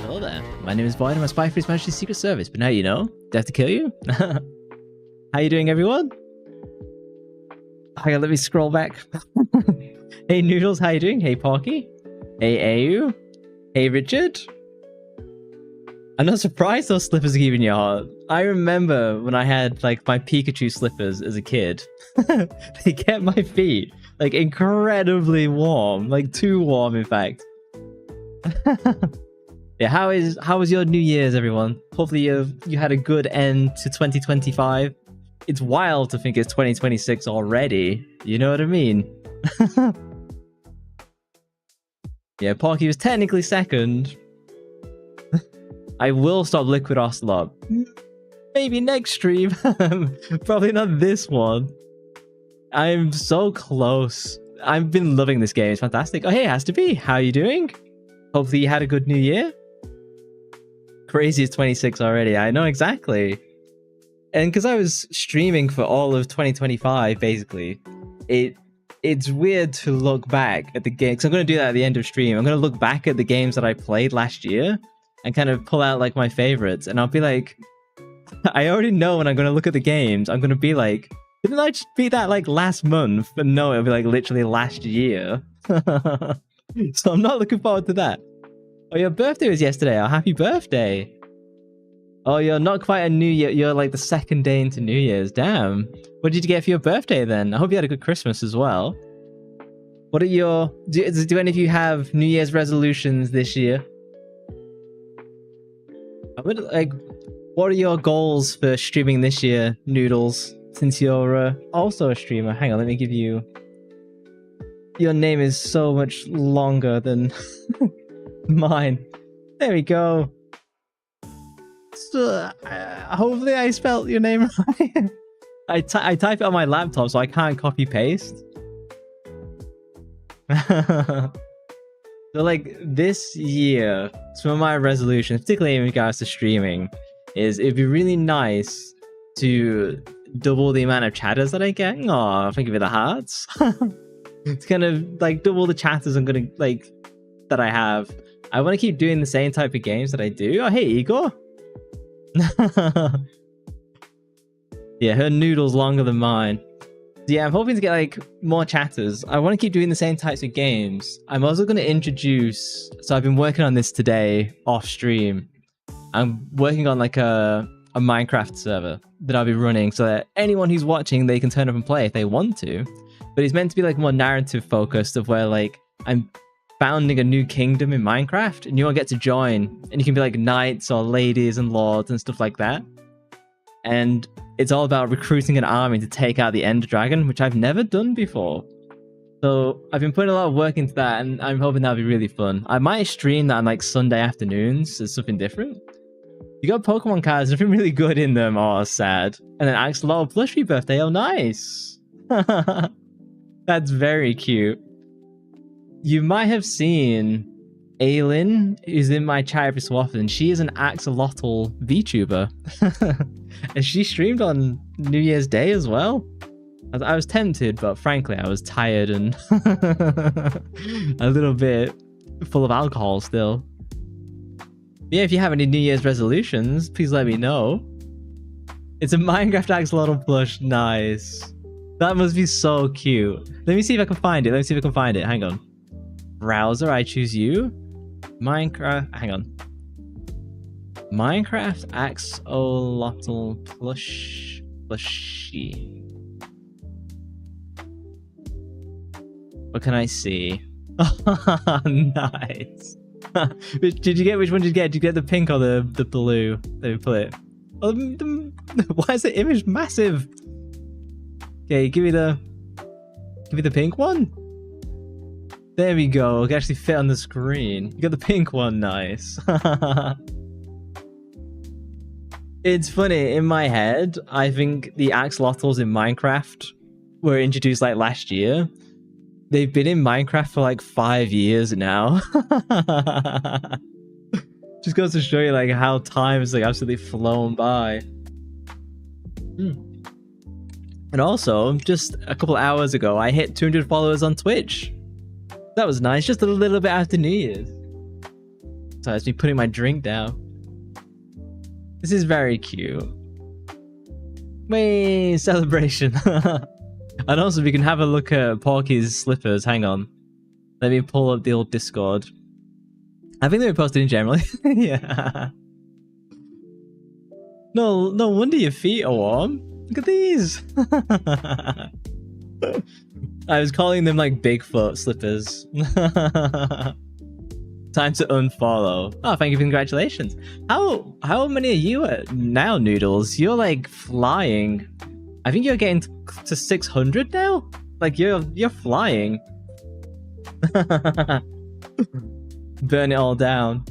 Hello there, my name is Void. I'm a spy for His Majesty's Secret Service, but now you know, do I have to kill you? How you doing, everyone? Hang on, let me scroll back. Hey Noodles, how you doing? Hey Porky? Hey AU? Hey Richard? I'm not surprised those slippers are keeping you hot. I remember when I had like my Pikachu slippers as a kid. They kept my feet like incredibly warm, like too warm in fact. Yeah, how was your New Year's, everyone? Hopefully you had a good end to 2025. It's wild to think it's 2026 already. You know what I mean? Yeah, Porky was technically second. I will stop Liquid Ocelot. Maybe next stream. Probably not this one. I'm so close. I've been loving this game. It's fantastic. Oh, hey, it has to be. How are you doing? Hopefully you had a good New Year. Crazy it's 26 already. I know exactly. And because I was streaming for all of 2025, basically, it's weird to look back at the game. Because I'm going to do that at the end of stream. I'm going to look back at the games that I played last year and kind of pull out like my favorites. And I'll be like, I already know when I'm going to look at the games, I'm going to be like, didn't I just beat that like last month? But no, it'll be like literally last year. So I'm not looking forward to that. Oh, your birthday was yesterday. Oh, happy birthday. Oh, you're not quite a New Year. You're like the second day into New Year's. Damn. What did you get for your birthday then? I hope you had a good Christmas as well. What are your... Do any of you have New Year's resolutions this year? What are your goals for streaming this year, Noodles? Since you're also a streamer. Hang on, let me give you... Your name is so much longer than mine. There we go. So, hopefully I spelled your name right. I type it on my laptop, so I can't copy paste. So like this year, some of my resolutions, particularly in regards to streaming, is it'd be really nice to double the amount of chatters that I get. Oh, thank you for the hearts. It's kind of like double the chatters I'm gonna like that I have. I want to keep doing the same type of games that I do. Oh, hey Igor. Yeah, her noodle's longer than mine. Yeah, I'm hoping to get like more chatters. I want to keep doing the same types of games. I'm also going to introduce... So I've been working on this today off stream. I'm working on like a Minecraft server that I'll be running so that anyone who's watching, they can turn up and play if they want to. But it's meant to be like more narrative focused of where like I'm founding a new kingdom in Minecraft and you all get to join and you can be like knights or ladies and lords and stuff like that. And it's all about recruiting an army to take out the Ender Dragon, which I've never done before. So I've been putting a lot of work into that and I'm hoping that'll be really fun. I might stream that on like Sunday afternoons as something different. You got Pokemon cards, nothing really good in them. Oh, sad. And then Axolotl plush for your birthday. Oh, nice. That's very cute. You might have seen Aylin, who's in my chat every so often. She is an Axolotl VTuber. And she streamed on New Year's Day as well. I was tempted, but frankly, I was tired and a little bit full of alcohol still. Yeah, if you have any New Year's resolutions, please let me know. It's a Minecraft Axolotl plush. Nice. That must be so cute. Let me see if I can find it. Hang on. Browser, I choose you. Minecraft. Hang on. Minecraft Axolotl plushie. What can I see? Nice. Did you get which one did you get? Did you get the pink or the blue? Let me put it. Oh, why is the image massive? Okay, give me the pink one. There we go. It can actually fit on the screen. You got the pink one. Nice. It's funny, in my head, I think the axolotls in Minecraft were introduced like last year. They've been in Minecraft for like 5 years now. Just goes to show you like how time is like absolutely flown by. And also, just a couple hours ago, I hit 200 followers on Twitch. That was nice, just a little bit after New Year's. So it's me putting my drink down. This is very cute. Wait, celebration. And also we can have a look at Porky's slippers. Hang on. Let me pull up the old Discord. I think they were posted in general. Yeah. No wonder your feet are warm. Look at these. I was calling them like Bigfoot slippers. Time to unfollow. Oh, thank you for congratulations. How many are you at now, Noodles? You're like flying. I think you're getting to 600 now. Like you're flying. Burn it all down.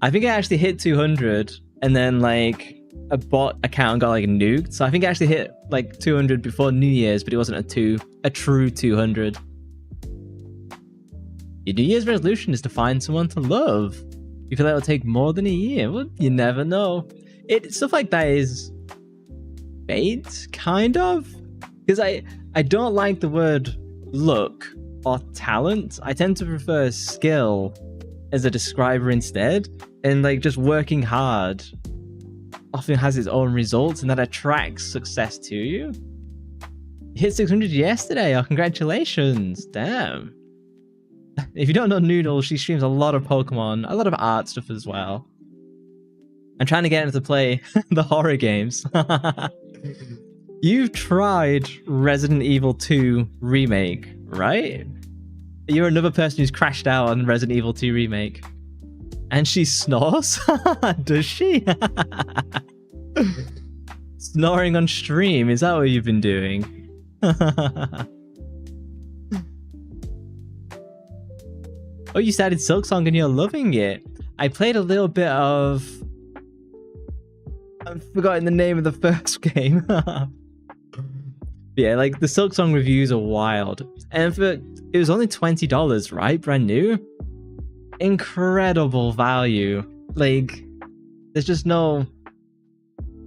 I think I actually hit 200, and then like a bot account got like nuked. So I think I actually hit like 200 before New Year's, but it wasn't a true 200. Your New Year's resolution is to find someone to love. You feel like it'll take more than a year? Well, you never know. Stuff like that is fate, kind of. Because I don't like the word luck or talent. I tend to prefer skill as a describer instead. And like just working hard often has its own results, and that attracts success to you. You hit 600 yesterday. Oh, congratulations. Damn. If you don't know Noodle, she streams a lot of Pokemon, a lot of art stuff as well. I'm trying to get her to play the horror games. You've tried Resident Evil 2 Remake, right? You're another person who's crashed out on Resident Evil 2 Remake. And she snores? Does she? Snoring on stream, is that what you've been doing? Oh, you started Silksong and you're loving it. I played a little bit of... I've forgotten the name of the first game. Yeah, like the Silksong reviews are wild. And it was only $20, right? Brand new? Incredible value. Like, there's just no...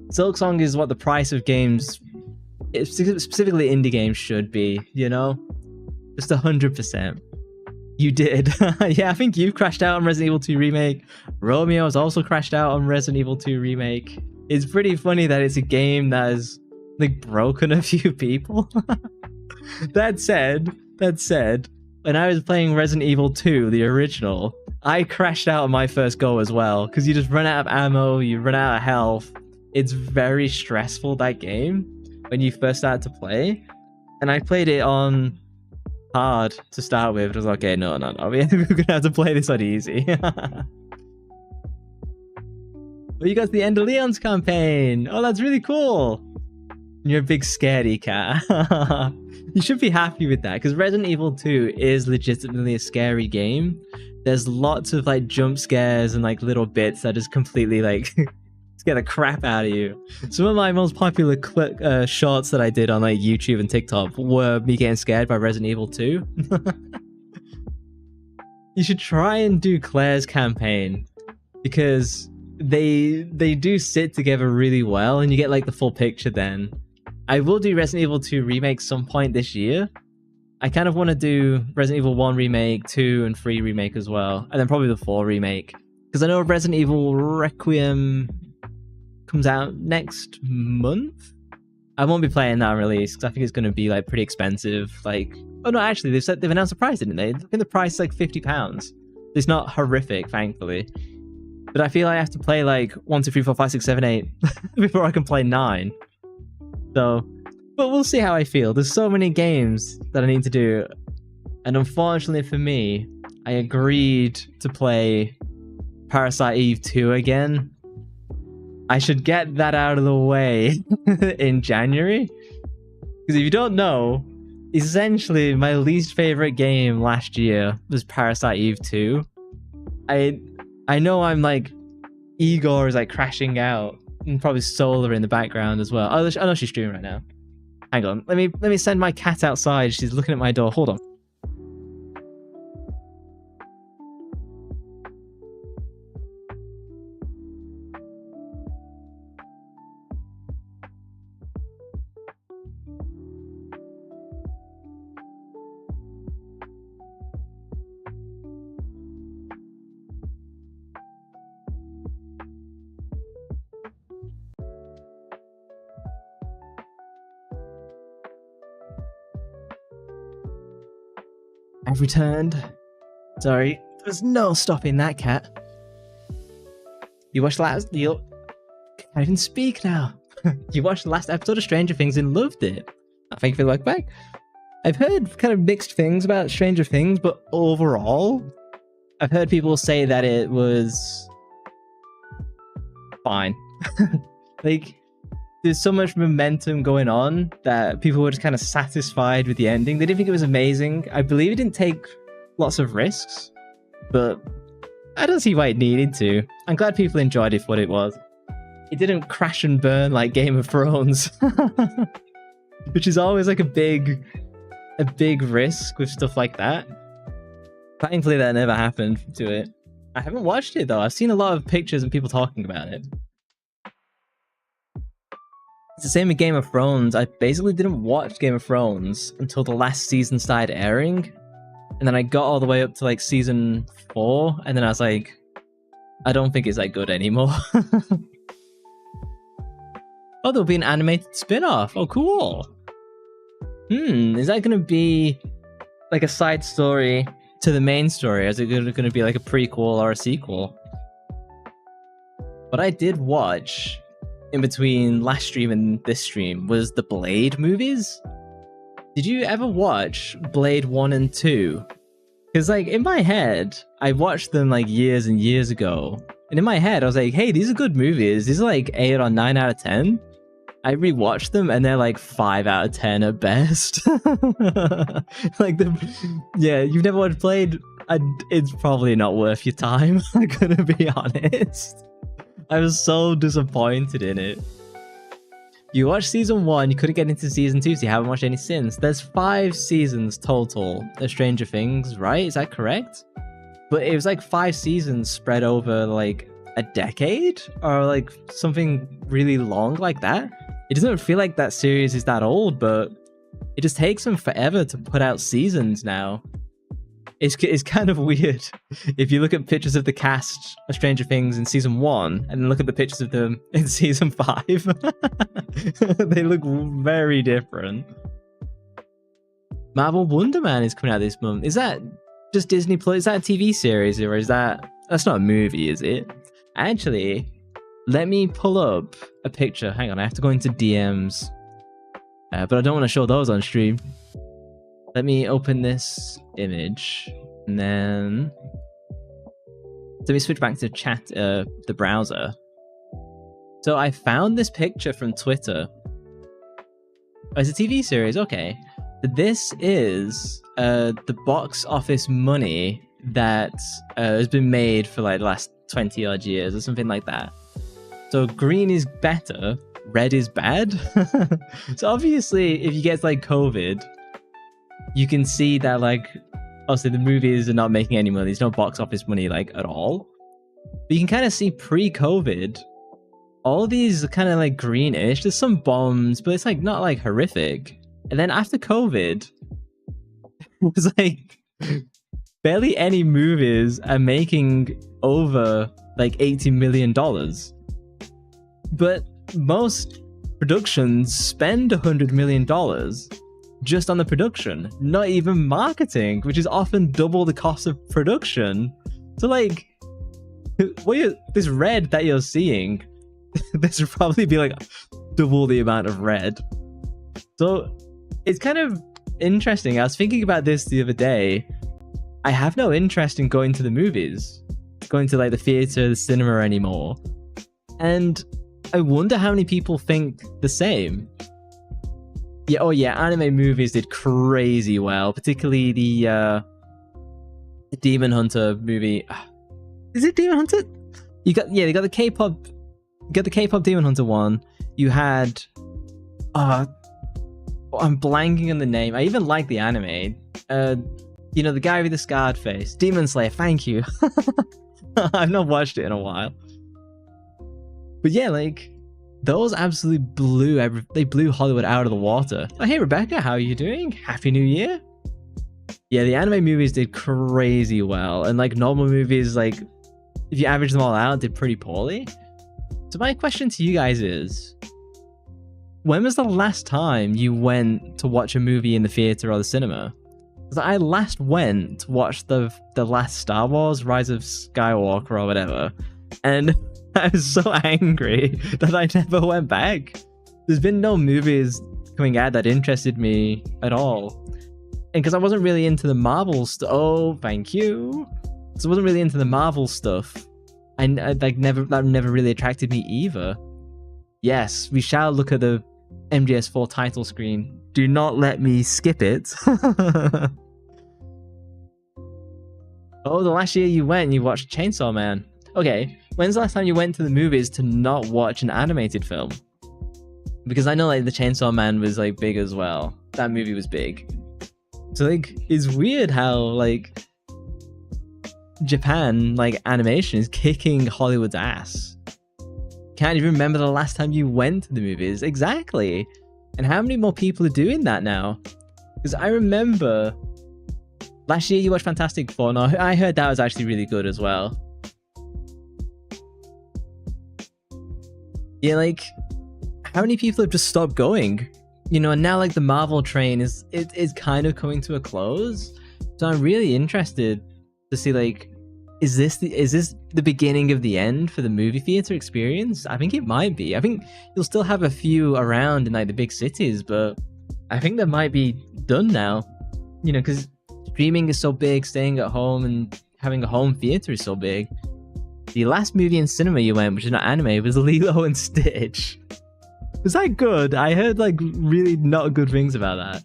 Silksong is what the price of games, specifically indie games, should be, you know? Just 100%. You did. Yeah, I think you've crashed out on Resident Evil 2 Remake. Romeo has also crashed out on Resident Evil 2 Remake. It's pretty funny that it's a game that has like broken a few people. That said, when I was playing Resident Evil 2, the original, I crashed out on my first go as well, because you just run out of ammo, you run out of health. It's very stressful, that game, when you first start to play. And I played it on hard to start with. It was like, okay, no, we're gonna have to play this on easy. Well, you got the End of Leon's campaign. Oh, that's really cool. You're a big scaredy cat. You should be happy with that, because Resident Evil 2 is legitimately a scary game. There's lots of like jump scares and like little bits that just completely like scare the crap out of you. Some of my most popular shorts that I did on like YouTube and TikTok were me getting scared by Resident Evil 2. You should try and do Claire's campaign, because they do sit together really well, and you get like the full picture then. I will do Resident Evil 2 Remake some point this year. I kind of want to do Resident Evil 1 Remake, 2 and 3 Remake as well, and then probably the 4 Remake. Because I know Resident Evil Requiem comes out next month. I won't be playing that release because I think it's going to be like pretty expensive. Like, oh no, actually they've announced the price, didn't they? I think the price is like £50. It's not horrific, thankfully. But I feel like I have to play like 1, 2, 3, 4, 5, 6, 7, 8 before I can play 9. So, but we'll see how I feel. There's so many games that I need to do. And unfortunately for me, I agreed to play Parasite Eve 2 again. I should get that out of the way in January. Because if you don't know, essentially my least favorite game last year was Parasite Eve 2. I know I'm like, Igor is like crashing out, and probably Solar in the background as well. Oh, I know she's streaming right now. Hang on, let me send my cat outside. She's looking at my door. Hold on. I've returned. Sorry, there's no stopping that cat. You watched last... You can't even speak now. You watched the last episode of Stranger Things and loved it. Thank you for the welcome back. I've heard kind of mixed things about Stranger Things, but overall, I've heard people say that it was fine. Like, there's so much momentum going on that people were just kind of satisfied with the ending. They didn't think it was amazing. I believe it didn't take lots of risks, but I don't see why it needed to. I'm glad people enjoyed it for what it was. It didn't crash and burn like Game of Thrones, which is always like a big risk with stuff like that. Thankfully, that never happened to it. I haven't watched it though. I've seen a lot of pictures and people talking about it. It's the same with Game of Thrones. I basically didn't watch Game of Thrones until the last season started airing. And then I got all the way up to like season 4. And then I was like, I don't think it's that good anymore. Oh, there'll be an animated spin-off. Oh, cool. Is that going to be like a side story to the main story? Is it going to be like a prequel or a sequel? What I did watch in between last stream and this stream was the Blade movies. Did you ever watch Blade 1 and 2? Because like in my head, I watched them like years and years ago. And in my head, I was like, hey, these are good movies. These are like 8 or 9 out of 10. I rewatched them and they're like 5 out of 10 at best. Like yeah, you've never watched Blade? It's probably not worth your time. I'm gonna be honest. I was so disappointed in it. You watched season 1, you couldn't get into season 2, so you haven't watched any since. There's 5 seasons total of Stranger Things, right? Is that correct? But it was like 5 seasons spread over like a decade or like something really long like that. It doesn't feel like that series is that old, but it just takes them forever to put out seasons now. It's kind of weird. If you look at pictures of the cast of Stranger Things in season 1 and then look at the pictures of them in season 5, they look very different. Marvel Wonder Man is coming out this month. Is that just Disney Plus? Is that a TV series or is that's not a movie, is it? Actually, let me pull up a picture. Hang on, I have to go into DMs. But I don't want to show those on stream. Let me open this image and then let me switch back to chat, the browser. So I found this picture from Twitter. Oh, it's a TV series, okay. This is the box office money that has been made for like the last 20 odd years or something like that. So green is better, red is bad. So obviously if you get like COVID, you can see that like obviously the movies are not making any money. There's no box office money like at all. But you can kind of see pre-COVID, all these are kind of like greenish. There's some bombs, but it's like not like horrific. And then after COVID, it was like barely any movies are making over like $80 million. But most productions spend $100 million just on the production, not even marketing, which is often double the cost of production. So like, this red that you're seeing, this would probably be like double the amount of red. So it's kind of interesting. I was thinking about this the other day. I have no interest in going to the movies, going to like the theater, the cinema anymore. And I wonder how many people think the same. Yeah, oh yeah, anime movies did crazy well, particularly the Demon Hunter movie. Is it Demon Hunter? They got the K-pop, Demon Hunter one. You had I'm blanking on the name. I even like the anime. You know, the guy with the scarred face. Demon Slayer, thank you. I've not watched it in a while. But yeah, like, those absolutely blew Hollywood out of the water. Oh, hey Rebecca, how are you doing? Happy New Year. Yeah, the anime movies did crazy well. And like normal movies, like, if you average them all out, did pretty poorly. So my question to you guys is, when was the last time you went to watch a movie in the theater or the cinema? 'Cause I last went to watch the last Star Wars, Rise of Skywalker or whatever, and I was so angry that I never went back. There's been no movies coming out that interested me at all. And because I wasn't really into the Marvel stuff. Oh, thank you. So I wasn't really into the Marvel stuff. That never really attracted me either. Yes, we shall look at the MGS4 title screen. Do not let me skip it. Oh, the last year you went and you watched Chainsaw Man. Okay, when's the last time you went to the movies to not watch an animated film? Because I know like the Chainsaw Man was like big as well. That movie was big. So like, it's weird how like Japan, like animation is kicking Hollywood's ass. Can't even remember the last time you went to the movies. Exactly. And how many more people are doing that now? Because I remember last year you watched Fantastic Four. No, I heard that was actually really good as well. Yeah, like, how many people have just stopped going? You know, and now like the Marvel train is kind of coming to a close. So I'm really interested to see like, is this the beginning of the end for the movie theater experience? I think it might be. I think you'll still have a few around in like the big cities, but I think that might be done now. You know, because streaming is so big, staying at home and having a home theater is so big. The last movie in cinema you went, which is not anime, was Lilo and Stitch. Was that good? I heard like really not good things about that.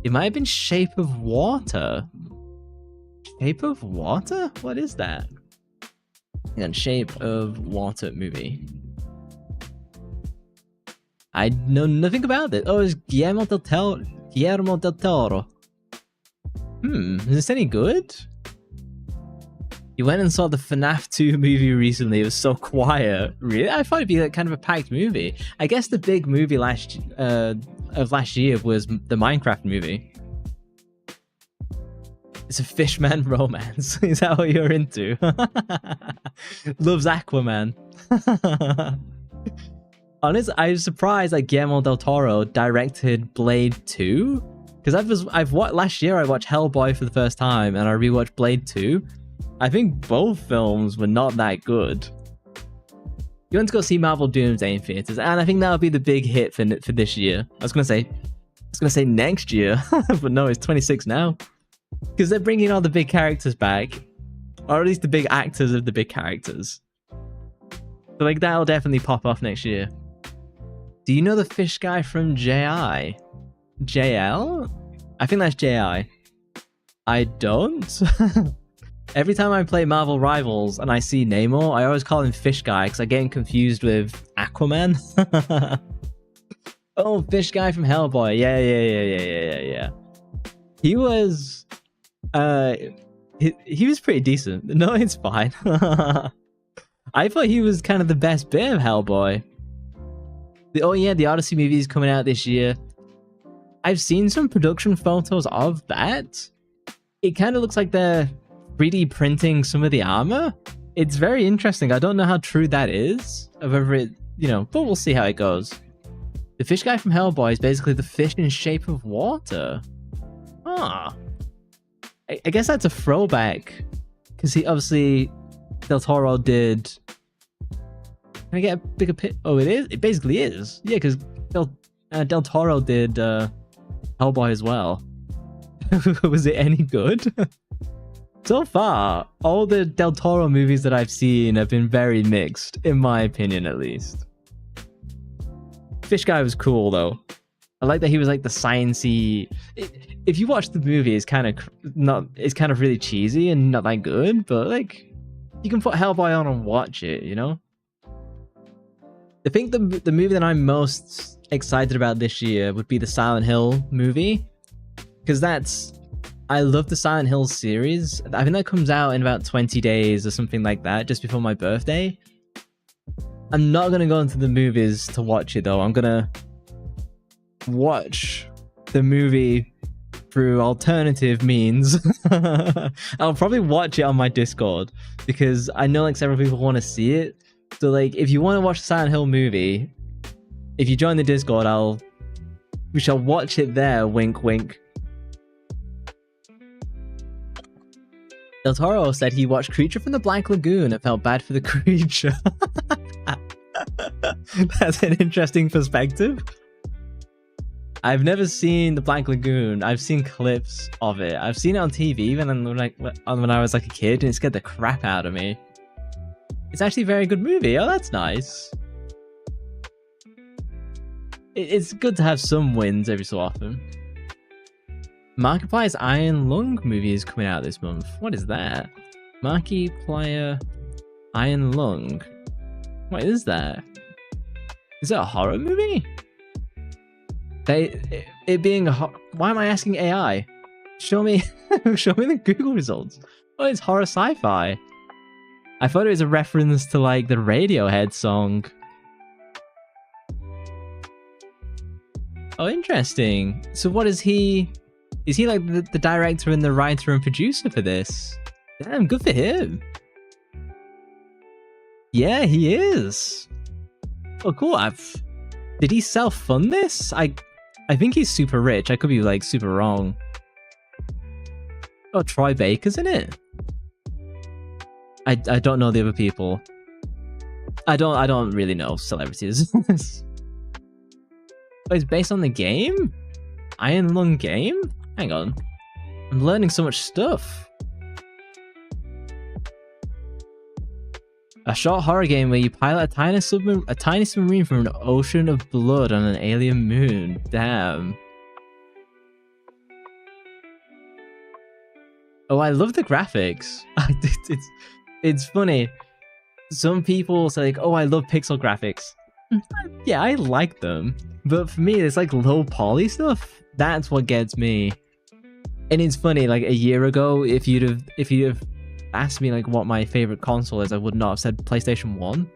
It might have been Shape of Water. Shape of Water? What is that? Hang on, Shape of Water movie. I know nothing about it. Oh, it's Guillermo del Toro. Is this any good? You went and saw the FNAF 2 movie recently. It was so quiet. Really? I thought it'd be like kind of a packed movie. I guess the big movie last year was the Minecraft movie. It's a Fishman romance. Is that what you're into? Loves Aquaman. Honestly, I was surprised that Guillermo del Toro directed Blade 2. Because last year I watched Hellboy for the first time and I rewatched Blade 2. I think both films were not that good. You went to go see Marvel Doomsday in theaters, and I think that'll be the big hit for this year. I was gonna say next year, but no, it's 26 now. Because they're bringing all the big characters back, or at least the big actors of the big characters. So like that'll definitely pop off next year. Do you know the fish guy from JI? JL? I think that's JI. I don't. Every time I play Marvel Rivals and I see Namor, I always call him Fish Guy because I get him confused with Aquaman. Oh, Fish Guy from Hellboy. Yeah. He was he was pretty decent. No, it's fine. I thought he was kind of the best bit of Hellboy. The Odyssey movie is coming out this year. I've seen some production photos of that. It kind of looks like they're 3D printing some of the armor. It's very interesting. I don't know how true that is, whether it, but we'll see how it goes. The fish guy from Hellboy is basically the fish in Shape of Water. I guess that's a throwback, because he obviously, Del Toro did. Can I get a bigger pit? Oh, it is. It basically is. Yeah, because Del Toro did Hellboy as well. Was it any good? So far, all the Del Toro movies that I've seen have been very mixed, in my opinion at least. Fish Guy was cool though. I like that he was like the sciencey. If you watch the movie, it's kind of really cheesy and not that good, but like you can put Hellboy on and watch it, I think the movie that I'm most excited about this year would be the Silent Hill movie, because I love the Silent Hill series. I think that comes out in about 20 days or something like that, just before my birthday. I'm not going to go into the movies to watch it though. I'm going to watch the movie through alternative means. I'll probably watch it on my Discord because I know like several people want to see it. So like if you want to watch the Silent Hill movie, if you join the Discord, we shall watch it there, wink wink. Del Toro said he watched Creature from the Black Lagoon and felt bad for the creature. That's an interesting perspective. I've never seen the Black Lagoon. I've seen clips of it. I've seen it on TV even when I was like a kid, and it scared the crap out of me. It's actually a very good movie. Oh, that's nice. It's good to have some wins every so often. Markiplier's Iron Lung movie is coming out this month. What is that? Markiplier Iron Lung. What is that? Is it a horror movie? It being a why am I asking AI? Show me show me the Google results. Oh, it's horror sci-fi. I thought it was a reference to like the Radiohead song. Oh, interesting. So what is he? Is he like the director and the writer and producer for this? Damn, good for him. Yeah, he is. Oh, cool. Did he self-fund this? I think he's super rich. I could be like super wrong. Oh, Troy Baker's in it. I don't know the other people. I don't really know celebrities. Oh, it's based on the game? Iron Lung game? Hang on. I'm learning so much stuff. A short horror game where you pilot a tiny submarine from an ocean of blood on an alien moon. Damn. Oh, I love the graphics. It's funny. Some people say like, oh, I love pixel graphics. Yeah, I like them. But for me, it's like low poly stuff. That's what gets me. And it's funny, like a year ago, if you'd have asked me like what my favorite console is, I would not have said PlayStation 1.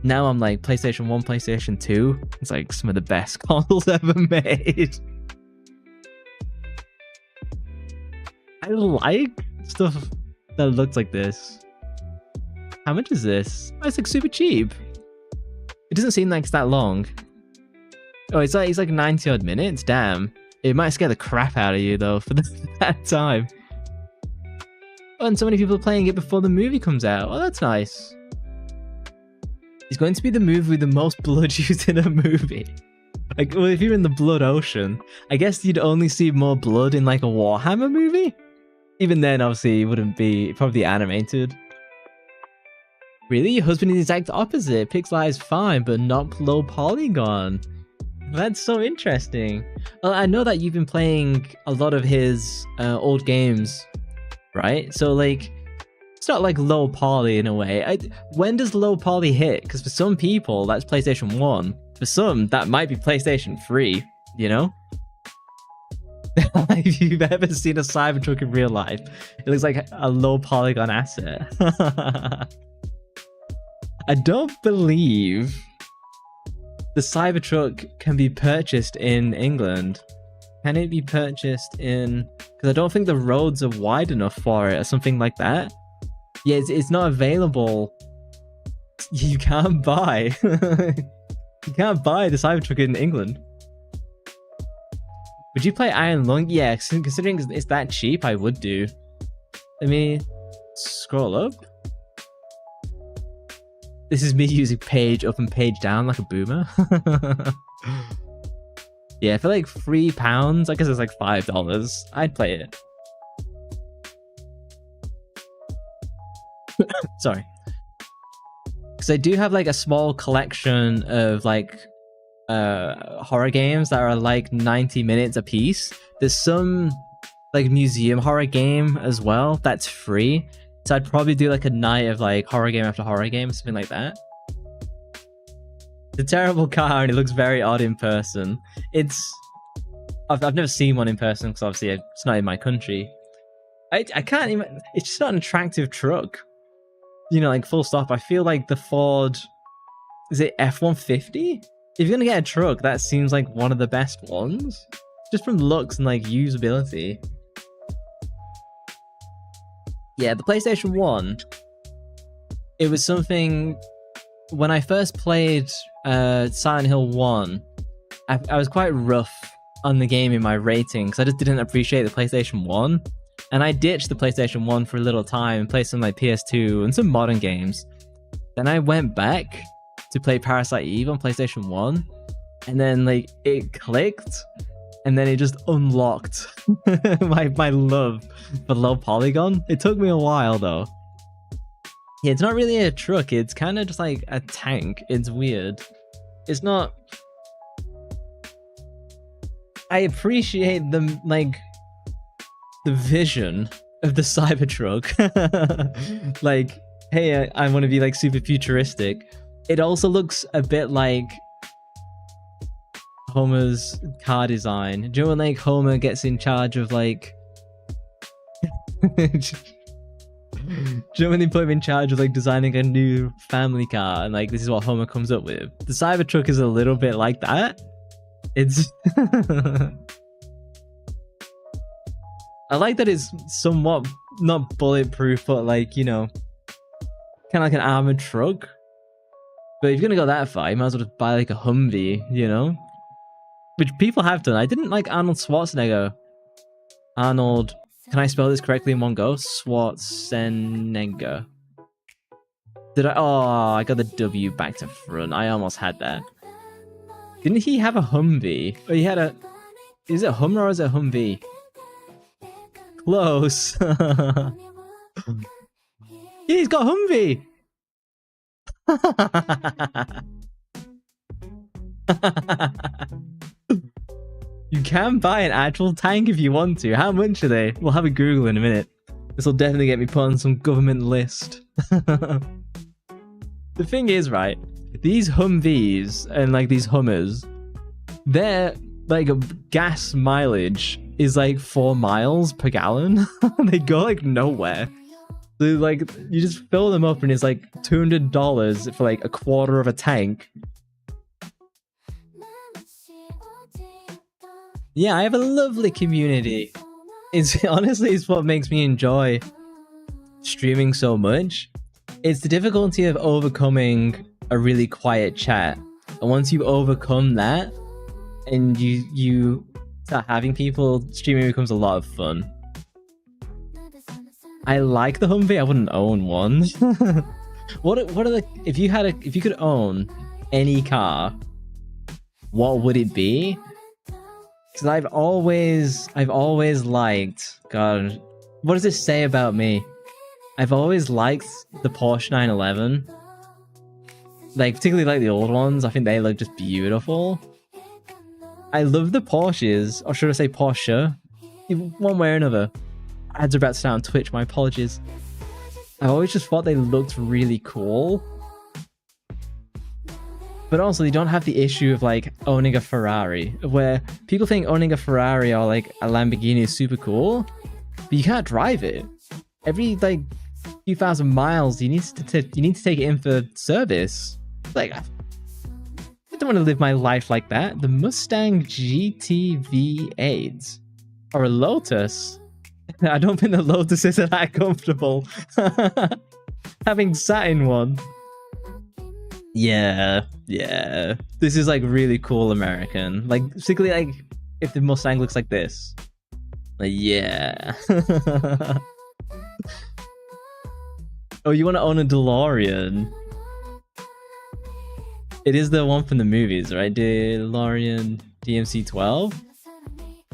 Now I'm like PlayStation 1, PlayStation 2. It's like some of the best consoles ever made. I like stuff that looks like this. How much is this? Oh, it's like super cheap. It doesn't seem like it's that long. Oh, it's like 90 odd minutes. Damn. It might scare the crap out of you though for that time. Oh, and so many people are playing it before the movie comes out. Oh, that's nice. It's going to be the movie with the most blood used in a movie. Like, well, if you're in the blood ocean, I guess you'd only see more blood in like a Warhammer movie. Even then, obviously, it wouldn't be probably animated. Really? Your husband is the exact opposite. Pixelized fine, but not low polygon. That's so interesting. Well, I know that you've been playing a lot of his old games, right? So like, it's not like low poly in a way. When does low poly hit? Because for some people, that's PlayStation 1. For some, that might be PlayStation 3, you know? If you've ever seen a Cybertruck in real life, it looks like a low polygon asset. I don't believe the Cybertruck can be purchased in England. Can it be purchased in... Because I don't think the roads are wide enough for it or something like that. Yeah, it's not available. You can't buy. You can't buy the Cybertruck in England. Would you play Iron Lung? Yeah, considering it's that cheap, I would do. Let me scroll up. This is me using page up and page down like a boomer. Yeah, for like £3, I guess it's like $5. I'd play it. Sorry. Because I do have like a small collection of like horror games that are like 90 minutes a piece. There's some like museum horror game as well that's free. So I'd probably do like a night of like horror game after horror game, something like that. It's a terrible car and it looks very odd in person. I've never seen one in person because obviously it's not in my country. I can't even, it's just not an attractive truck. You know, like full stop. I feel like the Ford, is it F-150? If you're gonna get a truck, that seems like one of the best ones. Just from looks and like usability. Yeah, the PlayStation 1, it was something, when I first played Silent Hill 1, I was quite rough on the game in my rating, because I just didn't appreciate the PlayStation 1. And I ditched the PlayStation 1 for a little time and played some like PS2 and some modern games. Then I went back to play Parasite Eve on PlayStation 1, and then like it clicked, and then it just unlocked my love for low polygon. It took me a while though. Yeah, it's not really a truck, it's kind of just like a tank. It's weird. It's not... I appreciate the vision of the Cybertruck. Like, hey, I want to be like super futuristic. It also looks a bit like Homer's car design. Do you know when like Homer gets in charge of like do you know when they put him in charge of like designing a new family car and like this is what Homer comes up with? The Cybertruck is a little bit like that. It's I like that it's somewhat not bulletproof, but like, you know, kind of like an armored truck. But if you're gonna go that far, you might as well just buy like a Humvee, you know? Which people have done. I didn't like Arnold Schwarzenegger. Arnold, can I spell this correctly in one go? Schwarzenegger. Did I? Oh, I got the W back to front. I almost had that. Didn't he have a Humvee? Or he had a... Is it a Hummer or is it a Humvee? Close. Yeah, he's got a Humvee! You can buy an actual tank if you want to. How much are they? We'll have a Google in a minute. This will definitely get me put on some government list. The thing is, right, these Humvees and like these Hummers, their like gas mileage is like 4 miles per gallon. They go like nowhere. So like you just fill them up and it's like $200 for like a quarter of a tank. Yeah, I have a lovely community. It's honestly it's what makes me enjoy streaming so much. It's the difficulty of overcoming a really quiet chat. And once you overcome that and you start having people, streaming becomes a lot of fun. I like the Humvee. I wouldn't own one. What are the if you could own any car, what would it be? Because I've always liked, God, what does this say about me? I've always liked the Porsche 911. Like, particularly like the old ones. I think they look just beautiful. I love the Porsches, or should I say Porsche? One way or another. Ads are about to start on Twitch, my apologies. I've always just thought they looked really cool. But also, you don't have the issue of like owning a Ferrari, where people think owning a Ferrari or like a Lamborghini is super cool, but you can't drive it. Every like few thousand miles, you need to take it in for service. Like, I don't want to live my life like that. The Mustang GT V8 or a Lotus. I don't think the Lotuses are that comfortable. Having sat in one. Yeah. This is like really cool American. Like, particularly like if the Mustang looks like this. Like, yeah. Oh, you want to own a DeLorean? It is the one from the movies, right? DeLorean DMC-12?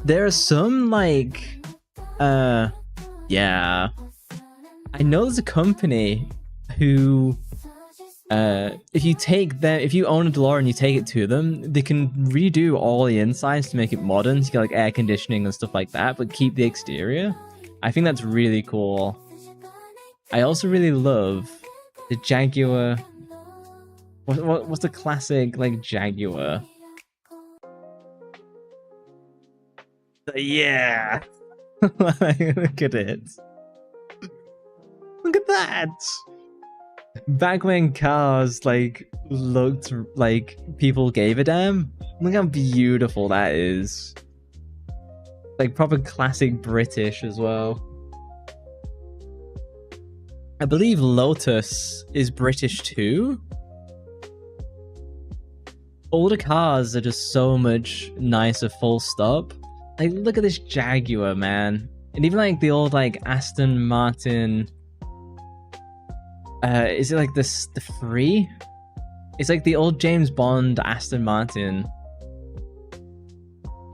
There are some like... yeah. I know there's a company who... if you own a DeLorean and you take it to them, they can redo all the insides to make it modern. So you get like air conditioning and stuff like that, but keep the exterior. I think that's really cool. I also really love the Jaguar. What's the classic like Jaguar? Yeah. Look at it. Look at that. Back when cars like looked like people gave a damn, look how beautiful that is. Like proper classic British as well. I believe Lotus is British too. Older cars are just so much nicer, full stop. Like, look at this Jaguar, man. And even like the old like Aston Martin, is it like the 3? It's like the old James Bond Aston Martin.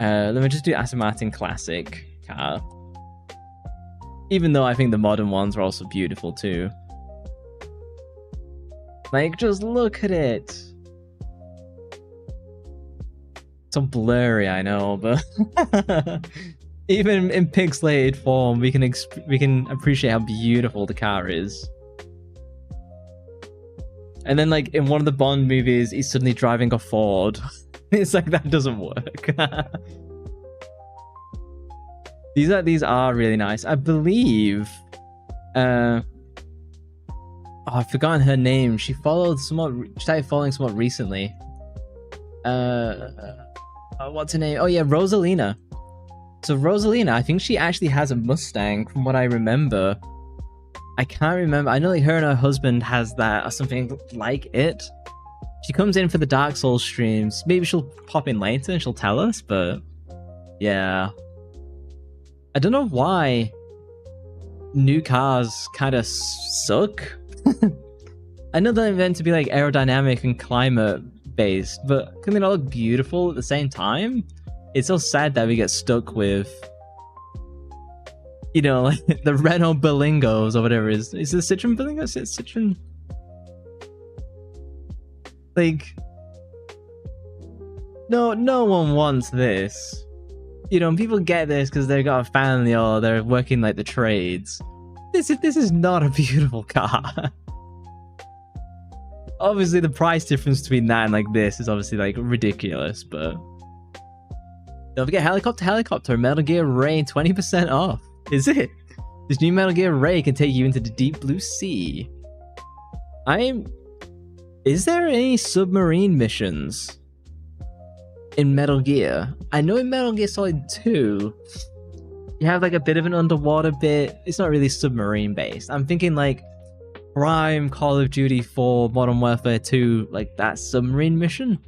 Let me just do Aston Martin classic car. Even though I think the modern ones are also beautiful too. Like, just look at it. So blurry, I know, but even in pixelated form, we can appreciate how beautiful the car is. And then, like, in one of the Bond movies, he's suddenly driving a Ford. It's like, that doesn't work. These are really nice. I believe... oh, I've forgotten her name. She started following somewhat recently. What's her name? Oh yeah, Rosalina. So Rosalina, I think she actually has a Mustang from what I remember. I can't remember. I know like her and her husband has that or something like it. She comes in for the Dark Souls streams. Maybe she'll pop in later and she'll tell us, but yeah. I don't know why new cars kind of suck. I know they're meant to be like aerodynamic and climate based, but can they not look beautiful at the same time? It's so sad that we get stuck with, you know, like the Renault Berlingos or whatever it is. Is it Citroen Berlingos? It's Citroen. Like, no one wants this. You know, people get this because they've got a family or they're working like the trades. This is not a beautiful car. Obviously, the price difference between that and like this is obviously like ridiculous, but don't forget helicopter, Metal Gear Ray 20% off. Is it? This new Metal Gear Ray can take you into the deep blue sea. Is there any submarine missions in Metal Gear? I know in Metal Gear Solid 2, you have like a bit of an underwater bit. It's not really submarine based. I'm thinking like Prime, Call of Duty 4, Modern Warfare 2, like that submarine mission.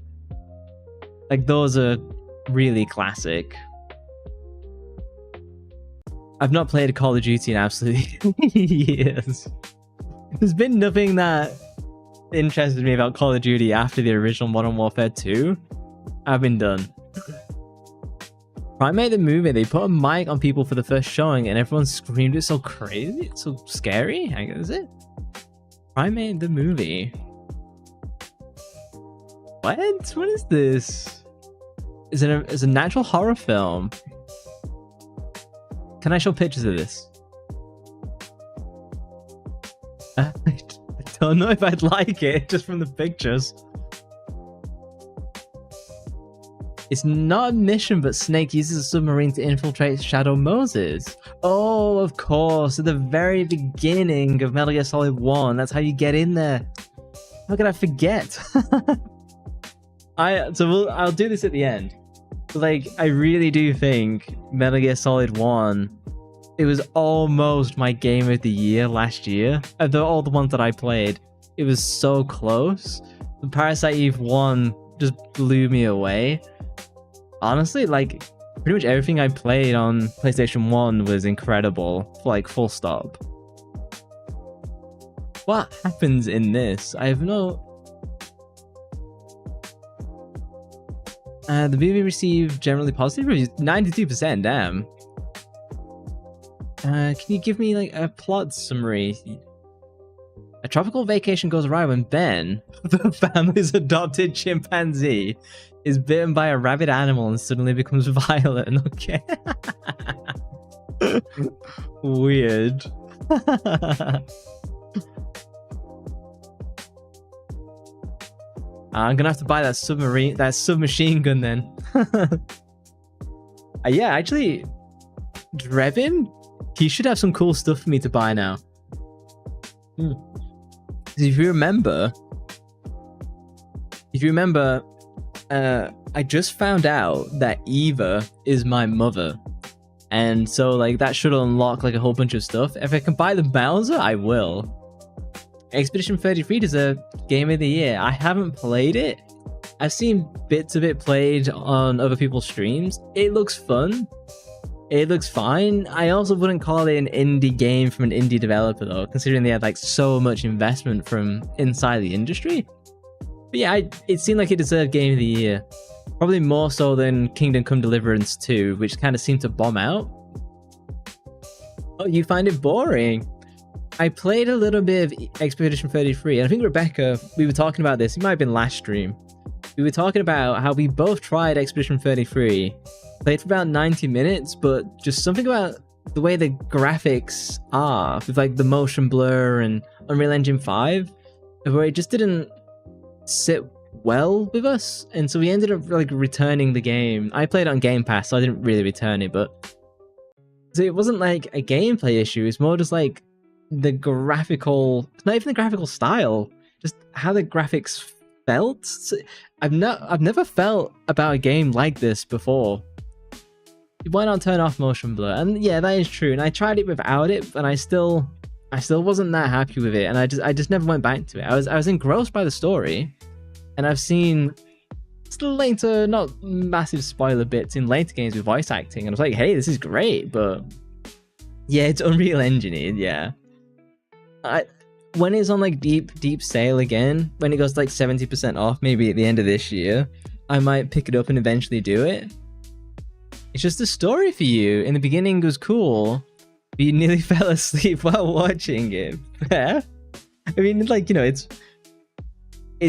Like those are really classic. I've not played a Call of Duty in absolutely years. There's been nothing that interested me about Call of Duty after the original Modern Warfare 2. I've been done. Primate the movie, they put a mic on people for the first showing and everyone screamed it's so crazy, it's so scary, I guess, is it? Primate the movie. What? What is this? Is it a natural horror film? Can I show pictures of this? I don't know if I'd like it just from the pictures. It's not a mission, but Snake uses a submarine to infiltrate Shadow Moses. Oh, of course, at the very beginning of Metal Gear Solid 1. That's how you get in there. How could I forget? I'll do this at the end. Like, I really do think Metal Gear Solid 1, it was almost my game of the year last year. Of all the ones that I played, it was so close. The Parasite Eve 1 just blew me away. Honestly, like, pretty much everything I played on PlayStation 1 was incredible, like, full stop. What happens in this? I have no... the movie received generally positive reviews. 92%, damn. Can you give me, like, a plot summary? A tropical vacation goes awry when Ben, the family's adopted chimpanzee, is bitten by a rabid animal and suddenly becomes violent. Okay. Weird. I'm gonna have to buy that submachine gun then. Yeah, actually, Drebin, he should have some cool stuff for me to buy now. If you remember, I just found out that Eva is my mother. And so, like, that should unlock, like, a whole bunch of stuff. If I can buy the Bowser, I will. Expedition 33 deserves Game of the Year. I haven't played it. I've seen bits of it played on other people's streams. It looks fun. It looks fine. I also wouldn't call it an indie game from an indie developer though, considering they had like so much investment from inside the industry. But yeah, it seemed like it deserved Game of the Year. Probably more so than Kingdom Come Deliverance 2, which kind of seemed to bomb out. Oh, you find it boring? I played a little bit of Expedition 33, and I think Rebecca, we were talking about this. It might have been last stream. We were talking about how we both tried Expedition 33, played for about 90 minutes, but just something about the way the graphics are, with like the motion blur and Unreal Engine 5, where it just didn't sit well with us, and so we ended up like returning the game. I played it on Game Pass, so I didn't really return it, but so it wasn't like a gameplay issue, it's more just like the graphical, not even the graphical style, just how the graphics felt. So I've never felt about a game like this before. Why not turn off motion blur? And yeah, that is true. And I tried it without it, but I still wasn't that happy with it. And I just never went back to it. I was engrossed by the story, and I've seen later, not massive spoiler bits in later games with voice acting, and I was like, hey, this is great, but yeah, it's Unreal Engineered, yeah. When it's on like deep sale again, when it goes to like 70% off, maybe at the end of this year, I might pick it up and eventually do it. It's just the story for you. In the beginning it was cool, but you nearly fell asleep while watching it. I mean, like, you know, it's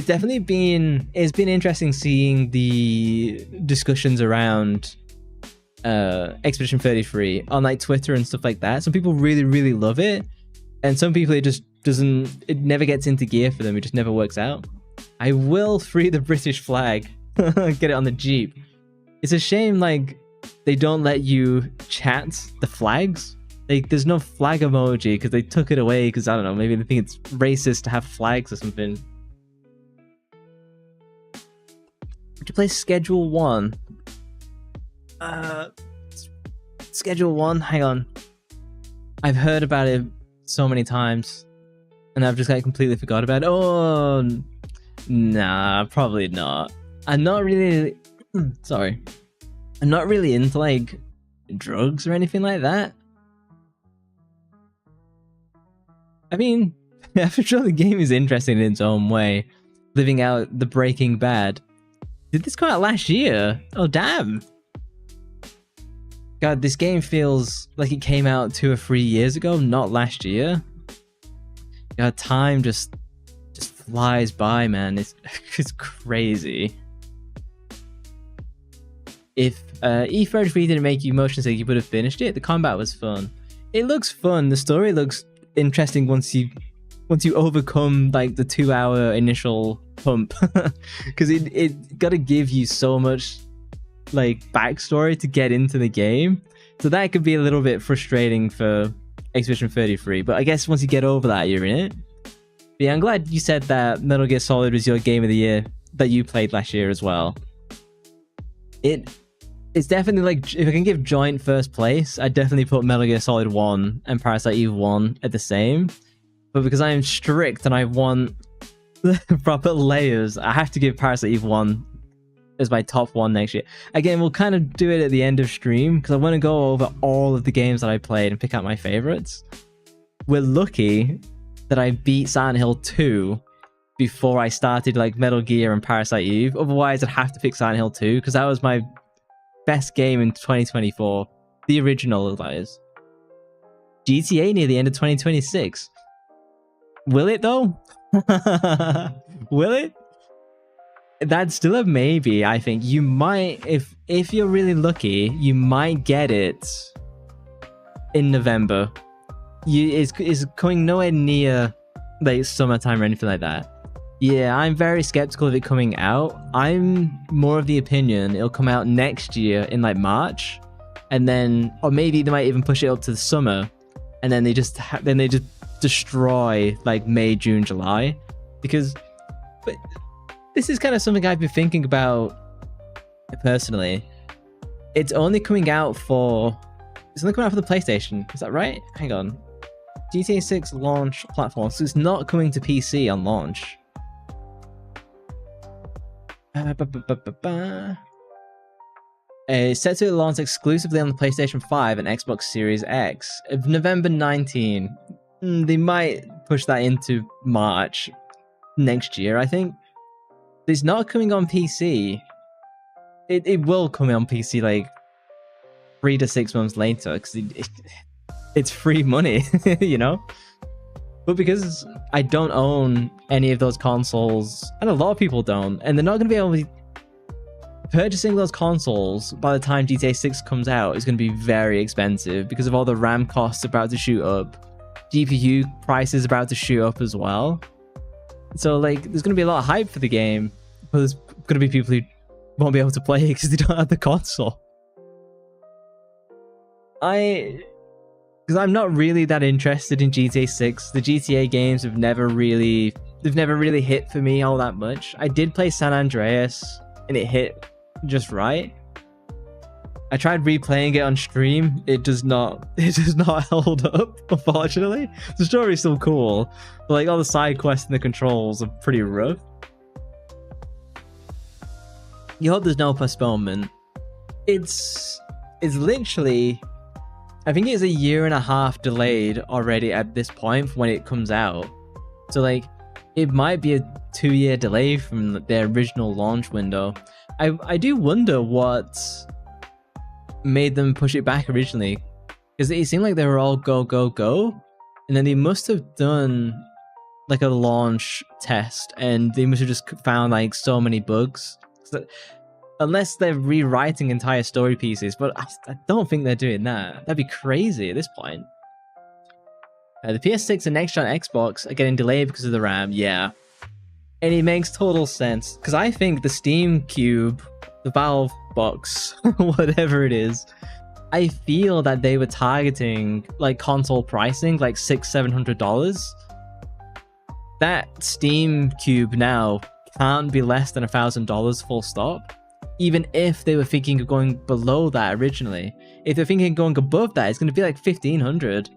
definitely been interesting seeing the discussions around Expedition 33 on like Twitter and stuff like that. Some people really love it, and some people it never gets into gear for them. It just never works out. I will free the British flag. Get it on the Jeep. It's a shame like they don't let you chat the flags. There's no flag emoji because they took it away because, I don't know, maybe they think it's racist to have flags or something. Would you play Schedule 1? Schedule 1? Hang on. I've heard about it so many times, and I've just like completely forgot about it. Oh, nah, probably not. I'm not really... Sorry. I'm not really into like drugs or anything like that. I mean, I'm sure the game is interesting in its own way, living out the Breaking Bad. Did this come out last year? Oh, damn. God, this game feels like it came out 2 or 3 years ago, not last year. God, time just flies by, man. It's crazy. If E33 didn't make you motion sick, you would have finished it. The combat was fun. It looks fun. The story looks interesting once you overcome like the 2-hour initial pump, because it got to give you so much like backstory to get into the game, so that could be a little bit frustrating for Expedition 33, but I guess once you get over that, you're in it. But yeah, I'm glad you said that Metal Gear Solid was your game of the year that you played last year as well. It's definitely like, if I can give joint first place, I'd definitely put Metal Gear Solid 1 and Parasite Eve 1 at the same. But because I am strict and I want proper layers, I have to give Parasite Eve 1 as my top 1 next year. Again, we'll kind of do it at the end of stream, because I want to go over all of the games that I played and pick out my favorites. We're lucky that I beat Silent Hill 2 before I started like Metal Gear and Parasite Eve. Otherwise, I'd have to pick Silent Hill 2, because that was my best game in 2024. The original, that is. GTA near the end of 2026. Will it though? Will it? That's still a maybe. I think you might, if you're really lucky, you might get it in November. It's coming nowhere near like summertime or anything like that. Yeah, I'm very skeptical of it coming out. I'm more of the opinion it'll come out next year in like March, and then, or maybe they might even push it up to the summer, and then they just destroy like May, June, July. Because, but this is kind of something I've been thinking about personally. It's only coming out for the PlayStation. Is that right? Hang on. GTA 6 launch platform, so it's not coming to PC on launch. It's set to launch exclusively on the PlayStation 5 and Xbox Series X of November 19. They might push that into March next year, I think. It's not coming on PC. It will come on PC like 3 to 6 months later because it's free money, you know? But because I don't own any of those consoles, and a lot of people don't, and they're not going to be able to... Purchasing those consoles by the time GTA 6 comes out is going to be very expensive because of all the RAM costs about to shoot up. GPU prices about to shoot up as well. So, like, there's going to be a lot of hype for the game, but there's going to be people who won't be able to play it because they don't have the console. Because I'm not really that interested in GTA 6. The GTA games have never really hit for me all that much. I did play San Andreas, and it hit just right. I tried replaying it on stream. It does not hold up, unfortunately. The story's still cool, but like all the side quests and the controls are pretty rough. You hope there's no postponement. It's literally, I think it's a year and a half delayed already at this point when it comes out. So like, it might be a 2-year delay from their original launch window. I do wonder what made them push it back originally, because it seemed like they were all go, and then they must have done like a launch test, and they must have just found like so many bugs. So, unless they're rewriting entire story pieces, but I don't think they're doing that. That'd be crazy at this point. The PS6 and next-gen Xbox are getting delayed because of the RAM, yeah. And it makes total sense, because I think the Steam Cube, the Valve box, whatever it is, I feel that they were targeting like console pricing, like $600-700. That Steam Cube now can't be less than $1,000 full stop, even if they were thinking of going below that originally. If they're thinking of going above that, it's going to be like $1,500.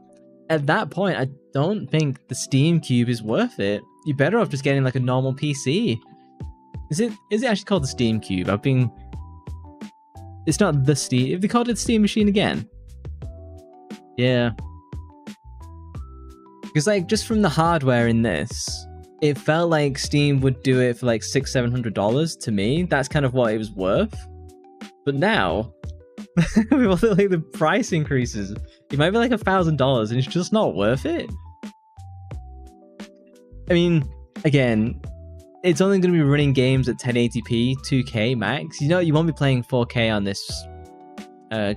At that point, I don't think the Steam Cube is worth it. You're better off just getting like a normal PC. Is it actually called the Steam Cube? It's not the Steam. Have they called it the Steam Machine again? Yeah. Because like just from the hardware in this, it felt like Steam would do it for like $600-700 to me. That's kind of what it was worth. But now, with all the, like, the price increases, it might be like $1,000 and it's just not worth it. I mean, again, it's only going to be running games at 1080p, 2K max. You know, you won't be playing 4K on this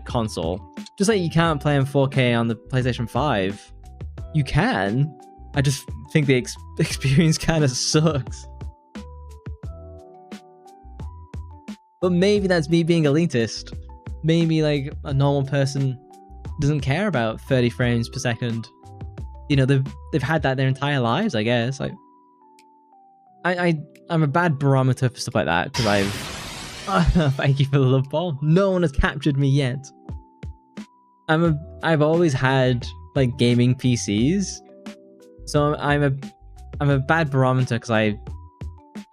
console. Just like you can't play in 4K on the PlayStation 5. You can. I just think the experience kind of sucks. But maybe that's me being elitist. Maybe like a normal person doesn't care about 30 frames per second. You know, they've had that their entire lives, I guess. Like, I'm a bad barometer for stuff like that because thank you for the love ball. No one has captured me yet. I've always had like gaming PCs, so I'm a bad barometer because I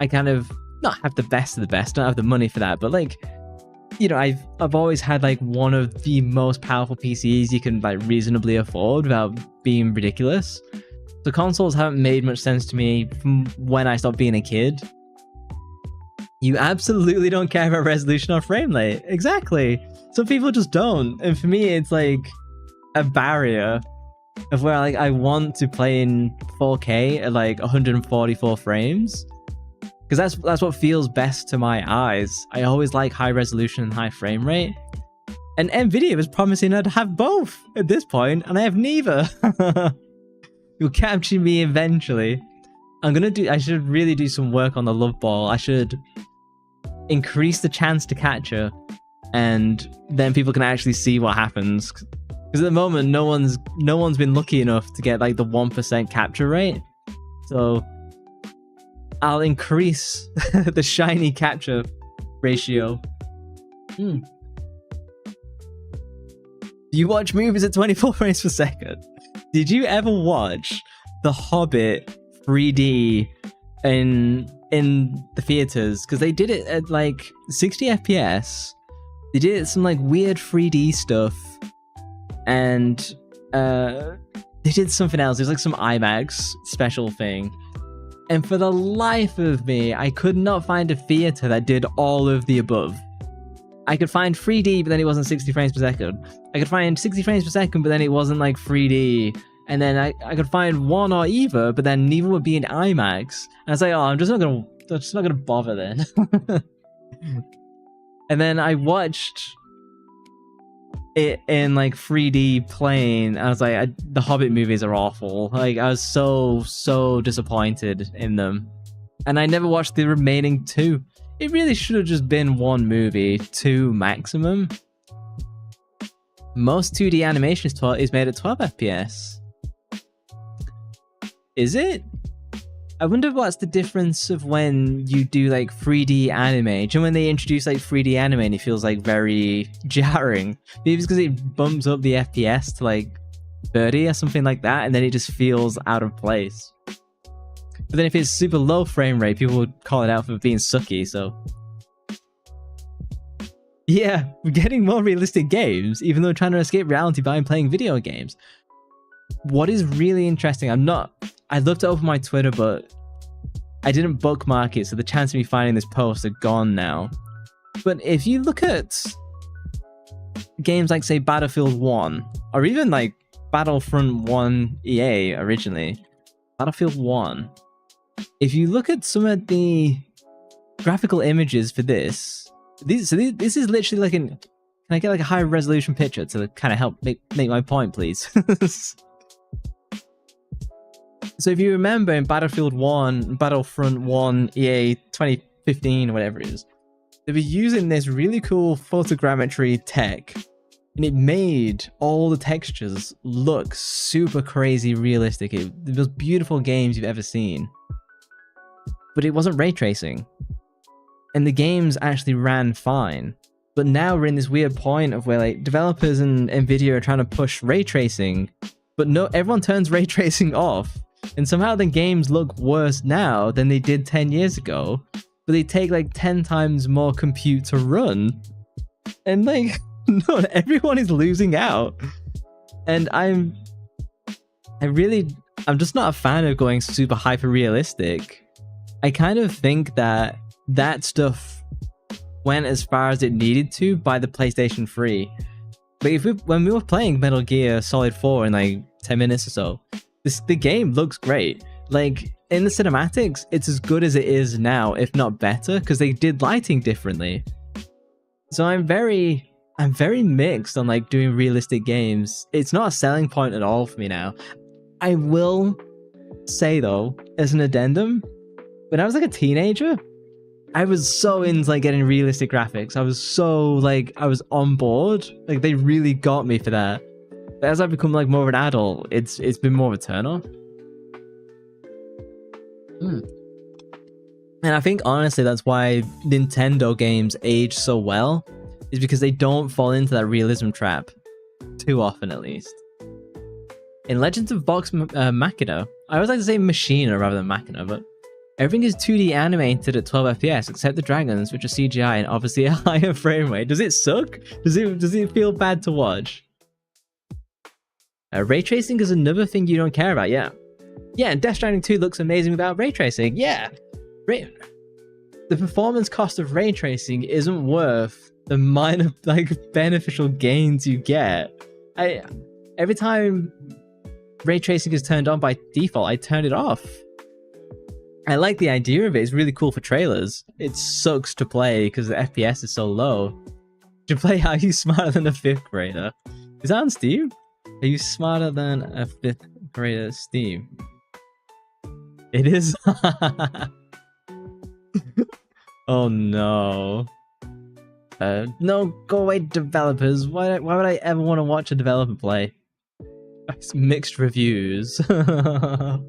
kind of not have the best of the best. Don't have the money for that, but like, you know, I've always had like one of the most powerful PCs you can like reasonably afford without being ridiculous. So consoles haven't made much sense to me from when I stopped being a kid. You absolutely don't care about resolution or frame rate. Exactly. Some people just don't. And for me, it's like a barrier of where like I want to play in 4K at like 144 frames. Because that's what feels best to my eyes. I always like high resolution and high frame rate. And Nvidia was promising I'd have both at this point, and I have neither. You'll capture me eventually. I should really do some work on the love ball. I should increase the chance to capture, and then people can actually see what happens. Because at the moment, no one's been lucky enough to get like the 1% capture rate. So I'll increase the shiny capture ratio. Do you watch movies at 24 frames per second? Did you ever watch The Hobbit 3D in the theaters? Because they did it at like 60 FPS They did some like weird 3D stuff, and they did something else. There's like some IMAX special thing. And for the life of me, I could not find a theater that did all of the above. I could find 3D, but then it wasn't 60 frames per second. I could find 60 frames per second, but then it wasn't like 3D. And then I could find one or either, but then neither would be in IMAX. And I was like, oh, I'm just not gonna bother then. And then I watched it in like 3D playing. I was like, the Hobbit movies are awful. Like, I was so disappointed in them. And I never watched the remaining two. It really should have just been one movie, two maximum. Most 2D animation is made at 12 FPS. Is it? I wonder what's the difference of when you do like 3D anime. Do you know when they introduce like 3D anime and it feels like very jarring? Maybe it's because it bumps up the FPS to like 30 or something like that, and then it just feels out of place. But then if it's super low frame rate, people would call it out for being sucky, so... Yeah, we're getting more realistic games, even though we're trying to escape reality by playing video games. What is really interesting, I'd love to open my Twitter, but I didn't bookmark it, so the chance of me finding this post are gone now. But if you look at games like, say, Battlefield 1, or even like Battlefront 1 EA originally, Battlefield 1, if you look at some of the graphical images for this is literally like can I get like a high resolution picture to kind of help make my point, please? So if you remember in Battlefront 1 EA 2015 or whatever it is, they were using this really cool photogrammetry tech, and it made all the textures look super crazy realistic. The most beautiful games you've ever seen. But it wasn't ray tracing. And the games actually ran fine. But now we're in this weird point of where like developers and Nvidia are trying to push ray tracing, but no, everyone turns ray tracing off. And somehow the games look worse now than they did 10 years ago, but they take like 10 times more compute to run. And like, no, everyone is losing out. And I'm just not a fan of going super hyper realistic. I kind of think that stuff went as far as it needed to by the PlayStation 3. But when we were playing Metal Gear Solid 4 in like 10 minutes or so, the game looks great. Like, in the cinematics, it's as good as it is now, if not better, because they did lighting differently. So I'm very mixed on like doing realistic games. It's not a selling point at all for me now. I will say though, as an addendum, when I was like a teenager, I was so into like getting realistic graphics. I was on board. Like, they really got me for that. But as I've become like more of an adult, it's been more of a turn off. And I think honestly that's why Nintendo games age so well, is because they don't fall into that realism trap too often, at least. In Legends of Vox Machina, I always like to say Machina rather than Machina, but everything is 2D animated at 12 FPS except the dragons, which are CGI and obviously a higher frame rate. Does it suck? Does it feel bad to watch? Ray tracing is another thing you don't care about, yeah. Yeah, and Death Stranding 2 looks amazing without ray tracing, yeah. The performance cost of ray tracing isn't worth the minor, like, beneficial gains you get. Every time ray tracing is turned on by default, I turn it off. I like the idea of it. It's really cool for trailers. It sucks to play because the FPS is so low. To play Are You Smarter Than a 5th Grader? Is that on Steam? Are you smarter than a 5th grader Steam? It is. Oh no. No, go away, developers. Why would I ever want to watch a developer play? It's mixed reviews. A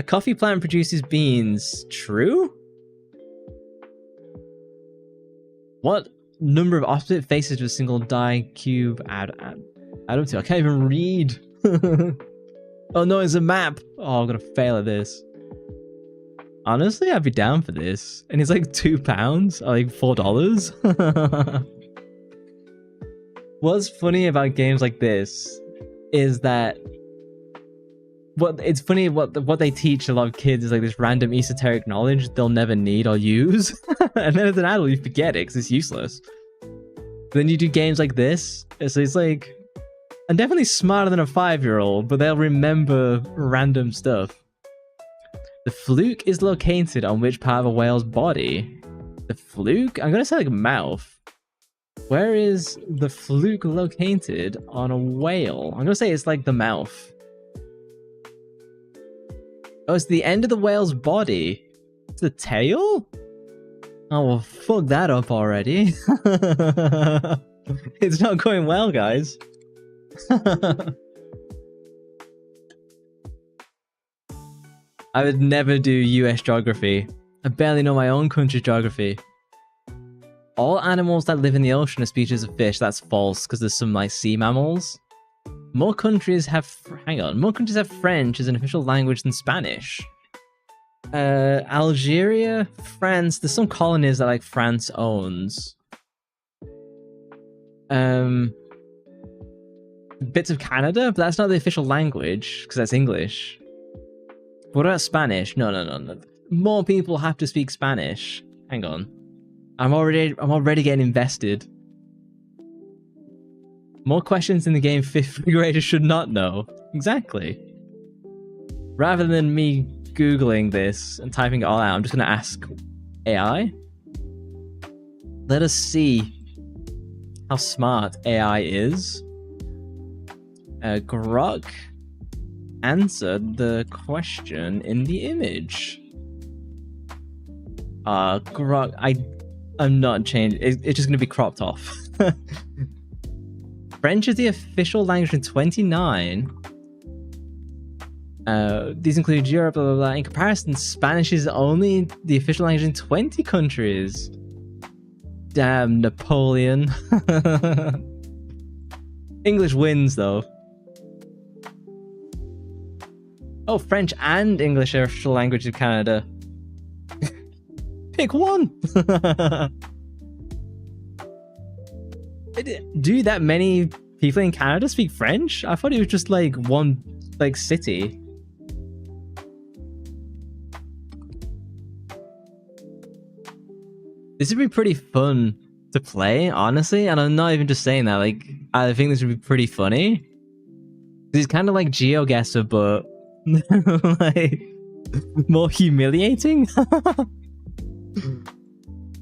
coffee plant produces beans. True? What number of opposite faces to a single die cube add up to? I can't even read. Oh no, it's a map. Oh, I'm gonna fail at this. Honestly, I'd be down for this. And it's like £2 or like $4. What's funny about games like this is that what they teach a lot of kids is like this random esoteric knowledge they'll never need or use. And then as an adult you forget it because it's useless. But then you do games like this, so it's like, I'm definitely smarter than a 5-year-old, but they'll remember random stuff. The fluke is located on which part of a whale's body? The fluke? I'm gonna say like mouth. Where is the fluke located on a whale? I'm gonna say it's like the mouth. Oh, it's the end of the whale's body. It's the tail? Oh, well, fuck that up already. It's not going well, guys. I would never do US geography. I barely know my own country's geography. All animals that live in the ocean are species of fish. That's false, because there's some like sea mammals. More countries have French as an official language than Spanish. Algeria, France. There's some colonies that like France owns. Bits of Canada, but that's not the official language because that's English. What about Spanish? No. More people have to speak Spanish. Hang on. I'm already getting invested. More questions in the game 5th graders should not know. Exactly. Rather than me Googling this and typing it all out, I'm just going to ask AI. Let us see how smart AI is. Grok answered the question in the image. Grok, I'm not changing. It's just going to be cropped off. French is the official language in 29. These include Europe, blah, blah, blah. In comparison, Spanish is only the official language in 20 countries. Damn, Napoleon. English wins, though. Oh, French and English are official language of Canada. Pick one! Do that many people in Canada speak French? I thought it was just like one like city. This would be pretty fun to play, honestly, and I'm not even just saying that. Like, I think this would be pretty funny. It's kind of like GeoGuessr, but like more humiliating.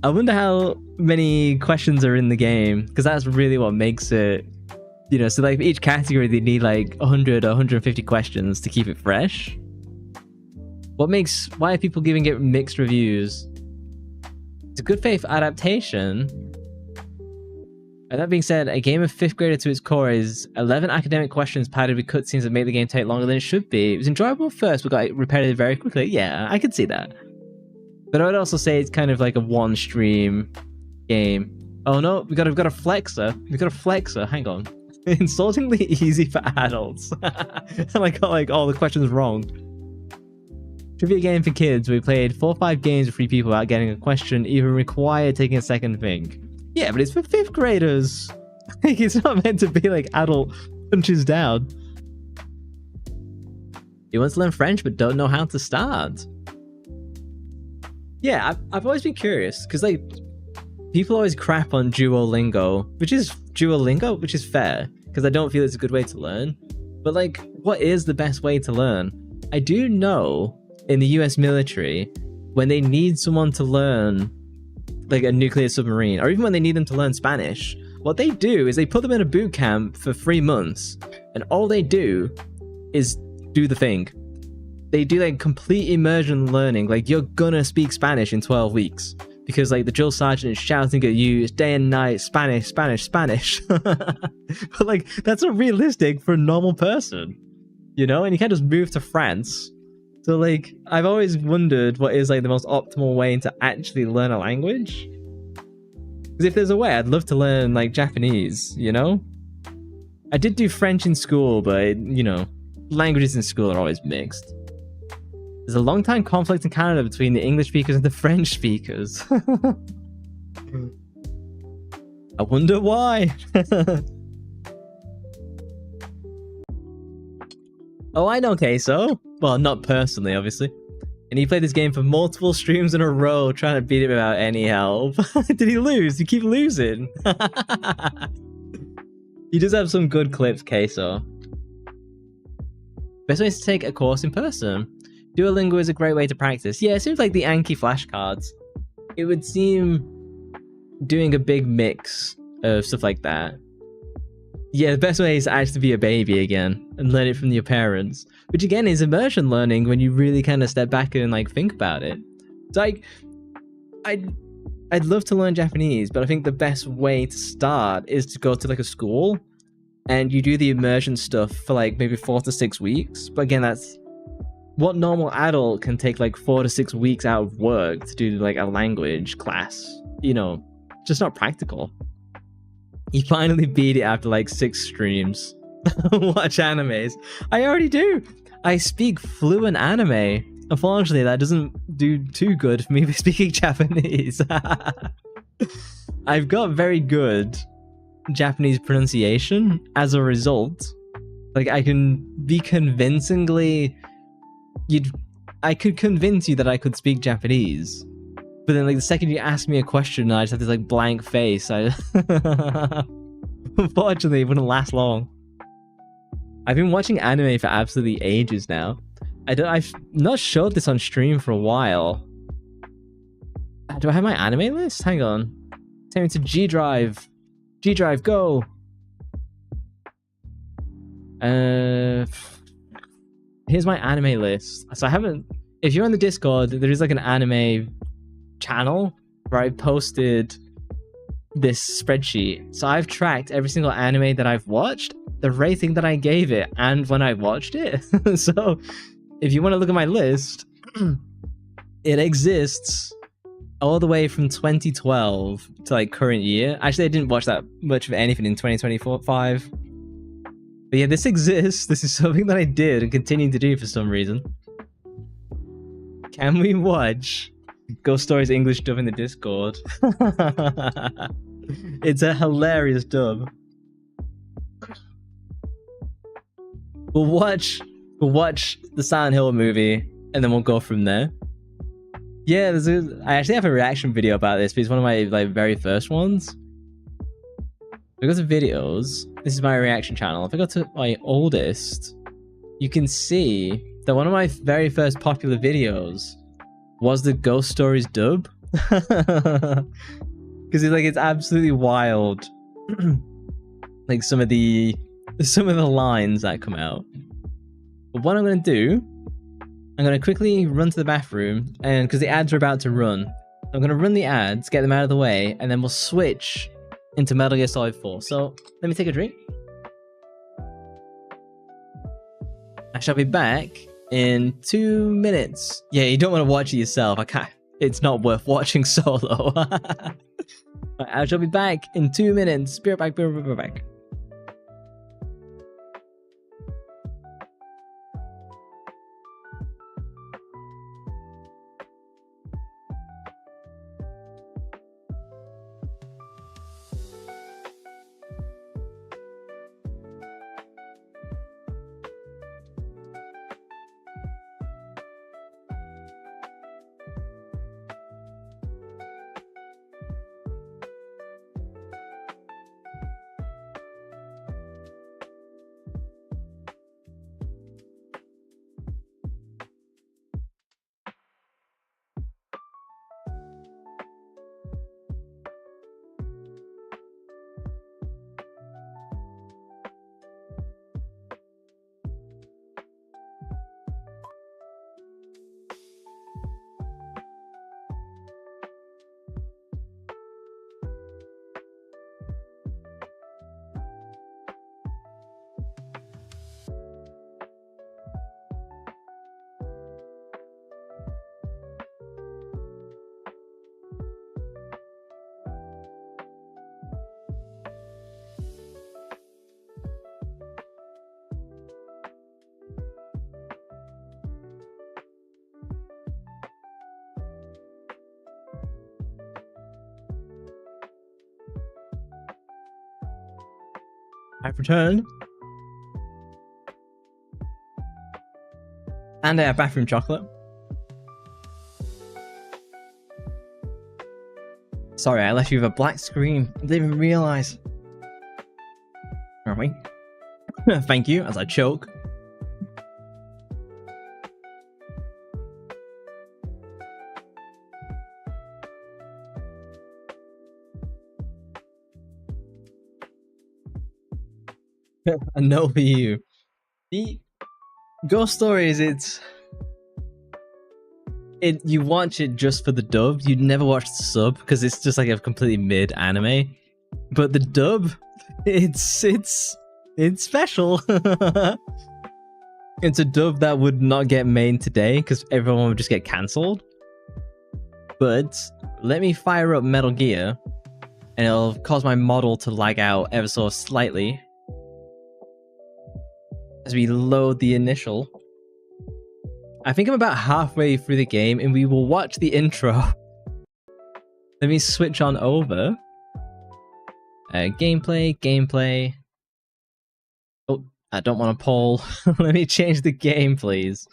I wonder how many questions are in the game, because that's really what makes it, you know, so like for each category they need like 100 or 150 questions to keep it fresh. Why are people giving it mixed reviews? It's a good faith adaptation. And that being said, a game of 5th grader to its core is 11 academic questions padded with cutscenes that make the game take longer than it should be. It was enjoyable at first, but got repetitive very quickly. Yeah, I could see that. But I would also say it's kind of like a one-stream game. Oh no, we got a flexer. We got a flexer. Hang on. Insultingly easy for adults. And I got like all the questions wrong. Trivia game for kids. We played 4 or 5 games with 3 people without getting a question even required taking a second to think. Yeah, but it's for 5th graders. Like, it's not meant to be like adult punches down. You want to learn French but don't know how to start. Yeah, I've always been curious, because like people always crap on Duolingo, which is fair, because I don't feel it's a good way to learn. But like, what is the best way to learn? I do know in the US military, when they need someone to learn like a nuclear submarine, or even when they need them to learn Spanish, what they do is they put them in a boot camp for 3 months, and all they do is do the thing. They do like complete immersion learning. Like, you're gonna speak Spanish in 12 weeks because like the drill sergeant is shouting at you, it's day and night, Spanish, Spanish, Spanish. But like, that's not realistic for a normal person, you know? And you can't just move to France. So like, I've always wondered what is like the most optimal way to actually learn a language. Because if there's a way, I'd love to learn like Japanese, you know? I did do French in school, but you know, languages in school are always mixed. There's a long-time conflict in Canada between the English speakers and the French speakers. I wonder why. Oh, I know Queso. Well, not personally, obviously. And he played this game for multiple streams in a row, trying to beat it without any help. Did he lose? You keep losing. He does have some good clips, Queso. Best way is to take a course in person. Duolingo is a great way to practice. Yeah, it seems like the Anki flashcards. It would seem doing a big mix of stuff like that. Yeah, the best way is actually to be a baby again and learn it from your parents, which again is immersion learning when you really kind of step back and like think about it. It's like I'd love to learn Japanese, but I think the best way to start is to go to like a school and you do the immersion stuff for like maybe 4 to 6 weeks. But again, that's what normal adult can take like 4 to 6 weeks out of work to do like a language class. You know, just not practical. He finally beat it after like 6 streams. Watch animes. I already do. I speak fluent anime. Unfortunately, that doesn't do too good for me speaking Japanese. I've got very good Japanese pronunciation as a result. Like, I can be convincingly... I could convince you that I could speak Japanese. But then, like, the second you ask me a question, I just have this, like, blank face. Unfortunately, it wouldn't last long. I've been watching anime for absolutely ages now. I've not showed this on stream for a while. Do I have my anime list? Hang on. Take me to G Drive. G Drive, go! Here's my anime list. So I haven't... If you're on the Discord, there is like an anime channel where I posted this spreadsheet. So I've tracked every single anime that I've watched, the rating that I gave it, and when I watched it. So if you want to look at my list, it exists all the way from 2012 to like current year. Actually, I didn't watch that much of anything in 2025. But yeah, this exists. This is something that I did and continue to do for some reason. Can we watch Ghost Stories English dub in the Discord? It's a hilarious dub. We'll watch the Silent Hill movie and then we'll go from there. Yeah, I actually have a reaction video about this, but it's one of my like very first ones. If I go to videos, this is my reaction channel. If I go to my oldest, you can see that one of my very first popular videos was the Ghost Stories dub. Because it's absolutely wild. Like some of the lines that come out. But what I'm gonna do, I'm gonna quickly run to the bathroom, and because the ads are about to run, I'm gonna run the ads, get them out of the way, and then we'll switch into Metal Gear Solid 4. So let me take a drink. I shall be back in 2 minutes. Yeah, you don't want to watch it yourself. I can't. It's not worth watching solo. I shall be back in 2 minutes. Be right back. Be right back. I've returned. And I have bathroom chocolate. Sorry, I left you with a black screen. I didn't even realize. Are we? Thank you, as I choke. I know for you. The Ghost Stories, you watch it just for the dub. You'd never watch the sub because it's just like a completely mid anime. But the dub, it's special. It's a dub that would not get made today because everyone would just get cancelled. But let me fire up Metal Gear and it'll cause my model to lag out ever so slightly as we load the initial. I think I'm about halfway through the game and we will watch the intro. Let me switch on over. Gameplay. Oh, I don't want to poll. Let me change the game, please.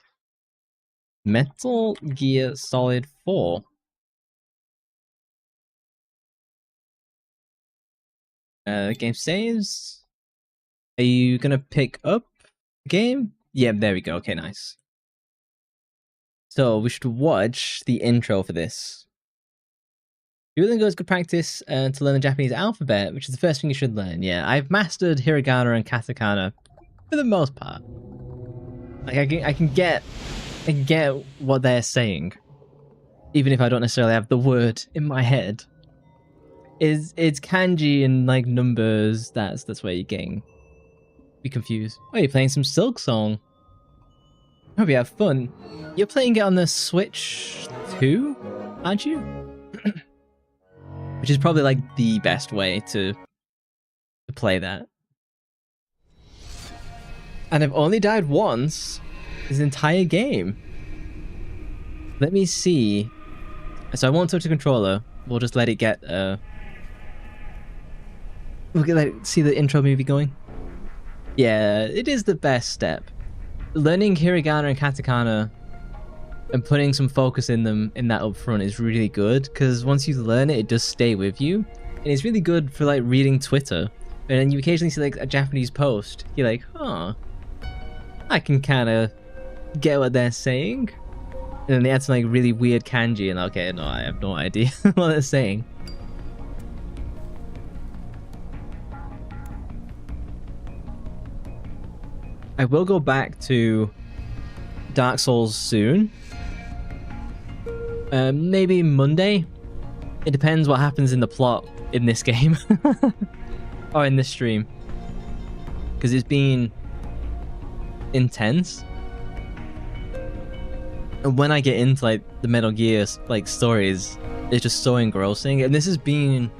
Metal Gear Solid 4. Game saves. Are you gonna pick up the game? Yeah, there we go. Okay, nice. So we should watch the intro for this. Duolingo is good practice to learn the Japanese alphabet, which is the first thing you should learn. Yeah, I've mastered hiragana and katakana for the most part. Like I can get what they're saying, even if I don't necessarily have the word in my head. It's kanji and like numbers. That's where you're getting be confused. Oh, you're playing some Silk Song. Hope you have fun. You're playing it on the Switch 2, aren't you? Which is probably like the best way to play that. And I've only died once this entire game. Let me see. So I won't touch the controller. We'll just let it get we'll let it see the intro movie going. Yeah, it is the best step. Learning hiragana and katakana and putting some focus in them in that up front is really good, because once you learn it, it does stay with you. And it's really good for like reading Twitter. And then you occasionally see like a Japanese post. You're like, huh, I can kind of get what they're saying. And then they add some like really weird kanji and okay, no, I have no idea what they're saying. I will go back to Dark Souls soon. Maybe Monday. It depends what happens in the plot in this game. Or in this stream. Because it's been intense. And when I get into like the Metal Gear like stories, it's just so engrossing. And this has been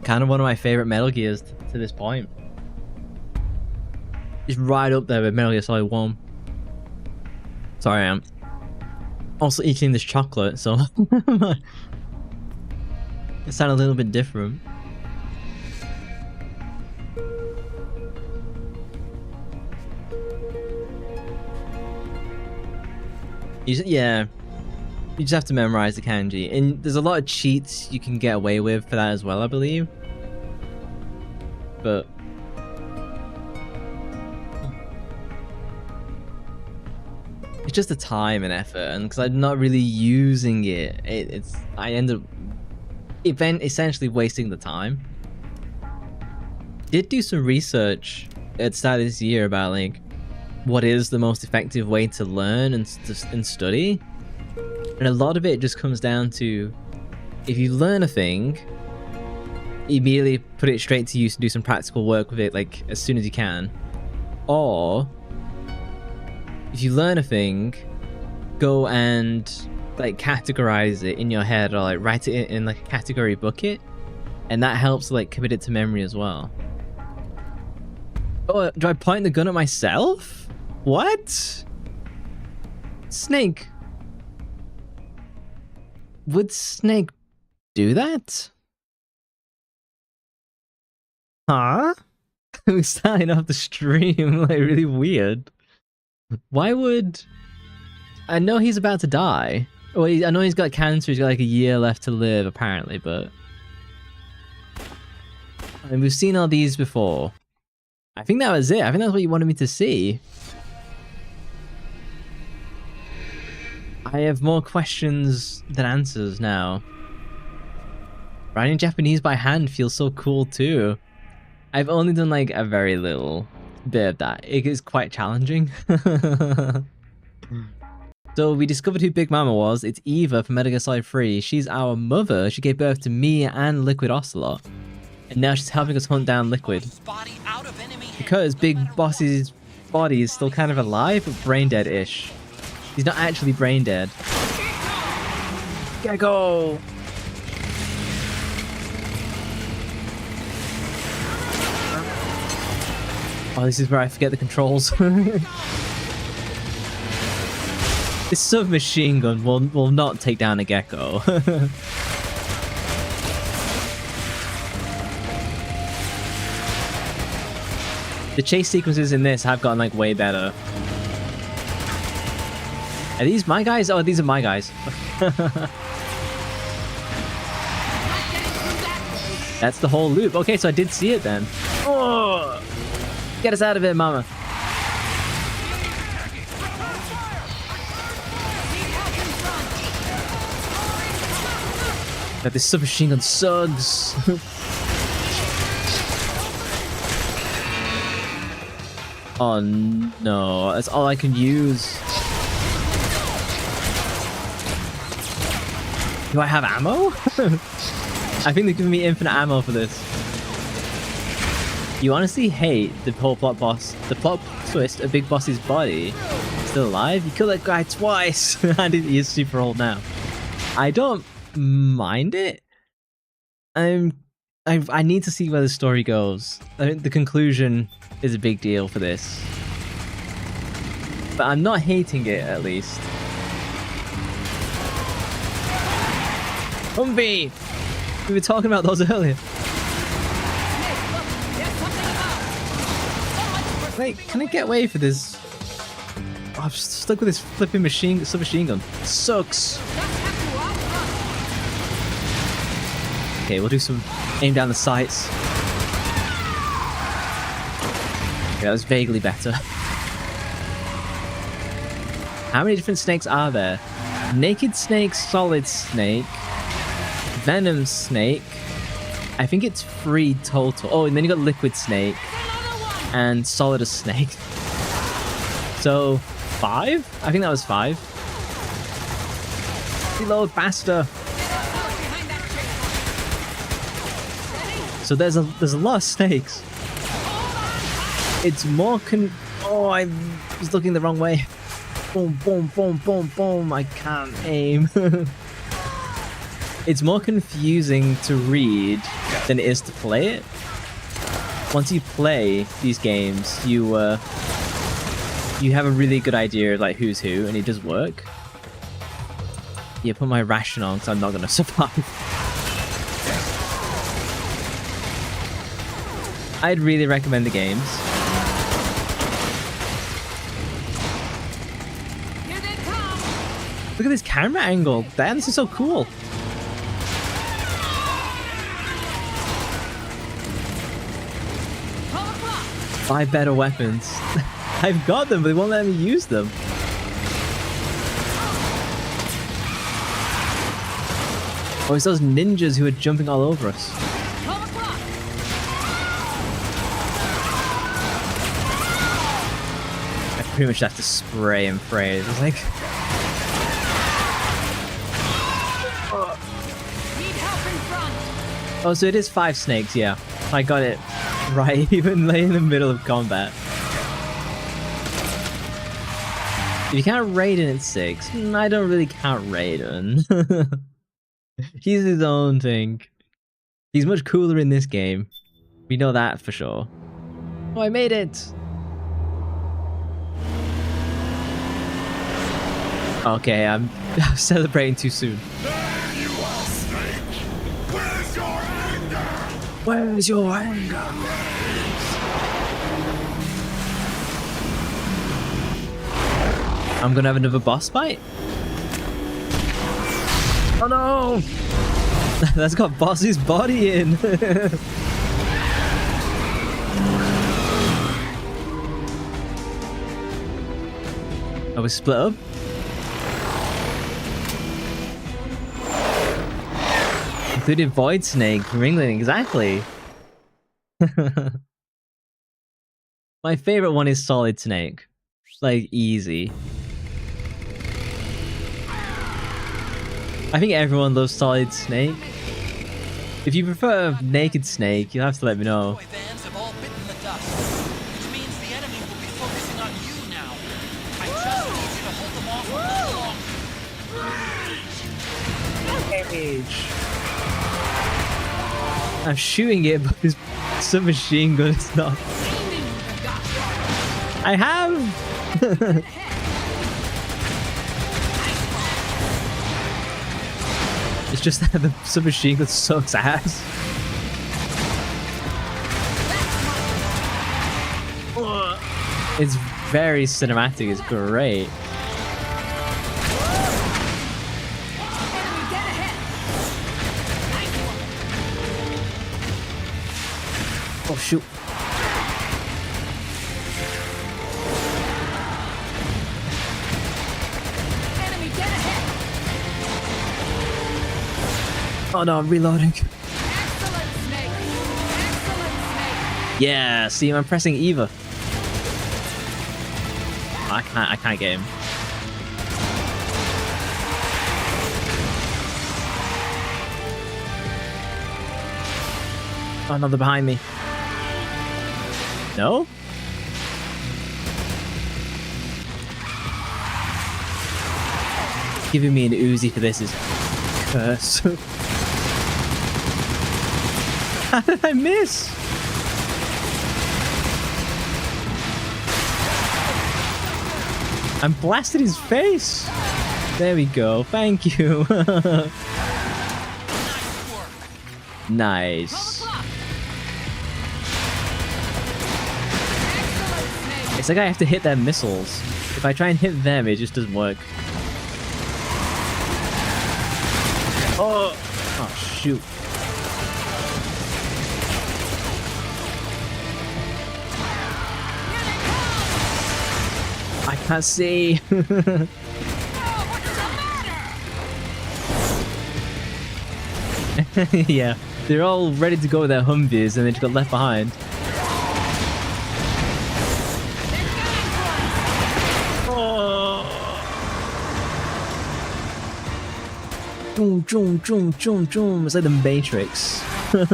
kind of one of my favorite Metal Gears to this point. It's right up there with Metal Gear Solid 1. Sorry, I'm also eating this chocolate, so it sounds a little bit different. Yeah, you just have to memorize the kanji, and there's a lot of cheats you can get away with for that as well, I believe. But it's just the time and effort, and because I'm not really using it, I end up essentially wasting the time. Did do some research at the start of this year about like what is the most effective way to learn and study, and a lot of it just comes down to if you learn a thing, immediately put it straight to use and do some practical work with it like as soon as you can, or if you learn a thing, go and like categorize it in your head or like write it in like a category bucket, and that helps like commit it to memory as well. Oh, do I point the gun at myself? What? Snake? Would Snake do that? Huh? We're starting off the stream like really weird. Why would... I know he's about to die. Well, I know he's got cancer, he's got like a year left to live, apparently, but... I mean, we've seen all these before. I think that was it. I think that's what you wanted me to see. I have more questions than answers now. Writing Japanese by hand feels so cool too. I've only done like a very little bit of that. It is quite challenging. So we discovered who Big Mama was. It's Eva from Metal Gear Solid 3. She's our mother. She gave birth to me and Liquid Ocelot. And now she's helping us hunt down Liquid. Because Big Boss's body is still kind of alive, but brain dead-ish. He's not actually brain dead. Gecko! Oh, this is where I forget the controls. This submachine gun will not take down a gecko. The chase sequences in this have gotten like way better. Are these my guys? Oh, these are my guys. That's the whole loop. Okay, so I did see it then. Oh! Get us out of here, mama. God, this submachine gun sucks. Oh no, that's all I can use. Do I have ammo? I think they're giving me infinite ammo for this. You honestly hate the whole plot twist of Big Boss's body. Still alive? You killed that guy twice! And he is super old now. I don't mind it. I need to see where the story goes. I think the conclusion is a big deal for this. But I'm not hating it, at least. Humvee! We were talking about those earlier. Wait, can I get away for this? Oh, I'm stuck with this flipping submachine gun. It sucks. Okay, we'll do some aim down the sights. Okay, that was vaguely better. How many different snakes are there? Naked snake, solid snake, venom snake. I think it's 3 total. Oh, and then you got liquid snake and solid snake. So 5? I think that was 5. Reload faster. So there's a lot of snakes. It's more oh, I was looking the wrong way. Boom, boom, boom, boom, boom. I can't aim. It's more confusing to read than it is to play it. Once you play these games, you have a really good idea of like who's who, and it does work. Yeah, put my ration on because I'm not gonna survive. I'd really recommend the games. Look at this camera angle. Damn, this is so cool. Buy better weapons. I've got them, but they won't let me use them. Oh, it's those ninjas who are jumping all over us. I pretty much have to spray and pray. It's like... Oh, so it is 5 snakes, yeah. I got it right, even late in the middle of combat. If you count Raiden, it's 6. I don't really count Raiden. He's his own thing. He's much cooler in this game. We know that for sure. Oh, I made it! Okay, I'm celebrating too soon. Where's your anger? I'm gonna have another boss fight. Oh no! That's got Boss's body in. Are we split up? Included Void Snake, Ringling, exactly. My favorite one is Solid Snake. Like, easy. I think everyone loves Solid Snake. If you prefer Naked Snake, you'll have to let me know. I'm shooting it, but this submachine gun is not. I have! It's just that the submachine gun sucks ass. It's very cinematic, it's great. Oh shoot. Oh no, I'm reloading. Excellent, Snake. Excellent, Snake. Yeah, see, I'm pressing either. I can't get him. Oh no, they're behind me. No? Giving me an Uzi for this is curse. How did I miss? I'm blasted his face. There we go. Thank you. Nice. It's like I have to hit their missiles. If I try and hit them, it just doesn't work. Oh, oh shoot. I can't see. Yeah, they're all ready to go with their Humvees and they just got left behind. Zoom, zoom, zoom, zoom, zoom. It's like the Matrix. Snake,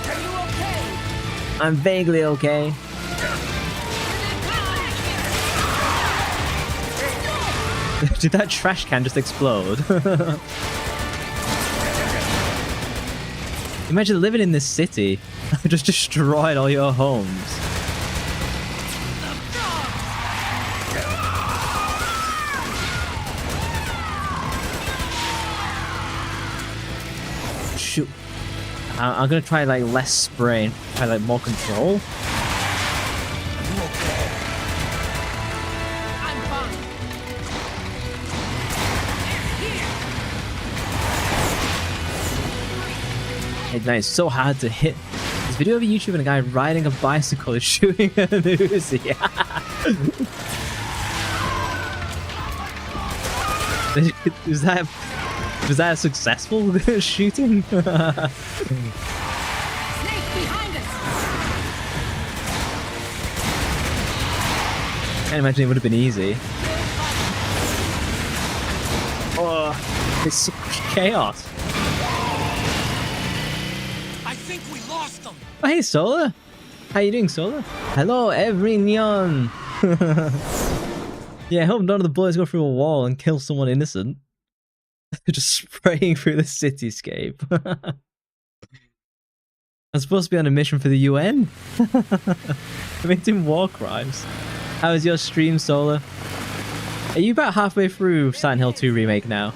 are you okay? I'm vaguely okay. Did that trash can just explode? Imagine living in this city. Just destroyed all your homes. Shoot. I'm gonna try like less spray and try like more control. It's so hard to hit. This video of a YouTuber and a guy riding a bicycle is shooting an Uzi. Was that a successful shooting? Snake behind us. Can't imagine it would have been easy. Oh, it's such chaos. Oh, hey, Solar. How you doing, Solar? Hello, everyone. Yeah, I hope none of the bullets go through a wall and kill someone innocent. Just spraying through the cityscape. I'm supposed to be on a mission for the UN. Committing war crimes. How is your stream, Solar? Are you about halfway through Silent Hill 2 Remake now?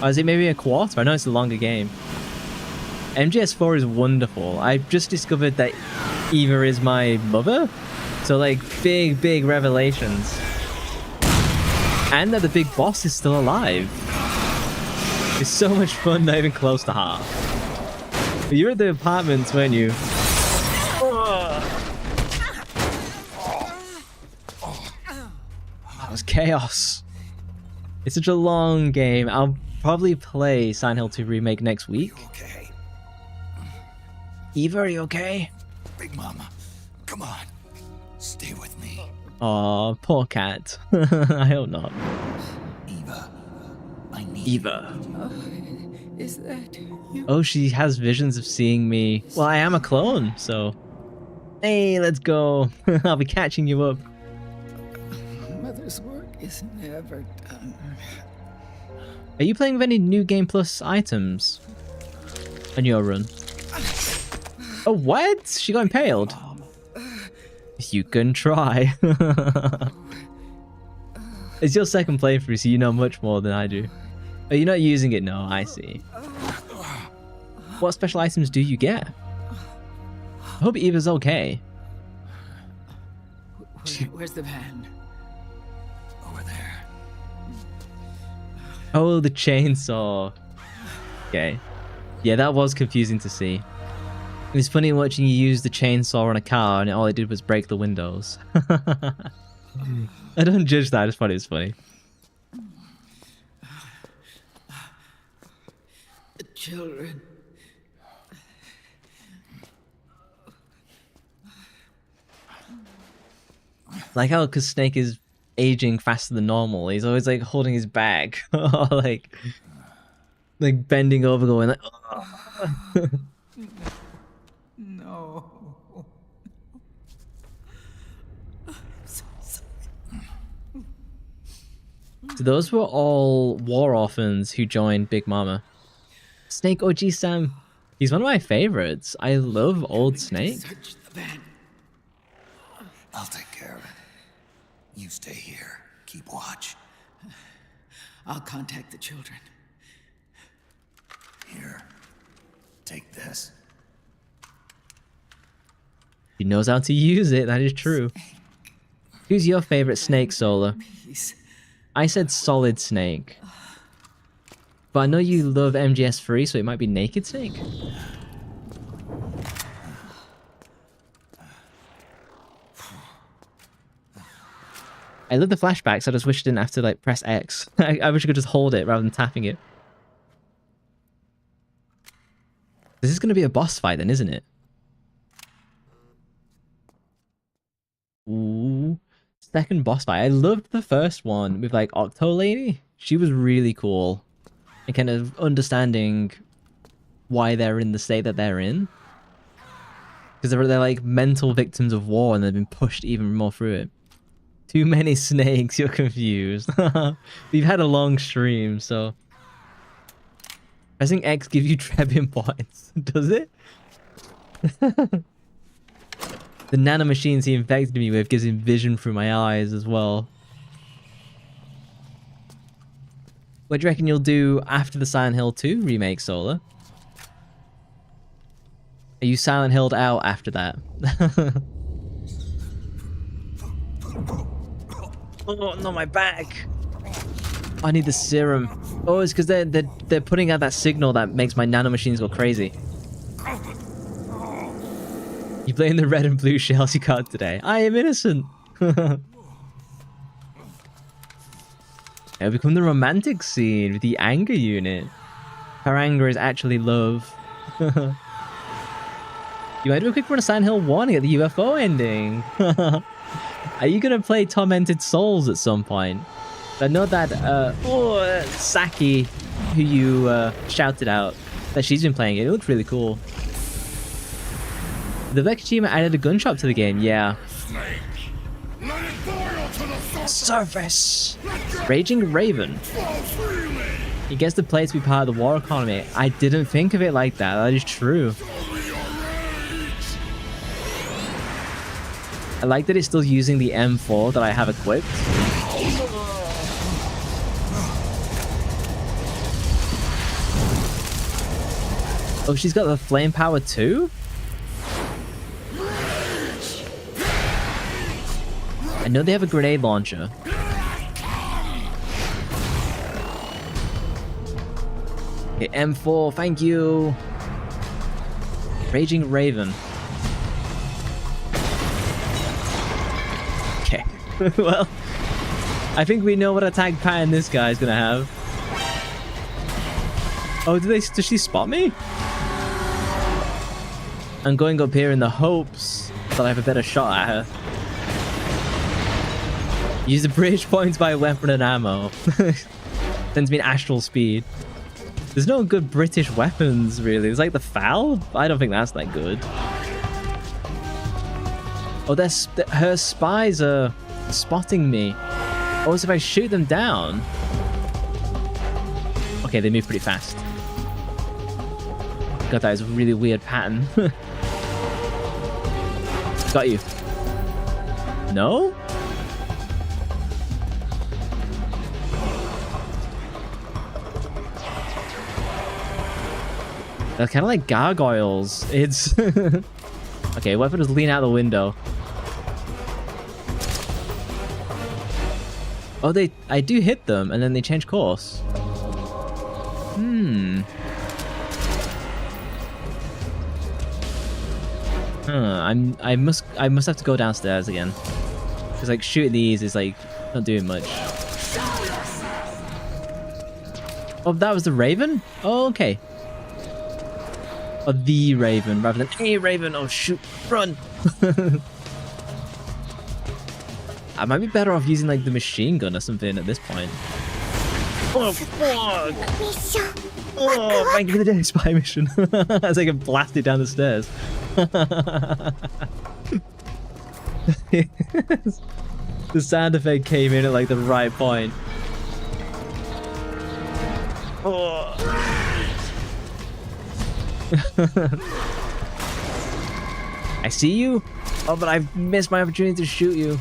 Or is it maybe a quarter? I know it's a longer game. MGS4 is wonderful. I've just discovered that Eva is my mother. So like big revelations. And that the big boss is still alive. It's so much fun, not even close to half. But you're at the apartments, weren't you? That was chaos. It's such a long game. I'll probably play Silent Hill 2 Remake next week. Okay. Eva, are you okay? Big Mama, come on. Stay with me. Aw, poor cat. I hope not. Eva, I need Eva. Is that you? Oh, she has visions of seeing me. Well, I am a clone, so... Hey, let's go. I'll be catching you up. Mother's work is never done. Are you playing with any new Game Plus items on your run? Oh, what? She got impaled? You can try. It's your second playthrough, so you know much more than I do. Oh, you're not using it? No, I see. What special items do you get? I hope Eva's okay. Where's the van? over there. Oh, the chainsaw. Okay. Yeah, that was confusing to see. It was funny watching you use the chainsaw on a car and all it did was break the windows. I don't judge that, I just thought it was funny. The children. Like how, because Snake is aging faster than normal, he's always like holding his bag. Or like bending over going like... No. So those were all war orphans who joined Big Mama. Snake OG Sam. He's one of my favorites. I love old Snake. Search the van. I'll take care of it. You stay here. Keep watch. I'll contact the children. Here. Take this. He knows how to use it, that is true. Who's your favorite Snake, Solar? Peace. I said Solid Snake. But I know you love MGS3, so it might be Naked Snake. I love the flashbacks, I just wish I didn't have to like press X. I wish I could just hold it rather than tapping it. This is going to be a boss fight then, isn't it? Ooh. Second boss fight. I loved the first one with like Octo Lady. She was really cool. And kind of understanding why they're in the state that they're in. Because they're like mental victims of war and they've been pushed even more through it. Too many snakes, you're confused. We've had a long stream, so... Pressing X gives you Trebian points. Does it? The nanomachines he infected me with gives him vision through my eyes as well. What do you reckon you'll do after the Silent Hill 2 remake, Solar? Are you Silent Hilled out after that? Oh, not my back. I need the serum. Oh, it's because they're putting out that signal that makes my nanomachines go crazy. You blame the red and blue shells you caught today. I am innocent. It'll become the romantic scene with the anger unit. Her anger is actually love. You might do a quick run of Silent Hill 1 and get the UFO ending. Are you going to play Tormented Souls at some point? I know that Saki, who you shouted out, that she's been playing it. It looks really cool. The Vekachima added a gun shop to the game, yeah. Surface! Raging Raven. He gets to play to be part of the war economy. I didn't think of it like that. That is true. I like that it's still using the M4 that I have equipped. Oh, she's got the flame power too? I know they have a grenade launcher. Okay, M4, thank you. Raging Raven. Okay, well, I think we know what attack pattern this guy's gonna have. Oh, does she spot me? I'm going up here in the hopes that I have a better shot at her. Use the British points by weapon and ammo. Sends me an astral speed. There's no good British weapons, really. There's like the FAL? I don't think that's that good. Oh, her spies are spotting me. Oh, so if I shoot them down... Okay, they move pretty fast. God, that is a really weird pattern. Got you. No? They're kind of like gargoyles. It's... Okay, weapon just lean out the window. Oh, I do hit them, and then they change course. I must have to go downstairs again. Because like shooting these is like not doing much. Oh, that was the Raven? Oh, okay. Oh, the Raven rather than a Raven. Oh shoot, run! I might be better off using like the machine gun or something at this point. Oh fuck! Oh, thank you for the day spy mission. As I get blasted down the stairs. The sound effect came in at like the right point. Oh. I see you. Oh, but I've missed my opportunity to shoot you.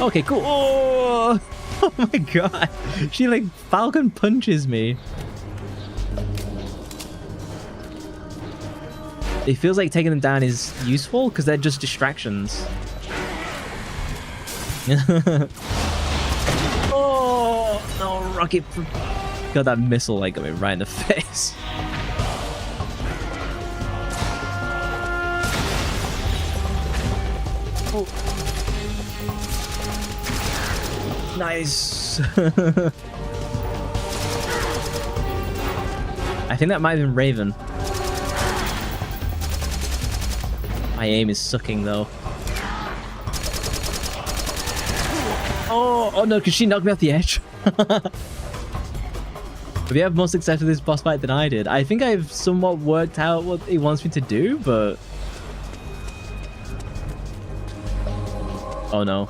Okay, cool. Oh, oh my god. She like falcon punches me. It feels like taking them down is useful because they're just distractions. Oh, no, rocket. God, that missile like got me right in the face. Oh. Nice. I think that might have been Raven. My aim is sucking though. Oh no, because she knocked me off the edge. But we have more success with this boss fight than I did. I think I've somewhat worked out what he wants me to do, but... Oh no.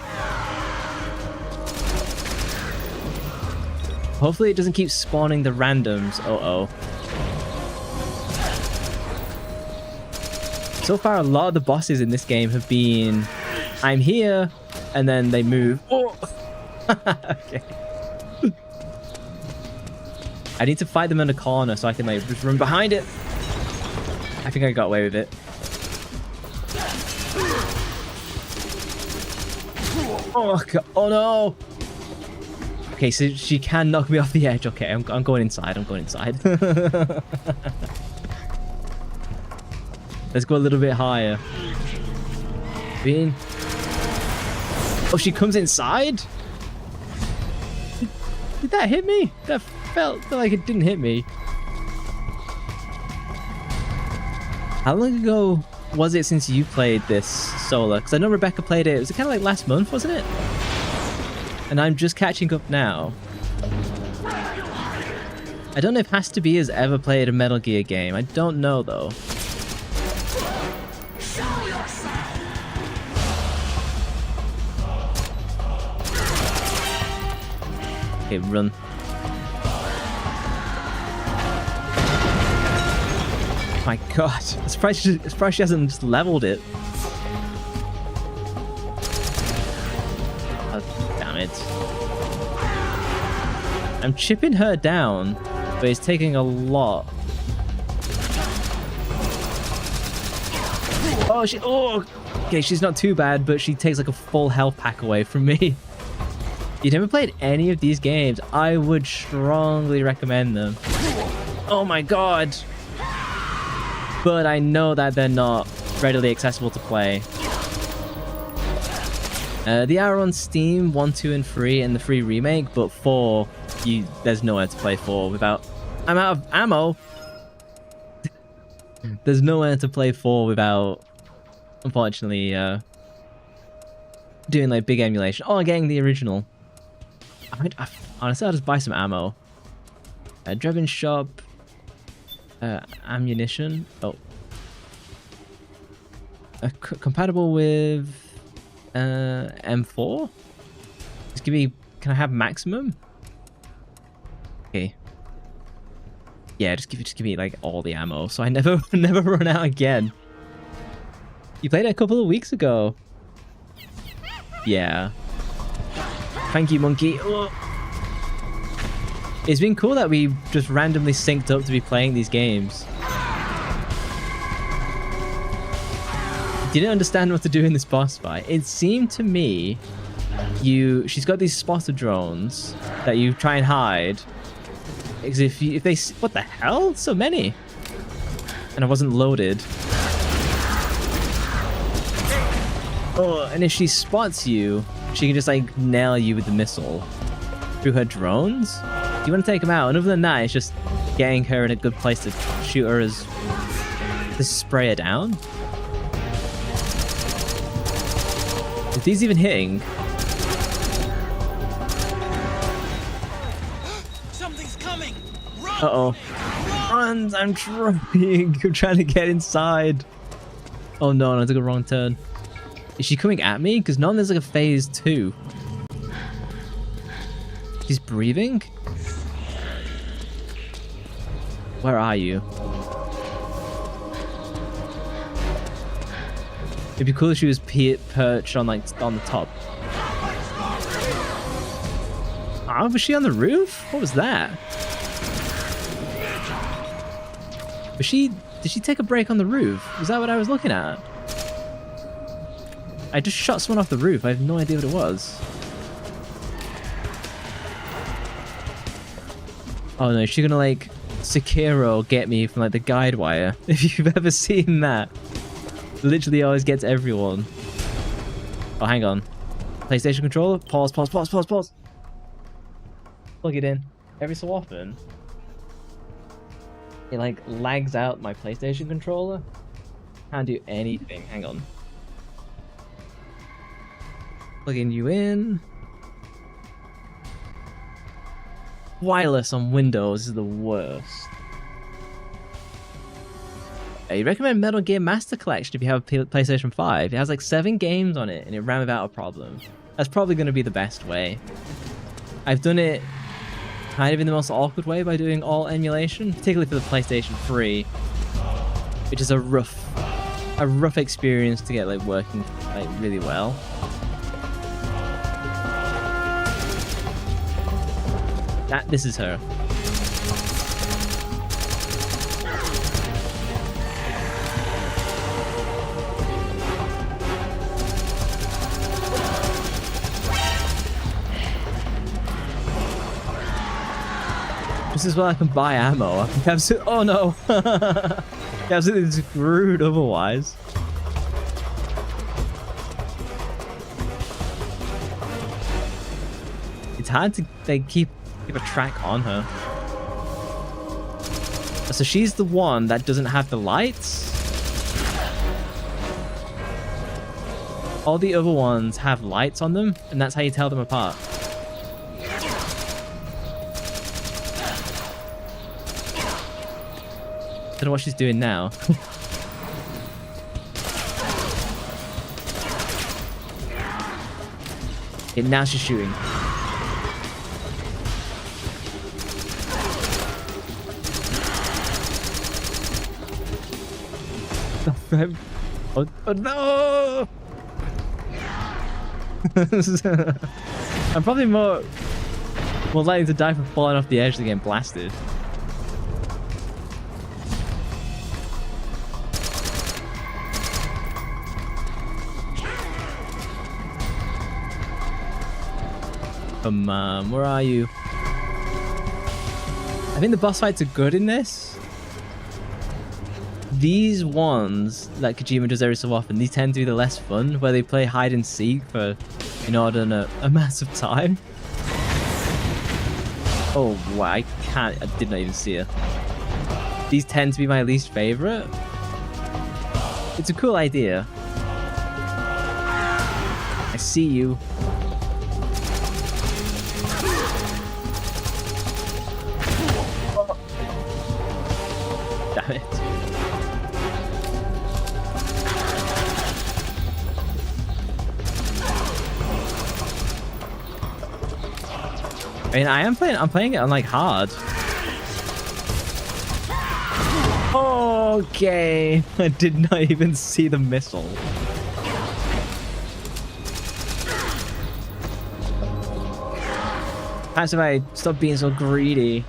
Hopefully it doesn't keep spawning the randoms. Uh-oh. So far, a lot of the bosses in this game have been... I'm here, and then they move. Oh! Okay. I need to fight them in a corner so I can like just run behind it. I think I got away with it. Oh god! Oh no! Okay, so she can knock me off the edge. Okay, I'm going inside. I'm going inside. Let's go a little bit higher. Bean. Oh, she comes inside? Did that hit me? That felt like it didn't hit me. How long ago was it since you played this solo? Because I know Rebecca played it. It was kind of like last month, wasn't it? And I'm just catching up now. I don't know if Has to Be has ever played a Metal Gear game. I don't know though. Okay, run. My god, I'm surprised she hasn't just leveled it. Oh, damn it. I'm chipping her down, but but it's taking a lot. Oh, okay, she's not too bad, but she takes like a full health pack away from me. You've never played any of these games, I would strongly recommend them. Oh my god. But I know that they're not readily accessible to play. They are on Steam, 1, 2, and 3, and the 3 remake, but 4, there's nowhere to play 4 without... I'm out of ammo! There's nowhere to play 4 without, unfortunately, doing like big emulation. Oh, getting the original. Honestly, I'll just buy some ammo. Drebin shop. Ammunition. Oh. Compatible with M4? Just give me... Can I have maximum? Okay. Yeah, just give me like all the ammo, so I never run out again. You played it a couple of weeks ago. Yeah. Thank you, monkey. Oh. It's been cool that we just randomly synced up to be playing these games. Didn't understand what to do in this boss fight. It seemed to me she's got these spotter drones that you try and hide. Because if they... What the hell? So many. And I wasn't loaded. Oh, and if she spots you, she can just like nail you with the missile through her drones. You want to take them out, and other than that, it's just getting her in a good place to shoot her as... to spray her down. Is these even hitting? Something's coming. Run! Uh-oh. Runs! I'm trying. I'm trying to get inside. Oh no, I took a wrong turn. Is she coming at me? Because none there's like a phase 2. She's breathing? Where are you? It'd be cool if she was perched on like on the top. Oh, was she on the roof? What was that? Did she take a break on the roof? Was that what I was looking at? I just shot someone off the roof. I have no idea what it was. Oh no, is she gonna like Sekiro get me from like the guide wire? If you've ever seen that. Literally always gets everyone. Oh, hang on. PlayStation controller? Pause. Plug it in. Every so often, it like lags out my PlayStation controller. Can't do anything. Hang on. Plugging you in. Wireless on Windows is the worst. I recommend Metal Gear Master Collection if you have a PlayStation 5. It has like 7 games on it and it ran without a problem. That's probably going to be the best way. I've done it kind of in the most awkward way by doing all emulation, particularly for the PlayStation 3, which is a rough experience to get like working like really well. This is her. This is where I can buy ammo. I think absolutely... Oh no! Absolutely screwed otherwise. It's hard to like, keep a track on her. So she's the one that doesn't have the lights. All the other ones have lights on them, and that's how you tell them apart. Don't know what she's doing now. Okay, now she's shooting. Oh no! I'm probably more likely to die from falling off the edge than getting blasted. Come on, where are you? I think the boss fights are good in this. These ones that Kojima does every so often, these tend to be the less fun, where they play hide and seek for inordinate amounts of time. Oh wow, I did not even see her. These tend to be my least favorite. It's a cool idea. I see you. Oh. Damn it. I mean, I'm playing it on like hard. Okay, I did not even see the missile. Perhaps if I stop being so greedy.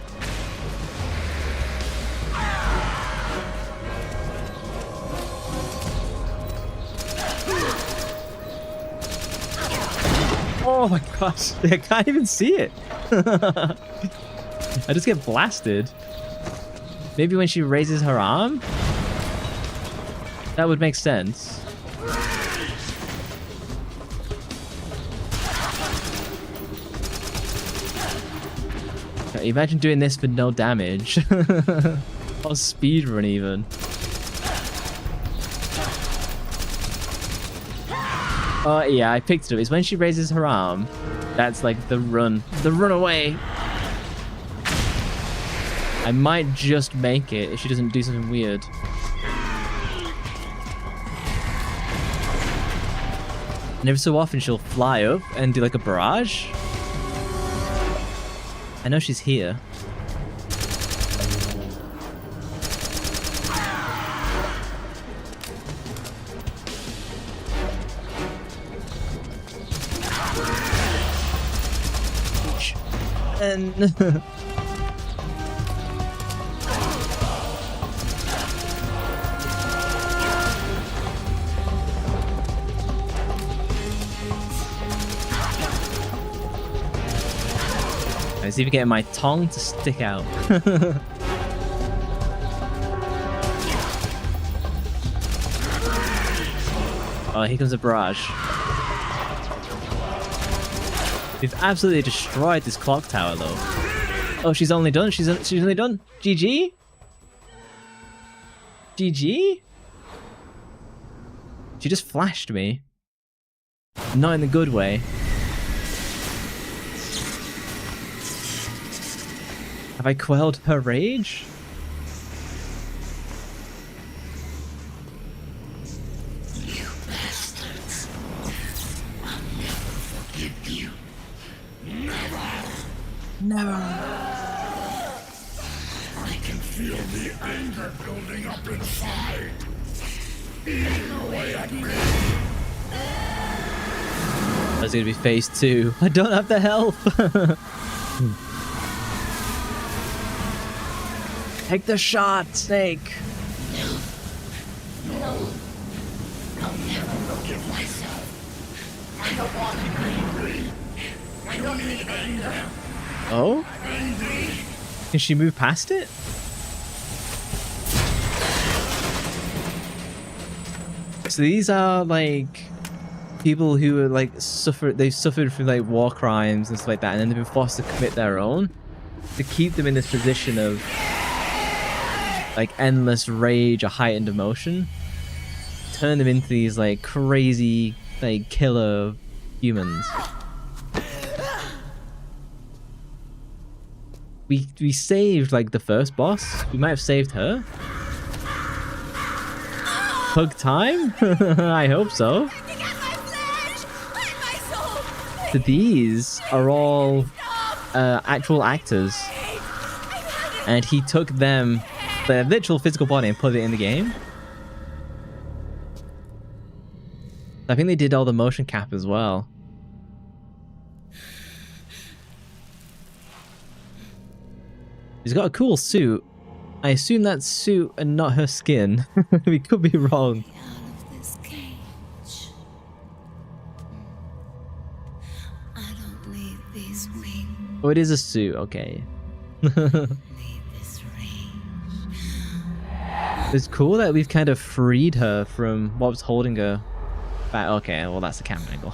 Oh my gosh, I can't even see it. I just get blasted. Maybe when she raises her arm? That would make sense. Okay, imagine doing this for no damage. Or speedrun even. Oh yeah, I picked it up. It's when she raises her arm. That's like the run away. I might just make it if she doesn't do something weird. And every so often she'll fly up and do like a barrage. I know she's here. And I was even getting my tongue to stick out. Oh, here comes a barrage. We've absolutely destroyed this clock tower, though. Oh, she's only done. She's only done. GG. GG. She just flashed me. Not in the good way. Have I quelled her rage? You bastards. I'll never forgive you. Never. I can feel the anger building up inside. Eating away at me. That's gonna be phase 2. I don't have the health. Take the shot, Snake. No. I'll never forgive myself. I don't want to be angry. I don't need anger. Oh? Angry. Can she move past it? So these are like people who are like they've suffered from like war crimes and stuff like that, and then they've been forced to commit their own to keep them in this position of like endless rage or heightened emotion, turn them into these like crazy like killer humans. We saved like the first boss. We might have saved her. Hug time? I hope so. So these are all actual actors, and he took them, their literal physical body, and put it in the game. I think they did all the motion cap as well. She's got a cool suit. I assume that's suit and not her skin. We could be wrong. Out of this cage. I don't need These wings Oh, it is a suit. Okay. need this range. It's cool that we've kind of freed her from what was holding her back. Okay, well, that's the camera angle.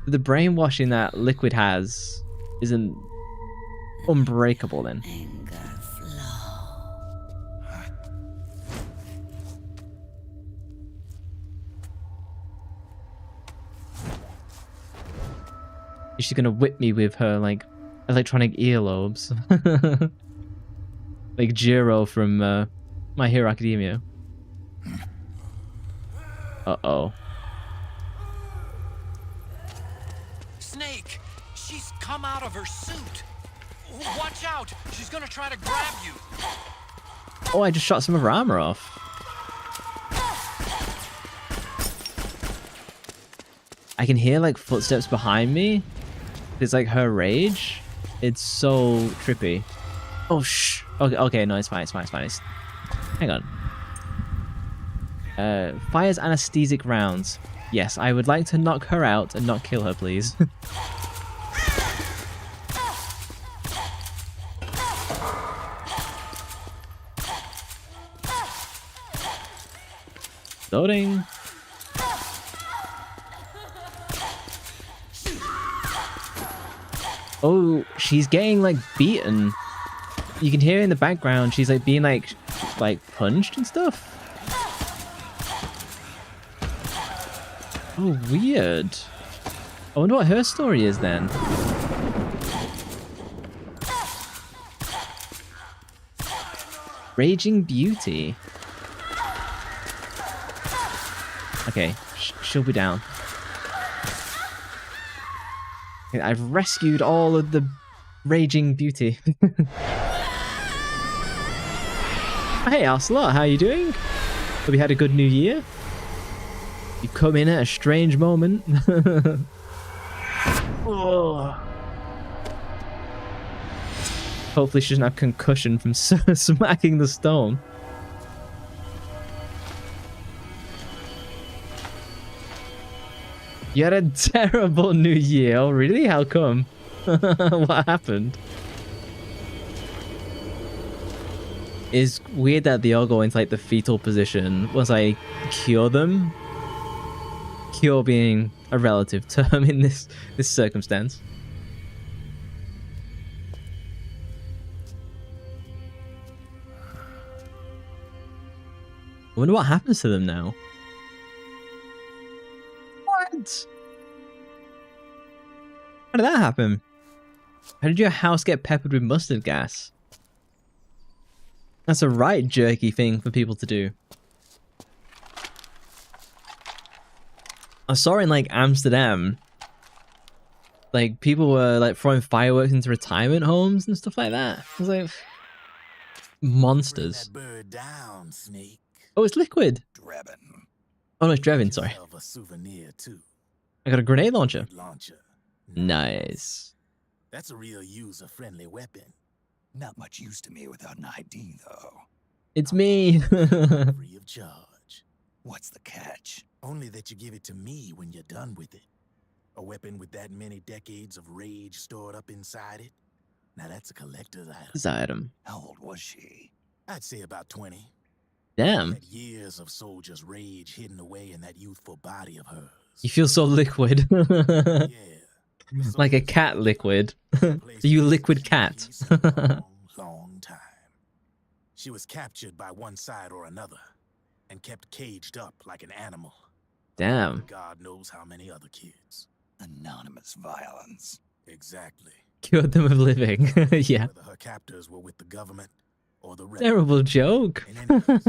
The brainwashing that Liquid has isn't unbreakable then. Anger flow. She's gonna whip me with her, like, electronic earlobes. Like Jiro from My Hero Academia. Uh-oh. Snake, she's come out of her suit. Watch out, she's gonna try to grab you. Oh, I just shot some of her armor off. I can hear, like, footsteps behind me. It's like her rage. It's so trippy. Oh, shh. Okay, okay, no, it's fine, it's fine, it's fine. Hang on. Fires anesthetic rounds. Yes, I would like to knock her out and not kill her, please. Loading. Oh, she's getting, like, beaten. You can hear in the background she's, like, being, like punched and stuff. Oh, weird. I wonder what her story is then. Raging Beauty. Okay, she'll be down. Okay, I've rescued all of the Raging Beauty. Hey, Ocelot, how you doing? Hope you had a good new year. You come in at a strange moment. Oh. Hopefully she doesn't have concussion from smacking the stone. You had a terrible new year. Oh, really? How come? What happened? It's weird that they all go into, like, the fetal position once I cure them. Cure being a relative term in this circumstance. I wonder what happens to them now. What? How did that happen? How did your house get peppered with mustard gas? That's a right jerky thing for people to do. I saw in, like, Amsterdam, like, people were, like, throwing fireworks into retirement homes and stuff like that. I was like, monsters. Bring that bird down, Snake. Oh, it's Liquid. Drebin. Oh, no, it's Drevin, sorry. Yourself a souvenir too. I got a grenade launcher. Launcher. Nice. That's a real user-friendly weapon. Not much use to me without an ID, though. It's me. Free of charge. What's the catch? Only that you give it to me when you're done with it. A weapon with that many decades of rage stored up inside it. Now that's a collector's item. This item. How old was she? I'd say about 20. Damn. Had years of soldiers' rage hidden away in that youthful body of hers. You feel so liquid. Yeah. Like a cat liquid. Are you liquid cat? long, long time. She was captured by one side or another and kept caged up like an animal. Damn. God knows how many other kids. Anonymous violence. Exactly. Cured them of living. Yeah. Whether her captors were with the government or the rebels. Terrible joke. In any case,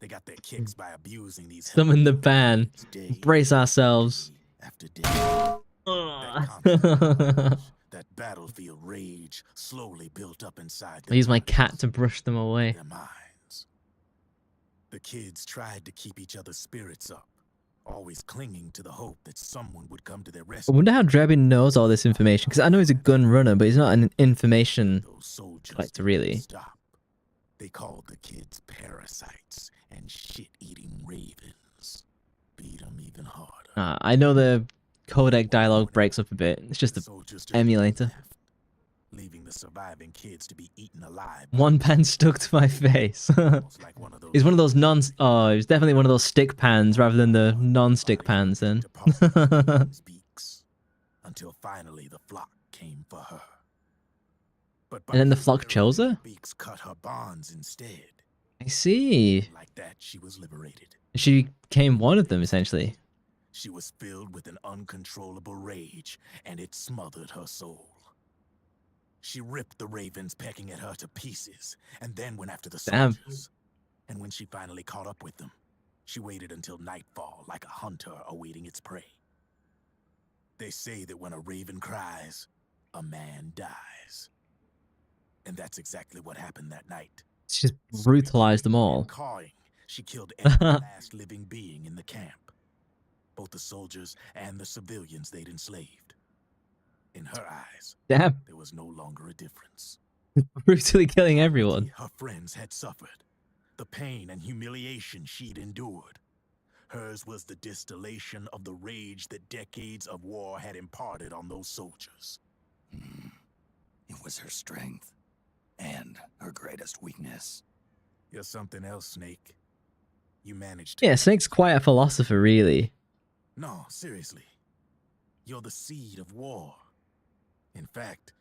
they got their kicks by abusing these. Summon the ban. Day Brace ourselves. after day. That battlefield rage slowly built up inside I use my cat to brush them away. their minds. The kids tried to keep each other's spirits up, always clinging to the hope that someone would come to their I rescue. wonder how Drebin knows all this information, because I know he's a gun runner, but he's not an information Those soldiers collector, really. Stop. They called the kids parasites and shit-eating ravens. I know the codec dialogue breaks up a bit. It's just The an soldiers just emulator. left, leaving the surviving kids to be eaten alive. by One pan stuck to my face. almost like one of those It's one of those non. Oh, it was definitely one of those stick pans rather than the non-stick pans. Then. Departed beaks, until finally the flock came for her. But And then the by flock February, chose her? Beaks cut her bonds instead. I see. Like that, she was liberated. She became one of them essentially. She was filled with an uncontrollable rage, and it smothered her soul. She ripped the ravens pecking at her to pieces, and then went after the Damn. soldiers. And when she finally caught up with them, she waited until nightfall like a hunter awaiting its prey. They say that when a raven cries, a man dies. And that's exactly what happened that night. She just brutalized them all. And cawing, she killed every last living being in the camp. Both the soldiers and the civilians they'd enslaved. In her eyes, Damn. there was no longer a difference. Brutally killing everyone. Her friends had suffered, the pain and humiliation she'd endured. Hers was the distillation of the rage that decades of war had imparted on those soldiers. It was her strength and her greatest weakness. You're something else, Snake. You managed to... Yeah, Snake's quite a philosopher, really. No, seriously. You're the seed of war. In fact,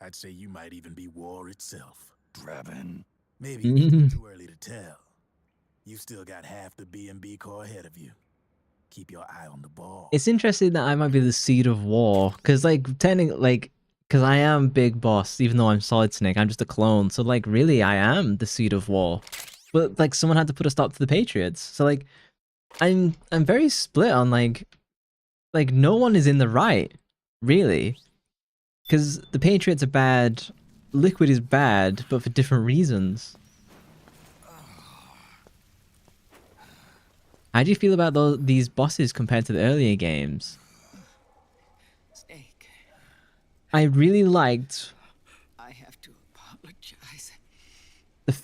I'd say you might even be war itself. Draven. Maybe it's too early to tell. You still got half the B&B Corps ahead of you. Keep your eye on the ball. It's interesting that I might be the seed of war, because like technically, like, because I am Big Boss, even though I'm Solid Snake, I'm just a clone. So like, really, I am the seed of war. But like, someone had to put a stop to the Patriots. So like, I'm very split on like no one is in the right, really, because the Patriots are bad, Liquid is bad, but for different reasons. How do you feel about these bosses compared to the earlier games? Snake, I really liked I have to apologize. the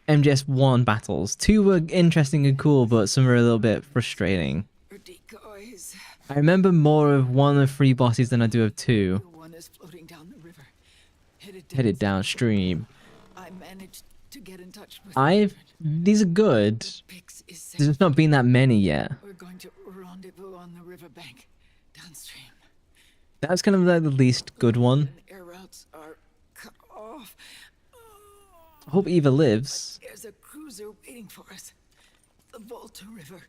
MGS1 battles. 2 were interesting and cool, but some were a little bit frustrating. Her decoys. I remember more of 1 of 3 bosses than I do of 2. The one is floating down the river. Headed downstream. I managed to get in touch with These are good. Pix is safe. There's just not been that many yet. We're going to rendezvous on the riverbank, downstream. That was kind of like the least good one. And air routes are cut off. I hope Eva lives. There's a cruiser waiting for us. The Volta River.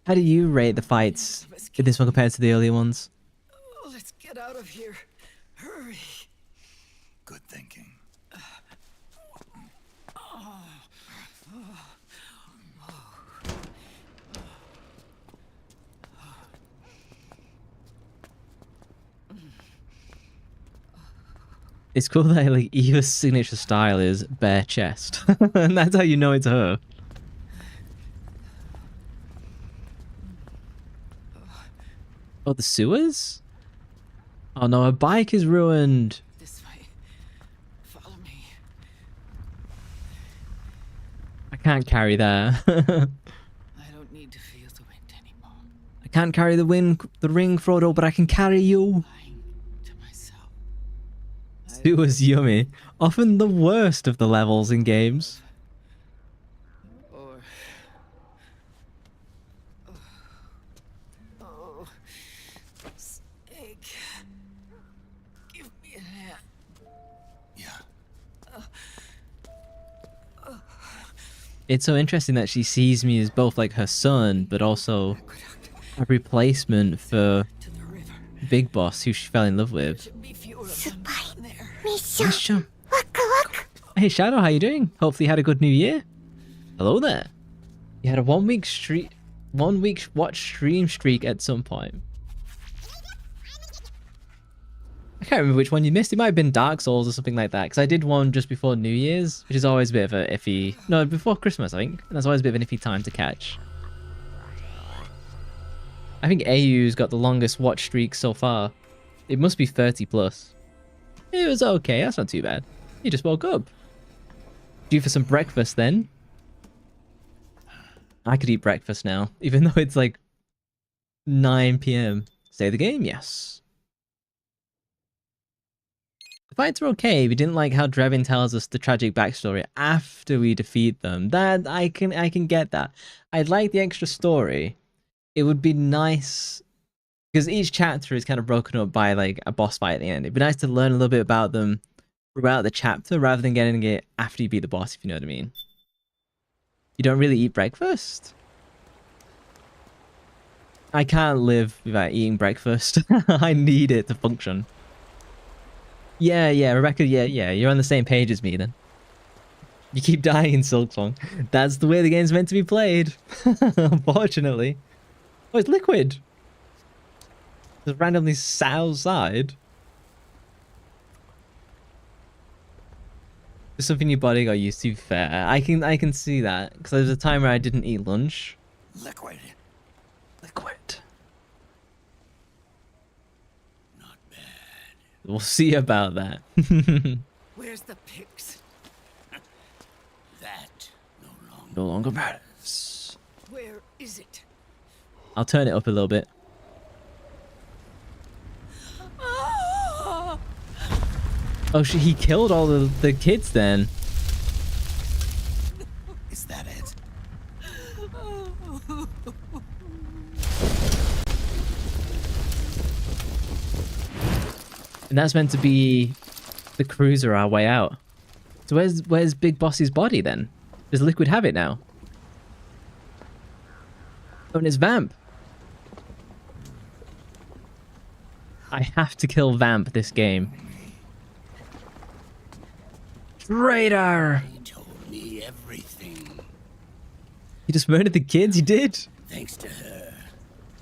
How do you rate the fights in this one compared to the earlier ones? Oh, let's get out of here. Hurry. Good thinking. It's cool that like Eva's signature style is bare chest, and that's how you know it's her. Oh, the sewers? Oh no, her bike is ruined. This way. Follow me. I can't carry that. I don't need to feel the wind anymore. I can't carry the ring, Frodo, but I can carry you. Lying to myself. Sewer's yummy. Often the worst of the levels in games. Or... Oh... Snake... Give me a hand. Yeah. It's so interesting that she sees me as both like her son, but also a replacement for To the river. Big Boss, who she fell in love with. Should be fewer of them down there. ミッション Nice job. ワクワク Hey Shadow, how you doing? Hopefully you had a good new year. Hello there. You had a 1 week watch stream streak at some point. I can't remember which one you missed. It might have been Dark Souls or something like that, because I did one just before New Year's, which is always a bit of a iffy... No, before Christmas, I think. And that's always a bit of an iffy time to catch. I think AU's got the longest watch streak so far. It must be 30 plus. It was okay, that's not too bad. You just woke up. Due for some breakfast then. I could eat breakfast now, even though it's like 9 p.m. Save the game? Yes. The fights are okay. We didn't like how Drevin tells us the tragic backstory after we defeat them. That I can get that. I'd like the extra story. It would be nice because each chapter is kind of broken up by like a boss fight at the end. It'd be nice to learn a little bit about them throughout the chapter rather than getting it after you beat the boss, if you know what I mean. You don't really eat breakfast? I can't live without eating breakfast. I need it to function. Yeah, Rebecca, yeah, you're on the same page as me then. You keep dying in Silksong. That's the way the game's meant to be played. Unfortunately. Oh, it's liquid. Just randomly sat outside. There's something your body got used to. Fair. I can see that because there was a time where I didn't eat lunch. Liquid. Not bad. We'll see about that. Where's the pigs? That No longer matters. Where is it? I'll turn it up a little bit. Ah! Oh, he killed all the kids then. Is that it? And that's meant to be the cruiser our way out. So where's Big Boss's body then? Does Liquid have it now? Oh, and it's Vamp. I have to kill Vamp this game. Traitor! He told me everything. He just murdered the kids? He did? Thanks to her,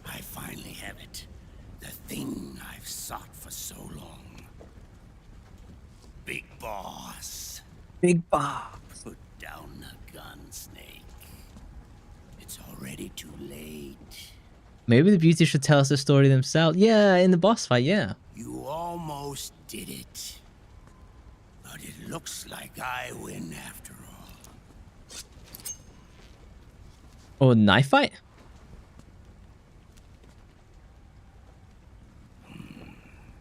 I finally have it. The thing I've sought for so long. Big Boss. Big Boss. Put down the gun, Snake. It's already too late. Maybe the beauty should tell us the story themselves. Yeah, in the boss fight, yeah. You almost did it. But it looks like I win after all. Or knife fight?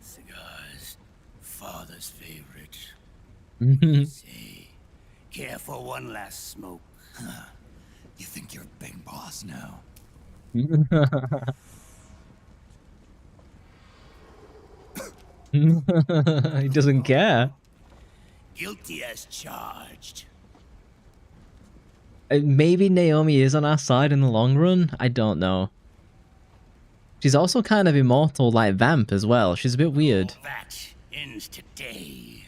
Cigars, father's favorite. Mhm. Say, care for one last smoke? Huh. You think you're Big Boss now? He doesn't care. Guilty as charged. Maybe Naomi is on our side in the long run. I don't know. She's also kind of immortal like Vamp as well. She's a bit weird. All that ends today.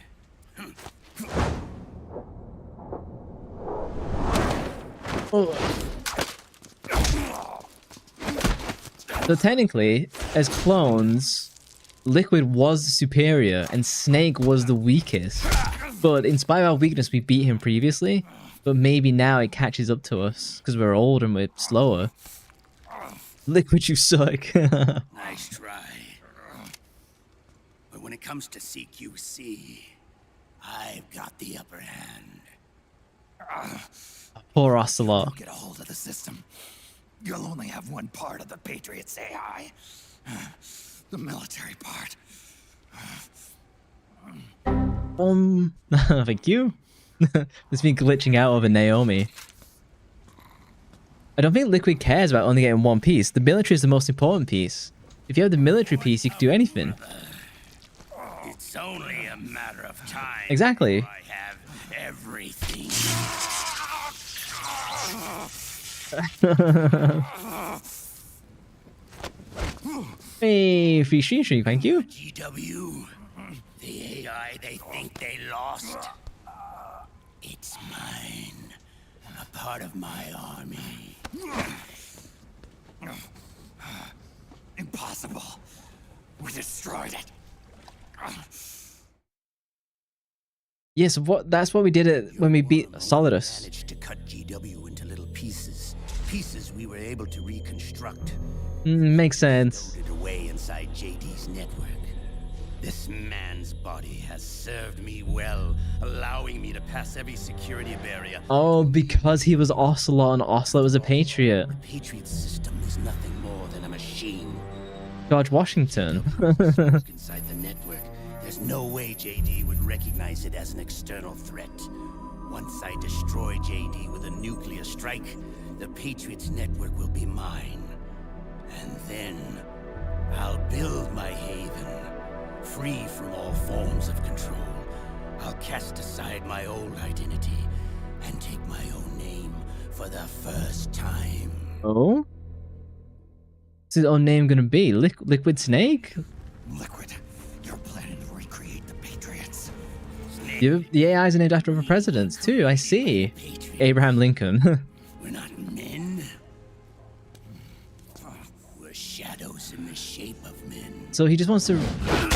So technically, as clones, Liquid was superior and Snake was the weakest. But in spite of our weakness, we beat him previously. But maybe now it catches up to us because we're older and we're slower. Liquid, you suck. Nice try. But when it comes to CQC, I've got the upper hand. Poor Ocelot. Get a hold of the system. You'll only have one part of the Patriots AI. The military part. Thank you. It's been glitching out over Naomi. I don't think Liquid cares about only getting one piece. The military is the most important piece. If you have the military piece, you can do anything. It's only a matter of time. Exactly. I have everything. Hey, free stream, thank you. GW, the AI they think they lost. It's mine. A part of my army. Impossible. We destroyed it. Yes, that's what we did it when we beat Solidus. Managed to cut GW into little pieces. Pieces we were able to reconstruct. Makes sense. Loaded away inside JD's network. This man's body has served me well, allowing me to pass every security barrier. Oh, because he was Ocelot and Ocelot was a patriot. The Patriot system is nothing more than a machine. George Washington. Inside the network, there's no way JD would recognize it as an external threat. Once I destroy JD with a nuclear strike, the Patriots network will be mine. And then I'll build my haven, free from all forms of control. I'll cast aside my old identity and take my own name for the first time. Oh? What's his own name gonna be? Liquid Snake? Liquid, you're planning to recreate the Patriots. The AIs are named after other presidents too, I see. Abraham Lincoln. We're not men. We're shadows in the shape of men. So he just wants to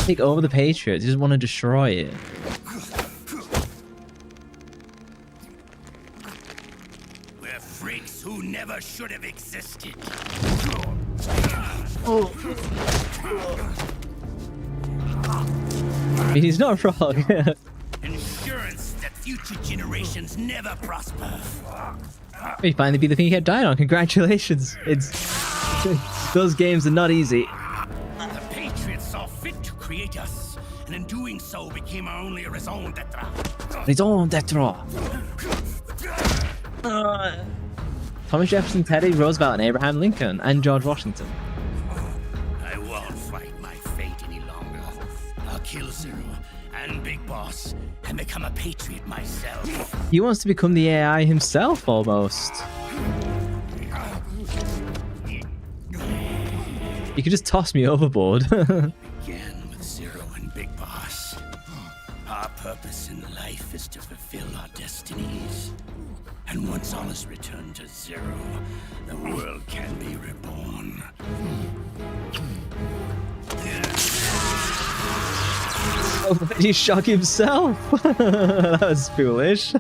take over the Patriots, he doesn't want to destroy it. We're freaks who never should have existed. He's not wrong. Insurance that future generations never prosper. He finally beat the thing he had died on. Congratulations. It's those games are not easy. The Patriots saw fit to create us, and in doing so became our only raison d'etre. Raison d'etre. Thomas Jefferson, Teddy Roosevelt, and Abraham Lincoln, and George Washington. I won't fight my fate any longer. I'll kill Zero and Big Boss and become a patriot myself. He wants to become the AI himself, almost. You could just toss me overboard. Again with Zero and Big Boss. Our purpose in life is to fulfill our destinies. And once all is returned to Zero, the world can be reborn. Oh, but he shot himself. That was foolish.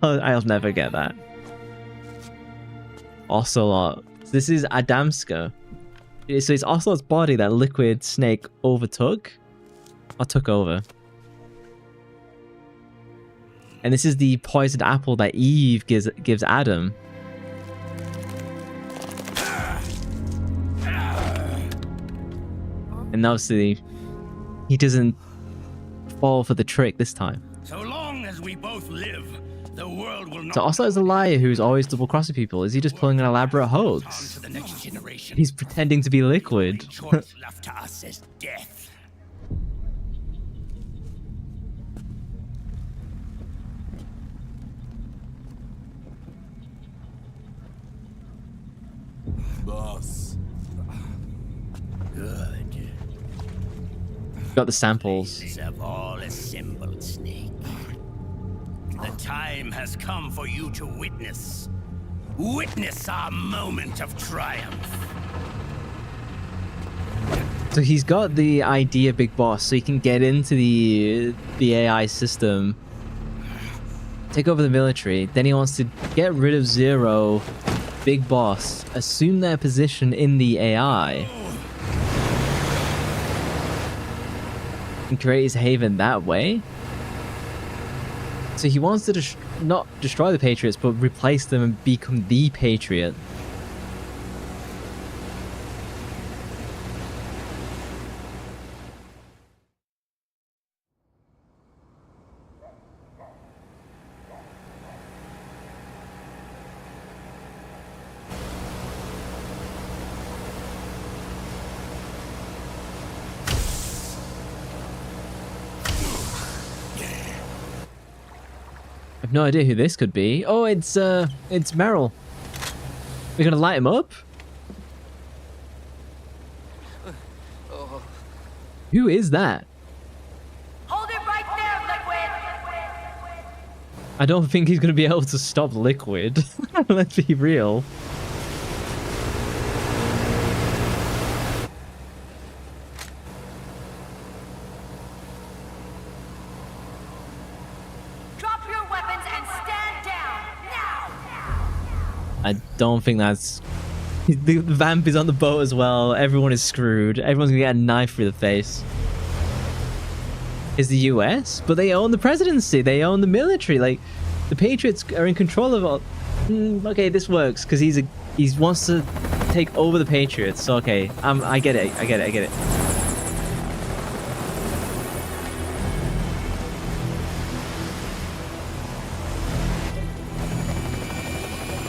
I'll never get that. Ocelot. This is Adamska. So it's Ocelot's body that Liquid Snake overtook? Or took over. And this is the poisoned apple that Eve gives Adam. And obviously, he doesn't fall for the trick this time. So long as we both live, the world will not. So Ocelot is a liar who's always double-crossing people. Is he just pulling an elaborate hoax? To the next generation. He's pretending to be Liquid. The choice left to us is death. Boss. Good. Got the samples. Ladies have all assembled, Snake. The time has come for you to witness. Witness our moment of triumph. So he's got the idea, Big Boss, so he can get into the AI system, take over the military. Then he wants to get rid of Zero, Big Boss, assume their position in the AI, and create his haven that way. So he wants to not destroy the Patriots, but replace them and become the Patriot. I have no idea who this could be. Oh, it's Meryl. We're gonna light him up? Who is that? Hold it right there, Liquid! I don't think he's gonna be able to stop Liquid. Let's be real. Drop your weapons and stand down, now! I don't think that's... The vamp is on the boat as well. Everyone is screwed. Everyone's gonna get a knife through the face. Is the US? But they own the presidency. They own the military. Like, the Patriots are in control of all... okay, this works, because he wants to take over the Patriots. So, okay, I get it. I get it.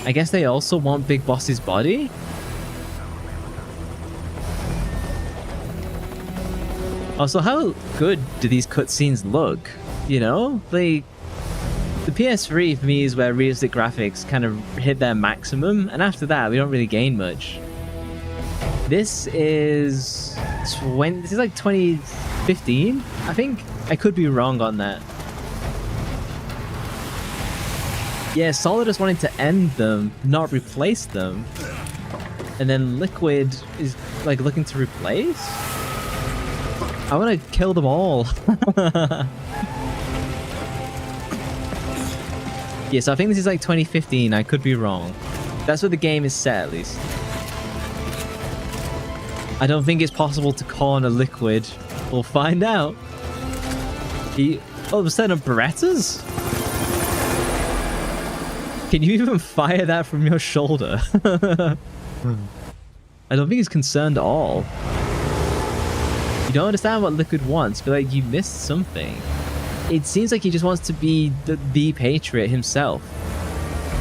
I guess they also want Big Boss's body? Also, how good do these cutscenes look? You know? The PS3 for me is where realistic graphics kind of hit their maximum, and after that, we don't really gain much. This is... This is like 2015? I think I could be wrong on that. Yeah, Solidus wanted to end them, not replace them. And then Liquid is like looking to replace? I want to kill them all. Yeah, so I think this is like 2015. I could be wrong. That's what the game is set, at least. I don't think it's possible to corner Liquid. We'll find out. He all of a sudden Berettas? Can you even fire that from your shoulder? I don't think he's concerned at all. You don't understand what Liquid wants, but like you missed something. It seems like he just wants to be the Patriot himself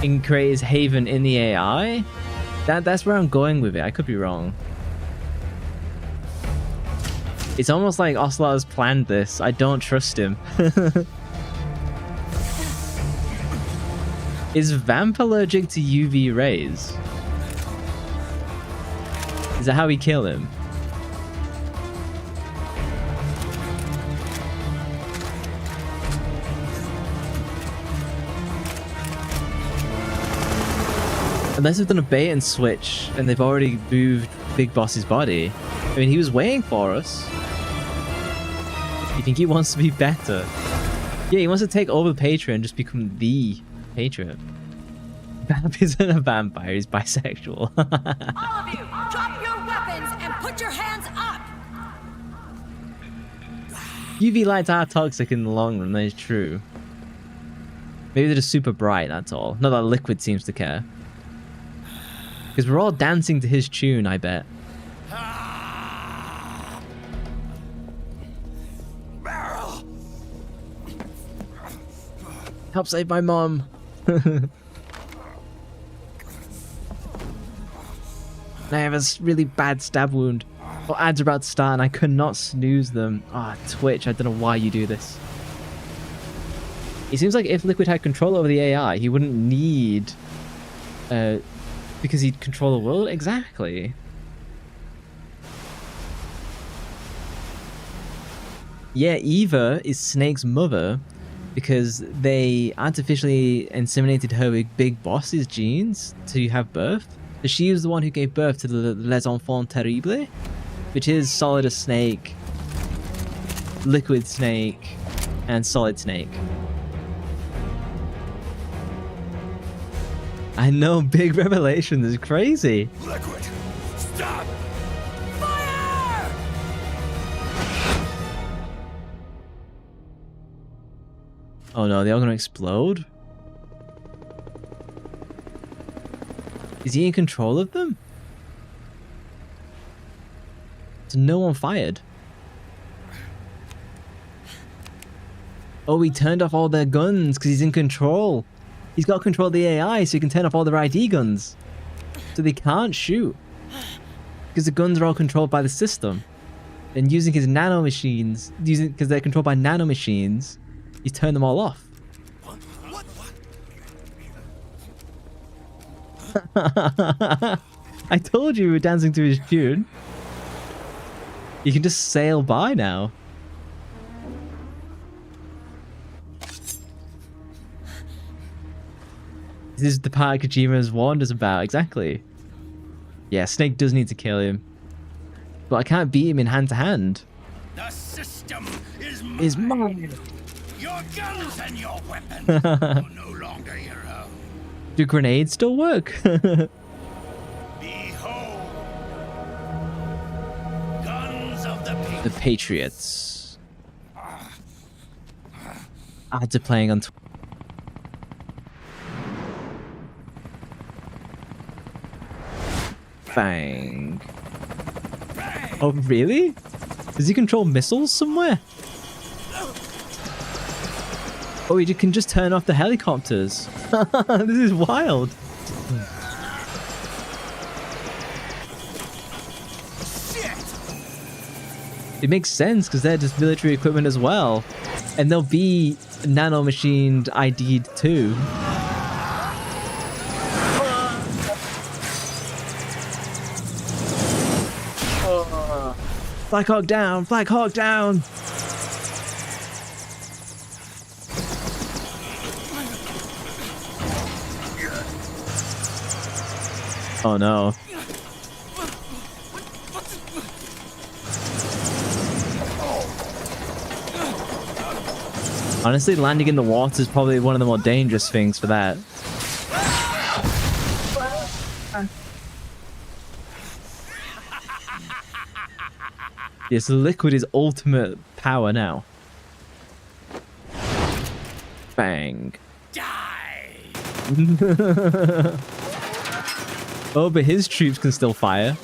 and create his haven in the AI. That's where I'm going with it. I could be wrong. It's almost like Ocelot's planned this. I don't trust him. Is Vamp allergic to UV rays? Is that how we kill him? Unless they've done a bait and switch and they've already moved Big Boss's body. I mean, he was waiting for us. You think he wants to be better? Yeah, he wants to take over the Patriot and just become the Patriot. Vamp isn't a vampire, he's bisexual. All of you, drop your weapons and put your hands up! UV lights are toxic in the long run, that is true. Maybe they're just super bright, that's all. Not that Liquid seems to care. Because we're all dancing to his tune, I bet. Help save my mom. I have a really bad stab wound. Well, ads are about to start and I could not snooze them. Ah, Twitch, I don't know why you do this. It seems like if Liquid had control over the AI, he wouldn't need... because he'd control the world? Exactly. Yeah, Eva is Snake's mother because they artificially inseminated her with Big Boss's genes to have birth. So she was the one who gave birth to the Les Enfants Terribles, which is Solidus Snake, Liquid Snake, and Solid Snake. I know, big revelation. This is crazy. Liquid, stop! Fire! Oh no, they're all gonna explode? Is he in control of them? So no one fired. Oh, he turned off all their guns because he's in control. He's got control of the AI, so he can turn off all their ID guns. So they can't shoot. Because the guns are all controlled by the system. And using his nanomachines, because they're controlled by nanomachines, he's turned them all off. I told you we were dancing to his tune. You can just sail by now. This is the part Kojima has warned us about, exactly. Yeah, Snake does need to kill him. But I can't beat him in hand to hand. The system is mine. Is mine. Your guns and your weapons are no longer your own. Do grenades still work? Behold, guns of the The Patriots. Ads are playing on Bang. Oh, really? Does he control missiles somewhere? Oh, he can just turn off the helicopters. This is wild. It makes sense because they're just military equipment as well. And they'll be nanomachined ID'd too. Black Hawk down! Black Hawk down! Oh no. Honestly, landing in the water is probably one of the more dangerous things for that. Yes, the liquid is ultimate power now. Bang. Die! Oh, but his troops can still fire.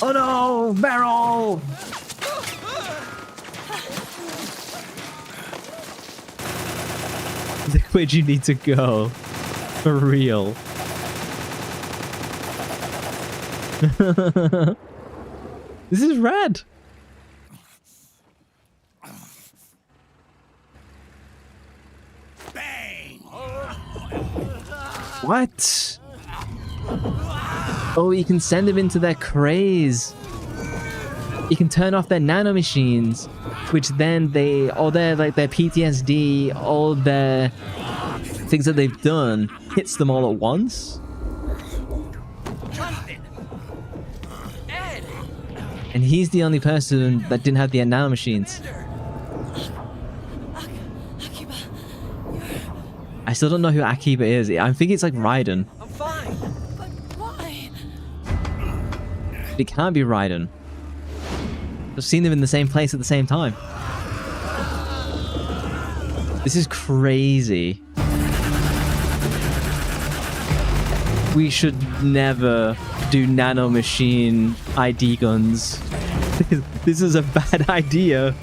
Oh no! Barrel! Where'd you need to go? For real. This is rad. Bang! What? Oh, you can send them into their craze. You can turn off their nanomachines, which then they, all their like their PTSD, all their things that they've done, hits them all at once. Ed! And he's the only person that didn't have the nanomachines. I still don't know who Akiba is. I think it's like Raiden. I'm fine. But why? It can't be Raiden. I've seen them in the same place at the same time. This is crazy. We should never do nanomachine ID guns. This is a bad idea.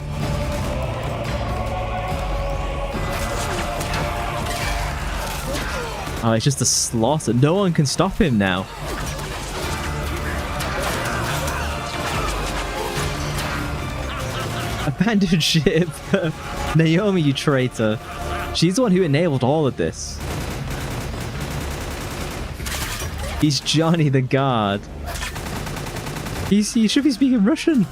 Oh, it's just a slaughter. No one can stop him now. Abandoned ship. Naomi, you traitor. She's the one who enabled all of this. He's Johnny the guard. He should be speaking Russian.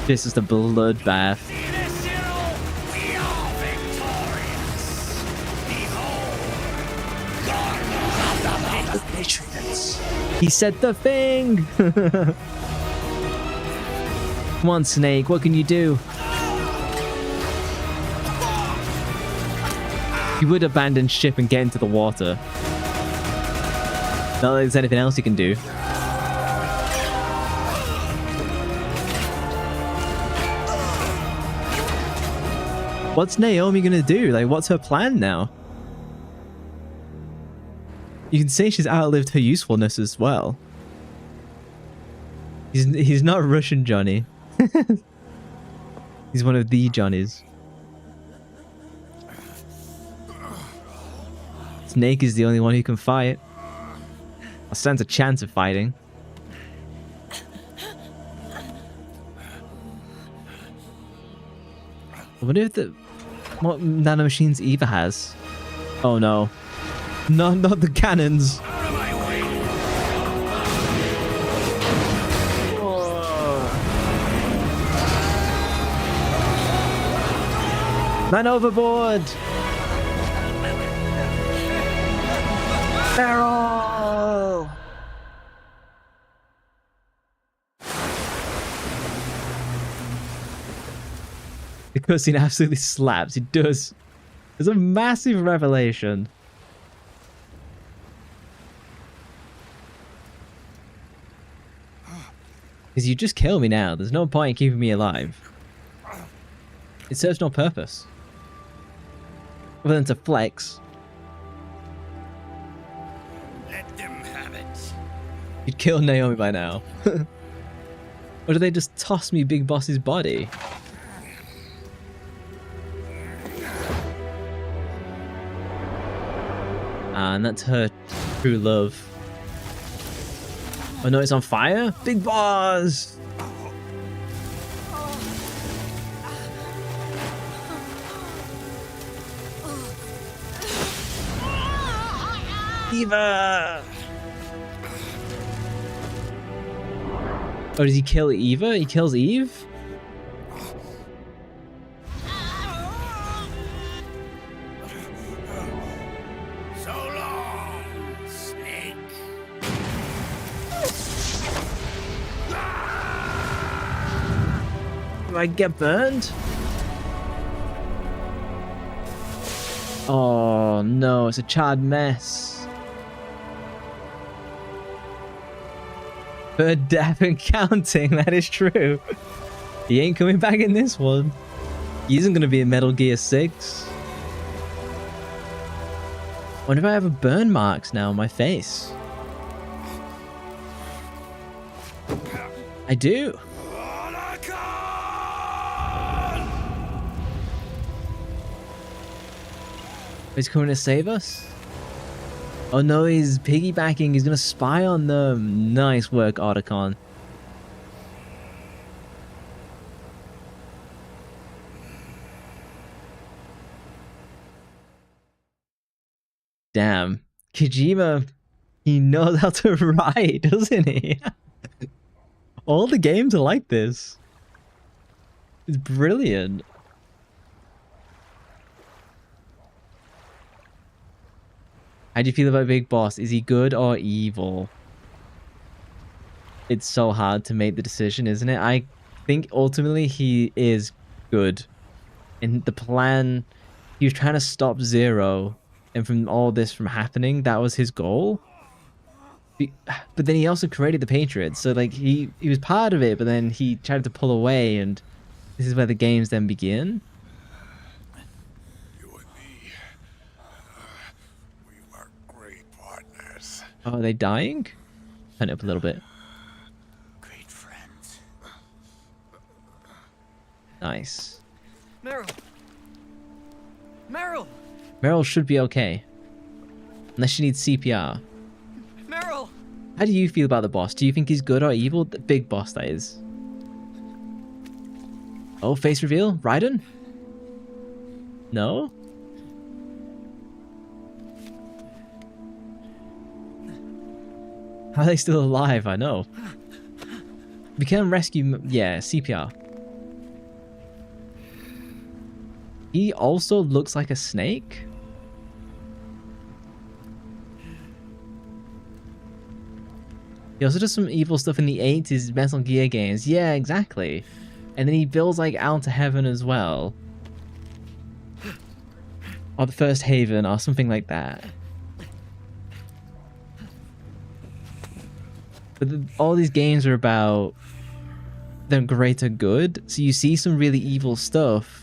This is the bloodbath. The Patriots. He said the thing. Come on, Snake. What can you do? You would abandon ship and get into the water. Not that there's anything else you can do. What's Naomi gonna do? Like, what's her plan now? You can say she's outlived her usefulness as well. He's not Russian Johnny. He's one of the Johnnies. Snake is the only one who can fight. Or stands a chance of fighting. I wonder if what nanomachines Eva has. Oh no. No, not the cannons. Man overboard! Barrel! The cutscene absolutely slaps. It does. It's a massive revelation. Because you just kill me now. There's no point in keeping me alive. It serves no purpose. Other than to flex. Let them have it. You'd kill Naomi by now. Or do they just toss me Big Boss's body? And that's her true love. Oh no, it's on fire? Big Boss! Eva! Oh, does he kill Eva? He kills Eve? So long, Snake. Do I get burned? Oh no, it's a charred mess. Third death and counting, that is true. He ain't coming back in this one. He isn't gonna be in Metal Gear 6. Wonder if I have burn marks now on my face. I do. He's coming to save us? Oh no, he's piggybacking. He's gonna spy on them. Nice work, Otacon. Damn. Kojima, he knows how to write, doesn't he? All the games are like this. It's brilliant. How do you feel about Big Boss? Is he good or evil? It's so hard to make the decision, isn't it? I think ultimately he is good. In the plan, he was trying to stop Zero, and from all this from happening, that was his goal. But then he also created the Patriots, so like he was part of it, but then he tried to pull away, and this is where the games then begin. Oh, are they dying? Turn it up a little bit. Great friends. Nice. Meryl. Meryl. Meryl should be okay. Unless she needs CPR. Meryl. How do you feel about the boss? Do you think he's good or evil? The big boss, that is. Oh, face reveal? Raiden? No? How are they still alive? I know. We can rescue... Yeah, CPR. He also looks like a snake. He also does some evil stuff in the 80s Metal Gear games. Yeah, exactly. And then he builds like Out to Heaven as well. Or the First Haven or something like that. But all these games are about the greater good. So you see some really evil stuff.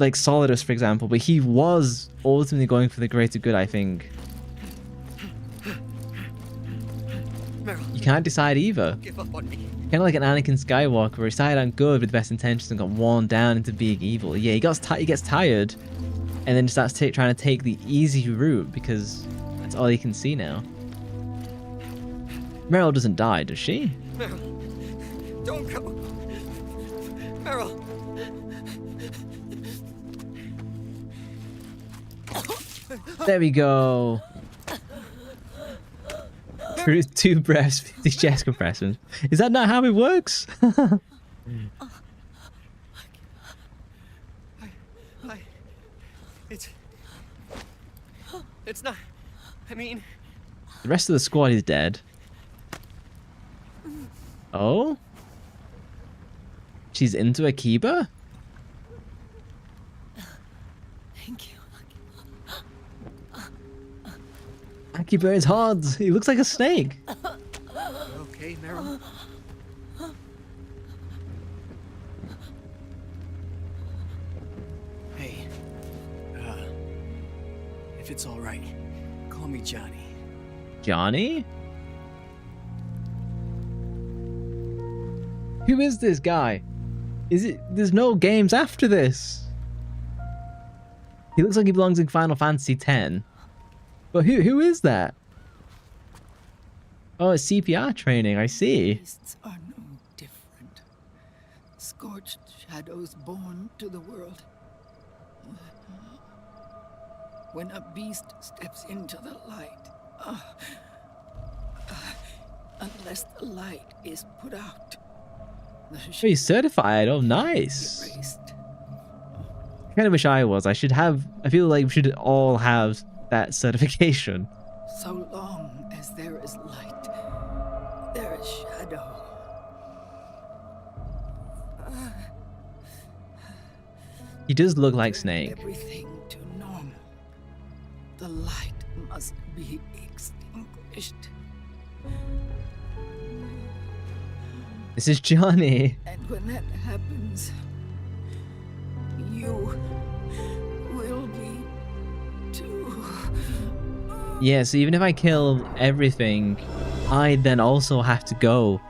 Like Solidus, for example. But he was ultimately going for the greater good, I think. You can't decide either. Give up on me. Kind of like an Anakin Skywalker, where he started on good with the best intentions and got worn down into being evil. Yeah, he gets tired, and then starts trying to take the easy route because that's all he can see now. Meryl doesn't die, does she? Meryl. Don't go. Meryl. There we go. Through 2 breaths, 50 chest compressions. Is that not how it works? It's not. I mean. The rest of the squad is dead. Oh? She's into Akiba? Monkey bear is hard. He looks like a snake. Okay, Meryl? Hey, if it's all right, call me Johnny. Johnny? Who is this guy? Is it? There's no games after this. He looks like he belongs in Final Fantasy X. But who is that? Oh, it's CPR training, I see. Beasts are no different. Scorched shadows born to the world. When a beast steps into the light, unless the light is put out, the Oh, he's certified. Oh, nice. erased. I kind of wish I was. I feel like we should all have that certification. So long as there is light, there is shadow. He does look like Snake. Everything to normal. The light must be extinguished. This is Johnny. And when that happens, you will be too. Yeah, so even if I kill everything, I then also have to go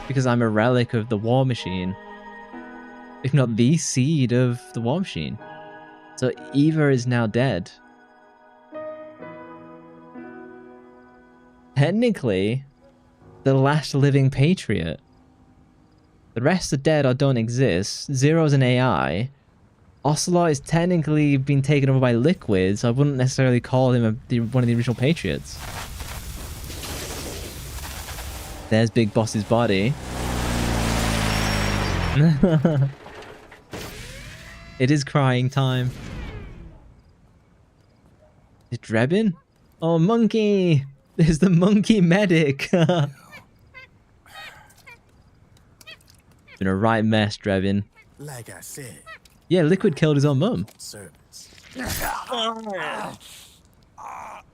because I'm a relic of the war machine. If not the seed of the war machine. So Eva is now dead. Technically, the last living patriot. The rest are dead or don't exist. Zero's an AI. Ocelot is technically been taken over by Liquid, so I wouldn't necessarily call him one of the original Patriots. There's Big Boss's body. It is crying time. Is it Drebin? Oh, monkey! There's the monkey medic! Been a right mess, Drebin. Like I said, Yeah, Liquid killed his own mum. service.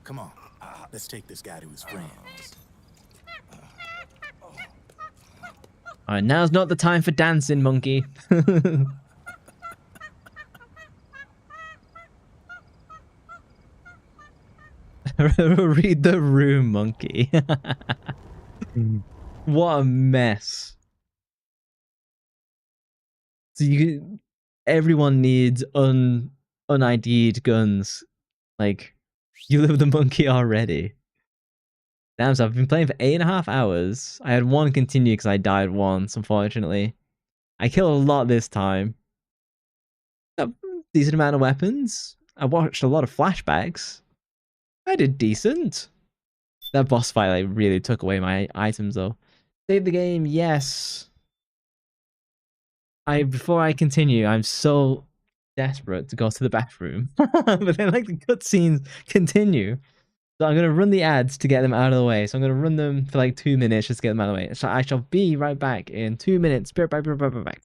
Come on, let's take this guy to his friends. Alright, now's not the time for dancing, monkey. Read the room, monkey. What a mess. So everyone needs un-ID'd guns. Like, you live with the monkey already. Damn, so I've been playing for 8.5 hours. I had one continue because I died once, unfortunately. I killed a lot this time. A decent amount of weapons. I watched a lot of flashbacks. I did decent. That boss fight like really took away my items though. Save the game, yes. Before I continue, I'm so desperate to go to the bathroom. But then like the cutscenes continue. So I'm gonna run the ads to get them out of the way. So I'm gonna run them for like 2 minutes just to get them out of the way. So I shall be right back in 2 minutes. Be right back.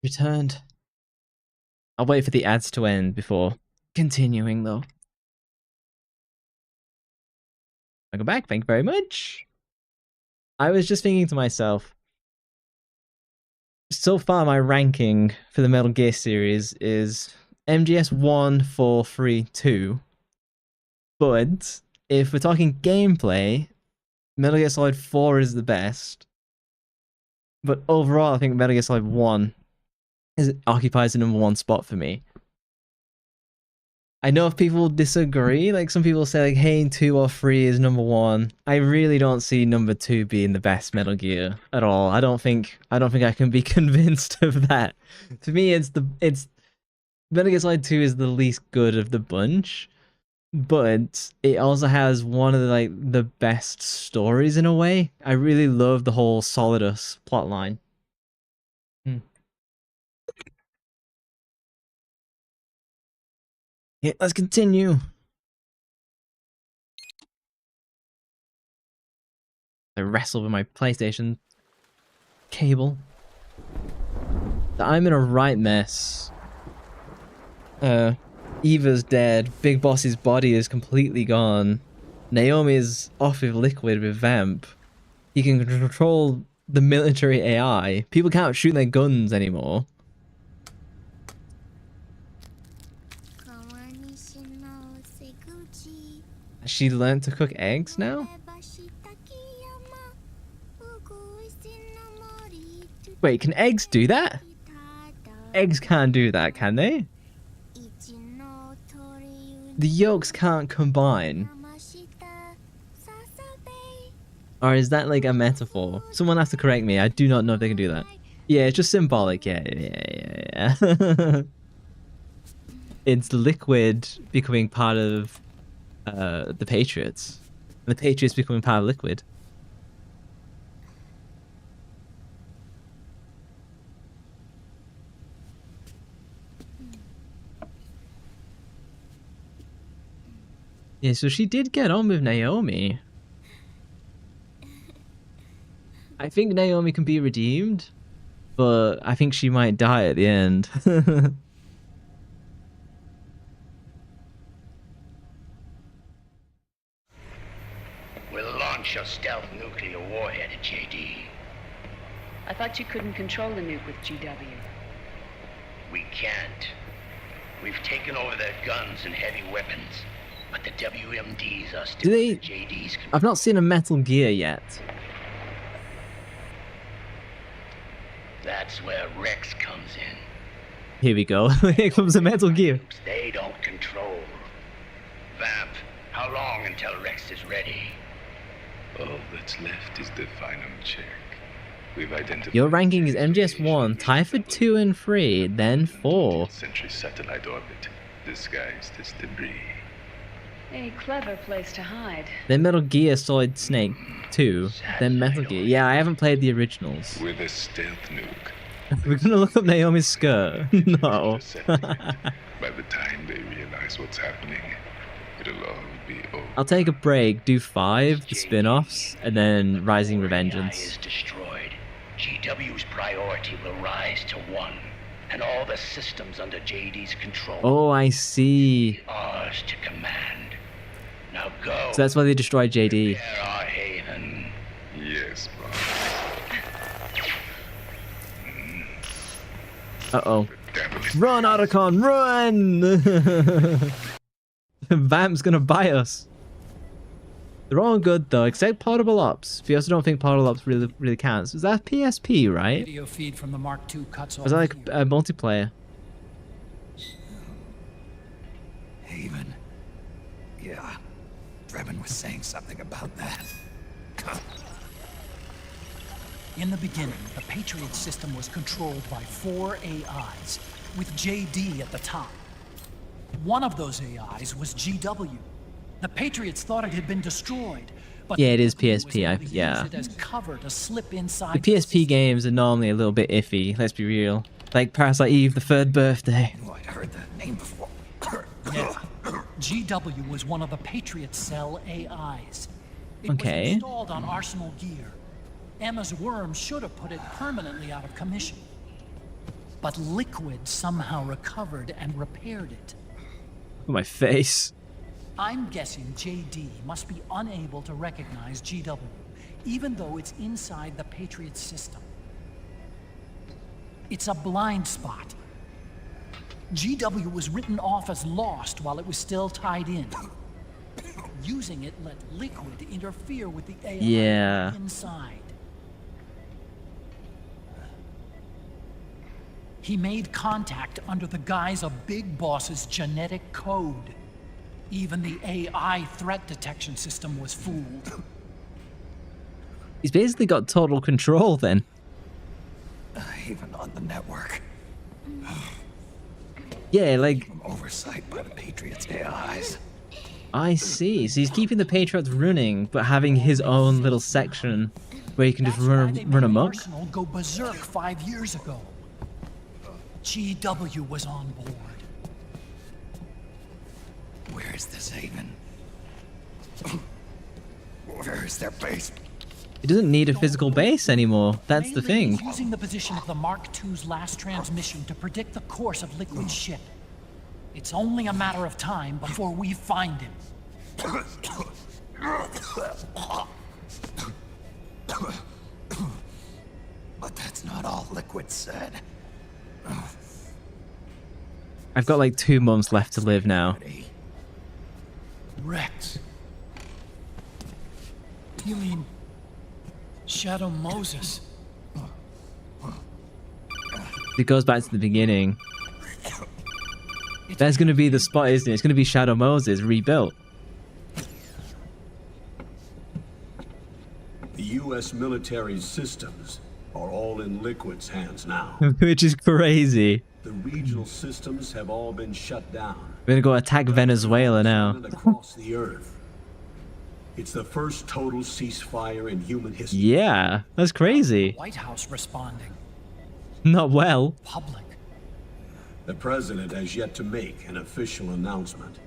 Returned. I'll wait for the ads to end before continuing though. Welcome back, thank you very much. I was just thinking to myself, so far my ranking for the Metal Gear series is MGS 1, 4, 3, 2. But if we're talking gameplay, Metal Gear Solid 4 is the best. But overall, I think Metal Gear Solid 1 occupies the number 1 spot for me. I know if people disagree, like some people say like, hey, 2 or 3 is number 1. I really don't see number 2 being the best Metal Gear at all. I don't think I can be convinced of that. To me, it's Metal Gear Solid 2 is the least good of the bunch, but it also has one of the best stories in a way. I really love the whole Solidus plotline. Yeah, let's continue. I wrestle with my PlayStation cable. I'm in a right mess. Eva's dead. Big Boss's body is completely gone. Naomi's off with Liquid with Vamp. He can control the military AI. People can't shoot their guns anymore. Has she learned to cook eggs now? Wait, can eggs do that? Eggs can't do that, can they? The yolks can't combine. Or is that like a metaphor? Someone has to correct me. I do not know if they can do that. Yeah, it's just symbolic. Yeah. It's Liquid becoming part of the Patriots. And the Patriots becoming part of Liquid. Yeah, so she did get on with Naomi. I think Naomi can be redeemed, but I think she might die at the end. We'll launch a stealth nuclear warhead at JD. I thought you couldn't control the nuke with GW. We can't. We've taken over their guns and heavy weapons, but the WMDs are still under JD's control. I've not seen a Metal Gear yet. That's where Rex comes in. Here we go. Here comes a Metal Gear. They don't control. Vamp, how long until Rex is ready? All that's left is the final check. We've identified. Your ranking is MGS 1, tied for 2 and 3, then 4. Century satellite orbit, disguised as debris. A clever place to hide. Then Metal Gear Solid Snake 2, then Metal Gear. Yeah, I haven't played the originals. With a stealth nuke. We're gonna look up Naomi's skirt. No. By the time they realize what's happening, it'll all be over. I'll take a break, do 5, the spin-offs, and then Rising Revengeance. is destroyed. GW's priority will rise to 1, and all the systems under JD's control. Oh, I see. Ours to command. Now go. So that's why they destroyed JD. Prepare our haven. Yes, boss. Uh-oh. Run, Otacon, run! Vamp's gonna bite us. They're all good though, except Portable Ops. We also don't think Portable Ops really counts. Is that PSP, right? Video feed from the Mark II cuts off. Was that like a multiplayer? Haven. Yeah. Drebin was saying something about that. In the beginning, the Patriot system was controlled by 4 AIs, with JD at the top. One of those AIs was GW. The Patriots thought it had been destroyed, but yeah, it is PSP. Yeah. it as cover to slip inside The PSP games are normally a little bit iffy. Let's be real. Like Parasite Eve, the 3rd birthday. Oh, I'd heard that name before. Yeah. GW was one of the Patriot Cell AIs. It was Okay. installed on Arsenal gear. Emma's worm should have put it permanently out of commission. But Liquid somehow recovered and repaired it. My face. I'm guessing JD must be unable to recognize GW. even though it's inside the Patriot system. It's a blind spot. GW was written off as lost while it was still tied in. Using it let Liquid interfere with the AI inside. He made contact under the guise of Big Boss's genetic code. Even the AI threat detection system was fooled. He's basically got total control then. Even on the network. Yeah, like... Oversight by the Patriots' AIs. I see. So he's keeping the Patriots running, but having his own little section where he can just run amok. Arsenal go berserk 5 years ago. GW was on board. Where is this haven? Where is their base? He doesn't need a physical base anymore. That's the thing. Using the position of the Mark II's last transmission to predict the course of Liquid's ship. It's only a matter of time before we find him. But that's not all Liquid said. I've got like 2 months left to live now. Rex. You mean Shadow Moses? It goes back to the beginning. That's going to be the spot, isn't it? It's going to be Shadow Moses rebuilt. The U.S. military systems are all in Liquid's hands now. Which is crazy. The regional systems have all been shut down. We're going to go attack Venezuela now. Across the earth. It's the first total ceasefire in human history. Yeah, that's crazy. White House responding. Not well. Public. The president has yet to make an official announcement.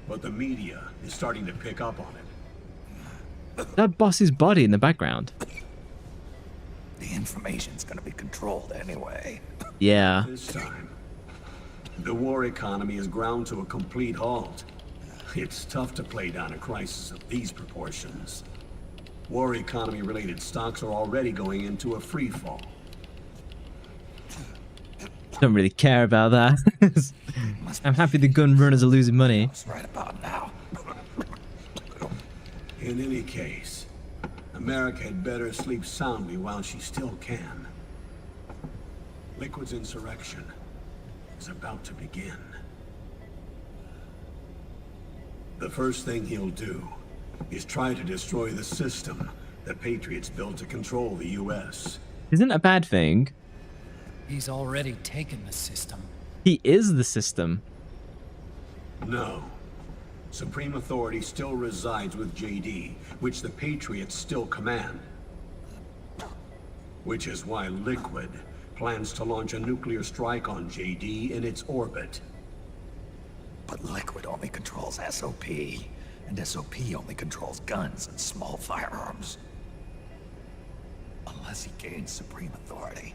But the media is starting to pick up on it. That boss's body in the background. The information's gonna be controlled anyway. Yeah. This time, the war economy is ground to a complete halt. It's tough to play down a crisis of these proportions. War economy-related stocks are already going into a free fall. Don't really care about that. I'm happy the gun runners are losing money. Right about now. In any case, America had better sleep soundly while she still can. Liquid's insurrection is about to begin. The first thing he'll do is try to destroy the system the Patriots built to control the U.S. Isn't a bad thing. He's already taken the system. He is the system. No. Supreme authority still resides with JD, which the Patriots still command. Which is why Liquid plans to launch a nuclear strike on JD in its orbit. But Liquid only controls SOP, and SOP only controls guns and small firearms. Unless he gains supreme authority,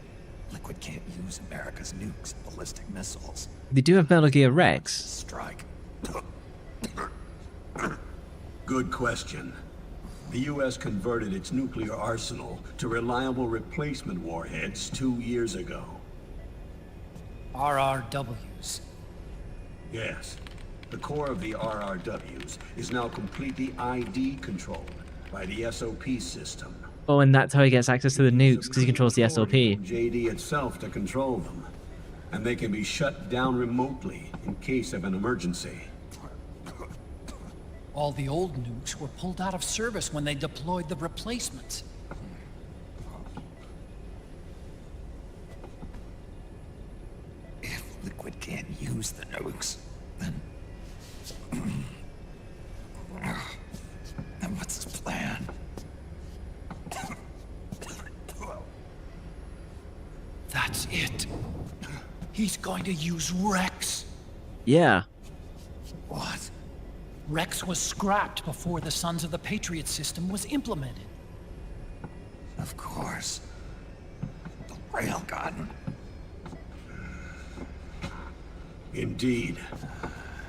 Liquid can't use America's nukes and ballistic missiles. They do have Metal Gear Rex. Strike. Good question. The U.S. converted its nuclear arsenal to reliable replacement warheads 2 years ago. RRWs. Yes. The core of the RRWs is now completely ID controlled by the SOP system. Oh, and that's how he gets access to the nukes, because he controls the SOP. JD itself to control them. And they can be shut down remotely in case of an emergency. All the old nukes were pulled out of service when they deployed the replacements. If Liquid can't use the nukes, then what's his plan? That's it. He's going to use Rex. Yeah. What? Rex was scrapped before the Sons of the Patriot system was implemented. Of course. The railgun. Indeed.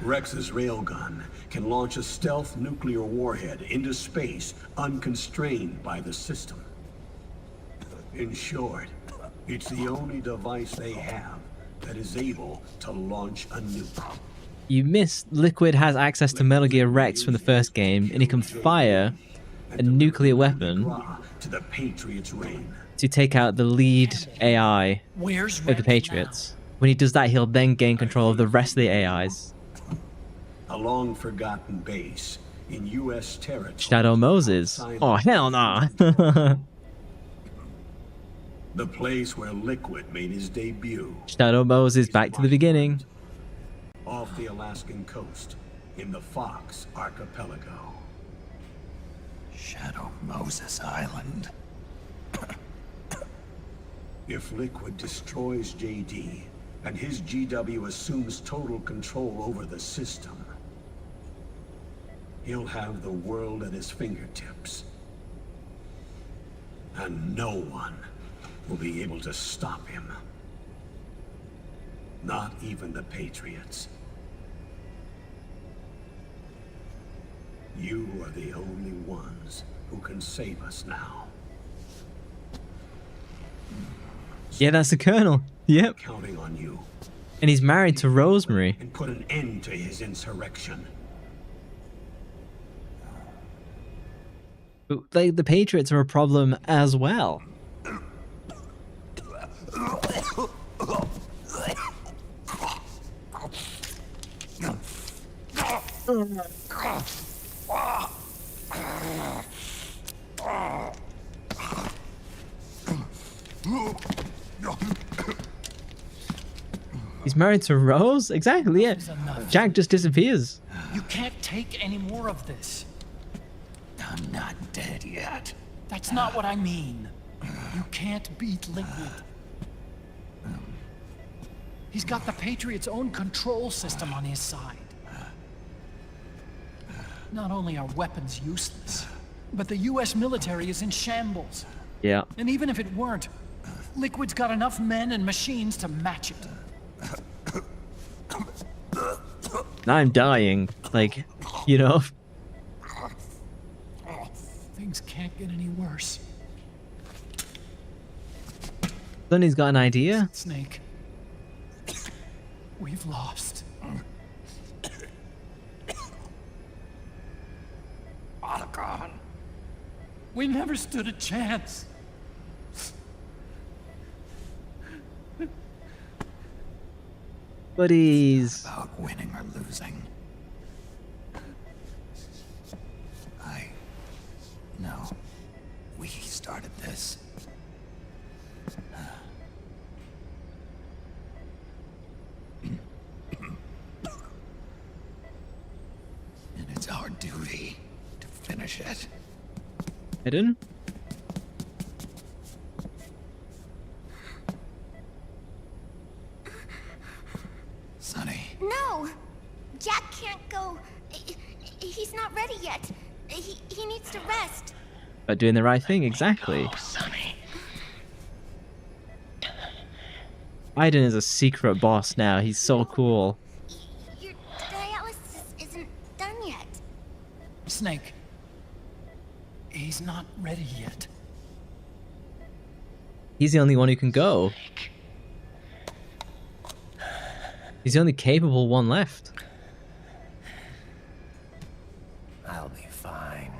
Rex's railgun can launch a stealth nuclear warhead into space unconstrained by the system. In short, it's the only device they have that is able to launch a nuke. You missed. Liquid has access to Metal Gear Rex from the first game, and he can fire a nuclear weapon to the Patriots' reign. To take out the lead AI Where's of the Raiden Patriots. When he does that, he'll then gain control of the rest of the AIs. A long-forgotten base in U.S. territory. Shadow Moses. Oh, hell nah. The place where Liquid made his debut. Shadow Moses back to the beginning. Off the Alaskan coast, in the Fox Archipelago. Shadow Moses Island. If Liquid destroys JD, and his GW assumes total control over the system, he'll have the world at his fingertips. And no one will be able to stop him. Not even the Patriots. You are the only ones who can save us now. Yeah, that's the Colonel. Yep. Counting on you. And he's married to Rosemary. And put an end to his insurrection. But, like, the Patriots are a problem as well. He's married to Rose? Exactly, yeah. Jack just disappears. You can't take any more of this. I'm not dead yet. That's not what I mean. You can't beat Liquid. He's got the Patriots' own control system on his side. Not only are weapons useless, but the US military is in shambles. Yeah. And even if it weren't, Liquid's got enough men and machines to match it. Now I'm dying. Like, you know? Things can't get any worse. Sonny's got an idea. Snake. We've lost. All gone. We never stood a chance. Buddies. About winning or losing. No. We started this. And it's our duty to finish it. Hidden? Sonny. No! Jack can't go. He's not ready yet. He needs to rest. About doing the right thing, exactly. Oh, Sonny. Raiden is a secret boss now. He's so cool. Your dialysis isn't done yet. Snake. He's not ready yet. He's the only one who can go. He's the only capable one left. I'll be fine.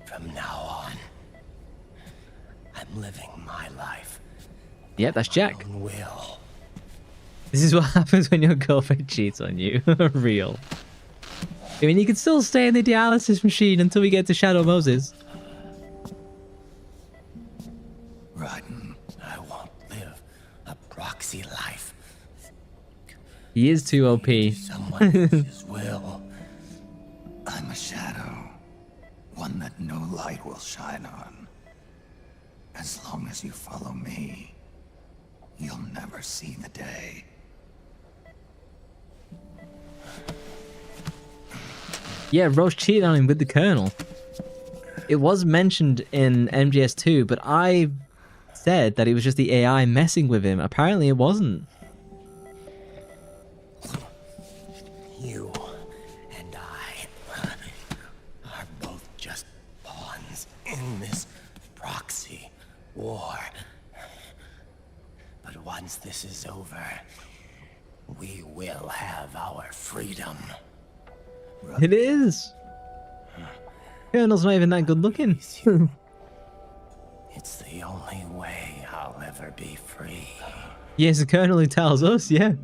From now on, I'm living my life. Yep, that's Jack. My own will. This is what happens when your girlfriend cheats on you. Real. I mean, you can still stay in the dialysis machine until we get to Shadow Moses. Raiden, I won't live a proxy life. He is too OP. Someone else's will. I'm a shadow. One that no light will shine on. As long as you follow me, you'll never see the day. Yeah, Rose cheated on him with the Colonel. It was mentioned in MGS2, but I said that it was just the AI messing with him. Apparently it wasn't. You and I are both just pawns in this proxy war. But once this is over, we will have our freedom. It is. Colonel's not even that good looking. It's the only way I'll ever be free. Yes, the Colonel who tells us, yeah.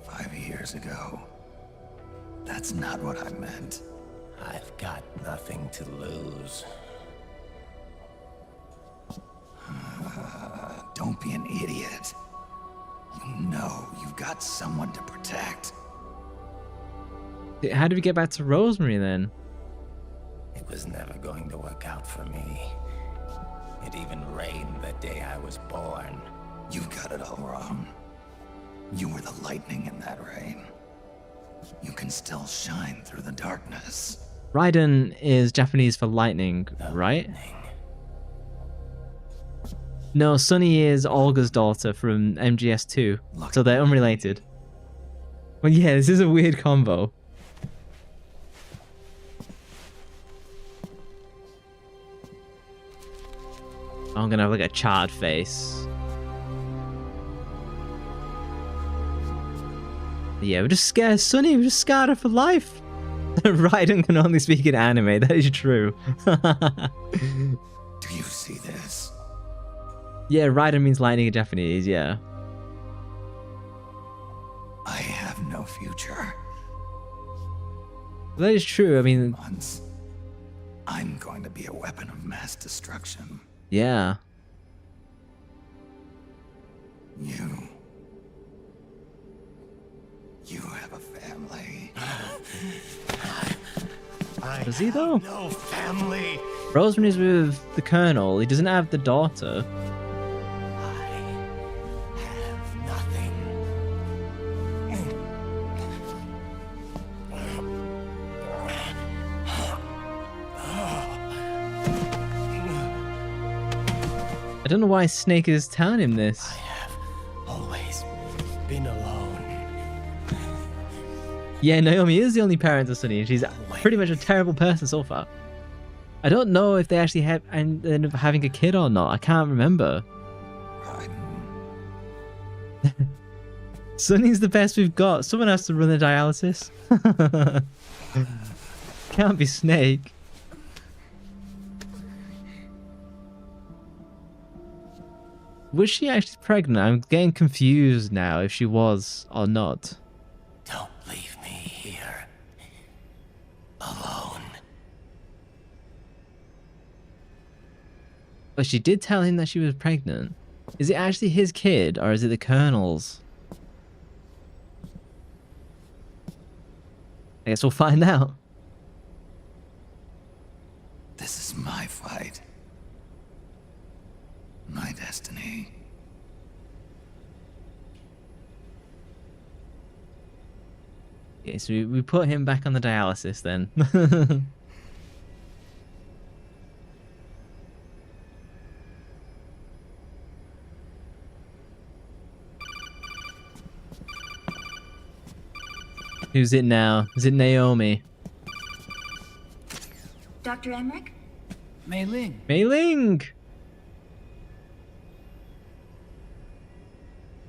5 years ago. That's not what I meant. I've got nothing to lose. Don't be an idiot. You know you've got someone to protect. How did we get back to Rosemary then? It was never going to work out for me. It even rained the day I was born. You've got it all wrong. You were the lightning in that rain. You can still shine through the darkness. Raiden is Japanese for lightning, right? No, Sunny is Olga's daughter from MGS2, so they're unrelated. Well, yeah, this is a weird combo. I'm gonna have like a charred face. Yeah, we're just scared. Sunny, we're just scarred her for life. Raiden can only speak in anime. That is true. Do you see this? Yeah, Raiden means lightning in Japanese, yeah. I have no future. That is true, I mean... Once, I'm going to be a weapon of mass destruction. Yeah. You have a family. Does he though? No family. Rosemary's with the Colonel. He doesn't have the daughter. I don't know why Snake is telling him this. I have always been alone. Yeah, Naomi is the only parent to Sunny, and she's pretty much a terrible person so far. I don't know if they actually have ended up having a kid or not. I can't remember. Sunny's the best we've got. Someone has to run the dialysis. Can't be Snake. Was she actually pregnant? I'm getting confused now if she was or not. Don't leave me here alone. But she did tell him that she was pregnant. Is it actually his kid or is it the Colonel's? I guess we'll find out. This is my fight. My destiny. Okay, so we put him back on the dialysis then. Who's it now? Is it Naomi? Dr. Emmerich? Mei Ling. Mei Ling!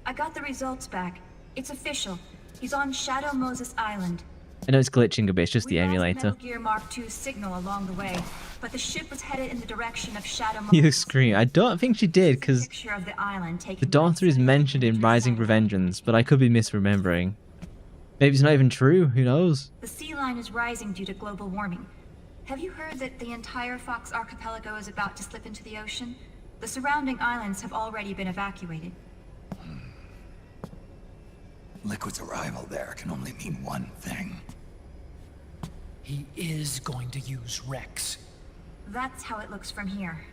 I got the results back. It's official. He's on Shadow Moses Island. I know it's glitching a bit, it's just the We emulator. lost Metal Gear Mark II's signal along the way, but the ship was headed in the direction of Shadow You Moses. scream. I don't think she did, because Picture of the island the taken daughter is mentioned in Rising Revengeance, but I could be misremembering. Maybe it's not even true, who knows? The sea line is rising due to global warming. Have you heard that the entire Fox archipelago is about to slip into the ocean? The surrounding islands have already been evacuated. Liquid's arrival there can only mean one thing. He is going to use Rex. That's how it looks from here.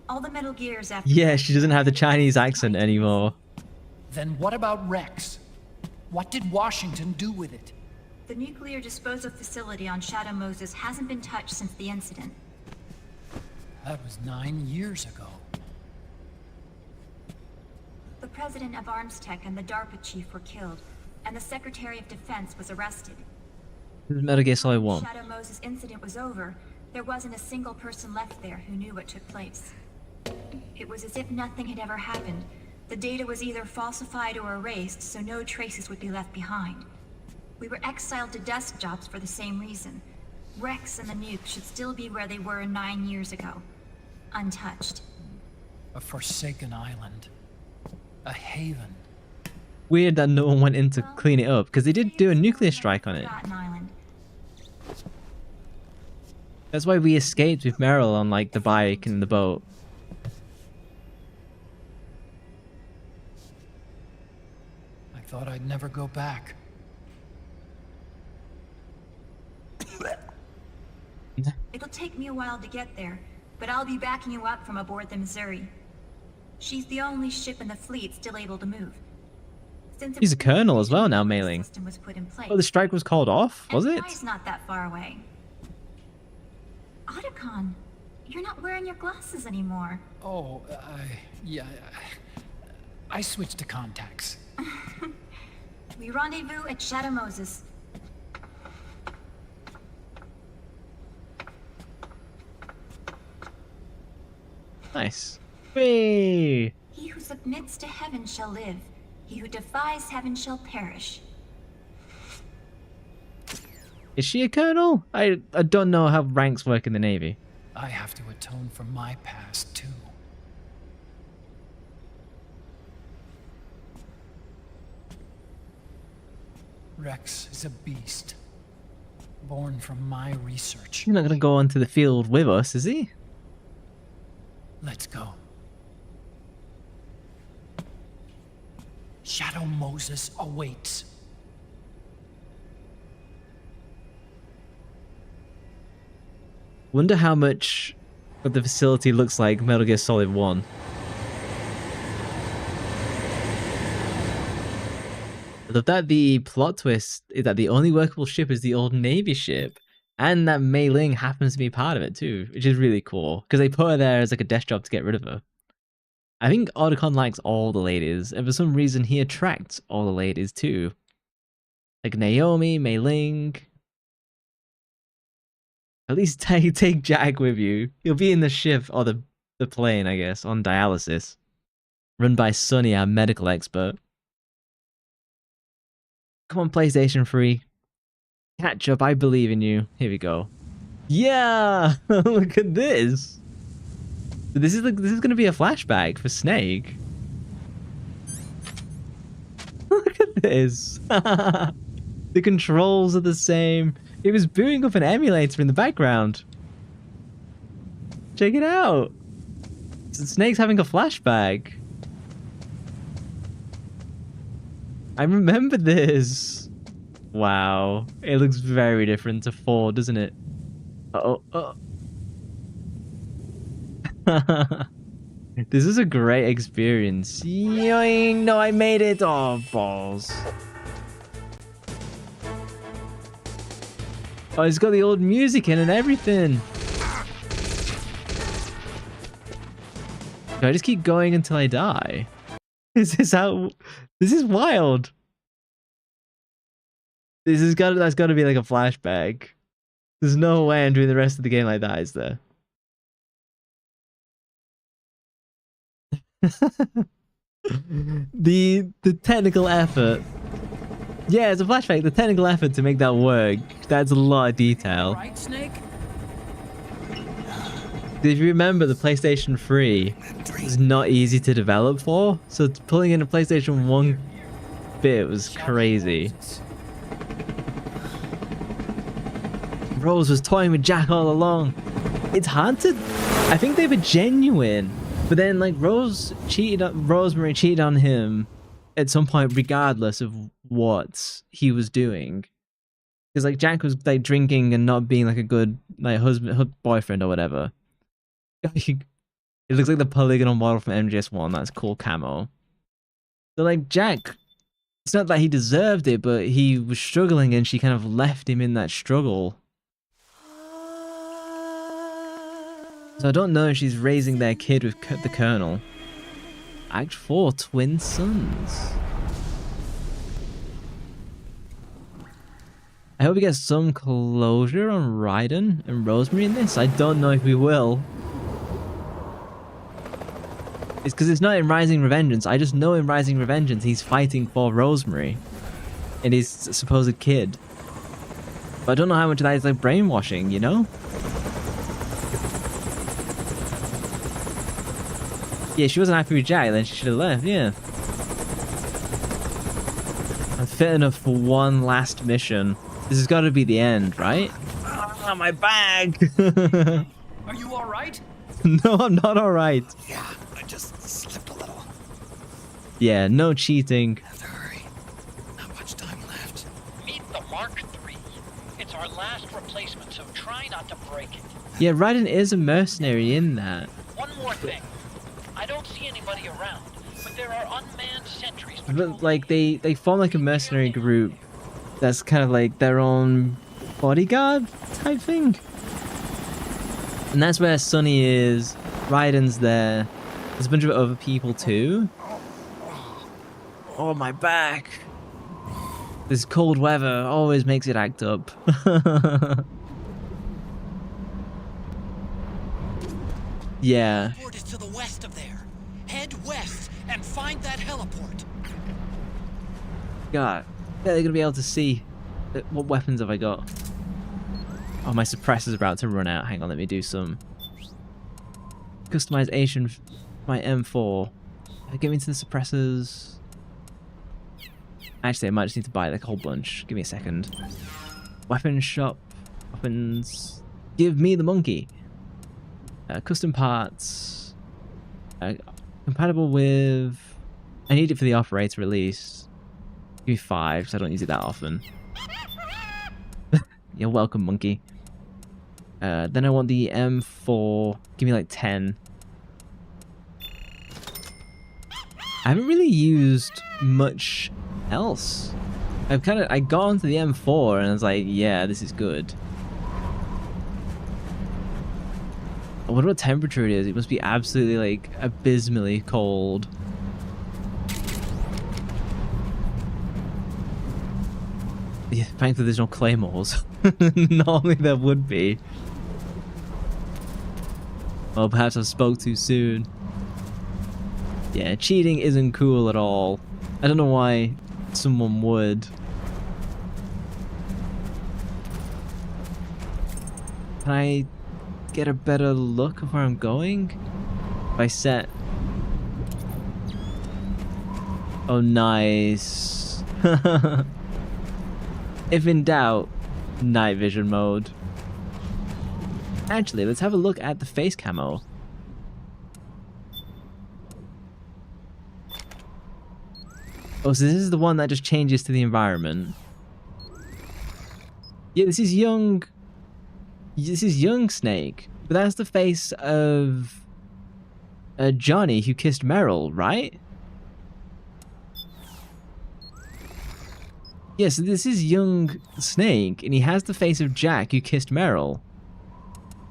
All the Metal Gears after... Yeah, she doesn't have the Chinese accent anymore. Then what about Rex? What did Washington do with it? The nuclear disposal facility on Shadow Moses hasn't been touched since the incident. That was 9 years ago. The president of ArmsTech and the DARPA chief were killed, and the Secretary of Defense was arrested. This is Metal Gear Solid 1. Shadow Moses incident was over, there wasn't a single person left there who knew what took place. It was as if nothing had ever happened. The data was either falsified or erased, so no traces would be left behind. We were exiled to desk jobs for the same reason. Rex and the nuke should still be where they were 9 years ago. Untouched. A forsaken island. A haven. Weird that no one went in to clean it up, because they did do a nuclear strike on it. That's why we escaped with Meryl on like the bike and the boat. I thought I'd never go back. It'll take me a while to get there, but I'll be backing you up from aboard the Missouri. She's the only ship in the fleet still able to move. He's a colonel as well now, Mailing. Oh, the strike was called off, was it? It's not that far away. Otacon, you're not wearing your glasses anymore. Oh, yeah. I switched to contacts. We rendezvous at Shadow Moses. Nice. Whee! He who submits to heaven shall live. He who defies heaven shall perish. Is she a colonel? I don't know how ranks work in the Navy. I have to atone for my past, too. Rex is a beast. Born from my research. He's not going to go onto the field with us, is he? Let's go. Shadow Moses awaits. Wonder how much of the facility looks like Metal Gear Solid 1. I love that the plot twist is that the only workable ship is the old Navy ship, and that Mei Ling happens to be part of it too, which is really cool, because they put her there as like a desk job to get rid of her. I think Otacon likes all the ladies, and for some reason he attracts all the ladies too. Like Naomi, Mei Ling. At least take Jack with you. He'll be in the ship, or the plane, I guess, on dialysis. Run by Sonny, our medical expert. Come on, PlayStation 3. Catch up, I believe in you. Here we go. Yeah! Look at this! This is gonna be a flashback for Snake. Look at this! The controls are the same. It was booting up an emulator in the background. Check it out. Snake's having a flashback. I remember this. Wow. It looks very different to 4, doesn't it? Uh-oh. This is a great experience. Yoing! No, I made it! Oh, balls. Oh, it's got the old music in and everything. Do I just keep going until I die? Is this how... This is wild. That's got to be like a flashback. There's no way I'm doing the rest of the game like that, is there? the technical effort. Yeah, it's a flashback. The technical effort to make that work. That's a lot of detail. Right, Snake? If you remember, the PlayStation 3 was not easy to develop for, so pulling in a PlayStation 1 bit was crazy. Rose was toying with Jack all along. It's hard to... I think they were genuine, but then like Rosemary cheated on him at some point, regardless of what he was doing. Because like Jack was like drinking and not being like a good like husband, boyfriend or whatever. It looks like the polygonal model from MGS1. That's cool camo. So like Jack It's not that he deserved it, but he was struggling and she kind of left him in that struggle. So I don't know if she's raising their kid with the Colonel. Act 4, twin sons. I hope we get some closure on Raiden and Rosemary in this. I don't know if we will. It's because it's not in Rising Revengeance. I just know in Rising Revengeance he's fighting for Rosemary and his supposed kid. But I don't know how much of that is like brainwashing, you know? Yeah, she wasn't happy with Jack, then she should have left, yeah. I'm fit enough for one last mission. This has got to be the end, right? Ah, my bag! Are you alright? No, I'm not alright. Yeah, I just slipped a little. Yeah, no cheating. Have to hurry. Not much time left. Meet the Mark III. It's our last replacement, so try not to break it. Yeah, Raiden is a mercenary in that. One more thing. I don't see anybody around, but there are unmanned sentries. But like they form like a mercenary group that's kind of like their own bodyguard type thing. And that's where Sonny is, Raiden's there. There's a bunch of other people too. Oh, my back. This cold weather always makes it act up. Yeah. The heliport is to the west of there. Head west and find that heliport. God. Yeah, they're gonna be able to see. What weapons have I got? Oh, my suppressor's about to run out. Hang on, let me do some customization for my M4. Get me into the suppressors. Actually, I might just need to buy like a whole bunch. Give me a second. Weapons shop. Weapons. Give me the monkey. Custom parts. Compatible with... I need it for the operator at least. Give me 5, because I don't use it that often. You're welcome, monkey. Then I want the M4. Give me like 10. I haven't really used much else. I got onto the M4 and I was like, yeah, this is good. I wonder what temperature it is. It must be absolutely like abysmally cold. Yeah, thankfully there's no claymores. Normally there would be. Well, perhaps I spoke too soon. Yeah, cheating isn't cool at all. I don't know why someone would. Can I get a better look of where I'm going? If I set... Oh, nice. If in doubt, night vision mode. Actually, let's have a look at the face camo. Oh, so this is the one that just changes to the environment. Yeah, this is young... This is young Snake. But that's the face of... Johnny who kissed Meryl, right? Yeah, so this is young Snake, and he has the face of Jack who kissed Meryl.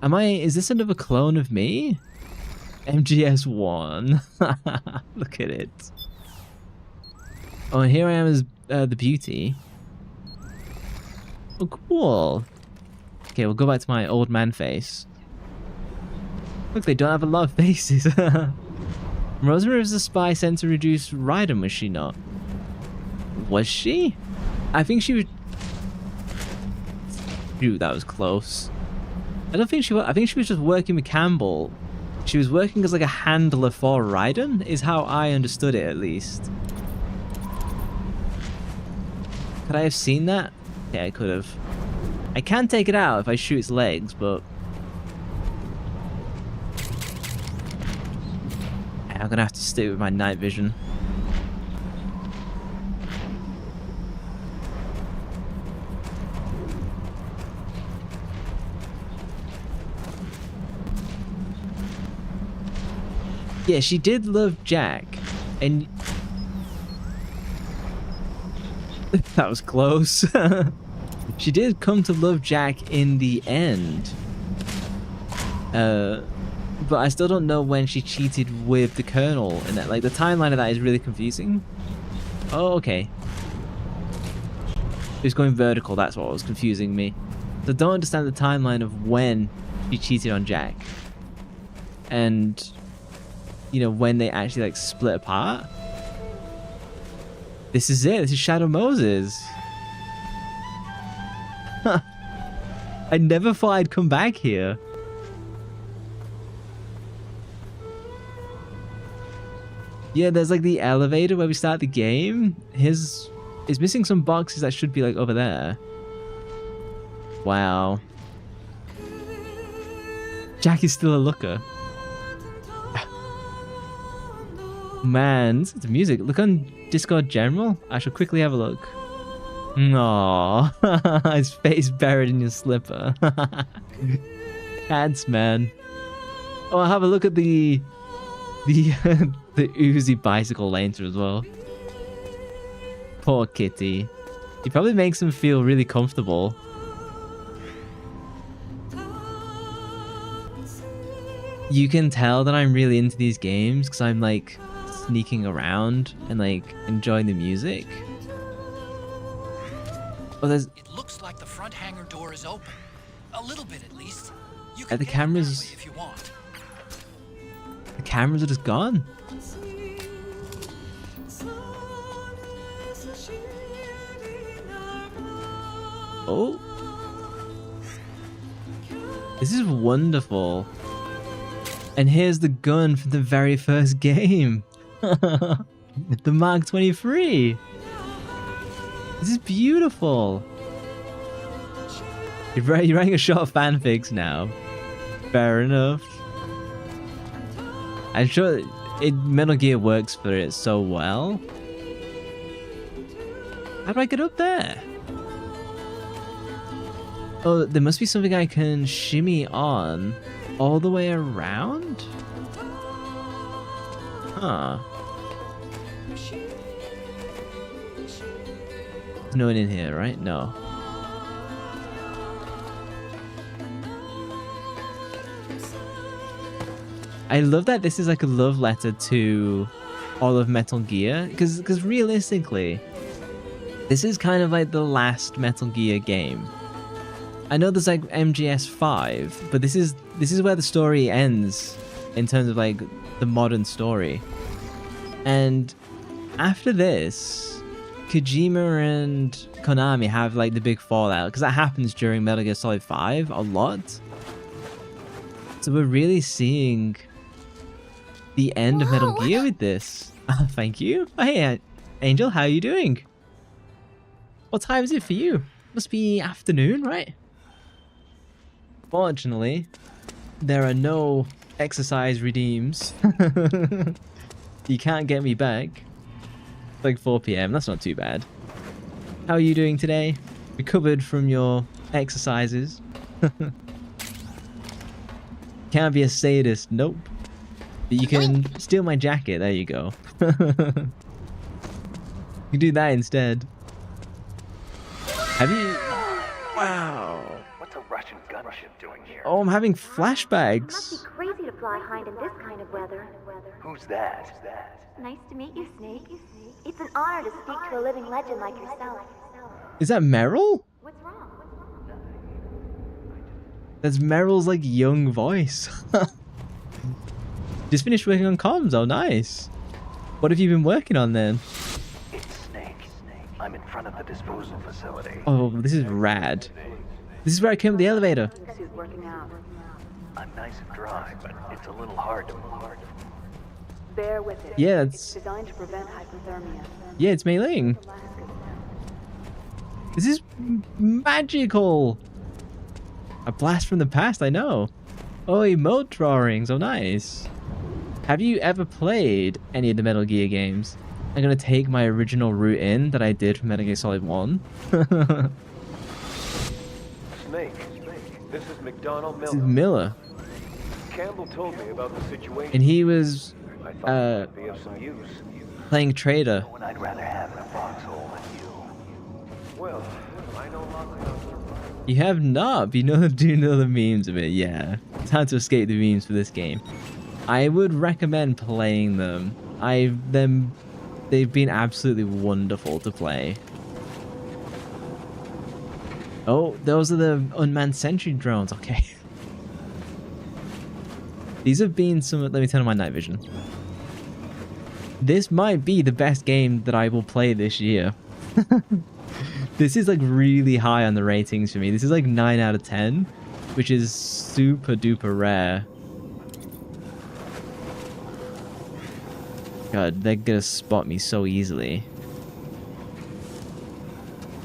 Is this another clone of me? MGS1. Look at it. Oh, and here I am as the beauty. Oh, cool. Okay, we'll go back to my old man face. Look, they don't have a lot of faces. Rosemary was a spy sent to reduce Raiden, was she not? Was she? I think she was... Shoot, that was close. I don't think she was... I think she was just working with Campbell. She was working as like a handler for Raiden, is how I understood it at least. Could I have seen that? Yeah, I could have. I can take it out if I shoot its legs, but... I'm gonna have to stick with my night vision. Yeah, she did love Jack, and That was close. She did come to love Jack in the end. But I still don't know when she cheated with the Colonel, and that, like, the timeline of that is really confusing. Oh, okay. It was going vertical, that's what was confusing me. So I don't understand the timeline of when she cheated on Jack. And, you know, when they actually, like, split apart. This is it. This is Shadow Moses. Huh. I never thought I'd come back here. Yeah, there's like the elevator where we start the game. His is missing some boxes that should be like over there. Wow. Jack is still a looker. Man, this is the music. Look on Discord General. I shall quickly have a look. Aww. His face buried in your slipper. Cats, man. Oh, I'll have a look at the Uzi bicycle lanes as well. Poor kitty. He probably makes him feel really comfortable. You can tell that I'm really into these games because I'm like sneaking around and like enjoying the music. Oh, there's... It looks like the front hangar door is open. A little bit at least. You Are the cameras... if you want. The cameras are just gone. Oh. This is wonderful. And here's the gun from the very first game. The Mark 23. This is beautiful. You're writing a shot of fanfics now. Fair enough. I'm sure Metal Gear works for it so well. How do I get up there? Oh, there must be something I can shimmy on all the way around? Huh. There's no one in here, right? No. I love that this is like a love letter to all of Metal Gear, because realistically, this is kind of like the last Metal Gear game. I know there's like MGS5, but this is where the story ends in terms of like the modern story. And after this, Kojima and Konami have like the big fallout, because that happens during Metal Gear Solid 5 a lot. So we're really seeing the end of Metal Gear with this. Thank you. Oh, hey, Angel, how are you doing? What time is it for you? Must be afternoon, right? Fortunately, there are no exercise redeems. You can't get me back. It's like 4 PM. That's not too bad. How are you doing today? Recovered from your exercises? Can't be a sadist. Nope. But you can steal my jacket. There you go. You can do that instead. Have you... Wow. What's a Russian gunship doing here? Oh, I'm having flashbacks. Must be crazy to fly hind in this kind of weather. Who's that? Nice to meet you, Snake. It's an honor to speak to a living legend like yourself. Is that Meryl? What's wrong? That's Meryl's like young voice. Just finished working on comms. Oh, nice. What have you been working on then? It's Snake. I'm in front of the disposal facility. Oh, this is rad. This is where I came with the elevator. I'm nice and dry, but it's a little hard to move. Bear with it. Yeah, it's designed to prevent hypothermia. Yeah, it's meleeing. This is magical. A blast from the past, I know. Oh, emote drawings. Oh, nice. Have you ever played any of the Metal Gear games? I'm gonna take my original route in that I did from Metal Gear Solid 1. Snake, this is McDonald Miller. This is Miller. Campbell told me about the situation. And he was be of some use. playing trader. What I'd rather have in a foxhole than you. Well, I know lots about survival. You have not, but you do know the memes of it, yeah. It's hard to escape the memes for this game. I would recommend playing them. They've been absolutely wonderful to play. Oh, those are the unmanned sentry drones, okay. These have been some... Let me turn on my night vision. This might be the best game that I will play this year. This is like really high on the ratings for me. This is like 9 out of 10, which is super duper rare. God, they're gonna spot me so easily.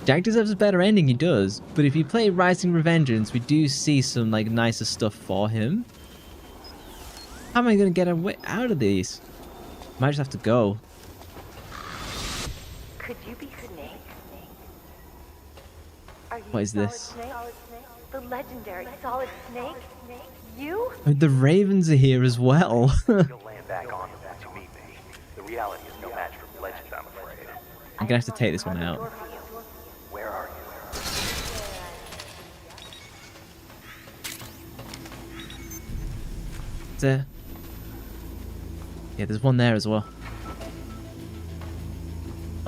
Jack deserves a better ending, he does. But if you play Rising Revengeance, we do see some like nicer stuff for him. How am I gonna get out of these? Might just have to go. Could you be Snake? Are you What is Solid this? Snake? The legendary Solid Snake? You? The Ravens are here as well. You'll land back on them once you meet me. The reality is no match for legends, I'm afraid. I'm gonna have to take this one out. Where are you? There. Yeah, there's one there as well.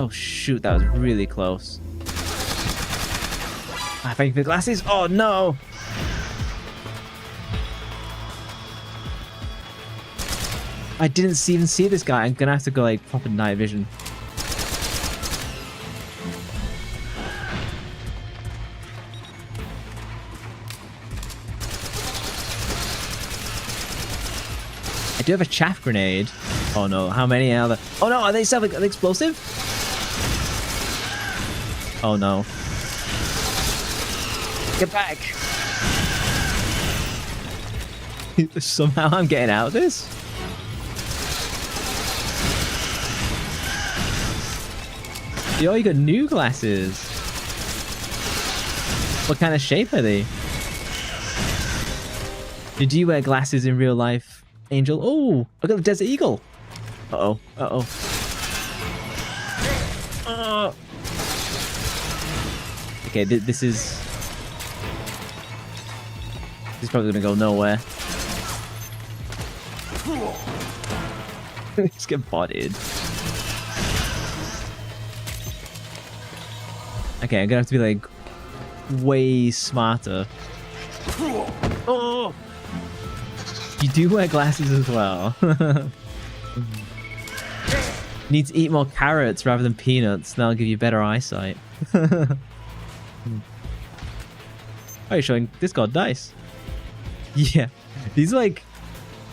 Oh shoot, that was really close. Ah, thank you for the glasses. Oh no! I didn't even see this guy. I'm gonna have to go like proper night vision. I do have a chaff grenade. Oh no, how many are there? Oh no, are they explosive? Oh no. Get back! Somehow I'm getting out of this? Yo, you got new glasses. What kind of shape are they? Did you wear glasses in real life, Angel? Oh, I got the Desert Eagle. Uh-oh, uh-oh. Okay, this is probably gonna go nowhere. Just get bodied. Okay, I'm gonna have to be like way smarter. Oh! You do wear glasses as well. Need to eat more carrots rather than peanuts. That'll give you better eyesight. Oh, you're showing Discord. Nice. Yeah. These are like...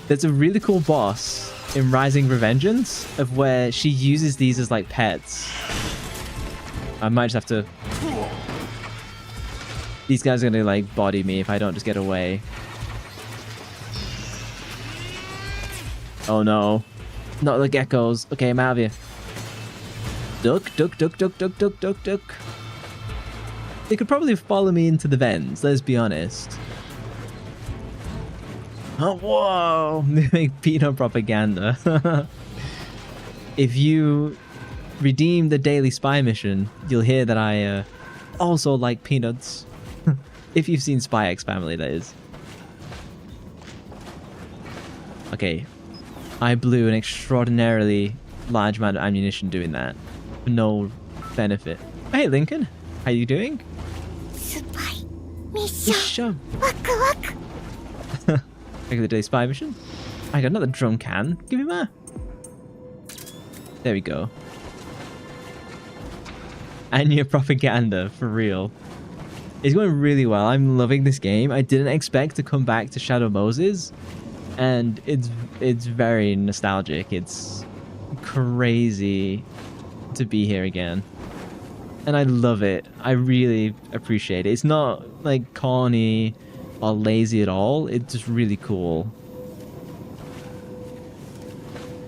There's a really cool boss in Rising Revengeance of where she uses these as like pets. I might just have to... These guys are gonna like body me if I don't just get away. Oh no. Not the geckos. Okay, I'm out of here. Duck, duck, duck, duck, duck, duck, duck, duck. They could probably follow me into the vents, let's be honest. Oh, whoa! They make peanut propaganda. If you redeem the daily spy mission, you'll hear that I also like peanuts. If you've seen Spy X Family, that is. Okay. I blew an extraordinarily large amount of ammunition doing that. For no benefit. Hey, Lincoln. How you doing? Misha. Look at the daily spy mission. I got another drum can. Give me that. There we go. And your propaganda, for real. It's going really well. I'm loving this game. I didn't expect to come back to Shadow Moses. And it's very nostalgic. It's crazy to be here again. And I love it. I really appreciate it. It's not like corny or lazy at all. It's just really cool.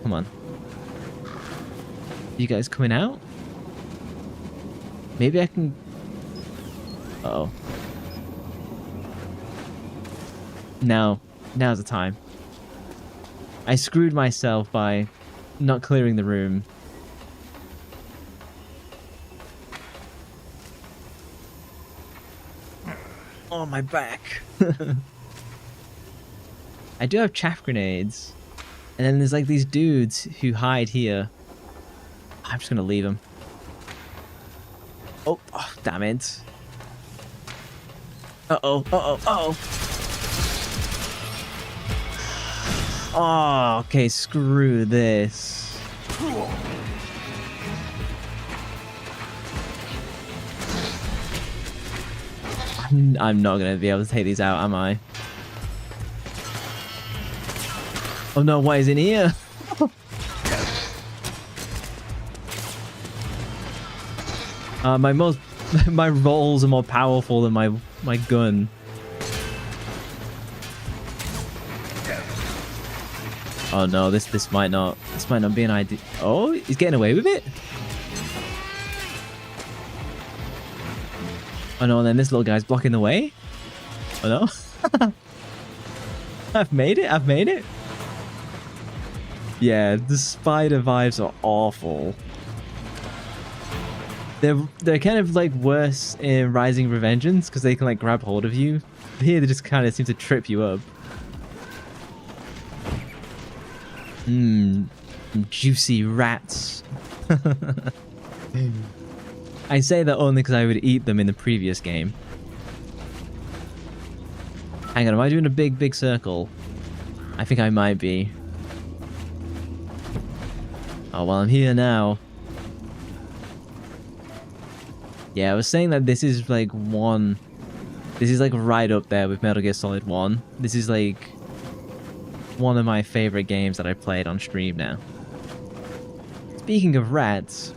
Come on. You guys coming out? Maybe I can... Uh-oh. Now's the time. I screwed myself by not clearing the room. Oh, my back. I do have chaff grenades. And then there's like these dudes who hide here. I'm just gonna leave them. Oh, damn it. Uh-oh, uh-oh, uh-oh. Oh, okay, screw this. I'm not gonna be able to take these out, am I? Oh no, what is in here? My rolls are more powerful than my gun. Oh no, this might not be an idea. Oh, he's getting away with it? Oh no, and then this little guy's blocking the way? Oh no. I've made it. Yeah, the spider vibes are awful. They're kind of like worse in Rising Revengeance because they can like grab hold of you. Here they just kind of seem to trip you up. Juicy rats. I say that only because I would eat them in the previous game. Hang on, am I doing a big circle? I think I might be. Oh, well, I'm here now. Yeah, I was saying that this is like right up there with Metal Gear Solid 1. This is like one of my favorite games that I played on stream now. Speaking of rats,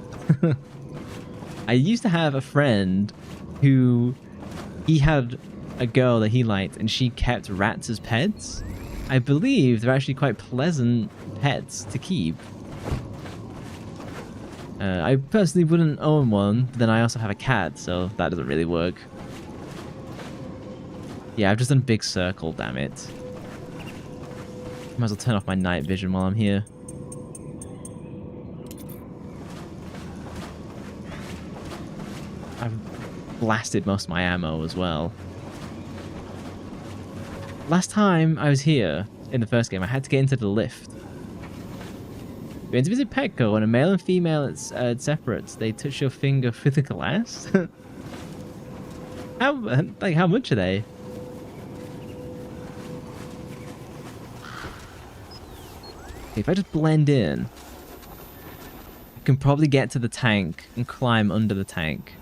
I used to have a friend who he had a girl that he liked and she kept rats as pets. I believe they're actually quite pleasant pets to keep. I personally wouldn't own one, but then I also have a cat, so that doesn't really work. Yeah, I've just done a big circle, damn it. Might as well turn off my night vision while I'm here. I've blasted most of my ammo as well. Last time I was here, in the first game, I had to get into the lift. Going to visit Petco, when a male and female separate, they touch your finger through the glass? How much are they? If I just blend in, I can probably get to the tank and climb under the tank.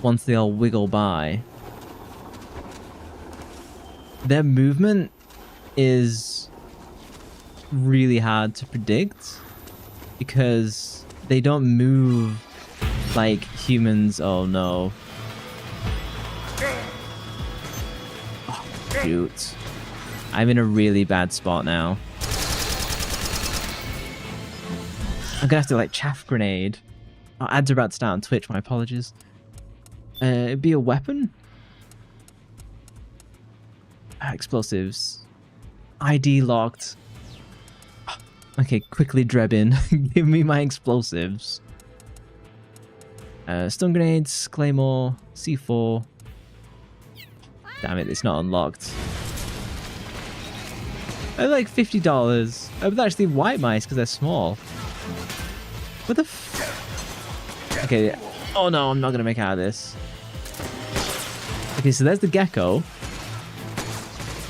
Once they all wiggle by. Their movement is really hard to predict because they don't move like humans. Oh no. Oh, shoot. I'm in a really bad spot now. I'm gonna have to like chaff grenade. Oh, ads are about to start on Twitch, my apologies. It'd be a weapon? Explosives. ID locked. Okay, quickly Drebin. Give me my explosives. Stun grenades, claymore, C4. Damn it, it's not unlocked. They're like $50. Oh, but actually white mice because they're small. What the f... Okay, oh no, I'm not gonna make out of this. Okay, so there's the gecko.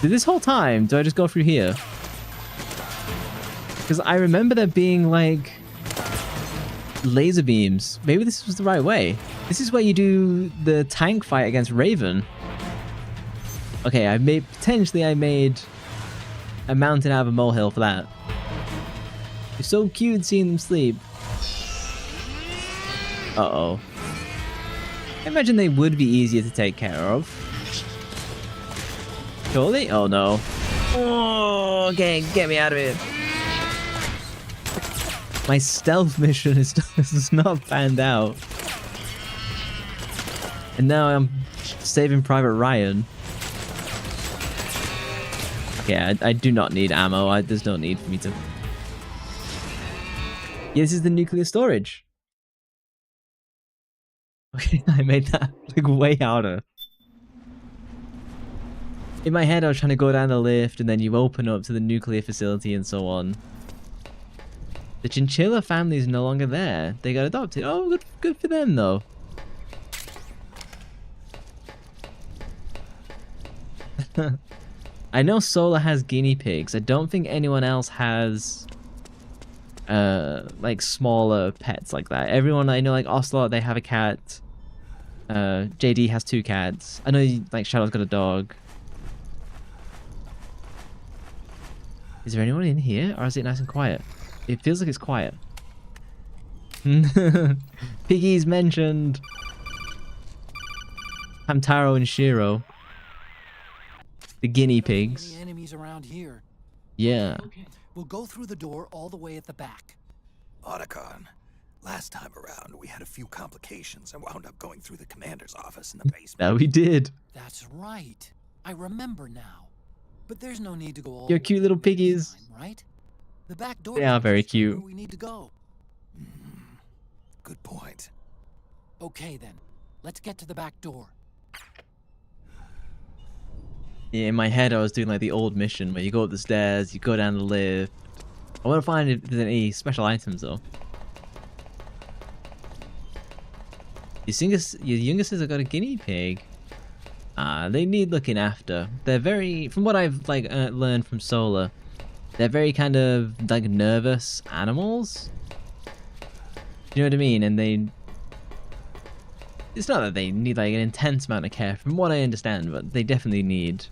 Did this whole time, do I just go through here? Because I remember there being like laser beams. Maybe this was the right way. This is where you do the tank fight against Raven. Okay, I made a mountain out of a molehill for that. It's so cute seeing them sleep. Uh-oh. I imagine they would be easier to take care of. Surely? Oh no. Oh, okay, get me out of here. My stealth mission is not panned out. And now I'm saving Private Ryan. Yeah, I do not need ammo. There's no need for me to... Yeah, this is the nuclear storage. Okay, I made that like way harder. In my head, I was trying to go down the lift, and then you open up to the nuclear facility and so on. The chinchilla family is no longer there. They got adopted. Oh, good for them, though. I know Solar has guinea pigs. I don't think anyone else has like smaller pets like that. Everyone I know, like Ocelot, they have a cat. JD has 2 cats. I know like Shadow's got a dog. Is there anyone in here, or is it nice and quiet? It feels like it's quiet. Piggies mentioned. Hamtaro and Shiro. The guinea pigs. Any enemies around here? Yeah. We'll go through the door all the way at the back. Otacon, last time around we had a few complications and wound up going through the commander's office in the basement. That we did. That's right. I remember now. But there's no need to go all Your cute little piggies. time, right? The back door. They are very cute. Where we need to go. Good point. Okay then. Let's get to the back door. Yeah, in my head I was doing like the old mission where you go up the stairs, you go down the lift. I want to find if there's any special items though. Your youngest has got a guinea pig. They need looking after. They're very, from what I've like learned from Solar, they're very kind of like nervous animals. You know what I mean? And it's not that they need like an intense amount of care, from what I understand, but they definitely need,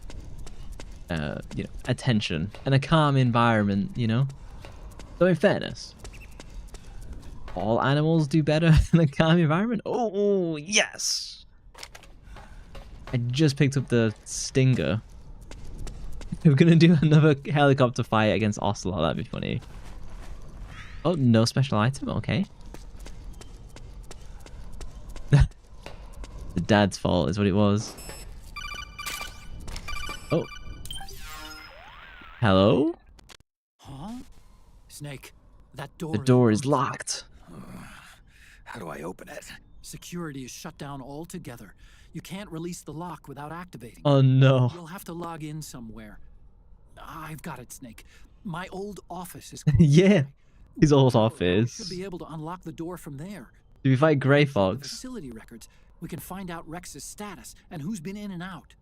you know, attention and a calm environment. You know. So in fairness, all animals do better in a calm environment. Oh yes. I just picked up the Stinger. We're gonna do another helicopter fight against Ocelot. That'd be funny. Oh, no special item? Okay. The dad's fault is what it was. Oh. Hello? Huh? Snake, that door. The door is locked. How do I open it? Security is shut down altogether. You can't release the lock without activating. Oh no. You'll have to log in somewhere. I've got it, Snake. My old office is Yeah. His old You office. should be able to unlock the door from there. Do we fight Grey The Fox? facility records. We can find out Rex's status and who's been in and out.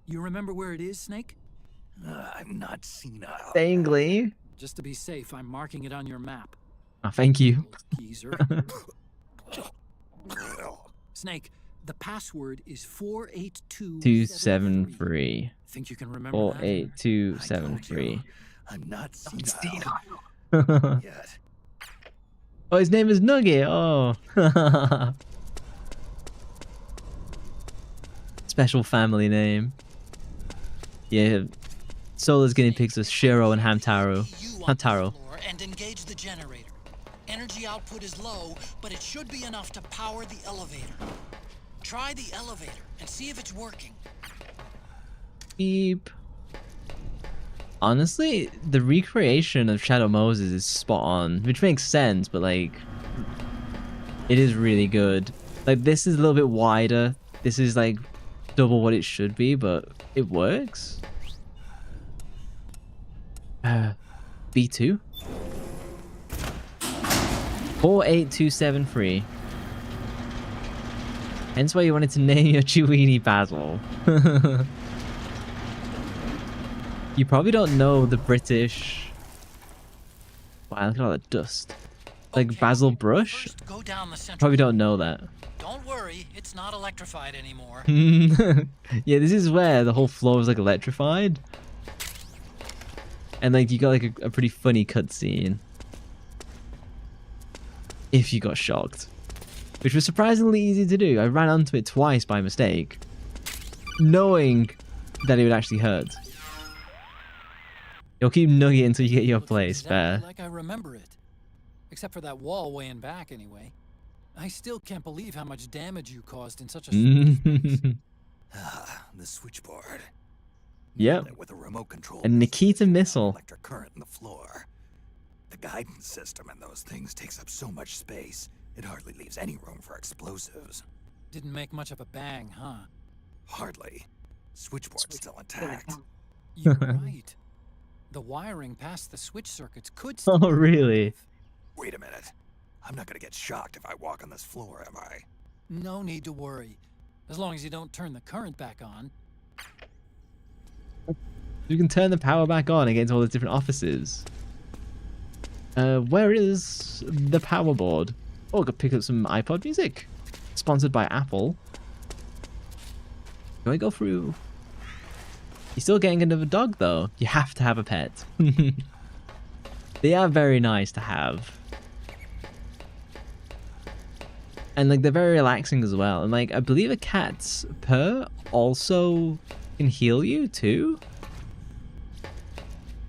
You remember where it is, Snake? I'm not senile. Sangley. Just to be safe, I'm marking it on your map. Oh, thank you. Geezer. Snake, the password is 48273. 273. Think you can remember 48273. I'm not senile. Yet. Oh, his name is Nugget. Oh. Special family name. Yeah. Solar's guinea pigs are Shiro and Hamtaro. Hamtaro. And engage the generator. Energy output is low, but it should be enough to power the elevator. Try the elevator and see if it's working. Beep. Honestly, the recreation of Shadow Moses is spot on, which makes sense, but like, it is really good. Like, this is a little bit wider. This is like double what it should be, but it works. B2? 48273. Hence why you wanted to name your Chewini Basil. You probably don't know the British... Wow, look at all that dust. Like Basil Brush? Go down the central. Probably don't know that. Don't worry, it's not electrified anymore. Yeah, this is where the whole floor is like electrified. And like you got like a pretty funny cutscene. If you got shocked. Which was surprisingly easy to do. I ran onto it twice by mistake. Knowing that it would actually hurt. You'll keep nugging until you get your place, fair. Like I remember it. Except for that wall way in back anyway. I still can't believe how much damage you caused in such a the switchboard. Yep. With a remote control. A Nikita missile. Electric current in the floor. The guidance system in those things takes up so much space, it hardly leaves any room for explosives. Didn't make much of a bang, huh? Hardly. Switchboard's still intact. You're right. The wiring past the switch circuits could still Oh, really? Wait a minute. I'm not gonna get shocked if I walk on this floor, am I? No need to worry. As long as you don't turn the current back on. You can turn the power back on against all the different offices. Where is the power board? Oh, I could pick up some iPod music. Sponsored by Apple. Can I go through? You're still getting another dog though. You have to have a pet. They are very nice to have. And like they're very relaxing as well. And like I believe a cat's purr also can heal you too.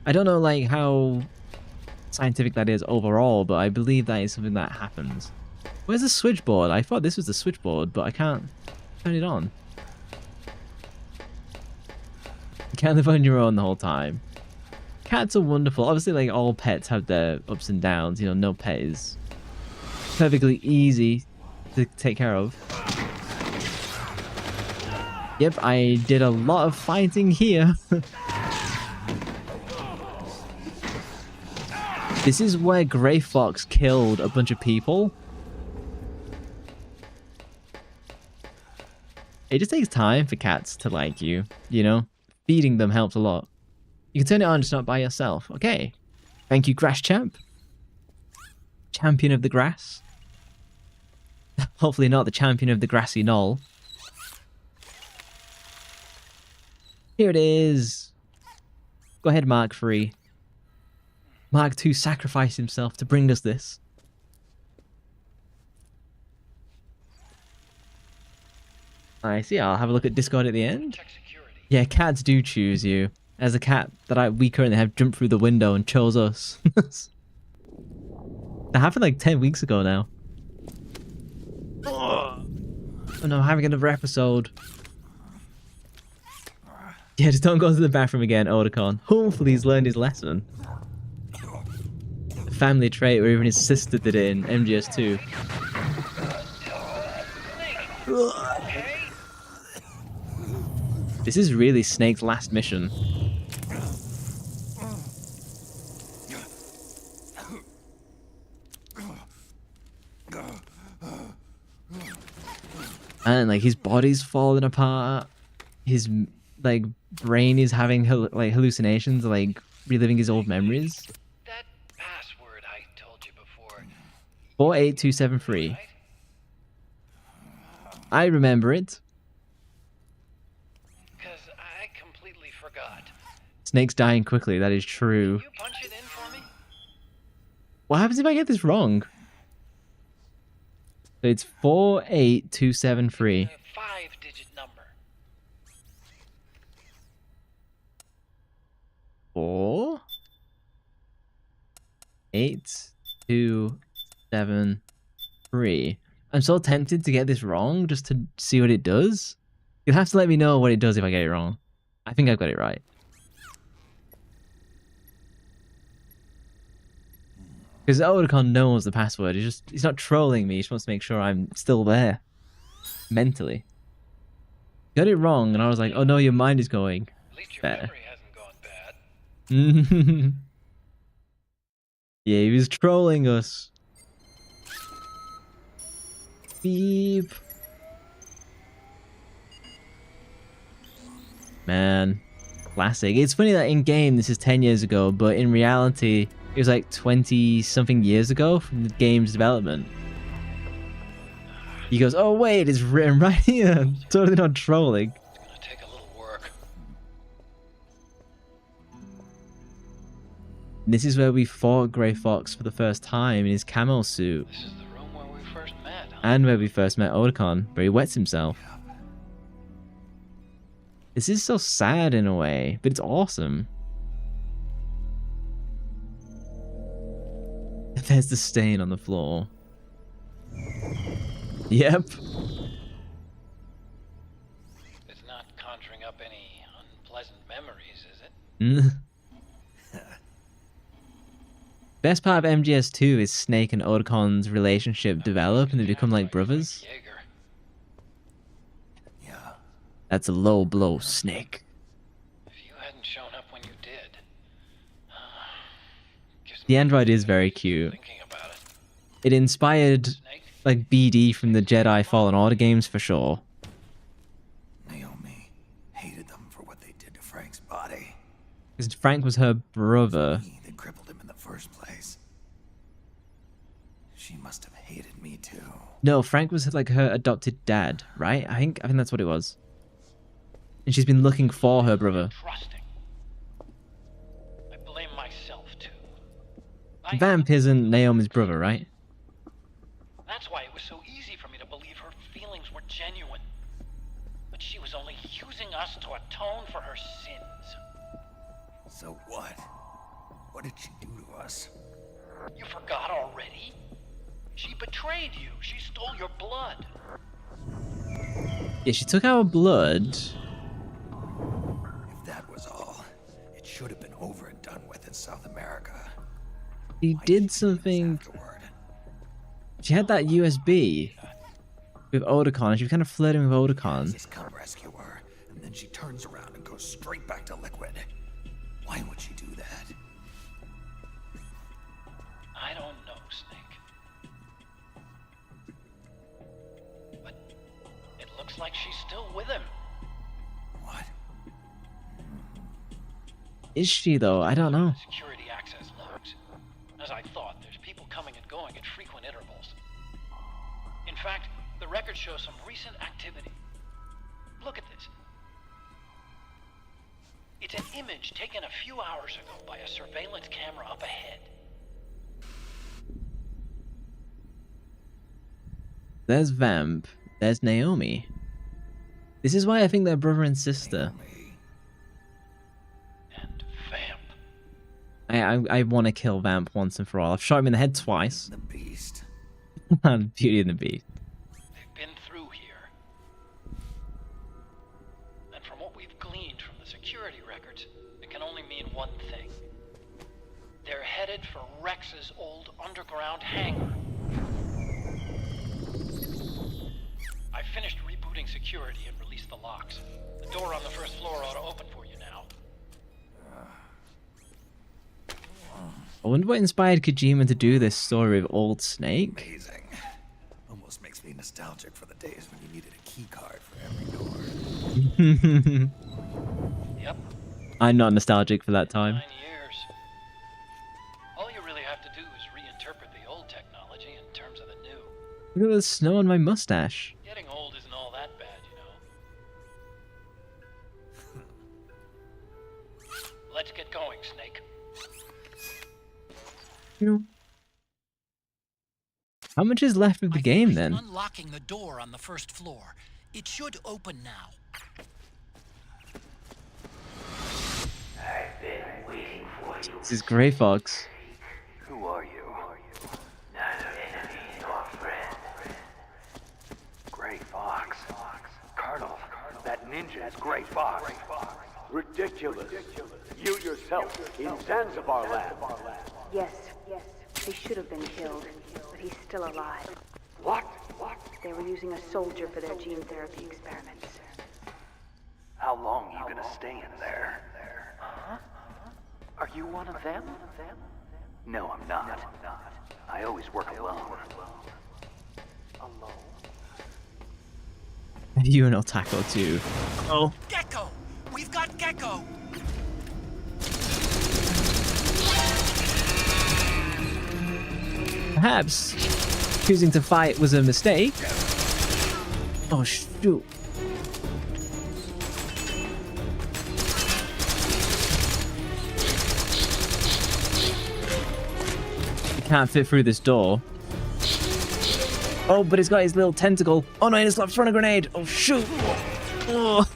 I don't know like how scientific that is overall, but I believe that is something that happens. Where's the switchboard? I thought this was the switchboard, but I can't turn it on. You can't live on your own the whole time. Cats are wonderful. Obviously, like all pets have their ups and downs. You know, no pet is perfectly easy to take care of. Yep, I did a lot of fighting here. This is where Grey Fox killed a bunch of people. It just takes time for cats to like you, you know? Feeding them helps a lot. You can turn it on, just not by yourself. Okay. Thank you, Grass Champ. Champion of the grass. Hopefully not the champion of the grassy knoll. Here it is. Go ahead, Mark III. Mark II sacrificed himself to bring us this. I see. I'll have a look at Discord at the end. Yeah, cats do choose you. As a cat that we currently have jumped through the window and chose us. That happened like 10 weeks ago now. Oh no, I'm having another episode. Yeah, just don't go to the bathroom again, Oticon. Hopefully he's learned his lesson. A family trait where even his sister did it in MGS2. This is really Snake's last mission. And like his body's falling apart. His like brain is having like hallucinations, like reliving his old memories. That password I told you before. 48273. Right? I remember it. Because I completely forgot. Snake's dying quickly, that is true. Can you punch it in for me? What happens if I get this wrong? So it's 48273. 5-digit number. 4 8 2 7 3. I'm so tempted to get this wrong just to see what it does. You'll have to let me know what it does if I get it wrong. I think I've got it right. Because Oticon knows the password. He's not trolling me. He just wants to make sure I'm still there. Mentally. Got it wrong, and I was like, oh no, your mind is going. At least your better. memory hasn't gone bad. Yeah, he was trolling us. Beep. Man. Classic. It's funny that in game this is 10 years ago, but in reality it was like 20 something years ago from the game's development. He goes, oh wait, it's written right here. Totally not trolling. It's gonna take a little work. This is where we fought Grey Fox for the first time in his camo suit. This is the room where we first met, huh? And where we first met Oticon, where he wets himself. This is so sad in a way, but it's awesome. There's the stain on the floor. Yep. It's not conjuring up any unpleasant memories, is it? Best part of MGS2 is Snake and Oticon's relationship develop and they become like brothers. That's a low blow, Snake. If you hadn't shown up when you did. The android is very cute. It inspired like BD from the Jedi Fallen Order games for sure. Naomi hated them for what they did to Frank's body. Because Frank was her brother. They crippled him in the first place. She must have hated me too. No, Frank was like her adopted dad, right? I think that's what it was. And she's been looking for her brother. Trusting. I blame myself too. Vamp isn't Naomi's brother, right? That's why it was so easy for me to believe her feelings were genuine. But she was only using us to atone for her sins. So what? What did she do to us? You forgot already? She betrayed you. She stole your blood. Yeah, she took our blood. If that was all, it should have been over and done with in South America. She did something. She had that USB with Oticon, and she was kind of flirting with Oticon. Come rescue her, and then she turns around and goes straight back to Liquid. Why would she do that? I don't know, Snake. But it looks like she's still with him. What? Is she though? I don't know. Security access logs. As I thought, there's people coming and going at frequent intervals. In fact, the record shows some recent activity. Look at this. It's an image taken a few hours ago by a surveillance camera up ahead. There's Vamp. There's Naomi. This is why I think they're brother and sister. I want to kill Vamp once and for all. I've shot him in the head twice. The Beast. Beauty and the Beast. They've been through here. And from what we've gleaned from the security records, it can only mean one thing. They're headed for Rex's old underground hangar. I finished rebooting security and released the locks. The door on the first floor ought to open for you now. I wonder what inspired Kojima to do this story of Old Snake. Amazing. Almost makes me nostalgic for the days when you needed a key card for every door. Yep. I'm not nostalgic for that time. 9 years. All you really have to do is reinterpret the old technology in terms of the new. Look at the snow on my mustache. Getting old isn't all that bad, you know. Let's get going, Snake. How much is left of the game then? Unlocking the door on the first floor. It should open now. I've been waiting for you. This is Grey Fox. Who are you? Neither enemy nor friend. Gray Fox. Colonel, that ninja is Gray Fox. Ridiculous. You yourself in Zanzibar land. Yes. He should have been killed, but he's still alive. What? They were using a soldier for their gene therapy experiments. How long are you gonna stay in there? Huh? Are you one of them? No, I'm not. I always work alone. Alone? You and Otako too. Oh. Gecko! We've got Gecko! Perhaps choosing to fight was a mistake. Oh shoot. He can't fit through this door. Oh, but he's got his little tentacle. Oh no, he just thrown a grenade. Oh shoot. Oh.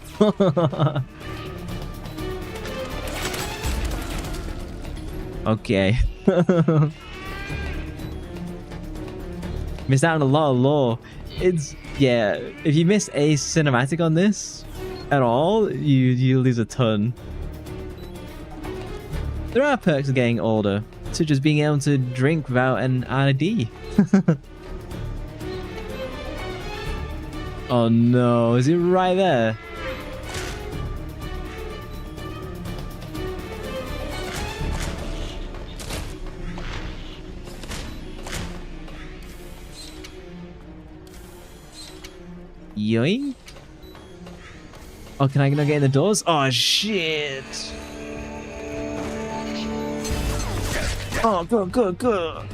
Okay. Missed out on a lot of lore. It's, yeah, if you miss a cinematic on this at all, you lose a ton. There are perks of getting older, such as being able to drink without an ID. Oh no, is it right there? Yoink. Oh, can I not get in the doors? Oh, shit. Oh, good.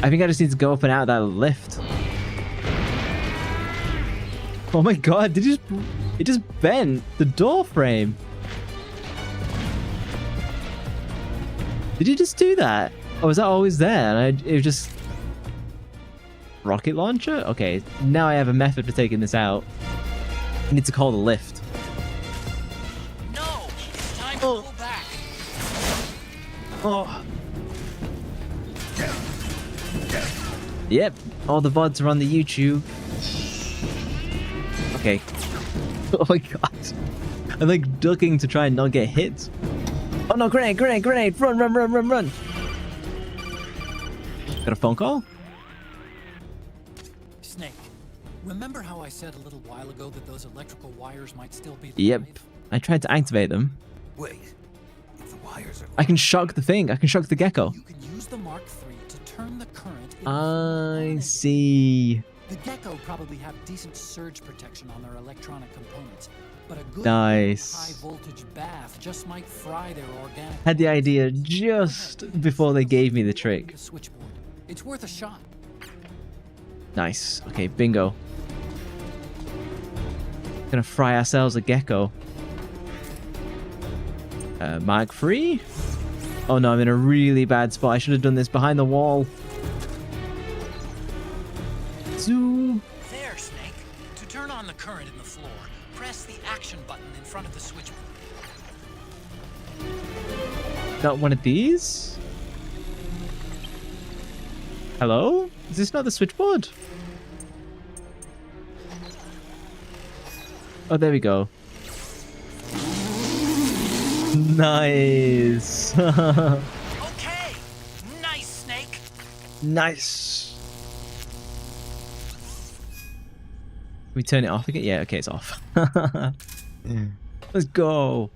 I think I just need to go up and out of that lift. Oh my god, it just bent the door frame. Did you just do that? Or was that always there? And it was just... Rocket launcher? Okay, now I have a method for taking this out. I need to call the lift. No! It's time to pull back. Oh. Yep, all the VODs are on the YouTube. Okay. Oh my god. I'm like ducking to try and not get hit. Oh no, grenade! Run! Got a phone call? Snake, remember how I said a little while ago that those electrical wires might still be alive? Yep. I tried to activate them. Wait. If the wires are... I can shock the thing. I can shock the gecko. You can use the Mark III to turn the current into I see. The gecko probably have decent surge protection on their electronic components, but a good Nice. high voltage bath just might fry their organic. Had the idea just before they gave me the trick. Switchboard. It's worth a shot. Nice. Okay, bingo. Gonna fry ourselves a gecko. Mark III? Oh no, I'm in a really bad spot. I should have done this behind the wall. Zoo. There, Snake. To turn on the current in the floor, press the action button in front of the switchboard. Not one of these? Hello? Is this not the switchboard? Oh, there we go. Nice. Okay. Nice, Snake. Nice. Can we turn it off again? Yeah, okay, it's off. Let's go.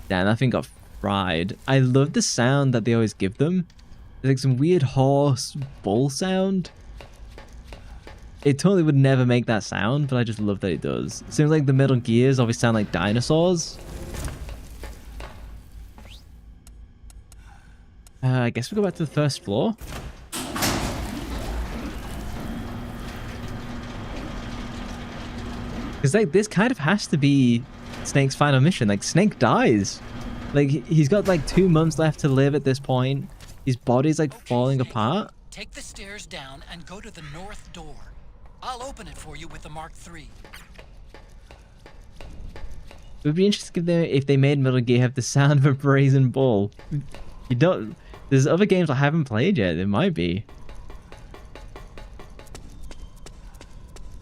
Damn, that thing got fried. I love the sound that they always give them. There's like some weird horse bull sound. It totally would never make that sound, but I just love that it does. It seems like the Metal Gears always sound like dinosaurs. I guess we go back to the first floor. Because like this kind of has to be Snake's final mission. Like Snake dies. Like he's got like 2 months left to live at this point. His body's like falling apart. Take the stairs down and go to the north door. I'll open it for you with the Mark III. It would be interesting if they made Metal Gear have the sound of a brazen bull. You don't... There's other games I haven't played yet. There might be.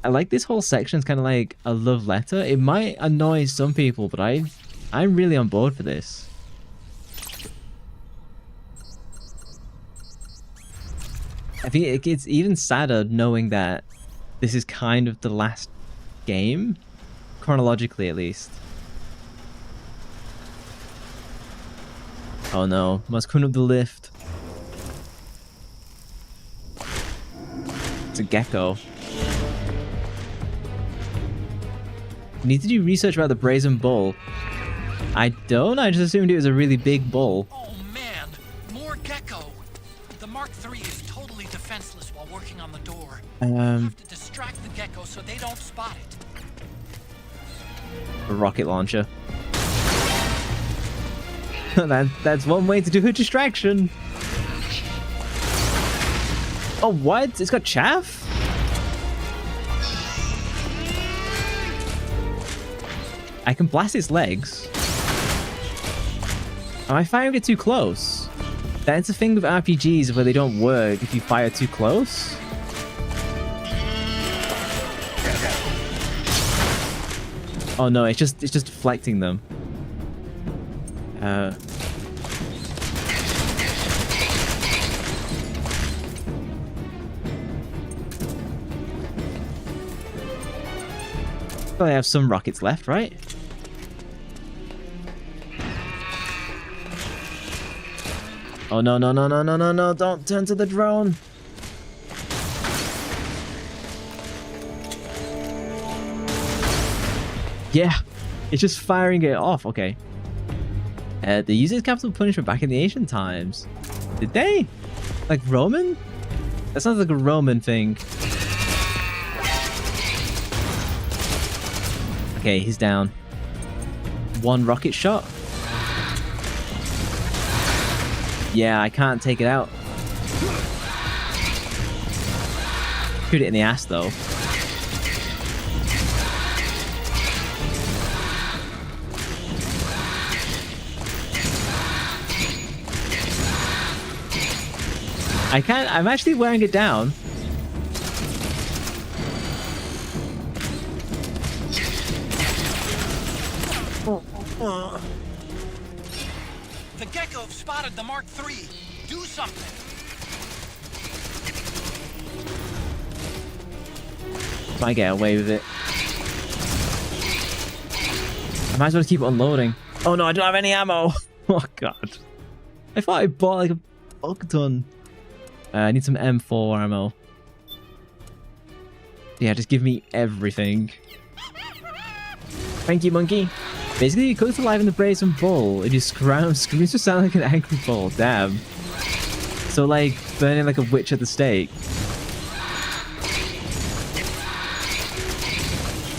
I like this whole section. It's kind of like a love letter. It might annoy some people, but I'm really on board for this. I think it gets even sadder knowing that this is kind of the last game, chronologically at least. Oh no, must come up the lift. It's a gecko. Need to do research about the brazen bull. I don't, I just assumed it was a really big bull. Oh man, more gecko. The Mark III is totally defenseless while working on the door. You have to distract the gecko so they don't spot it. A rocket launcher. That's one way to do a distraction. Oh, what? It's got chaff? I can blast its legs. Am I firing it too close? That's the thing with RPGs where they don't work if you fire too close. Oh no, it's just deflecting them. I have some rockets left, right? Oh, no, no, no, no, no, no, no. Don't turn to the drone. Yeah, it's just firing it off. Okay. They used this capital punishment back in the ancient times. Did they? Like Roman? That sounds like a Roman thing. Okay, he's down. One rocket shot. Yeah, I can't take it out. Shoot it in the ass, though. I can't. I'm actually wearing it down. The Gecko spotted the Mark III. Do something. Might get away with it. I might as well keep unloading. Oh no, I don't have any ammo. Oh god. I thought I bought like a fuck ton. I need some M4 ammo. Yeah, just give me everything. Thank you, monkey. Basically, you cooked alive in the brazen bowl, and your screams to sound like an angry bull. Damn. So, like, burning like a witch at the stake.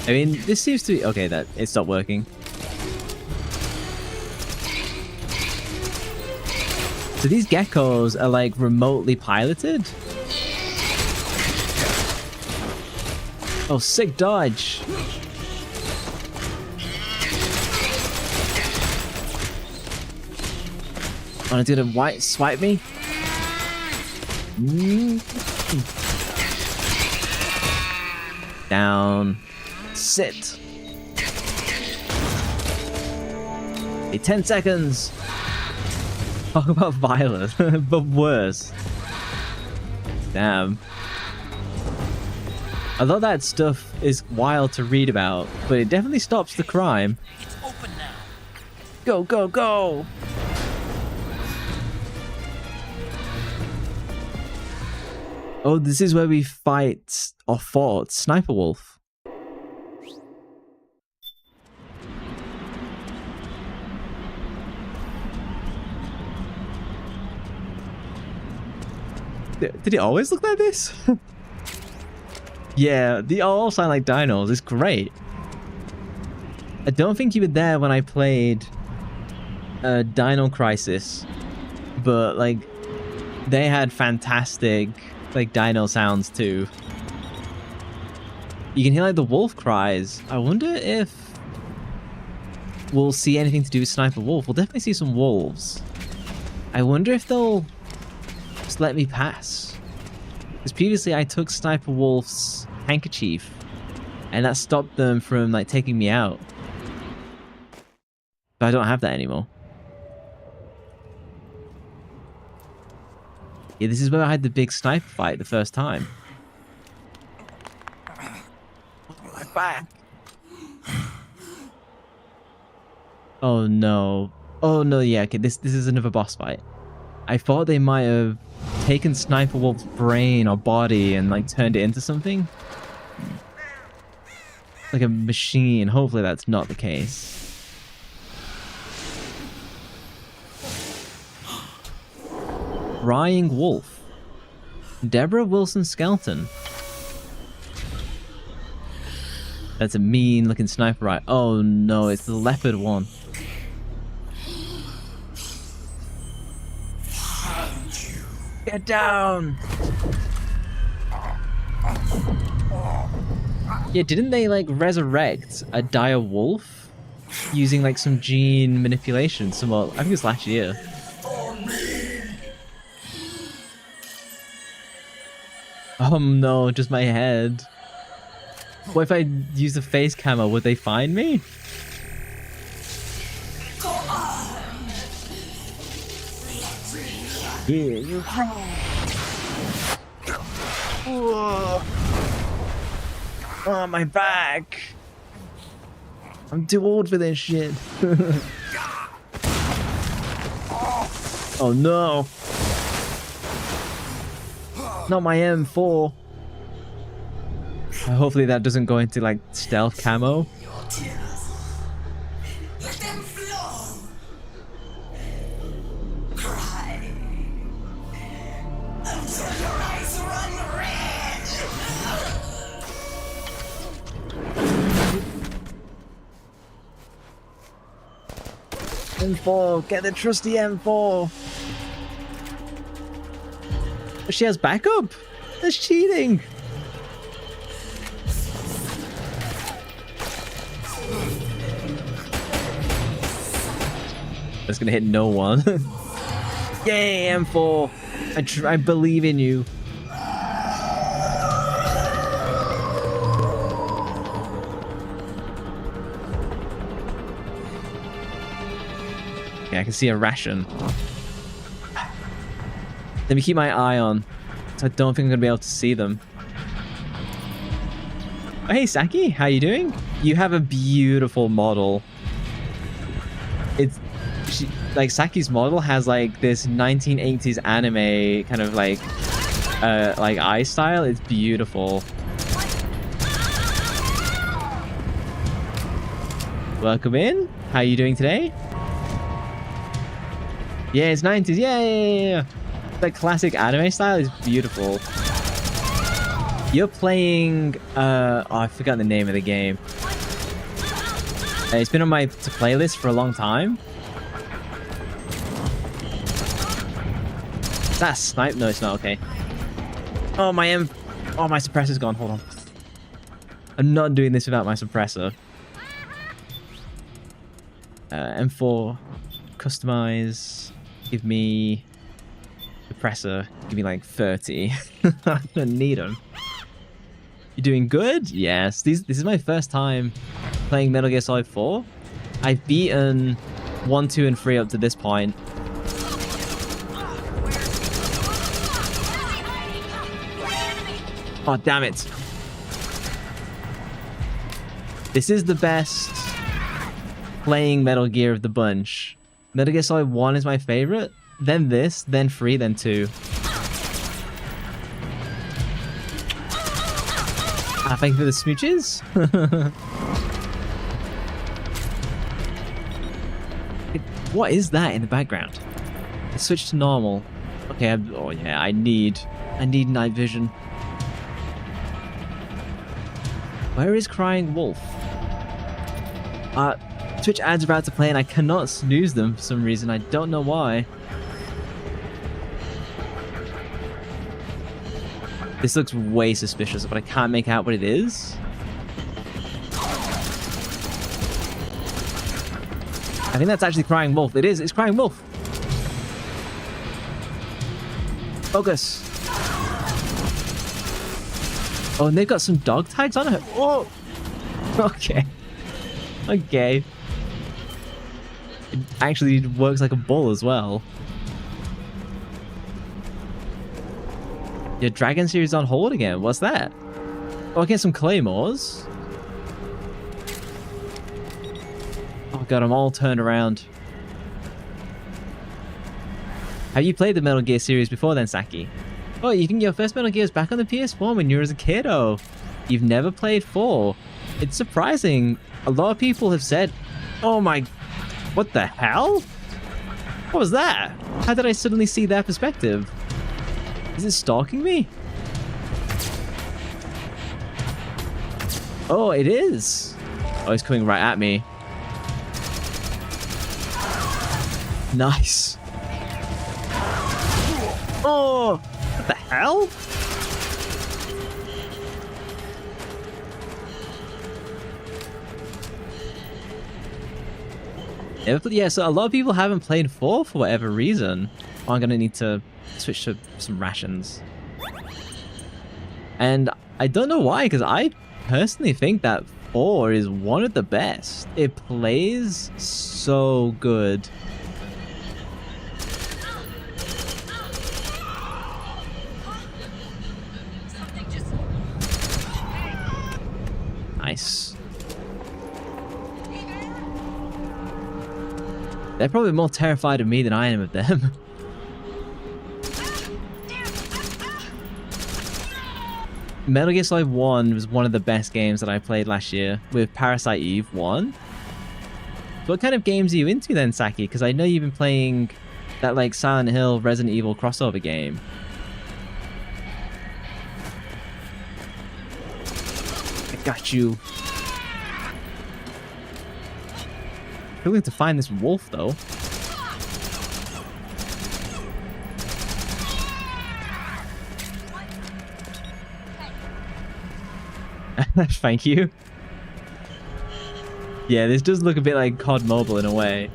I mean, this seems to be... Okay, that it stopped working. So these geckos are like remotely piloted? Oh, sick dodge. Oh, it's gonna white swipe me? Down. Sit. Okay, 10 seconds. Talk about violence, but worse. Damn. I thought that stuff is wild to read about, but it definitely stops the crime. It's open now. Go, go, go! Oh, this is where we fight, or fought, Sniper Wolf. Did it always look like this? Yeah, they all sound like dinos. It's great. I don't think you were there when I played Dino Crisis, but like they had fantastic like dino sounds too. You can hear like the wolf cries. I wonder if we'll see anything to do with Sniper Wolf. We'll definitely see some wolves. I wonder if they'll just let me pass. Because previously I took Sniper Wolf's handkerchief and that stopped them from like taking me out. But I don't have that anymore. Yeah, this is where I had the big sniper fight the first time. My back. Oh no. Oh no, yeah, okay, this is another boss fight. I thought they might have taken Sniper Wolf's brain or body and like turned it into something. Like a machine. Hopefully that's not the case. Crying Wolf. Deborah Wilson Skelton. That's a mean looking sniper, right? Oh no, it's the leopard one. Get down! Yeah, didn't they like resurrect a dire wolf using like some gene manipulation? I think it's last year. Oh no, just my head. What if I use the face camo? Would they find me? Here you go. Oh, my back. I'm too old for this shit. Oh no! Not my M4. Hopefully that doesn't go into like stealth camo. Let them flow. Cry until your eyes run red. M4, get the trusty M4. She has backup. That's cheating. That's gonna hit no one. Yay, M4! I believe in you. Okay, I can see a ration. Let me keep my eye on, so I don't think I'm gonna be able to see them. Oh, hey Saki, how you doing? You have a beautiful model. It's like Saki's model has like this 1980s anime kind of like eye style. It's beautiful. Welcome in. How are you doing today? Yeah, it's 90s. Yeah. That classic anime style is beautiful. You're playing oh, I forgot the name of the game. It's been on my playlist for a long time. Is that a snipe? No, it's not. Okay. Oh, my suppressor's gone. Hold on. I'm not doing this without my suppressor. M4 customize. Give me suppressor. Give me like 30. I don't need them. You doing good? Yes. This is my first time playing Metal Gear Solid 4. I've beaten 1, 2, and 3 up to this point. Oh, damn it. This is the best playing Metal Gear of the bunch. Metal Gear Solid 1 is my favorite. Then this, then 3, then 2. Thank you for the smooches. What is that in the background? It switched to normal. Okay, oh yeah, I need night vision. Where is Crying Wolf? Twitch ads are about to play and I cannot snooze them for some reason. I don't know why. This looks way suspicious, but I can't make out what it is. I think that's actually Crying Wolf. It is. It's Crying Wolf. Focus. Oh, and they've got some dog tags on it. Oh. Okay. Okay. It actually works like a bull as well. Your Dragon series on hold again. What's that? Oh, I get some claymores. Oh god, I'm all turned around. Have you played the Metal Gear series before then, Saki? Oh, you think your first Metal Gear was back on the PS1 when you were as a kiddo? You've never played 4. It's surprising. A lot of people have said, oh my... What the hell? What was that? How did I suddenly see that perspective? Is it stalking me? Oh, it is. Oh, he's coming right at me. Nice. Oh, what the hell? Yeah, so a lot of people haven't played 4 for whatever reason. Oh, I'm gonna need to switch to some rations. And I don't know why, because I personally think that 4 is one of the best. It plays so good. Nice. They're probably more terrified of me than I am of them. Metal Gear Solid 1 was one of the best games that I played last year with Parasite Eve 1. What kind of games are you into then, Saki? Because I know you've been playing that like Silent Hill Resident Evil crossover game. I got you. I'm going to find this wolf though. Thank you. Yeah, this does look a bit like COD Mobile in a way.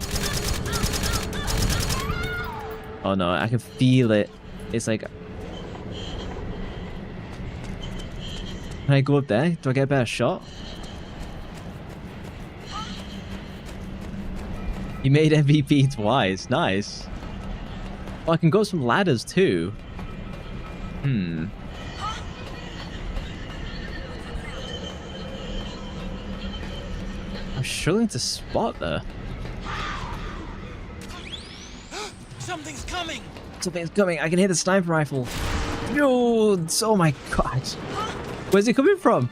Oh no, I can feel it. It's like... Can I go up there? Do I get a better shot? You made MVP twice. Nice. Oh, I can go some ladders too. I'm struggling to spot there. Something's coming! Something's coming. I can hear the sniper rifle. No! Oh my god. Where's it coming from?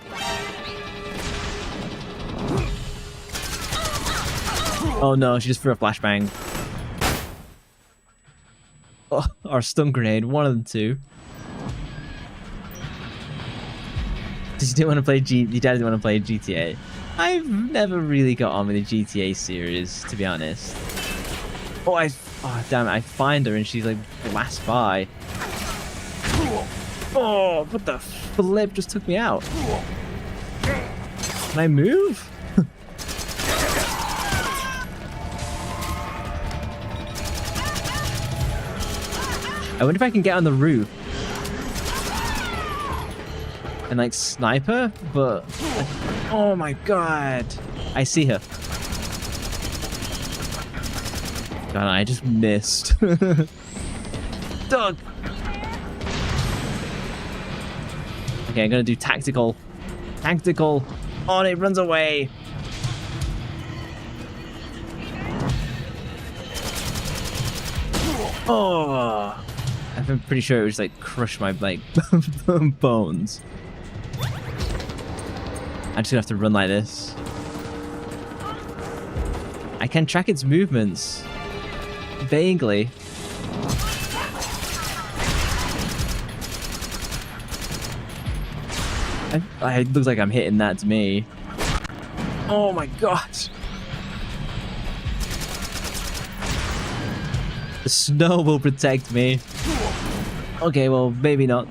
Oh no, she just threw a flashbang. Oh, or a stun grenade. One of the two. You didn't want to play your dad didn't want to play GTA. I've never really got on with the GTA series, to be honest. Oh damn it, I find her and she's like blast by. Oh, what the flip just took me out. Can I move? I wonder if I can get on the roof and like sniper, but oh my god, I see her. God, I just missed. Doug. Okay, I'm gonna do tactical. Tactical. Oh, and it runs away. Oh, I'm pretty sure it was like crush my like bones. I'm just gonna have to run like this. I can track its movements. Vaguely. It looks like I'm hitting that to me. Oh my god. The snow will protect me. Okay, well, maybe not.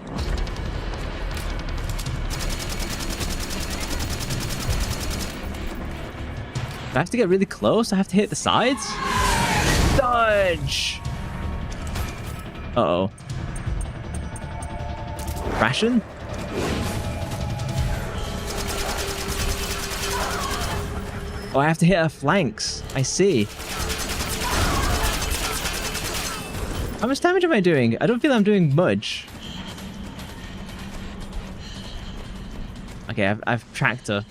I have to get really close. I have to hit the sides. Dodge. Uh-oh. Crashing? Oh, I have to hit her flanks. I see. How much damage am I doing? I don't feel I'm doing much. Okay, I've tracked her.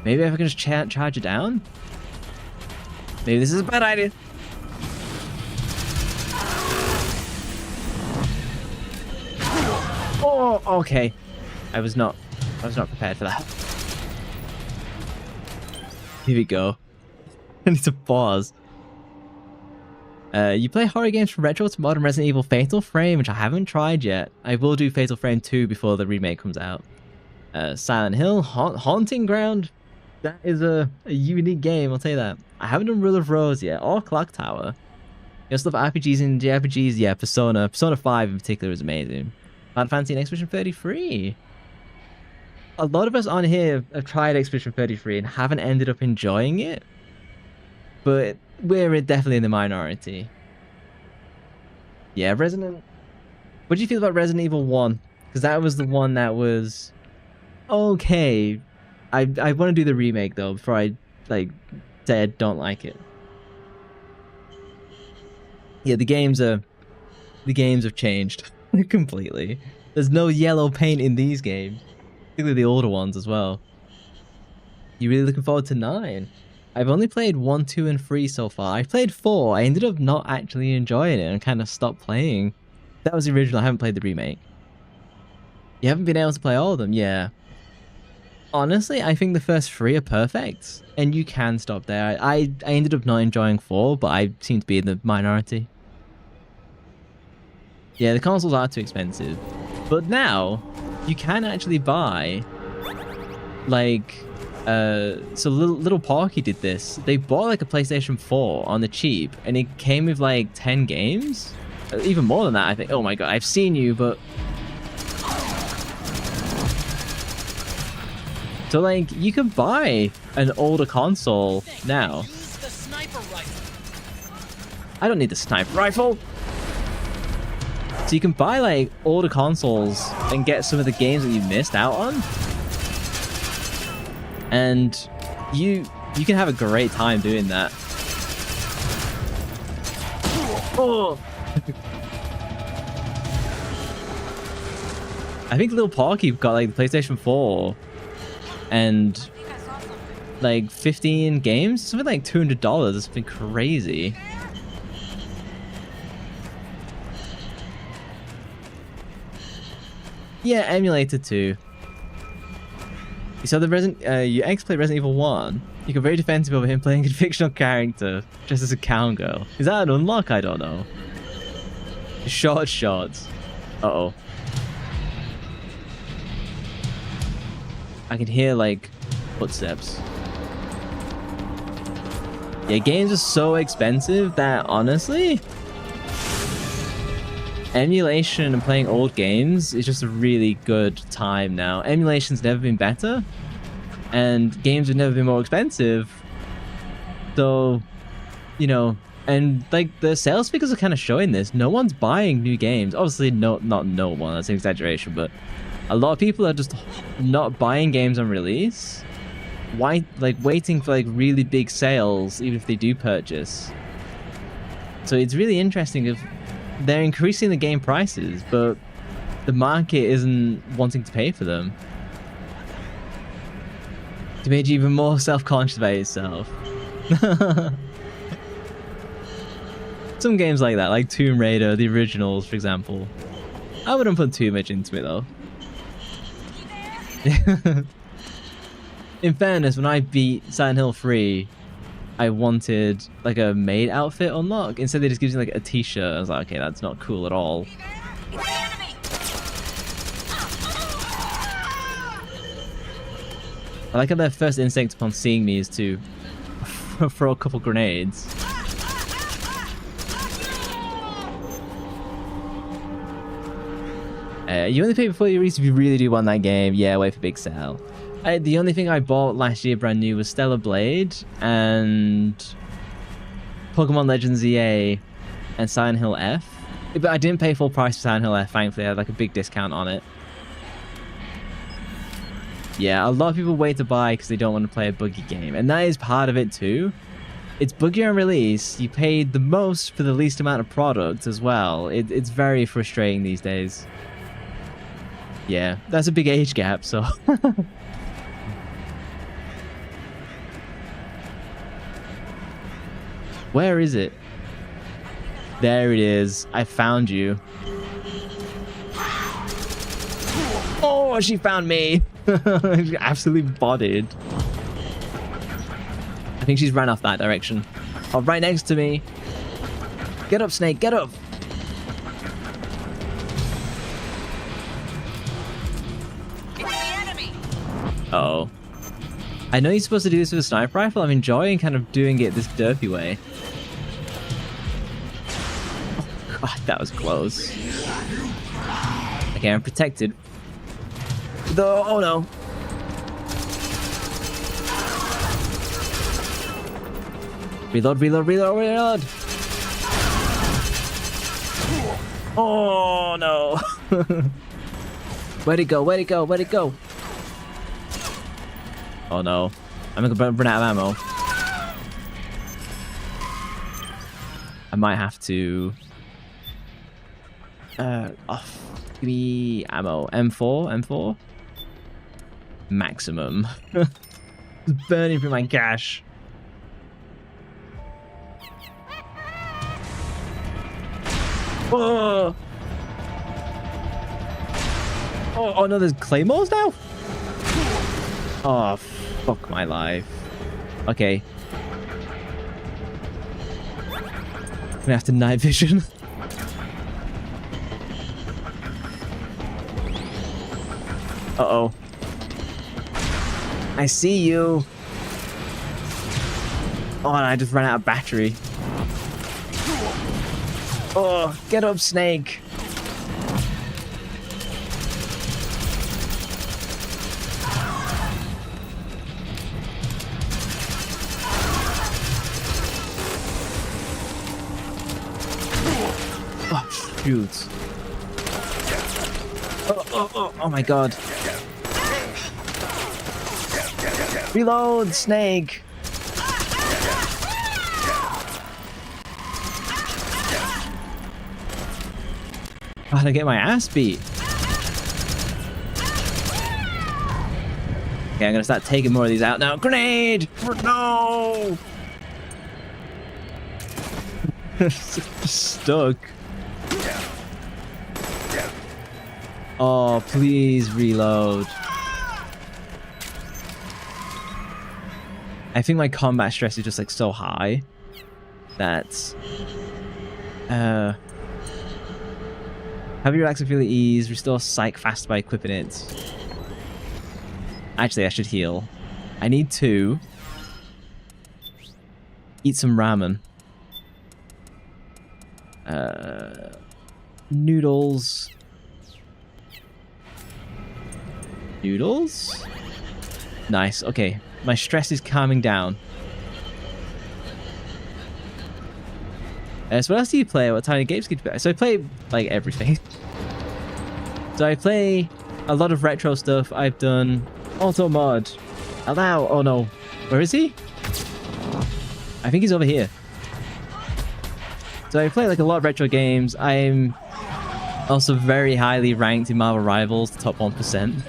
Maybe if I can just charge her down? Maybe this is a bad idea. Oh, okay. I was not prepared for that. Here we go. I need to pause. You play horror games from retro to modern Resident Evil Fatal Frame, which I haven't tried yet. I will do Fatal Frame 2 before the remake comes out. Silent Hill, Haunting Ground. That is a unique game, I'll tell you that. I haven't done Rule of Rose yet, or Clock Tower. You also love RPGs and JRPGs, yeah, Persona 5 in particular is amazing. Final Fantasy and Expedition 33. A lot of us on here have tried Expedition 33 and haven't ended up enjoying it. But we're definitely in the minority. Yeah, Resident... What do you feel about Resident Evil 1? Because that was the one that was... okay. I want to do the remake though before I like say I don't like it. Yeah, the games have changed completely. There's no yellow paint in these games, particularly the older ones as well. You really looking forward to 9? I've only played 1, 2, and 3 so far. I played 4. I ended up not actually enjoying it and kind of stopped playing. That was the original. I haven't played the remake. You haven't been able to play all of them, yeah. Honestly, I think the first 3 are perfect, and you can stop there. I ended up not enjoying 4, but I seem to be in the minority. Yeah, the consoles are too expensive. But now, you can actually buy, like, so little Porky did this. They bought like a PlayStation 4 on the cheap, and it came with like 10 games? Even more than that, I think. Oh my god, I've seen you, but... So like, you can buy an older console now. I don't need the sniper rifle! So you can buy like older consoles and get some of the games that you missed out on. And you can have a great time doing that. Oh! I think Little Porky got like the PlayStation 4 and like 15 games, something like $200. It's been crazy. Yeah, emulator too. So the you ex-play Resident Evil 1. You got very defensive over him playing a fictional character just as a cowgirl. Is that an unlock? I don't know. Short shots. Uh-oh. I can hear like footsteps. Yeah, games are so expensive that honestly, emulation and playing old games is just a really good time now. Emulation's never been better, and games have never been more expensive. So, you know, and like the sales figures are kind of showing this. No one's buying new games. Obviously, not no one. That's an exaggeration, but a lot of people are just not buying games on release. Why, like, waiting for like really big sales, even if they do purchase. So it's really interesting if they're increasing the game prices, but the market isn't wanting to pay for them. To make you even more self-conscious about yourself. Some games like that, like Tomb Raider, the originals, for example. I wouldn't put too much into it though. In fairness, when I beat Silent Hill 3, I wanted like a maid outfit unlock. Instead, they just gives you like a t-shirt. I was like, okay, that's not cool at all. I like how their first instinct upon seeing me is to throw a couple grenades. You only pay before you release if you really do want that game. Yeah, wait for big sale. The only thing I bought last year brand new was Stellar Blade and Pokemon Legends EA and Silent Hill F. But I didn't pay full price for Silent Hill F, thankfully. I had like a big discount on it. Yeah, a lot of people wait to buy because they don't want to play a buggy game. And that is part of it too. It's buggy on release. You paid the most for the least amount of product as well. It's very frustrating these days. Yeah, that's a big age gap, so... Where is it? There it is. I found you. Oh, she found me. She absolutely bodied. I think she's ran off that direction. Oh, right next to me. Get up, Snake. Get up. Uh-oh. I know you're supposed to do this with a sniper rifle. I'm enjoying kind of doing it this derpy way. Oh, God, that was close. Okay, I'm protected. Oh no. Reload, reload, reload, reload. Oh no. Where'd it go? Where'd it go? Where'd it go? Oh no. I'm gonna run out of ammo. I might have to... give me ammo. M4? M4? Maximum. It's burning through my cash. Oh! Oh no, there's claymores now? Oh, fuck my life. Okay. I'm gonna have to night vision. Uh-oh. I see you. Oh, and I just ran out of battery. Oh, get up, Snake. Oh, shoot. Oh my god. Reload, Snake. God, I get my ass beat. Okay, I'm gonna start taking more of these out now. Grenade! No! Stuck. Oh, please reload. I think my combat stress is just like so high that have you relax and feel at ease, restore psych fast by equipping it. Actually, I should heal. I need to eat some ramen. Noodles. Noodles? Nice, okay. My stress is calming down. So what else do you play? What tiny games do you play? So I play, like, everything. So I play a lot of retro stuff. I've done auto mod. Allow. Oh no. Where is he? I think he's over here. So I play, like, a lot of retro games. I'm also very highly ranked in Marvel Rivals, the top 1%.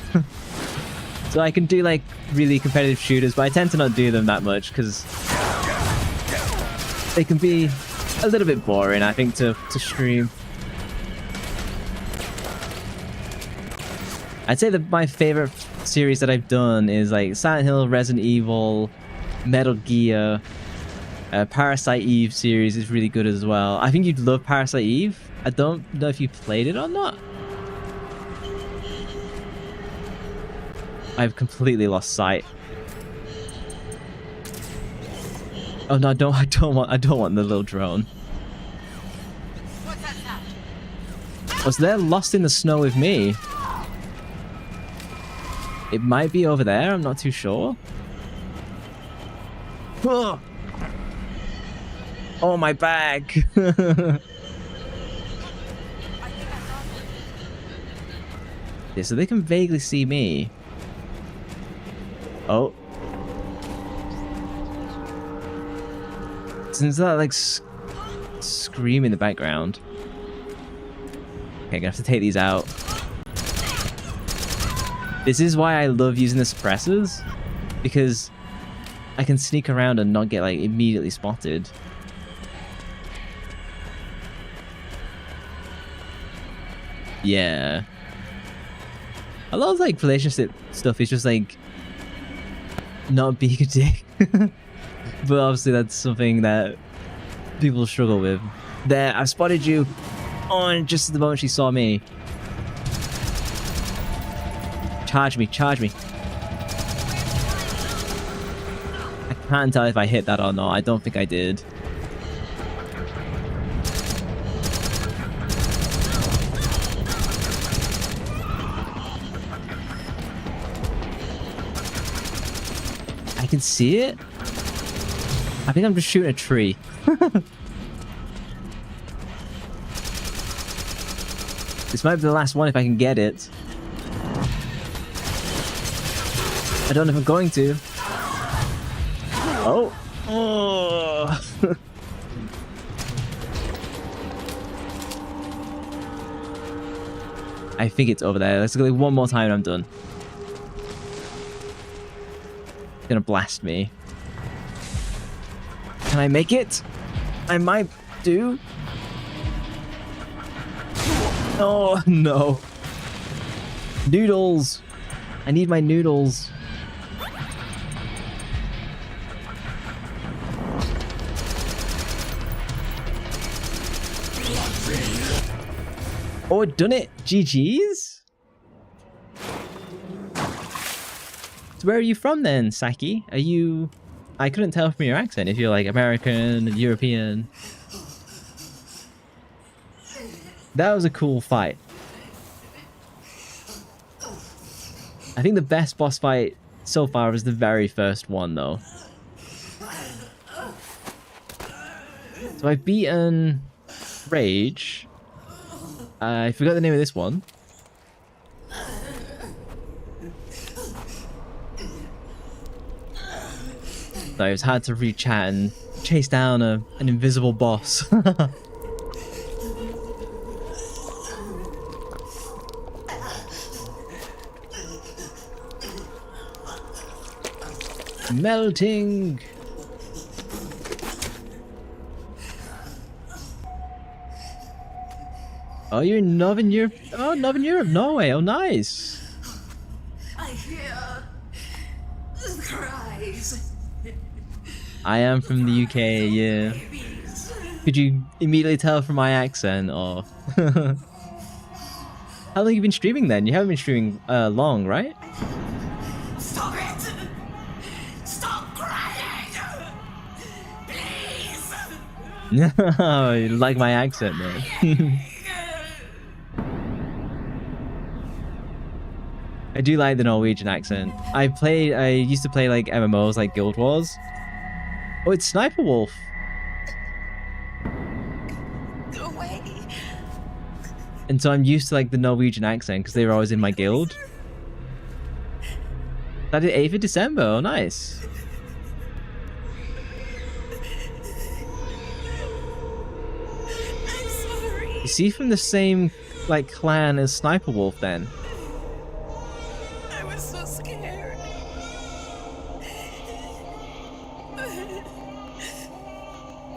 So I can do, like, really competitive shooters, but I tend to not do them that much because they can be a little bit boring, I think, to stream. I'd say that my favorite series that I've done is like Silent Hill, Resident Evil, Metal Gear, Parasite Eve series is really good as well. I think you'd love Parasite Eve. I don't know if you played it or not. I've completely lost sight. Oh no, I don't want the little drone. Was there lost in the snow with me? It might be over there, I'm not too sure. Oh, oh my bag. Yeah, so they can vaguely see me. Oh. Since that like scream in the background. Okay, I'm gonna have to take these out. This is why I love using the suppressors, because I can sneak around and not get like immediately spotted. Yeah. A lot of like relationship stuff is just like not being a dick. But obviously that's something that people struggle with. There, I spotted you on just at the moment she saw me. Charge me, charge me. I can't tell if I hit that or not. I don't think I did. I can see it. I think I'm just shooting a tree. This might be the last one if I can get it. I don't know if I'm going to. Oh. Oh. I think it's over there. Let's go like one more time and I'm done. It's gonna blast me. Can I make it? I might do. Oh, no. Noodles! I need my noodles. Oh, done it! GG's? So where are you from then, Saki? Are you... I couldn't tell from your accent if you're like American, European. That was a cool fight. I think the best boss fight so far was the very first one though. So I've beaten Rage. I forgot the name of this one. So it was hard to reach out and chase down an invisible boss. Melting. Oh, you're in Northern Europe. Oh, Northern Europe, Norway. Oh, nice. I hear cries. I am from the UK, yeah. Could you immediately tell from my accent, or... How long have you been streaming then? You haven't been streaming long, right? Stop it! Stop crying! Please! No, you like my accent, man. I do like the Norwegian accent. I used to play like MMOs like Guild Wars. Oh, it's Sniper Wolf. Go away. And so I'm used to like the Norwegian accent because they were always in my guild. That did 8th of December. Oh, nice. I'm sorry. Is he from the same like clan as Sniper Wolf then? I was so scared.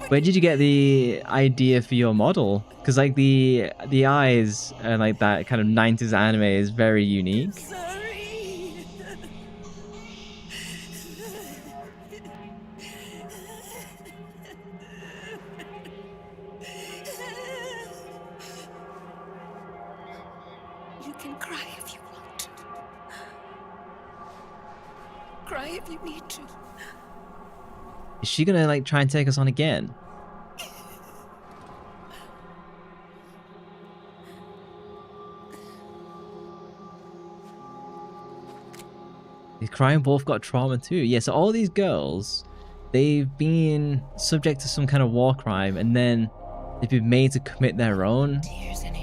Where did you get the idea for your model? Because like the eyes and like that kind of 90s anime is very unique. Sorry. You can cry if you want. Cry if you need to. Is she gonna like try and take us on again? The crying wolf got trauma too. Yeah, so all these girls, they've been subject to some kind of war crime and then they've been made to commit their own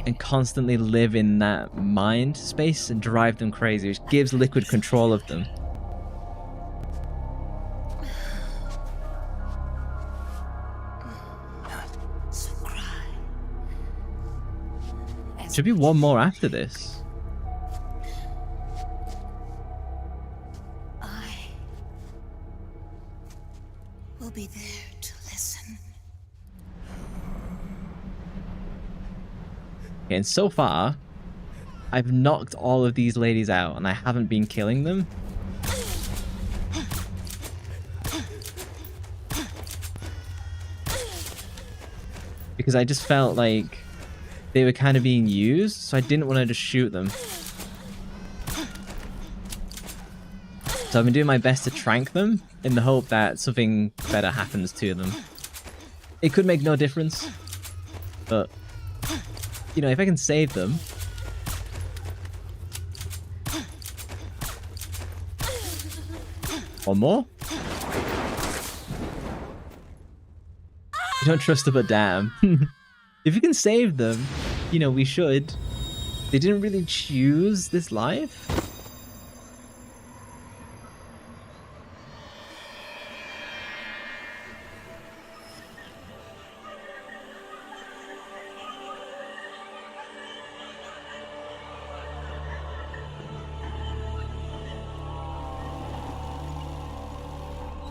and constantly live in that mind space and drive them crazy, which gives Liquid control of them. So cry. Should be one more after this. We'll be there to listen. Okay, and so far, I've knocked all of these ladies out and I haven't been killing them. Because I just felt like they were kind of being used, so I didn't want to just shoot them. So I've been doing my best to trank them in the hope that something better happens to them. It could make no difference, but you know, if I can save them. One more? You don't trust them, but damn. If you can save them, you know, we should. They didn't really choose this life.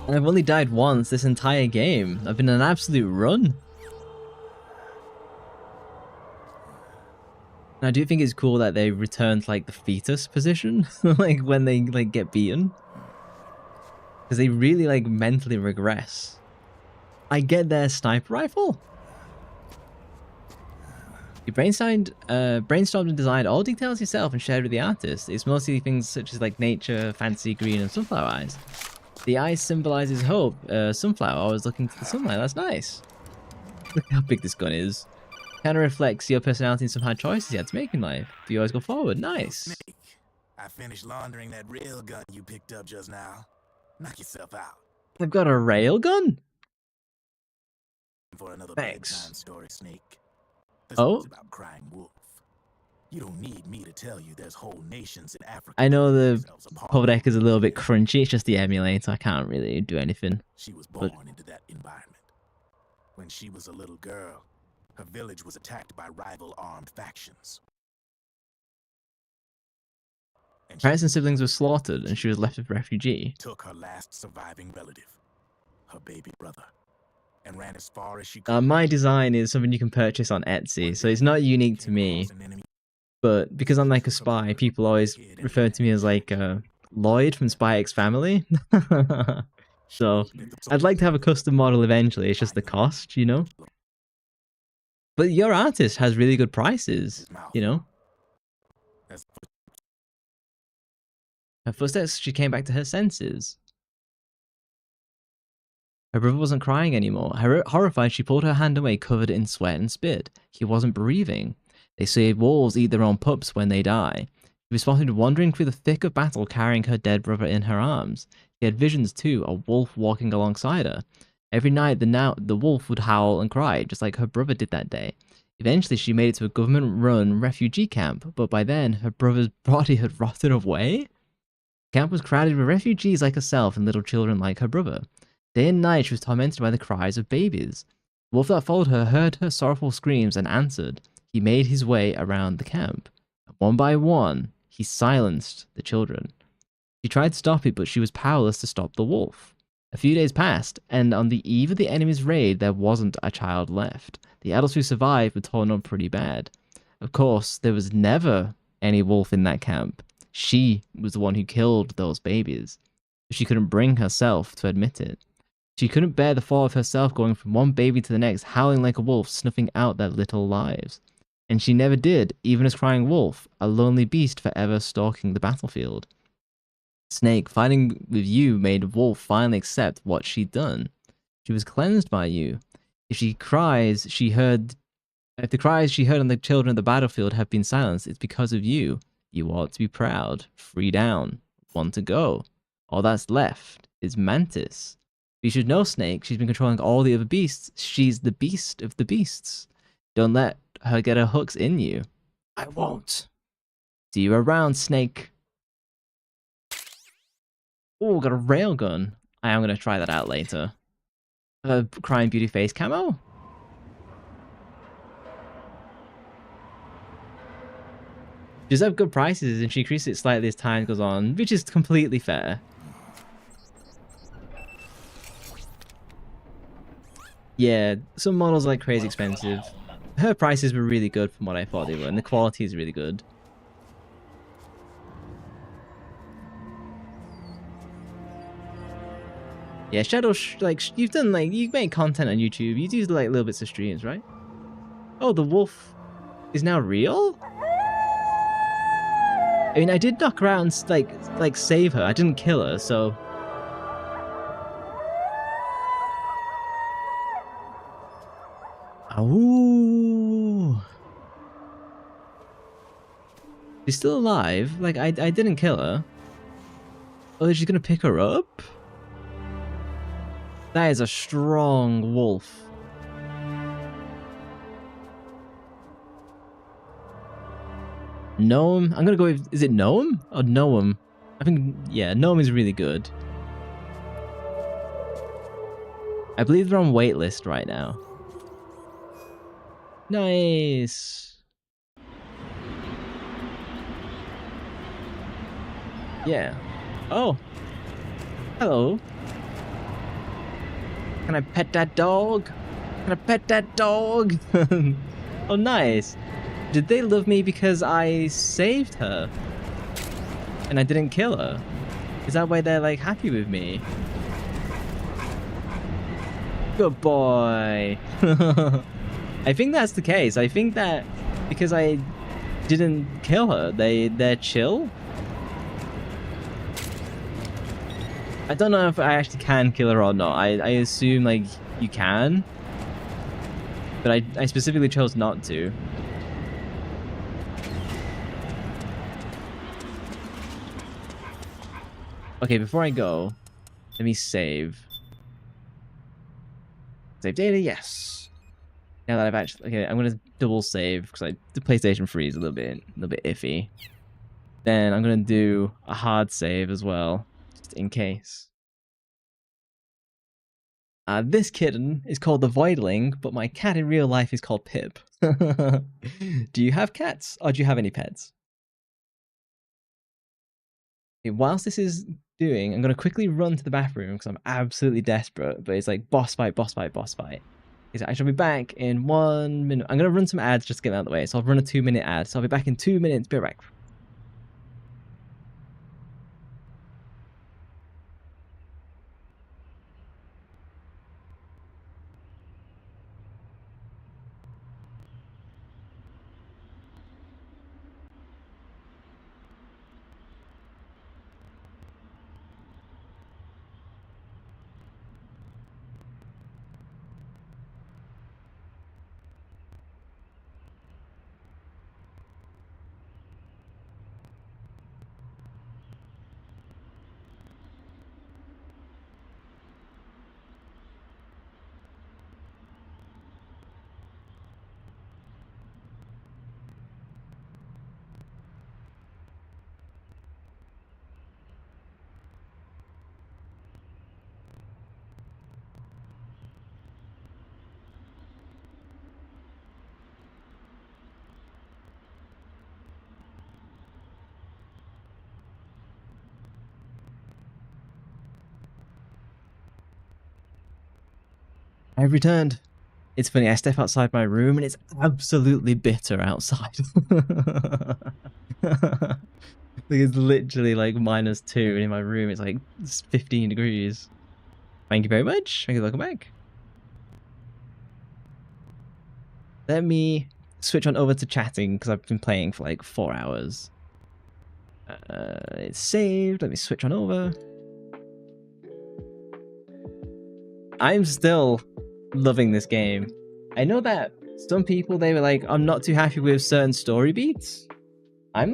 And I've only died once this entire game. I've been an absolute run. And I do think it's cool that they return to like the fetus position, like when they like get beaten, because they really like mentally regress. I get their sniper rifle. You brainstormed and designed all details yourself and shared with the artist. It's mostly things such as like nature, fantasy, green, and sunflower eyes. The eye symbolizes hope. Sunflower always looking to the sunlight. That's nice. Look how big this gun is. Kind of reflects your personality and some hard choices you had to make in life. But you always go forward. Nice. Snake, I finished laundering that rail gun you picked up just now. Knock yourself out. I've got a rail gun? For another Thanks. bedtime story, Snake. This Oh? one's about crying wolf. You don't need me to tell you there's whole nations in Africa. I know the codec is a little bit crunchy. It's just the emulator. I can't really do anything. She was born into that environment. When she was a little girl, her village was attacked by rival armed factions. Parents and siblings were slaughtered, and she was left a refugee. Took her last surviving relative, her baby brother, and ran as far as she could. My design is something you can purchase on Etsy, so it's not unique to me. But because I'm like a spy, people always refer to me as like Lloyd from Spy X Family. So I'd like to have a custom model eventually. It's just the cost, you know. But your artist has really good prices, you know. Her footsteps, she came back to her senses. Her brother wasn't crying anymore. Horrified, she pulled her hand away, covered in sweat and spit. He wasn't breathing. They say wolves eat their own pups when they die. She was spotted wandering through the thick of battle, carrying her dead brother in her arms. She had visions too, a wolf walking alongside her. Every night, the wolf would howl and cry, just like her brother did that day. Eventually, she made it to a government-run refugee camp, but by then, her brother's body had rotted away. The camp was crowded with refugees like herself and little children like her brother. Day and night, she was tormented by the cries of babies. The wolf that followed her heard her sorrowful screams and answered. He made his way around the camp. One by one, he silenced the children. She tried to stop it, but she was powerless to stop the wolf. A few days passed, and on the eve of the enemy's raid, there wasn't a child left. The adults who survived were torn up pretty bad. Of course, there was never any wolf in that camp. She was the one who killed those babies. But she couldn't bring herself to admit it. She couldn't bear the thought of herself going from one baby to the next, howling like a wolf, snuffing out their little lives. And she never did, even as crying wolf, a lonely beast forever stalking the battlefield. Snake, fighting with you made Wolf finally accept what she'd done. She was cleansed by you. If the cries she heard on the children of the battlefield have been silenced, it's because of you. You ought to be proud. Free down. Want to go. All that's left is Mantis. You should know, Snake, she's been controlling all the other beasts. She's the beast of the beasts. Don't let her get her hooks in you. I won't. See you around, Snake. Oh, got a railgun. I am going to try that out later. Crying beauty face camo? She does have good prices, and she increases it slightly as time goes on, which is completely fair. Yeah, some models are like crazy expensive. Her prices were really good from what I thought they were, and the quality is really good. Yeah, Shadow, you've done, you make content on YouTube. You do, little bits of streams, right? Oh, the wolf is now real? I mean, I did knock her out and, save her. I didn't kill her, so... Ooh. She's still alive. I didn't kill her. Oh, is she gonna pick her up? That is a strong wolf. Gnome? I'm gonna go with... Is it Gnome? Or Noam? I think... Yeah, Gnome is really good. I believe they're on waitlist right now. Nice! Yeah. Oh! Hello! Can I pet that dog? Can I pet that dog? Oh, nice. Did they love me because I saved her? And I didn't kill her? Is that why they're like happy with me? Good boy. I think that's the case. I think that because I didn't kill her, they're chill. I don't know if I actually can kill her or not. I assume like you can. But I specifically chose not to. Okay, before I go, let me save. Save data, yes. Now that I've actually, okay, I'm gonna double save because the PlayStation 3 is a little bit iffy. Then I'm gonna do a hard save as well, just in case. This kitten is called the Voidling, but my cat in real life is called Pip. Do you have cats, or do you have any pets? Okay, whilst this is doing, I'm going to quickly run to the bathroom because I'm absolutely desperate, but it's like boss fight, boss fight, boss fight. I shall be back in 1 minute. I'm going to run some ads just to get them out of the way, so I'll run a 2-minute ad. So I'll be back in 2 minutes. Be right back. I've returned. It's funny, I step outside my room and it's absolutely bitter outside. Like it's literally like -2, and in my room it's like 15 degrees. Thank you very much. Thank you, welcome back. Let me switch on over to chatting because I've been playing for like 4 hours. It's saved. Let me switch on over. I'm still loving this game. I know that some people, they were like, I'm not too happy with certain story beats. I'm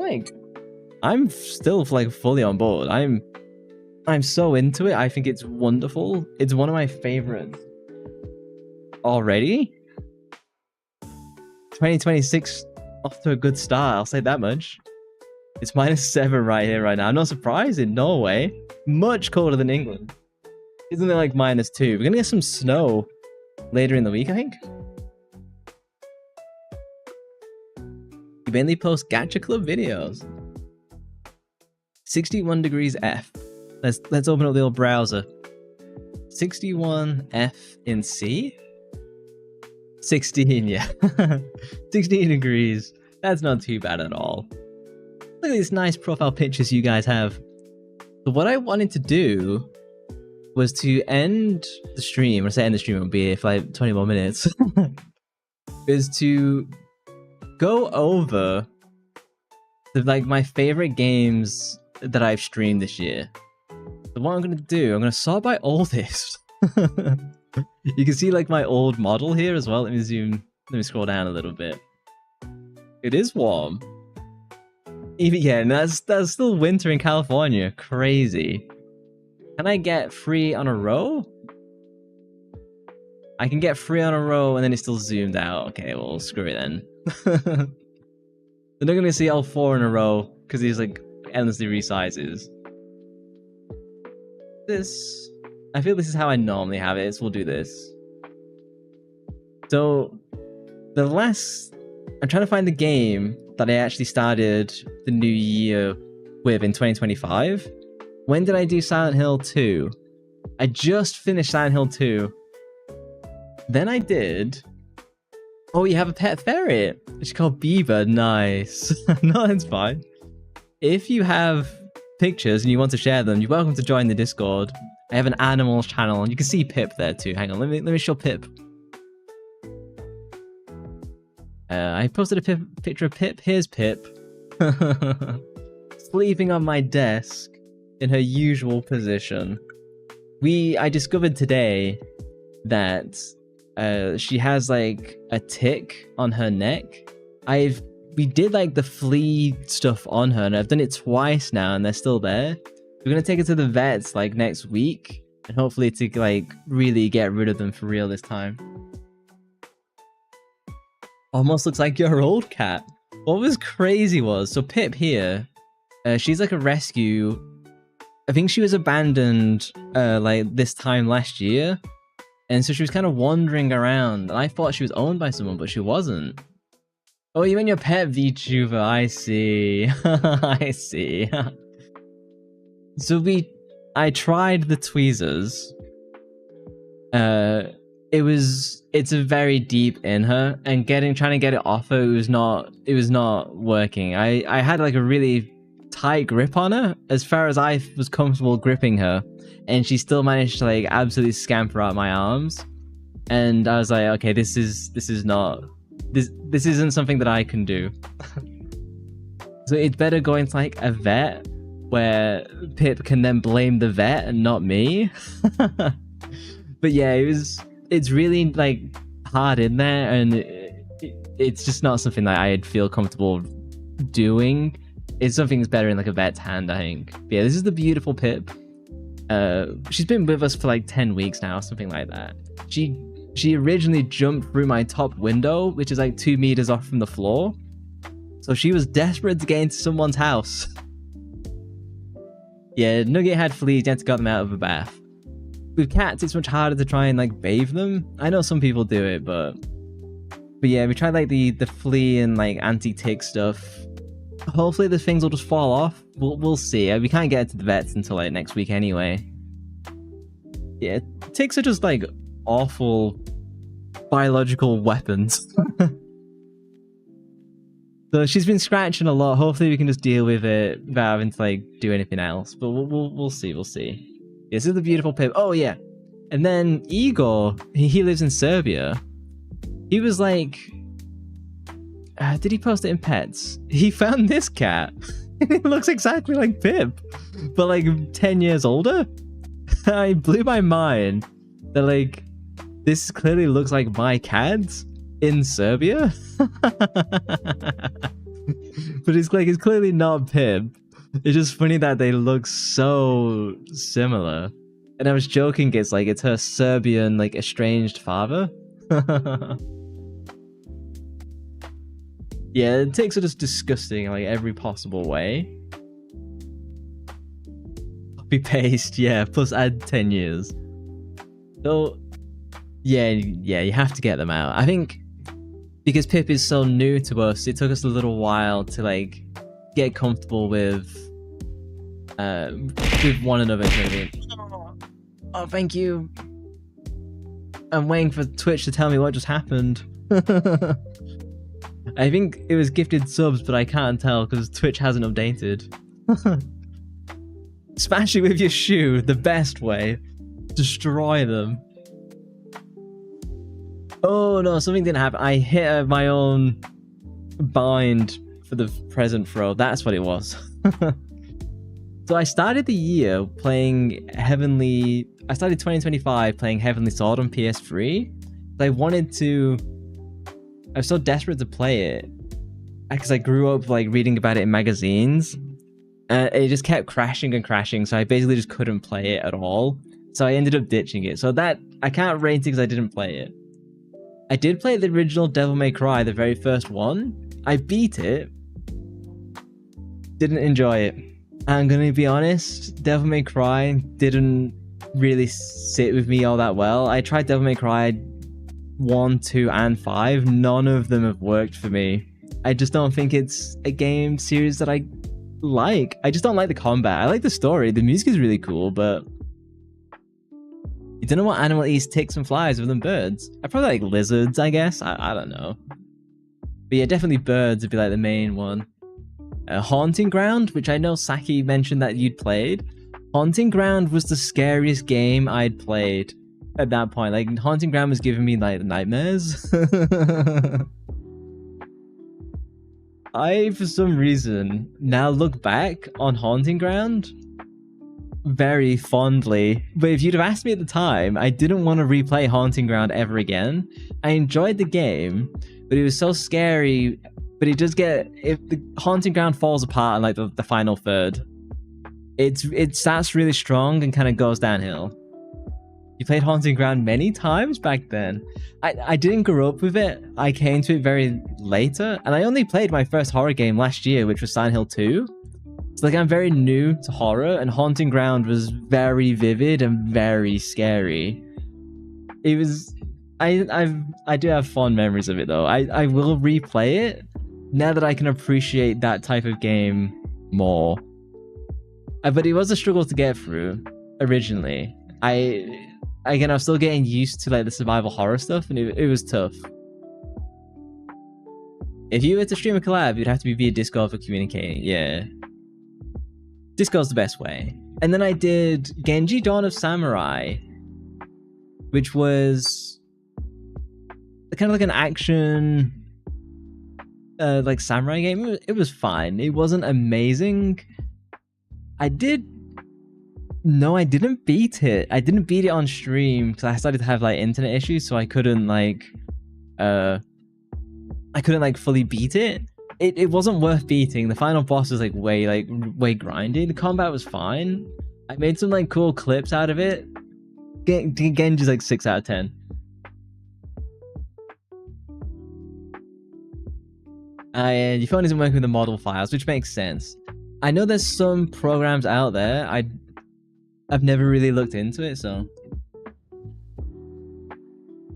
still like fully on board. I'm so into it. I think it's wonderful. It's one of my favorites already. 2026 off to a good start, I'll say that much. It's -7 right here, right now. I'm not surprised in Norway. Much colder than England. Isn't it like -2? We're gonna get some snow later in the week, I think. You mainly post Gacha Club videos. 61 degrees F. Let's open up the old browser. 61 F in C? 16, yeah. 16 degrees. That's not too bad at all. Look at these nice profile pictures you guys have. So what I wanted to do was to end the stream, or say end the stream, it'll be for like 20 more minutes, is to go over like my favorite games that I've streamed this year. So what I'm gonna do, I'm gonna sort by oldest. You can see like my old model here as well. Let me scroll down a little bit. It is warm. Even yeah, and that's still winter in California. Crazy. Can I get 3 on a row? I can get 3 on a row and then it's still zoomed out. Okay, well screw it then. They're not gonna see all 4 in a row because he's like endlessly resizes. I feel this is how I normally have it, so we'll do this. So I'm trying to find the game that I actually started the new year with in 2025. When did I do Silent Hill 2? I just finished Silent Hill 2. Then I did Oh, you have a pet ferret. It's called Beaver. Nice. No, it's fine. If you have pictures and you want to share them, you're welcome to join the Discord. I have an animals channel, and you can see Pip there too. Hang on, let me show Pip. I posted a picture of Pip. Here's Pip. Sleeping on my desk in her usual position. I discovered today that she has like a tick on her neck. We did like the flea stuff on her, and I've done it twice now, and they're still there. We're gonna take her to the vets like next week, and hopefully to like really get rid of them for real this time. Almost looks like your old cat. What was crazy was, so Pip here, she's like a rescue. I think she was abandoned like this time last year, and so she was kind of wandering around, and I thought she was owned by someone, but she wasn't. Oh, you mean your pet VTuber? I see. I see. So I tried the tweezers. It's a very deep in her, and trying to get it off her, it was not working. I had like a really tight grip on her as far as I was comfortable gripping her, and she still managed to like absolutely scamper out my arms. And I was like, okay, this isn't something that I can do. So it's better going to like a vet where Pip can then blame the vet and not me. But yeah, it's really like hard in there, and it's just not something that I'd feel comfortable doing. It's something that's better in like a vet's hand, I think. But yeah, this is the beautiful Pip. She's been with us for like 10 weeks now, something like that. She originally jumped through my top window, which is like 2 meters off from the floor. So she was desperate to get into someone's house. Yeah, Nugget had fleas, you had to get them out of a bath. With cats, it's much harder to try and like bathe them. I know some people do it, but yeah, we tried like the flea and like anti-tick stuff. Hopefully the things will just fall off. We'll see. We can't get to the vets until like next week anyway. Yeah, ticks are just like awful biological weapons. So she's been scratching a lot. Hopefully we can just deal with it without having to like do anything else. But we'll see. We'll see. This is the beautiful Pip. Oh yeah, and then Igor. He lives in Serbia. He was like, did he post it in pets? He found this cat. It looks exactly like Pip, but like 10 years older. It blew my mind that like this clearly looks like my cat in Serbia. But it's clearly not Pip. It's just funny that they look so similar. And I was joking, it's her Serbian like estranged father. Yeah, it takes it just disgusting in like every possible way. Copy paste, yeah, plus add 10 years. So yeah, you have to get them out. I think because Pip is so new to us, it took us a little while to like get comfortable with one another. Oh, thank you. I'm waiting for Twitch to tell me what just happened. I think it was gifted subs, but I can't tell because Twitch hasn't updated. Smash it with your shoe, the best way. Destroy them. Oh no, something didn't happen. I hit my own bind for the present throw. That's what it was. So I started the year playing I started 2025 playing Heavenly Sword on PS3. I was so desperate to play it because I grew up like reading about it in magazines, and it just kept crashing and crashing. So I basically just couldn't play it at all. So I ended up ditching it. So that I can't rate it because I didn't play it. I did play the original Devil May Cry, the very first one. I beat it. Didn't enjoy it. I'm gonna be honest, Devil May Cry didn't really sit with me all that well. I tried Devil May Cry 1, 2, and 5. None of them have worked for me. I just don't think it's a game series that I like. I just don't like the combat. I like the story. The music is really cool, but You don't know what animal eats ticks and flies other than birds? I probably like lizards, I guess. I don't know. But yeah, definitely birds would be like the main one. Haunting Ground, which I know Saki mentioned that you'd played. Haunting Ground was the scariest game I'd played at that point. Like, Haunting Ground was giving me like nightmares. I, for some reason, now look back on Haunting Ground very fondly. But if you'd have asked me at the time, I didn't want to replay Haunting Ground ever again. I enjoyed the game, but it was so scary. But it does get, if the Haunting Ground falls apart in like the final third, it starts really strong and kind of goes downhill. You played Haunting Ground many times back then. I didn't grow up with it. I came to it very later, and I only played my first horror game last year, which was Silent Hill 2. So like, I'm very new to horror, and Haunting Ground was very vivid and very scary. It was, I do have fond memories of it though. I will replay it now that I can appreciate that type of game more. But it was a struggle to get through originally. Again, I was still getting used to like the survival horror stuff, and it was tough. If you were to stream a collab, you'd have to be via Discord for communicating. Yeah, Discord's the best way. And then I did Genji Dawn of Samurai, which was kind of like an action like samurai game. It was fine. It wasn't amazing. I didn't beat it. I didn't beat it on stream because I started to have like internet issues, so I couldn't like fully beat it. It wasn't worth beating. The final boss was like way grindy. The combat was fine. I made some like cool clips out of it. Genji's like 6 out of 10. And your phone isn't working with the model files, which makes sense. I know there's some programs out there. I've never really looked into it, so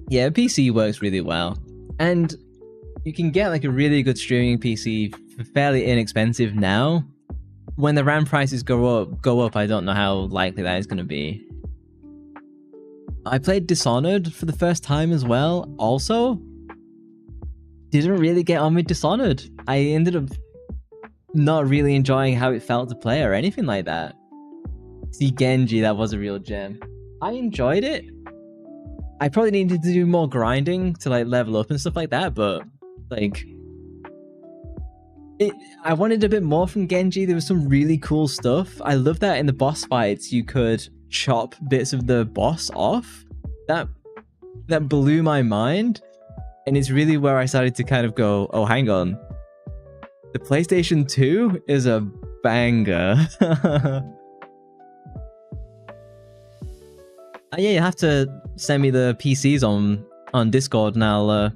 yeah, PC works really well, and you can get like a really good streaming PC for fairly inexpensive now. When the RAM prices go up, I don't know how likely that is going to be. I played Dishonored for the first time as well. Also, didn't really get on with Dishonored. I ended up not really enjoying how it felt to play or anything like that. See, Genji, that was a real gem. I enjoyed it. I probably needed to do more grinding to like level up and stuff like that, but like I wanted a bit more from Genji. There was some really cool stuff. I love that in the boss fights you could chop bits of the boss off. That blew my mind, and it's really where I started to kind of go, oh, hang on. The PlayStation 2 is a banger. Yeah, you have to send me the PCs on Discord, and I'll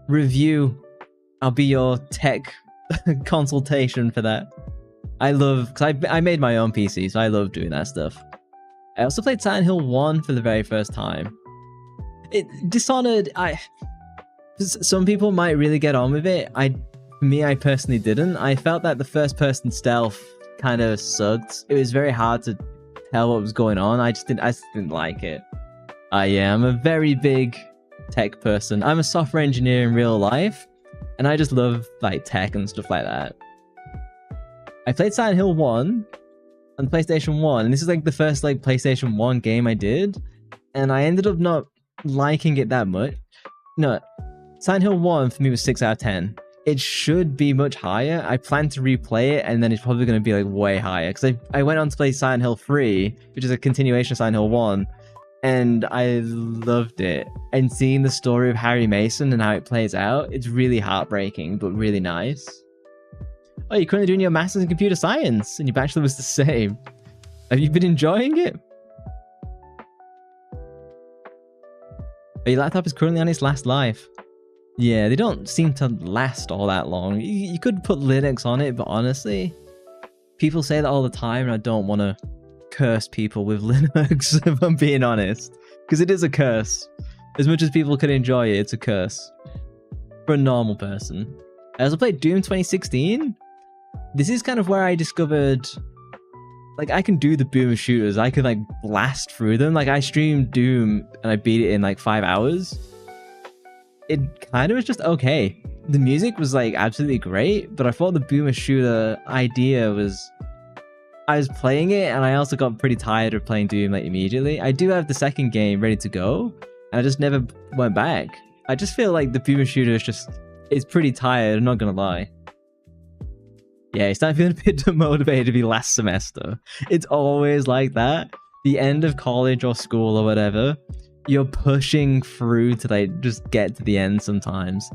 review. I'll be your tech consultation for that. Because I made my own PC, so I love doing that stuff. I also played Silent Hill 1 for the very first time. Dishonored, some people might really get on with it. I personally didn't. I felt that the first person stealth kind of sucked. It was very hard to tell what was going on. I just didn't like it. Yeah, I'm a very big tech person. I'm a software engineer in real life, and I just love like tech and stuff like that. I played Silent Hill 1 on PlayStation 1, and this is like the first like PlayStation 1 game I did, and I ended up not liking it that much. No, Silent Hill 1 for me was 6 out of 10. It should be much higher. I plan to replay it, and then it's probably going to be like way higher, because I went on to play Silent Hill 3, which is a continuation of Silent Hill 1, and I loved it. And seeing the story of Harry Mason and how it plays out, it's really heartbreaking, but really nice. Oh, you're currently doing your Masters in Computer Science, and your Bachelor was the same. Have you been enjoying it? Oh, your laptop is currently on its last life. Yeah, they don't seem to last all that long. You could put Linux on it, but honestly, people say that all the time, and I don't want to curse people with Linux, if I'm being honest. Because it is a curse. As much as people can enjoy it, it's a curse. For a normal person. I also played Doom 2016. This is kind of where I discovered like I can do the boomer shooters. I could like blast through them. Like I streamed Doom and I beat it in like 5 hours. It kind of was just okay. The music was like absolutely great, but I thought the boomer shooter idea was, I was playing it and I also got pretty tired of playing Doom like immediately. I do have the second game ready to go and I just never went back. I just feel like the boomer shooter is just, it's pretty tired, I'm not gonna lie. Yeah, it's starting feeling a bit demotivated to be last semester. It's always like that. The end of college or school or whatever, you're pushing through to like just get to the end sometimes.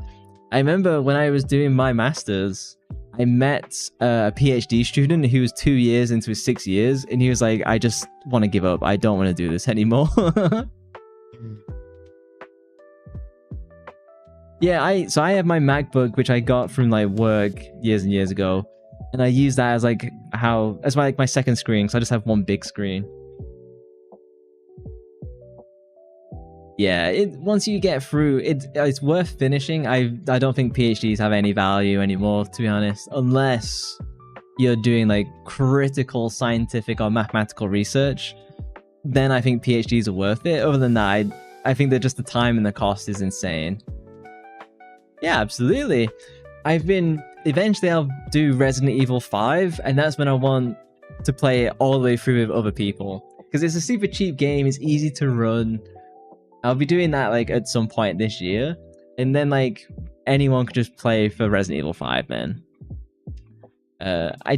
I remember when I was doing my masters, I met a PhD student who was 2 years into his 6 years, and he was like, I just want to give up. I don't want to do this anymore. Yeah, so I have my MacBook, which I got from like work years and years ago, and I use that as like my second screen, so I just have one big screen. Yeah, once you get through, it's worth finishing. I don't think PhDs have any value anymore, to be honest, unless you're doing like critical scientific or mathematical research. Then I think PhDs are worth it. Other than that, I think that just the time and the cost is insane. Yeah, absolutely. Eventually I'll do Resident Evil 5, and that's when I want to play it all the way through with other people. Because it's a super cheap game, it's easy to run. I'll be doing that like at some point this year, and then like anyone could just play for Resident Evil 5 then. I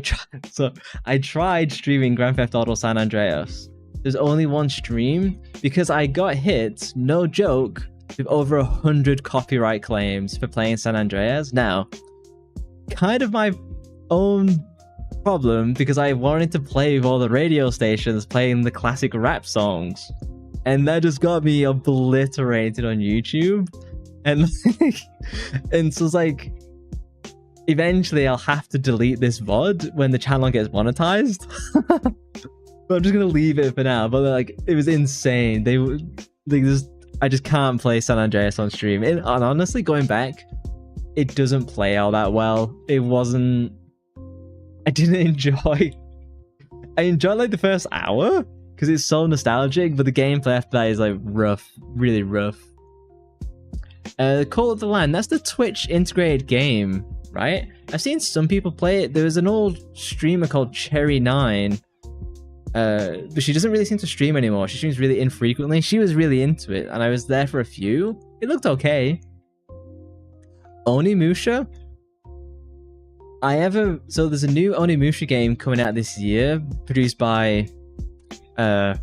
tried streaming Grand Theft Auto San Andreas. There's only one stream because I got hit, no joke, with over 100 copyright claims for playing San Andreas. Now, kind of my own problem because I wanted to play with all the radio stations playing the classic rap songs, and that just got me obliterated on YouTube. And and so it's like, eventually I'll have to delete this VOD when the channel gets monetized. But I'm just gonna leave it for now. But like, it was insane. I just can't play San Andreas on stream. And honestly, going back, it doesn't play all that well. I didn't enjoy. I enjoyed like the first hour because it's so nostalgic, but the gameplay after that is like rough, really rough. Call of the Land, that's the Twitch integrated game, right? I've seen some people play it. There was an old streamer called Cherry9, but she doesn't really seem to stream anymore. She streams really infrequently. She was really into it, and I was there for a few. It looked okay. Onimusha? So there's a new Onimusha game coming out this year, produced by the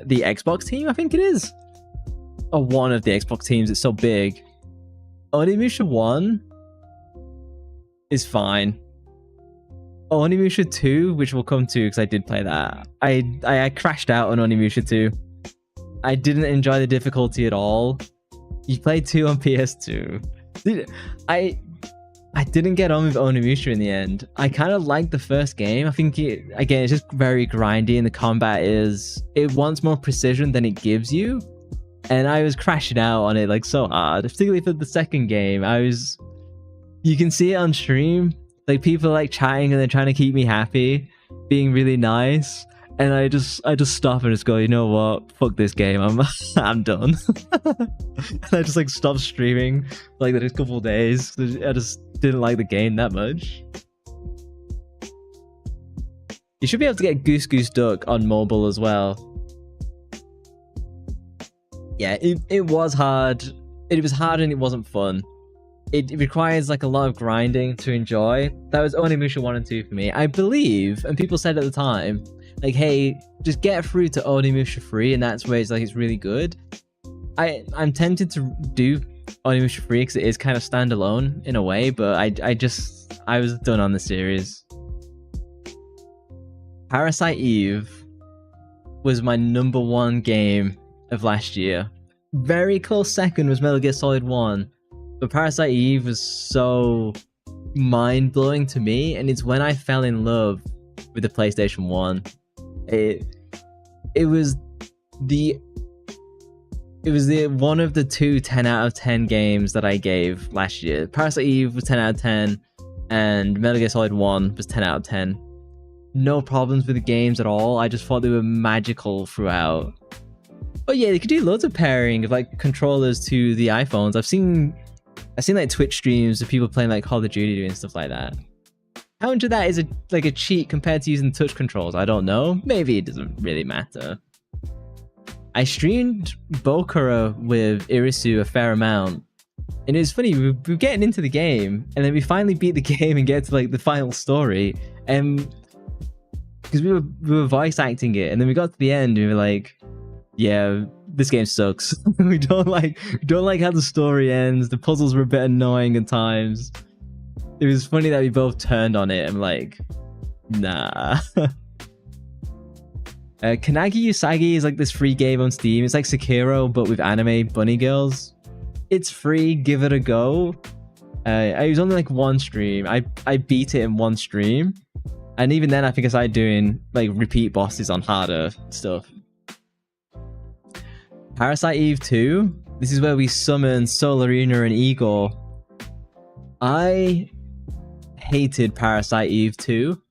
Xbox team, I think it is. Or one of the Xbox teams, it's so big. Onimusha 1 is fine. Onimusha 2, which we'll come to because I did play that. I crashed out on Onimusha 2. I didn't enjoy the difficulty at all. You played 2 on PS2. I didn't get on with Onimusha in the end. I kind of liked the first game. I think again, it's just very grindy, and the combat it wants more precision than it gives you. And I was crashing out on it like so hard, particularly for the second game. You can see it on stream. Like, people are like chatting and they're trying to keep me happy, being really nice. And I just stop and just go, you know what? Fuck this game. I'm done. And I just like stopped streaming for like the next couple of days. I just didn't like the game that much. You should be able to get Goose Goose Duck on mobile as well. Yeah, it was hard. It was hard and it wasn't fun. It requires like a lot of grinding to enjoy. That was Onimusha 1 and 2 for me. I believe, and people said at the time, like, hey, just get through to Onimusha 3 and that's where it's really good. I'm tempted to do Onimusha 3 because it is kind of standalone in a way, but I was done on the series. Parasite Eve was my #1 game of last year. Very close second was Metal Gear Solid 1. But Parasite Eve was so mind-blowing to me, and it's when I fell in love with the PlayStation 1. It was one of the two 10 out of 10 games that I gave last year. Parasite Eve was 10 out of 10, and Metal Gear Solid 1 was 10 out of 10. no problems with the games at all. I just thought they were magical throughout. But yeah, they could do loads of pairing of like controllers to the iPhones. I've seen like Twitch streams of people playing like Call of Duty doing stuff like that. How much of that is like a cheat compared to using touch controls? I don't know. Maybe it doesn't really matter. I streamed Bokura with Irisu a fair amount. And it was funny, we were getting into the game, and then we finally beat the game and get to like the final story. And because we were voice acting it, and then we got to the end and we were like, yeah, this game sucks. we don't like how the story ends. The puzzles were a bit annoying at times. It was funny that we both turned on it and like, nah. Kanagi Usagi is like this free game on Steam. It's like Sekiro, but with anime bunny girls. It's free, give it a go. I was only like one stream. I beat it in one stream. And even then, I think I started doing like repeat bosses on harder stuff. Parasite Eve 2. This is where we summon Solarina and Igor. I hated Parasite Eve 2.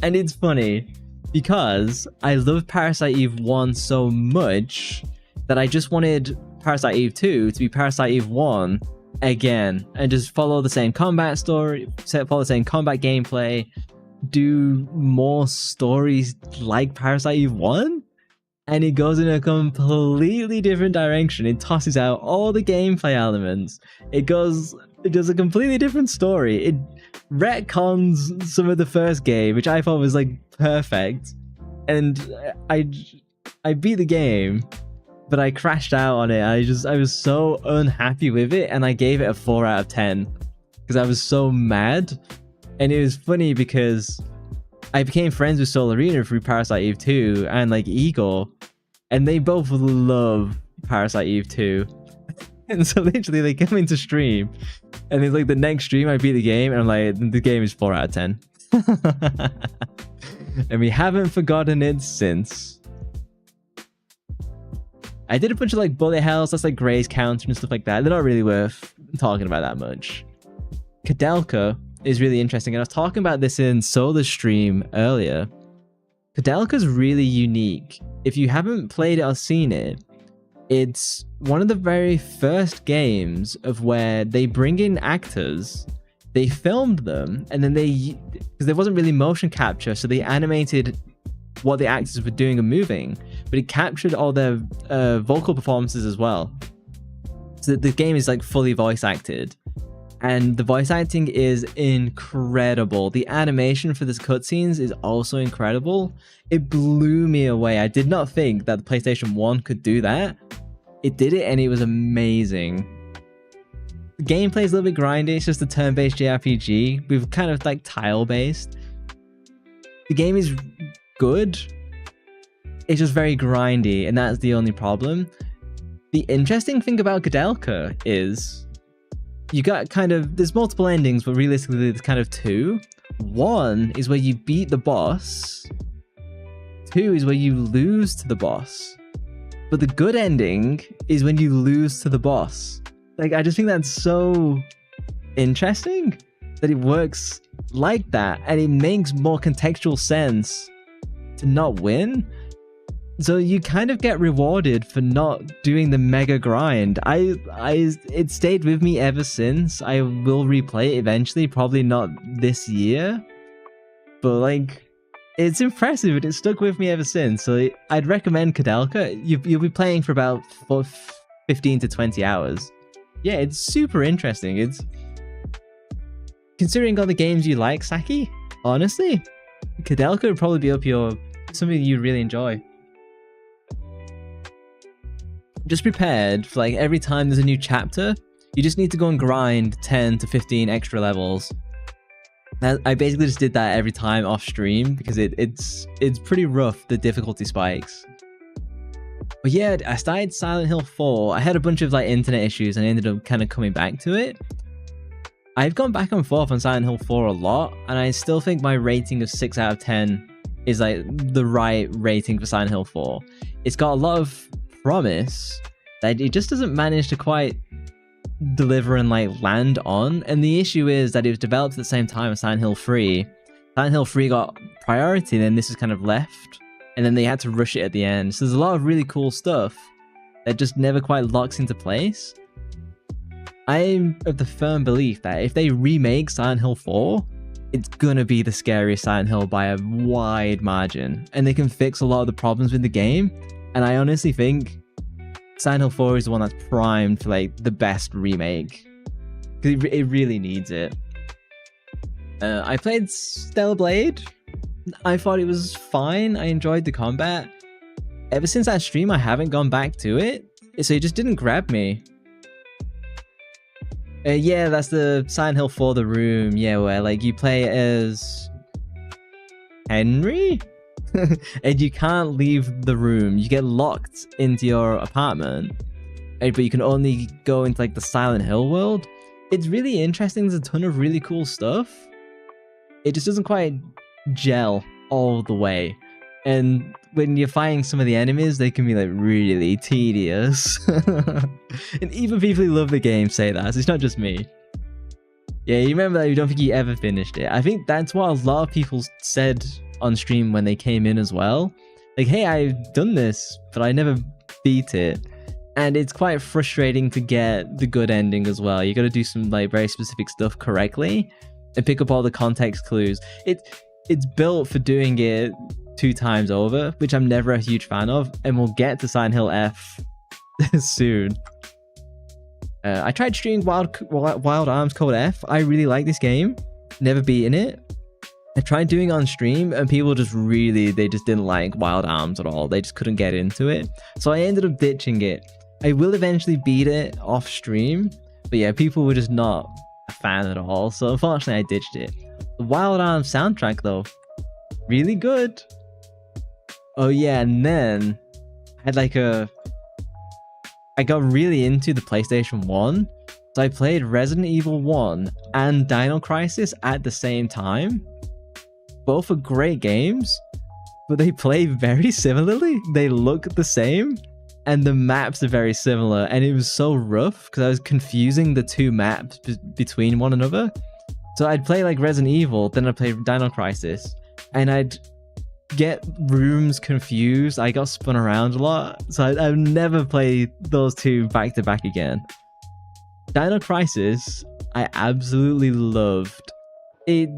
And it's funny because I love Parasite Eve 1 so much that I just wanted Parasite Eve 2 to be Parasite Eve 1 again and just follow the same combat story, follow the same combat gameplay, do more stories like Parasite Eve 1. And it goes in a completely different direction. It tosses out all the gameplay elements. It does a completely different story. It retcons some of the first game, which I thought was like perfect. And I beat the game, but I crashed out on it. I was so unhappy with it, and I gave it a 4 out of 10 because I was so mad. And it was funny because I became friends with Solarina through Parasite Eve 2 and like Igor, and they both love Parasite Eve 2. And so literally they come into stream, and it's like the next stream I beat the game, and I'm like, the game is 4 out of 10. And we haven't forgotten it since. I did a bunch of like bullet hells, that's like Gray's counter and stuff like that. They're not really worth talking about that much. Kadelka is really interesting, and I was talking about this in Solar's stream earlier. Kadelka's really unique. If you haven't played it or seen it, it's one of the very first games of where they bring in actors, they filmed them, and then because there wasn't really motion capture, so they animated what the actors were doing and moving, but it captured all their vocal performances as well. So the game is like fully voice acted. And the voice acting is incredible. The animation for this cutscenes is also incredible. It blew me away. I did not think that the PlayStation 1 could do that. It did it, and it was amazing. The gameplay is a little bit grindy. It's just a turn-based JRPG with kind of like tile-based. The game is good. It's just very grindy, and that's the only problem. The interesting thing about Kadelka is you got there's multiple endings, but realistically there's kind of two. One is where you beat the boss. Two is where you lose to the boss. But the good ending is when you lose to the boss. Like, I just think that's so interesting that it works like that, and it makes more contextual sense to not win. So you kind of get rewarded for not doing the mega grind. It stayed with me ever since. I will replay it eventually, probably not this year, but like, it's impressive and it stuck with me ever since. So I'd recommend Kadelka. You'll be playing for about 15 to 20 hours. Yeah, it's super interesting. It's considering all the games you like, Saki, honestly, Kadelka would probably be up something you really enjoy. Just prepared for like every time there's a new chapter, you just need to go and grind 10 to 15 extra levels. I basically just did that every time off stream because it's pretty rough, the difficulty spikes. But yeah, I started Silent Hill 4. I had a bunch of like internet issues and I ended up kind of coming back to it. I've gone back and forth on Silent Hill 4 a lot, and I still think my rating of 6 out of 10 is like the right rating for Silent Hill 4. It's got a lot of promise that it just doesn't manage to quite deliver and like land on, and the issue is that it was developed at the same time as Silent Hill 3. Silent Hill 3 got priority, and then this is kind of left, and then they had to rush it at the end. So there's a lot of really cool stuff that just never quite locks into place. I'm of the firm belief that if they remake Silent Hill 4, it's gonna be the scariest Silent Hill by a wide margin, and they can fix a lot of the problems with the game. And I honestly think Silent Hill 4 is the one that's primed for like the best remake, because it really needs it. I played Stellar Blade. I thought it was fine. I enjoyed the combat. Ever since that stream, I haven't gone back to it, so it just didn't grab me. Yeah, that's the Silent Hill 4 The Room. Yeah, where like you play as Henry, and you can't leave the room. You get locked into your apartment, but you can only go into like the Silent Hill world. It's really interesting. There's a ton of really cool stuff. It just doesn't quite gel all the way. And when you're fighting some of the enemies, they can be like really tedious. And even people who love the game say that, so it's not just me. Yeah, you remember that you don't think you ever finished it. I think that's what a lot of people said on stream when they came in as well. Like, hey, I've done this, but I never beat it. And it's quite frustrating to get the good ending as well. You got to do some like very specific stuff correctly and pick up all the context clues. It's built for doing it 2 times over, which I'm never a huge fan of, and we'll get to Silent Hill F soon. I tried streaming Wild Arms Code F. I really like this game. Never beaten it. I tried doing it on stream, and people just they just didn't like Wild Arms at all. They just couldn't get into it. So I ended up ditching it. I will eventually beat it off stream, but yeah, people were just not a fan at all. So unfortunately, I ditched it. The Wild Arms soundtrack, though, really good. Oh yeah, and then I had like I got really into the PlayStation 1, so I played Resident Evil 1 and Dino Crisis at the same time. Both are great games, but they play very similarly. They look the same, and the maps are very similar, and it was so rough because I was confusing the 2 maps between one another. So I'd play like Resident Evil, then I'd play Dino Crisis, and I'd get rooms confused. I got spun around a lot, so I've never played those 2 back to back again. Dino Crisis, I absolutely loved it.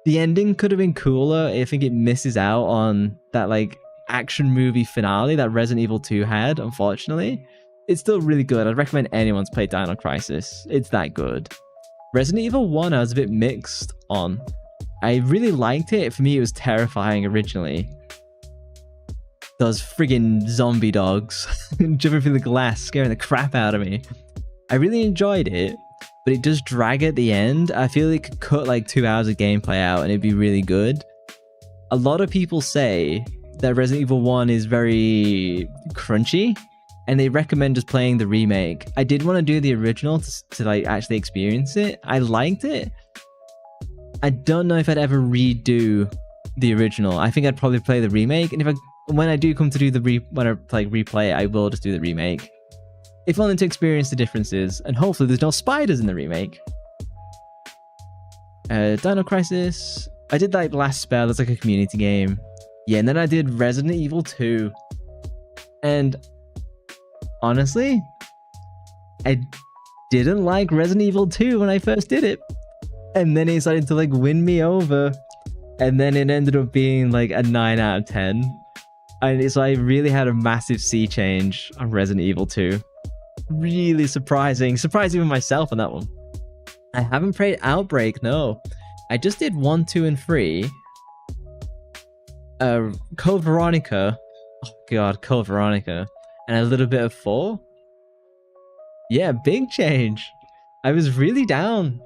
The ending could have been cooler. I think it misses out on that like action movie finale that Resident Evil 2 had, unfortunately. It's still really good. I'd recommend anyone's play Dino Crisis. It's that good. Resident Evil 1 I was a bit mixed on. I really liked it. For me, it was terrifying originally. Those friggin' zombie dogs jumping through the glass, scaring the crap out of me. I really enjoyed it, but it does drag at the end. I feel it could cut like 2 hours of gameplay out and it'd be really good. A lot of people say that Resident Evil 1 is very crunchy, and they recommend just playing the remake. I did want to do the original to like actually experience it. I liked it. I don't know if I'd ever redo the original. I think I'd probably play the remake, and when I do come to do replay it, I will just do the remake. If only to experience the differences, and hopefully there's no spiders in the remake. Dino Crisis. I did like Last Spell. That's like a community game. Yeah, and then I did Resident Evil 2. And honestly, I didn't like Resident Evil 2 when I first did it. And then it started to like win me over. And then it ended up being like a 9 out of 10. And so I really had a massive sea change on Resident Evil 2. Really surprising. Surprised even myself on that one. I haven't played Outbreak, no. I just did 1, 2, and 3. Code Veronica. Oh god, Code Veronica. And a little bit of 4. Yeah, big change. I was really down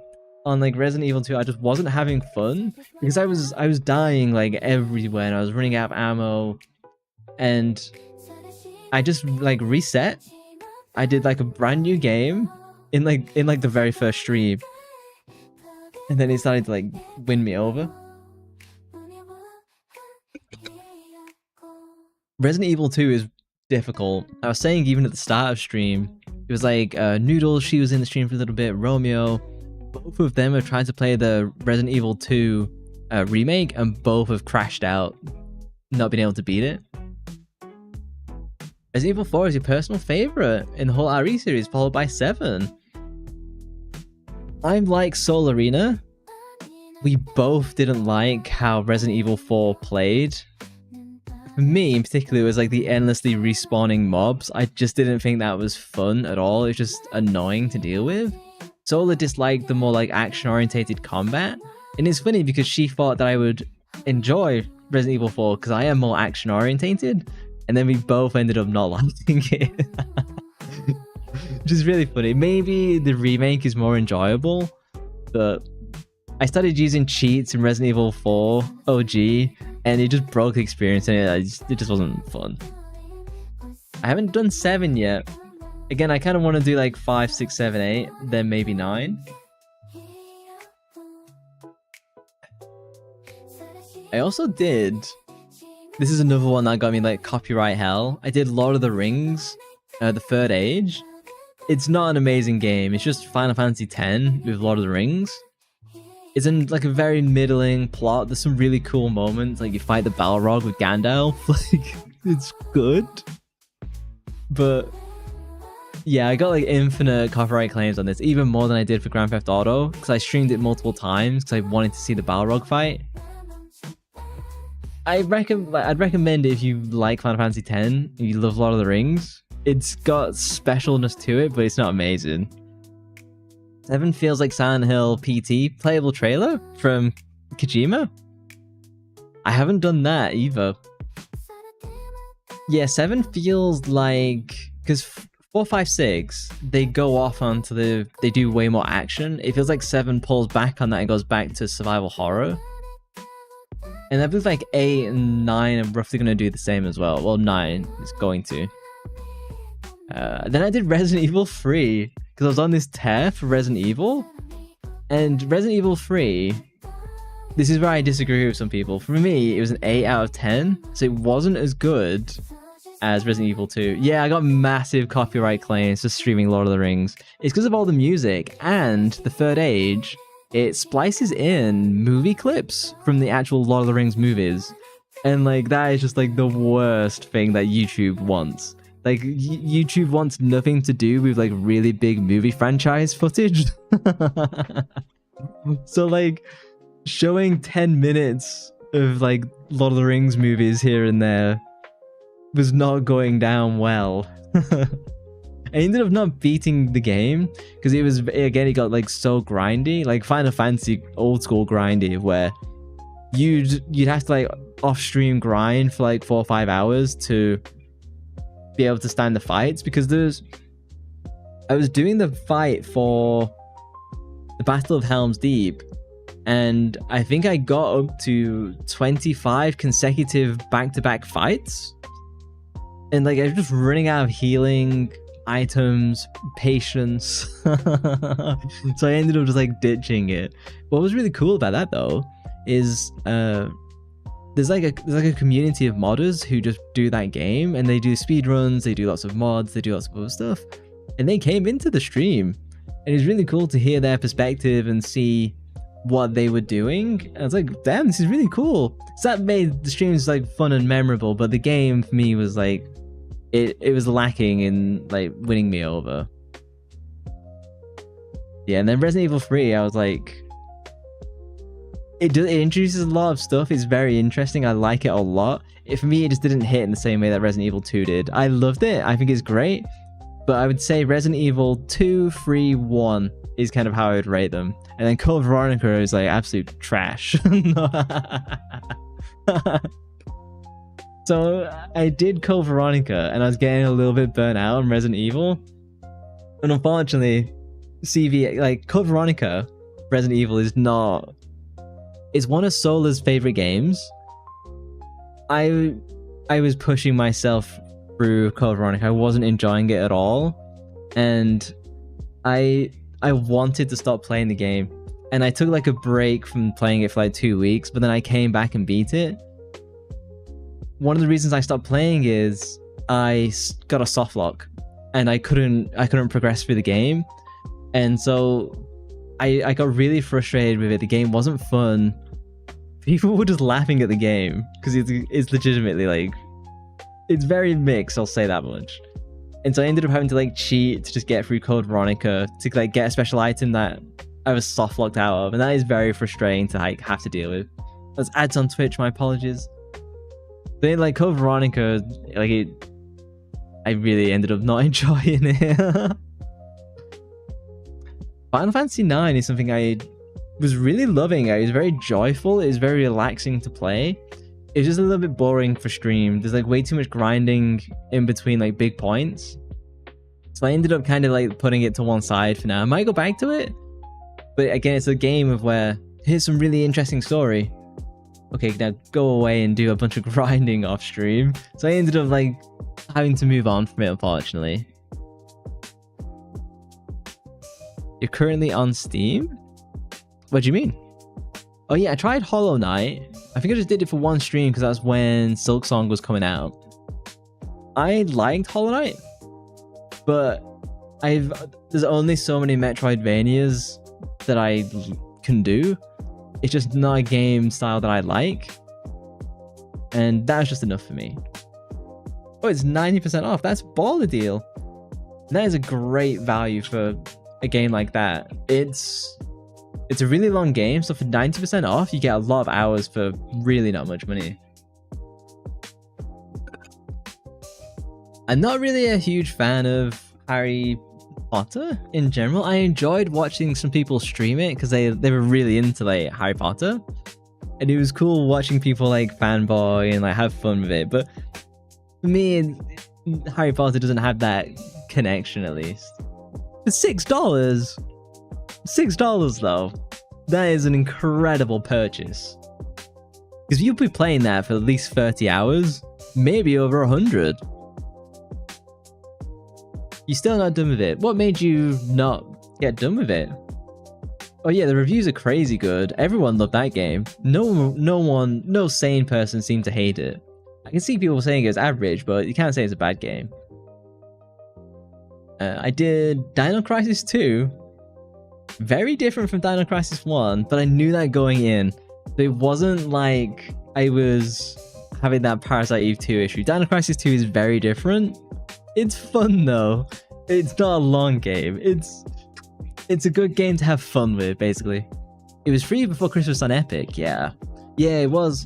on like Resident Evil 2. I just wasn't having fun because I was dying like everywhere, and I was running out of ammo, and I just like reset. I did like a brand new game in like the very first stream, and then it started to like win me over. Resident Evil 2 is difficult. I was saying even at the start of stream, it was like Noodles, she was in the stream for a little bit, Romeo. Both of them have tried to play the Resident Evil 2 remake, and both have crashed out, not being able to beat it. Resident Evil 4 is your personal favorite in the whole RE series, followed by 7. I'm like Soul Arena. We both didn't like how Resident Evil 4 played. For me, in particular, it was like the endlessly respawning mobs. I just didn't think that was fun at all. It was just annoying to deal with. Sola disliked the more like action-orientated combat. And it's funny because she thought that I would enjoy Resident Evil 4 because I am more action-orientated. And then we both ended up not liking it. Which is really funny. Maybe the remake is more enjoyable, but I started using cheats in Resident Evil 4 OG, and it just broke the experience, and it just wasn't fun. I haven't done 7 yet. Again, I kind of want to do like 5, 6, 7, 8, then maybe 9. I also did... This is another one that got me like copyright hell. I did Lord of the Rings, the Third Age. It's not an amazing game. It's just Final Fantasy X with Lord of the Rings. It's in like a very middling plot. There's some really cool moments, like you fight the Balrog with Gandalf. Like, it's good. But yeah, I got like infinite copyright claims on this, even more than I did for Grand Theft Auto, because I streamed it multiple times because I wanted to see the Balrog fight. I'd recommend it if you like Final Fantasy X and you love Lord of the Rings. It's got specialness to it, but it's not amazing. 7 feels like Silent Hill PT playable trailer from Kojima. I haven't done that either. Yeah, 7 feels like... Because 4, 5, 6, they go off onto the... They do way more action. It feels like 7 pulls back on that and goes back to survival horror. And I believe like 8 and 9 are roughly going to do the same as well. Well, 9 is going to. Then I did Resident Evil 3, because I was on this tear for Resident Evil. And Resident Evil 3, this is where I disagree with some people. For me, it was an 8 out of 10, so it wasn't as good as Resident Evil 2. Yeah, I got massive copyright claims for streaming Lord of the Rings. It's because of all the music, and the Third Age, it splices in movie clips from the actual Lord of the Rings movies. And like, that is just like the worst thing that YouTube wants. Like, YouTube wants nothing to do with like really big movie franchise footage. So like, showing 10 minutes of like Lord of the Rings movies here and there was not going down well. I ended up not beating the game because it was, again, it got like so grindy, like Final Fantasy old school grindy, where you'd have to like off stream grind for like 4 or 5 hours to be able to stand the fights, because I was doing the fight for the Battle of Helm's Deep, and I think I got up to 25 consecutive back-to-back fights, and like I was just running out of healing items, patience. So I ended up just like ditching it. What was really cool about that though is there's like a community of modders who just do that game, and they do speed runs, they do lots of mods, they do lots of other stuff, and they came into the stream, and it's really cool to hear their perspective and see what they were doing. And I was like, damn, this is really cool. So that made the streams like fun and memorable, but the game for me was like, it was lacking in like winning me over. Yeah, and then Resident Evil 3, I was like, it introduces a lot of stuff. It's very interesting. I like it a lot. For me, it just didn't hit in the same way that Resident Evil 2 did. I loved it. I think it's great. But I would say Resident Evil 2, 3, 1 is kind of how I would rate them. And then Code Veronica is like absolute trash. So I did Code Veronica, and I was getting a little bit burnt out on Resident Evil. And unfortunately, Code Veronica, Resident Evil is not... It's one of Sola's favorite games. I was pushing myself through Code Veronica. I wasn't enjoying it at all. And I wanted to stop playing the game. And I took like a break from playing it for like 2 weeks, but then I came back and beat it. One of the reasons I stopped playing is I got a soft lock, and I couldn't progress through the game. And so I got really frustrated with it. The game wasn't fun. people were just laughing at the game because it's legitimately like, it's very mixed, I'll say that much. And so I ended up having to like cheat to just get through Code Veronica to like get a special item that I was soft locked out of, and that is very frustrating to like have to deal with. That's ads on Twitch, my apologies. Then like Code Veronica, like I really ended up not enjoying it. Final Fantasy IX is something I was really loving. It was very joyful. It was very relaxing to play. It was just a little bit boring for stream. There's like way too much grinding in between like big points. So I ended up kind of like putting it to one side for now. I might go back to it. But again, it's a game of where here's some really interesting story. Okay, now go away and do a bunch of grinding off stream. So I ended up like having to move on from it, unfortunately. You're currently on Steam? What do you mean? Oh yeah, I tried Hollow Knight. I think I just did it for one stream because that's when Silksong was coming out. I liked Hollow Knight, but there's only so many Metroidvanias that I can do. It's just not a game style that I like, and that's just enough for me. Oh, it's 90% off. That's baller deal. That is a great value for a game like that. It's a really long game, so for 90% off, you get a lot of hours for really not much money. I'm not really a huge fan of Harry Potter in general. I enjoyed watching some people stream it because they were really into like Harry Potter, and it was cool watching people like fanboy and like have fun with it. But for me, Harry Potter doesn't have that connection, at least. For $6, $6 though, that is an incredible purchase. Because you'll be playing that for at least 30 hours, maybe over 100. You're still not done with it. What made you not get done with it? Oh yeah, the reviews are crazy good. Everyone loved that game. No sane person seemed to hate it. I can see people saying it's average, but you can't say it's a bad game. I did Dino Crisis 2. Very different from Dino Crisis 1, but I knew that going in. So it wasn't like I was having that Parasite Eve 2 issue. Dino Crisis 2 is very different. It's fun though. It's not a long game. It's a good game to have fun with, basically. It was free before Christmas on Epic, yeah. Yeah, it was.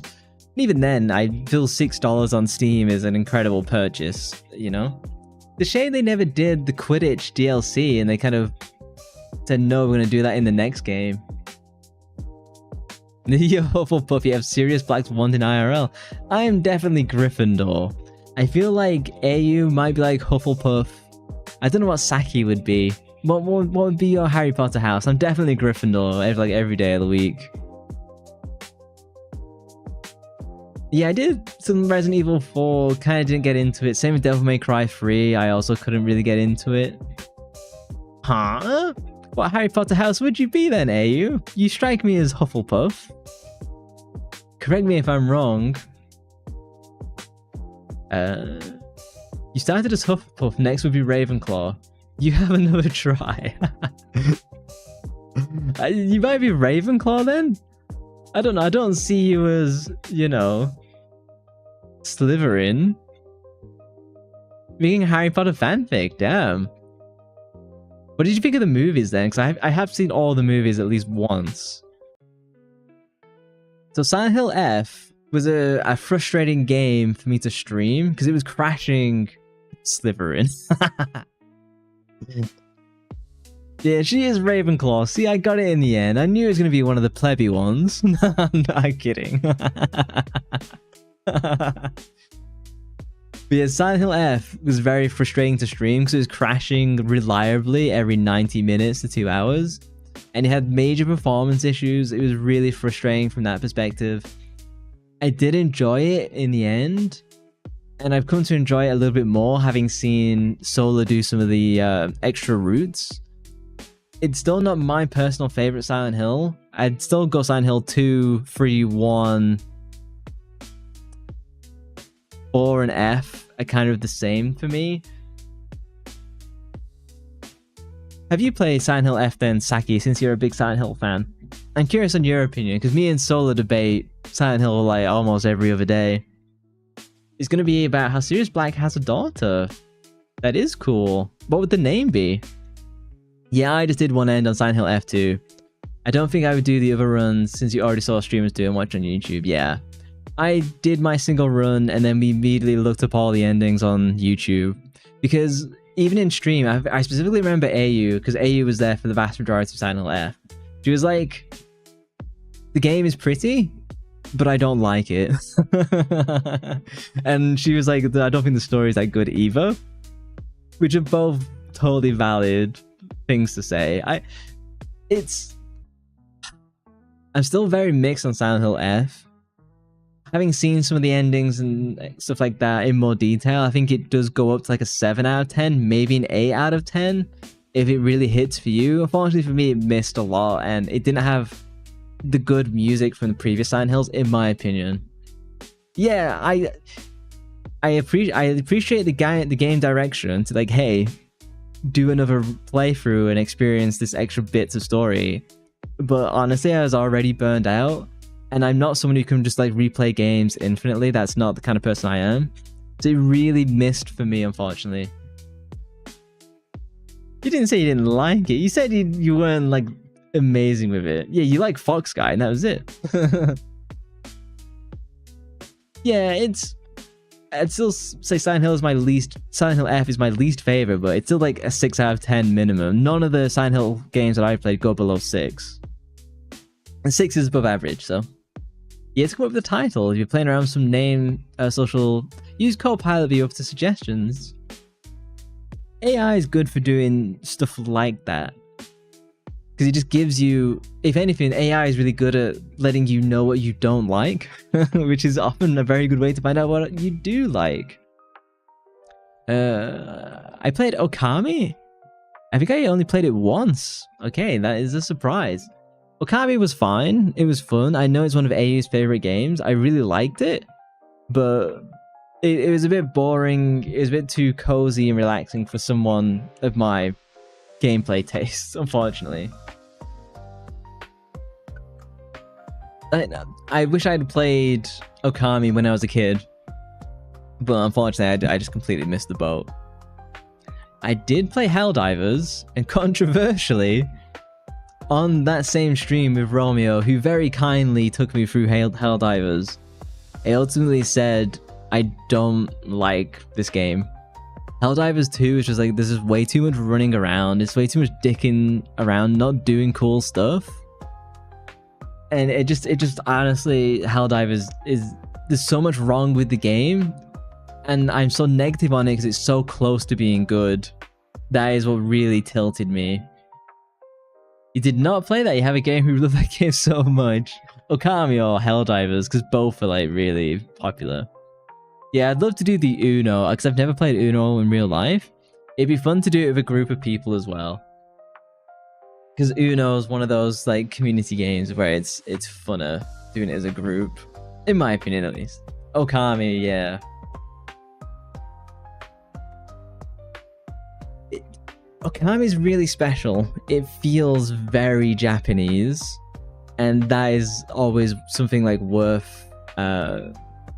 Even then, I feel $6 on Steam is an incredible purchase, you know? The shame they never did the Quidditch DLC and they kind of said, no, we're going to do that in the next game. Yo, Hufflepuff, you have Sirius Black's wanted IRL. I am definitely Gryffindor. I feel like AU might be like Hufflepuff. I don't know what Saki would be. What would be your Harry Potter house? I'm definitely Gryffindor every day of the week. Yeah, I did some Resident Evil 4, kind of didn't get into it. Same with Devil May Cry 3, I also couldn't really get into it. Huh? What Harry Potter house would you be then, AU? You strike me as Hufflepuff. Correct me if I'm wrong. You started as Hufflepuff, next would be Ravenclaw. You have another try. You might be Ravenclaw then? I don't know, I don't see you as, you know, Slytherin. Being a Harry Potter fanfic, damn. What did you think of the movies then? Because I have seen all the movies at least once. So Silent Hill F was a frustrating game for me to stream because it was crashing Slytherin. Yeah, she is Ravenclaw. See, I got it in the end. I knew it was going to be one of the plebby ones. I'm not kidding. But yeah, Silent Hill F was very frustrating to stream because it was crashing reliably every 90 minutes to 2 hours. And it had major performance issues. It was really frustrating from that perspective. I did enjoy it in the end. And I've come to enjoy it a little bit more having seen Solar do some of the extra routes. It's still not my personal favorite Silent Hill. I'd still go Silent Hill 2, 3, 1. 4 and F are kind of the same for me. Have you played Silent Hill F then, Saki, since you're a big Silent Hill fan? I'm curious on your opinion, because me and Solar debate Silent Hill like almost every other day. It's going to be about how Sirius Black has a daughter. That is cool. What would the name be? Yeah, I just did one end on Silent Hill F2. I don't think I would do the other runs since you already saw streamers do and watch on YouTube. Yeah. I did my single run and then we immediately looked up all the endings on YouTube. Because even in stream, I specifically remember AU, because AU was there for the vast majority of Silent Hill F. She was like, the game is pretty, but I don't like it. And she was like, I don't think the story is that good either. Which are both totally valid things to say. I'm still very mixed on Silent Hill F. Having seen some of the endings and stuff like that in more detail, I think it does go up to like a 7 out of 10, maybe an 8 out of 10, if it really hits for you. Unfortunately for me, it missed a lot, and it didn't have the good music from the previous Silent Hills, in my opinion. Yeah, I appreciate the game direction to like, hey, do another playthrough and experience this extra bits of story. But honestly, I was already burned out, and I'm not someone who can just like replay games infinitely. That's not the kind of person I am. So it really missed for me, unfortunately. You didn't say you didn't like it. You said you weren't like amazing with it. Yeah, you like Fox Guy, and that was it. Yeah, I'd still say Silent Hill F is my least favorite, but it's still like a 6 out of 10 minimum. None of the Silent Hill games that I've played go below 6. And 6 is above average, so. Yeah, to come up with the title, if you're playing around with some name, social, use Copilot View up to suggestions. AI is good for doing stuff like that. Because it just gives you, if anything, AI is really good at letting you know what you don't like, which is often a very good way to find out what you do like. I played Okami. I think I only played it once. Okay, that is a surprise. Okami was fine. It was fun. I know it's one of AU's favorite games. I really liked it, but it was a bit boring. It was a bit too cozy and relaxing for someone of my gameplay tastes, unfortunately. I wish I had played Okami when I was a kid, but unfortunately I just completely missed the boat. I did play Helldivers, and controversially, on that same stream with Romeo, who very kindly took me through Helldivers, I ultimately said, I don't like this game. Helldivers 2 is just like, there's just way too much running around, it's way too much dicking around, not doing cool stuff. And it just honestly, Helldivers there's so much wrong with the game, and I'm so negative on it because it's so close to being good. That is what really tilted me. You did not play that? You have a game who loved that game so much. Okami or Helldivers, because both are like really popular. Yeah, I'd love to do the Uno, because I've never played Uno in real life. It'd be fun to do it with a group of people as well. Because Uno is one of those like community games where it's funner doing it as a group. In my opinion, at least. Okami, yeah. Okami is really special. It feels very Japanese. And that is always something like worth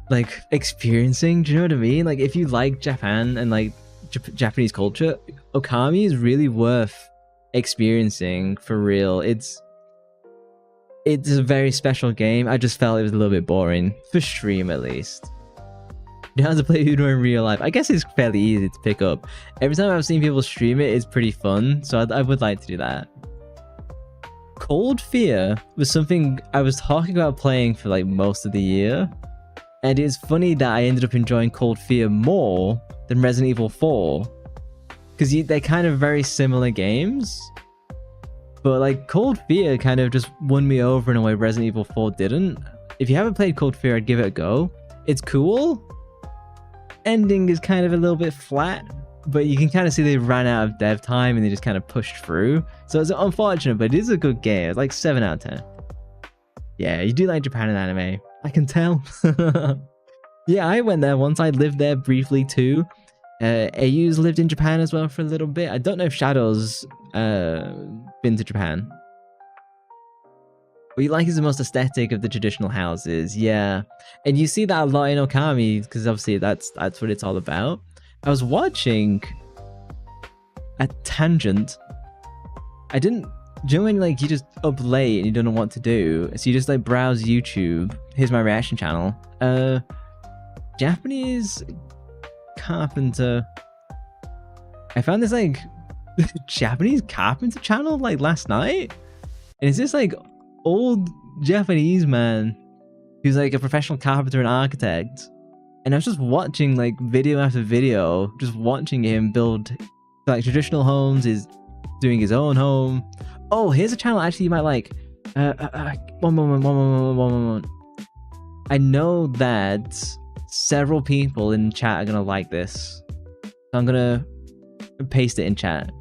like experiencing. Do you know what I mean? Like if you like Japan and like Japanese culture, Okami is really worth experiencing for real. It's a very special game. I just felt it was a little bit boring for stream, at least. You know how to play Uno in real life. I guess it's fairly easy to pick up. Every time I've seen people stream it, it's pretty fun, so I would like to do that. Cold Fear was something I was talking about playing for like most of the year, and it's funny that I ended up enjoying Cold Fear more than Resident Evil 4, because they're kind of very similar games, but like Cold Fear kind of just won me over in a way Resident Evil 4 didn't. If you haven't played Cold Fear, I'd give it a go. It's cool. Ending is kind of a little bit flat, but you can kind of see they ran out of dev time and they just kind of pushed through. So it's unfortunate, but it is a good game. It's like 7 out of 10. Yeah, you do like Japan and anime. I can tell. Yeah, I went there once. I lived there briefly too. AU's lived in Japan as well for a little bit. I don't know if Shadow's been to Japan. What you like is the most aesthetic of the traditional houses, yeah. And you see that a lot in Okami, because obviously that's what it's all about. I was watching a tangent. I didn't... Do you know when like you just up late and you don't know what to do? So you just like browse YouTube. Here's my reaction channel. Japanese carpenter. I found this like Japanese carpenter channel like last night. And it's this like old Japanese man who's like a professional carpenter and architect. And I was just watching like video after video, just watching him build like traditional homes, is doing his own home. Oh, here's a channel actually you might like. One moment. I know that several people in chat are gonna like this. So I'm gonna paste it in chat.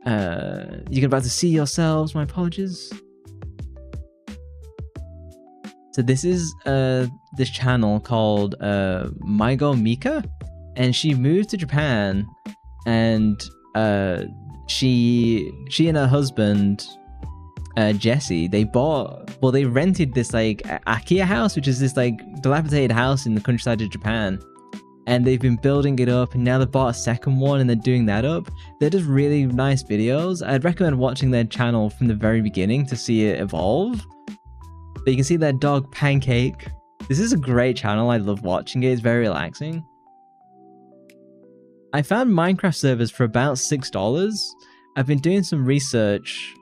You're about to see yourselves, my apologies. So this is this channel called Maigo Mika, and she moved to Japan, and she and her husband Jesse, they rented this like Akia house, which is this like dilapidated house in the countryside of Japan, and they've been building it up, and now they bought a second one and they're doing that up. They're just really nice videos. I'd recommend watching their channel from the very beginning to see it evolve. But you can see their dog Pancake. This is a great channel. I love watching it. It's very relaxing. I found Minecraft servers for about $6. I've been doing some research.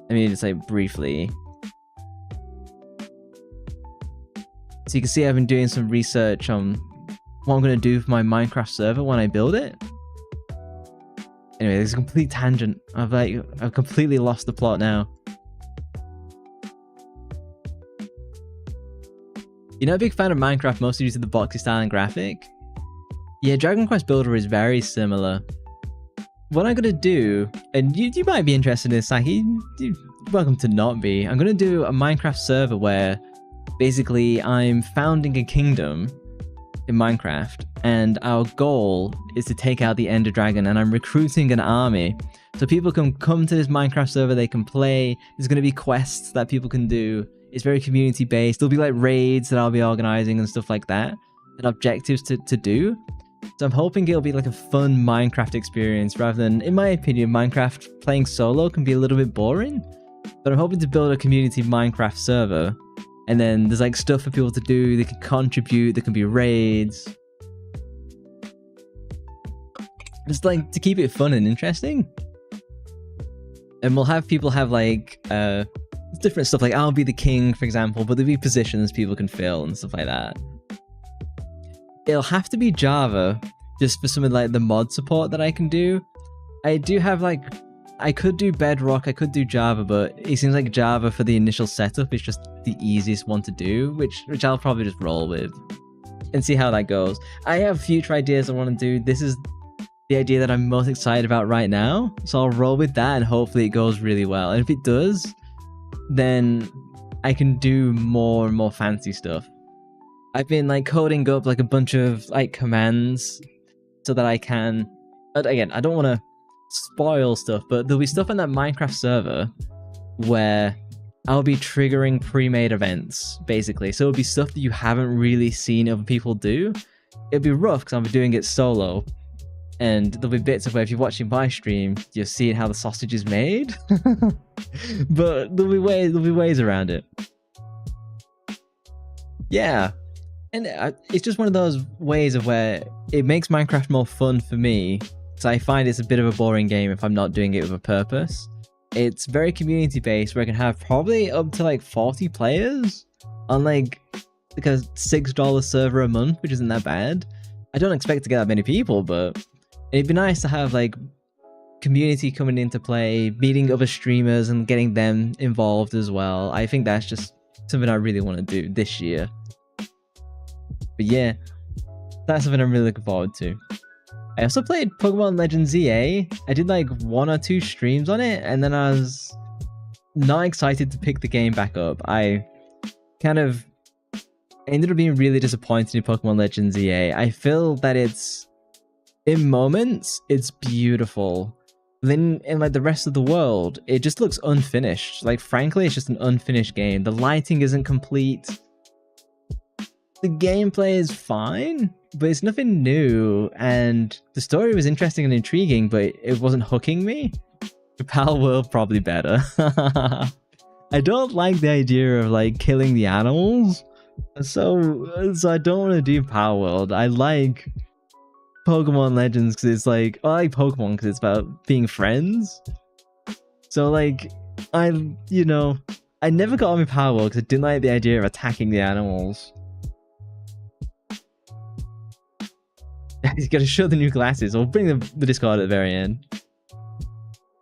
I mean, just like briefly. So you can see I've been doing some research on what I'm going to do for my Minecraft server when I build it. Anyway, there's a complete tangent. I've completely lost the plot now. You're not a big fan of Minecraft, mostly due to the boxy style and graphic? Yeah, Dragon Quest Builder is very similar. What I'm gonna do, and you might be interested in this, Saki, you're welcome to not be. I'm gonna do a Minecraft server where basically I'm founding a kingdom in Minecraft, and our goal is to take out the Ender Dragon, and I'm recruiting an army. So people can come to this Minecraft server, they can play, there's gonna be quests that people can do. It's very community based. There'll be like raids that I'll be organizing and stuff like that, and objectives to do. So I'm hoping it'll be like a fun Minecraft experience rather than, in my opinion, Minecraft playing solo can be a little bit boring. But I'm hoping to build a community Minecraft server, and then there's like stuff for people to do. They can contribute. There can be raids. Just like to keep it fun and interesting. And we'll have people have like different stuff, like I'll be the king, for example, but there'll be positions people can fill and stuff like that. It'll have to be Java, just for some of like the mod support that I can do. I do have like, I could do Bedrock, I could do Java, but it seems like Java for the initial setup is just the easiest one to do, which I'll probably just roll with and see how that goes. I have future ideas I want to do. This is the idea that I'm most excited about right now, so I'll roll with that and hopefully it goes really well. And if it does, then I can do more and more fancy stuff. I've been like coding up like a bunch of like commands so that I can, again, I don't want to spoil stuff, but there'll be stuff in that Minecraft server where I'll be triggering pre-made events, basically. So it'll be stuff that you haven't really seen other people do. It'll be rough because I'll be doing it solo, and there'll be bits of where if you're watching my stream, you're seeing how the sausage is made. But there'll be ways around it. Yeah. And it's just one of those ways of where it makes Minecraft more fun for me. So I find it's a bit of a boring game if I'm not doing it with a purpose. It's very community based, where I can have probably up to like 40 players on like a $6 server a month, which isn't that bad. I don't expect to get that many people, but it'd be nice to have like community coming into play, meeting other streamers and getting them involved as well. I think that's just something I really want to do this year. But yeah, that's something I'm really looking forward to. I also played Pokemon Legends EA. I did like 1 or 2 streams on it, and then I was not excited to pick the game back up. I ended up being really disappointed in Pokemon Legends EA. I feel that in moments, it's beautiful. Then in like the rest of the world, it just looks unfinished. Like frankly, it's just an unfinished game. The lighting isn't complete. The gameplay is fine, but it's nothing new. And the story was interesting and intriguing, but it wasn't hooking me. Pal World probably better. I don't like the idea of like killing the animals. So I don't want to do Pal World. I like Pokemon Legends because it's like, I like Pokemon because it's about being friends. So like, I never got on with Power World because I didn't like the idea of attacking the animals. He's got to show the new glasses. I'll bring the Discord at the very end.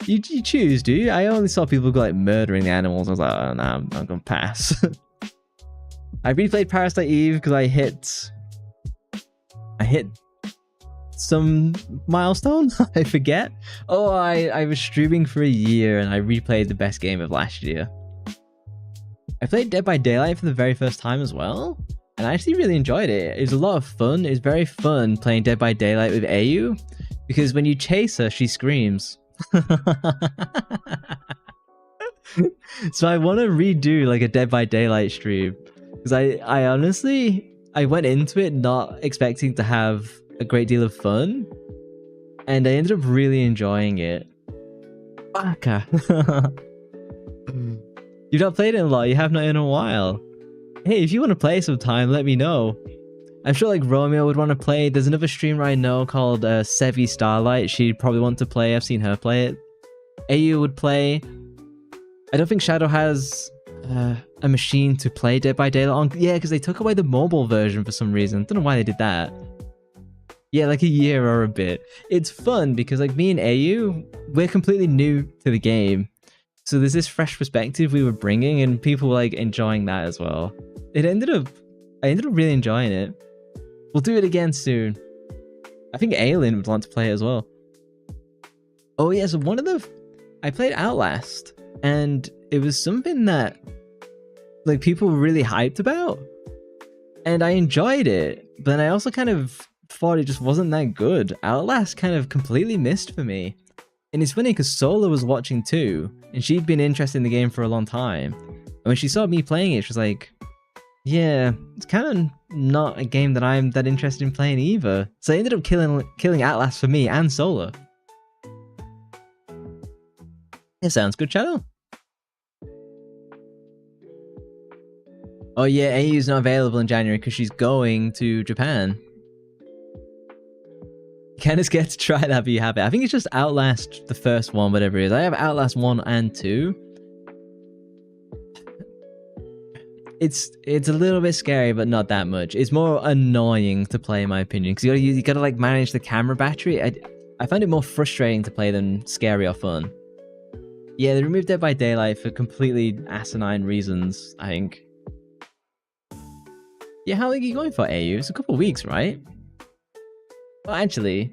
You choose, do you? I only saw people go like murdering the animals. I was like, oh no, I'm gonna pass. I replayed Parasite Eve because I hit some milestone. I forget. Oh, I was streaming for a year and I replayed the best game of last year. I played Dead by Daylight for the very first time as well, and I actually really enjoyed it. It was a lot of fun. It was very fun playing Dead by Daylight with Ayu, because when you chase her, she screams. So I want to redo like a Dead by Daylight stream, because I honestly, I went into it not expecting to have a great deal of fun, and I ended up really enjoying it. Baka. You've not played it a lot. You have not in a while. Hey, if you want to play sometime, let me know. I'm sure like Romeo would want to play. There's another streamer I know called Sevi Starlight. She'd probably want to play. I've seen her play it. Ayu would play. I don't think Shadow has a machine to play Dead by Daylight on. Yeah, because they took away the mobile version for some reason. Don't know why they did that. Yeah, like a year or a bit. It's fun because like me and Ayu, we're completely new to the game. So there's this fresh perspective we were bringing, and people were like enjoying that as well. I ended up really enjoying it. We'll do it again soon. I think Aelin would want to play it as well. Oh yeah, so I played Outlast, and it was something that like people were really hyped about, and I enjoyed it, but then I also kind of thought it just wasn't that good. Outlast kind of completely missed for me. And it's funny because Sola was watching too, and she'd been interested in the game for a long time. And when she saw me playing it, she was like, yeah, it's kind of not a game that I'm that interested in playing either. So I ended up killing Outlast for me and Sola. It sounds good, Shadow. Oh yeah, AU's not available in January because she's going to Japan. Kind of scared to try that, but you have it. I think it's just Outlast, the first one, whatever it is. I have Outlast 1 and 2. It's a little bit scary, but not that much. It's more annoying to play, in my opinion, because you gotta like manage the camera battery. I find it more frustrating to play than scary or fun. Yeah, they removed Dead by Daylight for completely asinine reasons, I think. Yeah, how long are you going for, AU? It's a couple of weeks, right? Well, actually,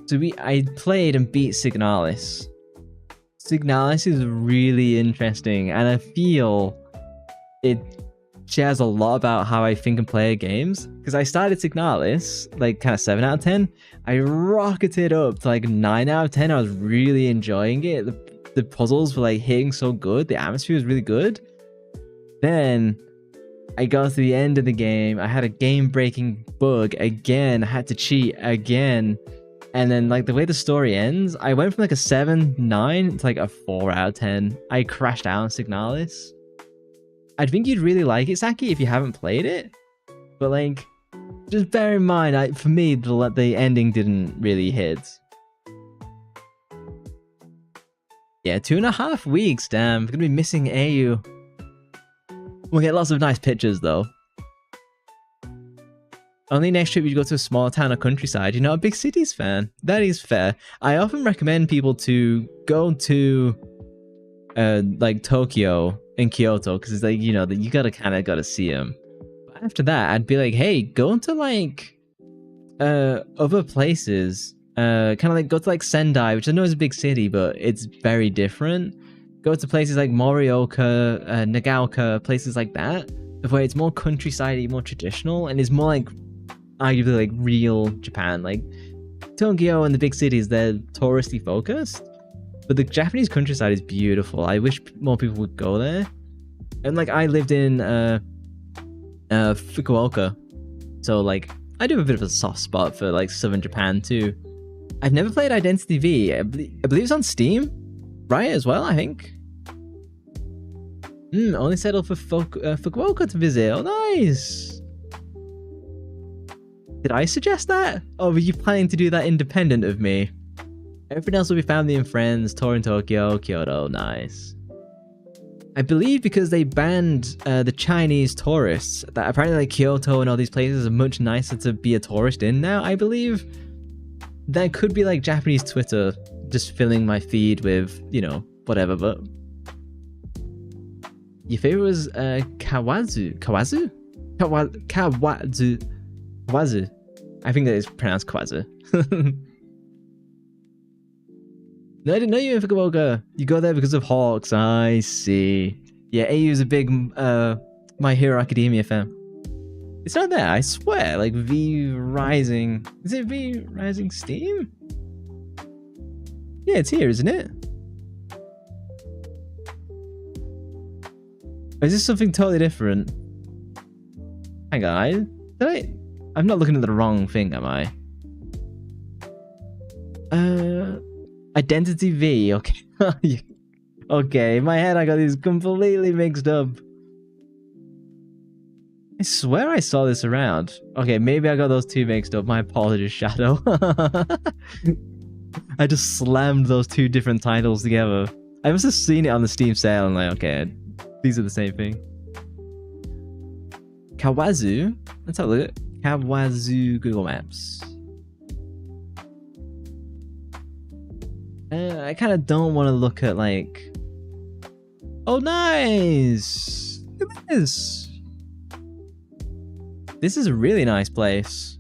so I played and beat Signalis. Signalis is really interesting, and I feel it shares a lot about how I think and play games. Because I started Signalis, like kind of 7 out of 10. I rocketed up to like 9 out of 10. I was really enjoying it. The puzzles were like hitting so good. The atmosphere was really good. Then I got to the end of the game. I had a game-breaking bug again. I had to cheat again. And then like the way the story ends, I went from like a 7, 9 to like a 4 out of 10. I crashed out on Signalis. I think you'd really like it, Saki, if you haven't played it. But like, just bear in mind, for me, the ending didn't really hit. Yeah, 2.5 weeks, damn. I'm gonna be missing AU. We'll get lots of nice pictures, though. Only next trip you go to a small town or countryside. You're not a big cities fan. That is fair. I often recommend people to go to like Tokyo and Kyoto, because it's like, you know, that you gotta see them. But after that, I'd be like, hey, go to like other places. Kind of like go to like Sendai, which I know is a big city, but it's very different. Go to places like Morioka, Nagaoka, places like that, where it's more countryside, more traditional, and is more like arguably like real Japan. Like Tokyo and the big cities, they're touristy focused, But the Japanese countryside is beautiful. I wish more people would go there. And like I lived in Fukuoka, so like I do have a bit of a soft spot for like southern Japan too. I've never played Identity V. I believe it's on Steam, right? As well, I think. Only settled for Fukuoka to visit. Oh, nice. Did I suggest that? Or were you planning to do that independent of me? Everything else will be family and friends. Tour in Tokyo, Kyoto. Nice. I believe because they banned the Chinese tourists, that apparently like Kyoto and all these places are much nicer to be a tourist in now, I believe. That could be like Japanese Twitter just filling my feed with, you know, whatever, but... Your favorite was Kawazu? Kawazu? Kawazu. I think that is pronounced Kawazu. No, I didn't know you were in Fukuoka. You go there because of Hawks. I see. Yeah, AU is a big My Hero Academia fan. It's not there, I swear. Like V Rising. Is it V Rising Steam? Yeah, it's here, isn't it? Or is this something totally different? Hang on, I'm not looking at the wrong thing, am I? Identity V, okay. Okay, in my head I got these completely mixed up. I swear I saw this around. Okay, maybe I got those two mixed up. My apologies, Shadow. I just slammed those two different titles together. I must have seen it on the Steam sale and like, okay, these are the same thing. Kawazu? Let's have a look at Kawazu Google Maps. I kind of don't want to look at like... Oh, nice! Look at this! This is a really nice place.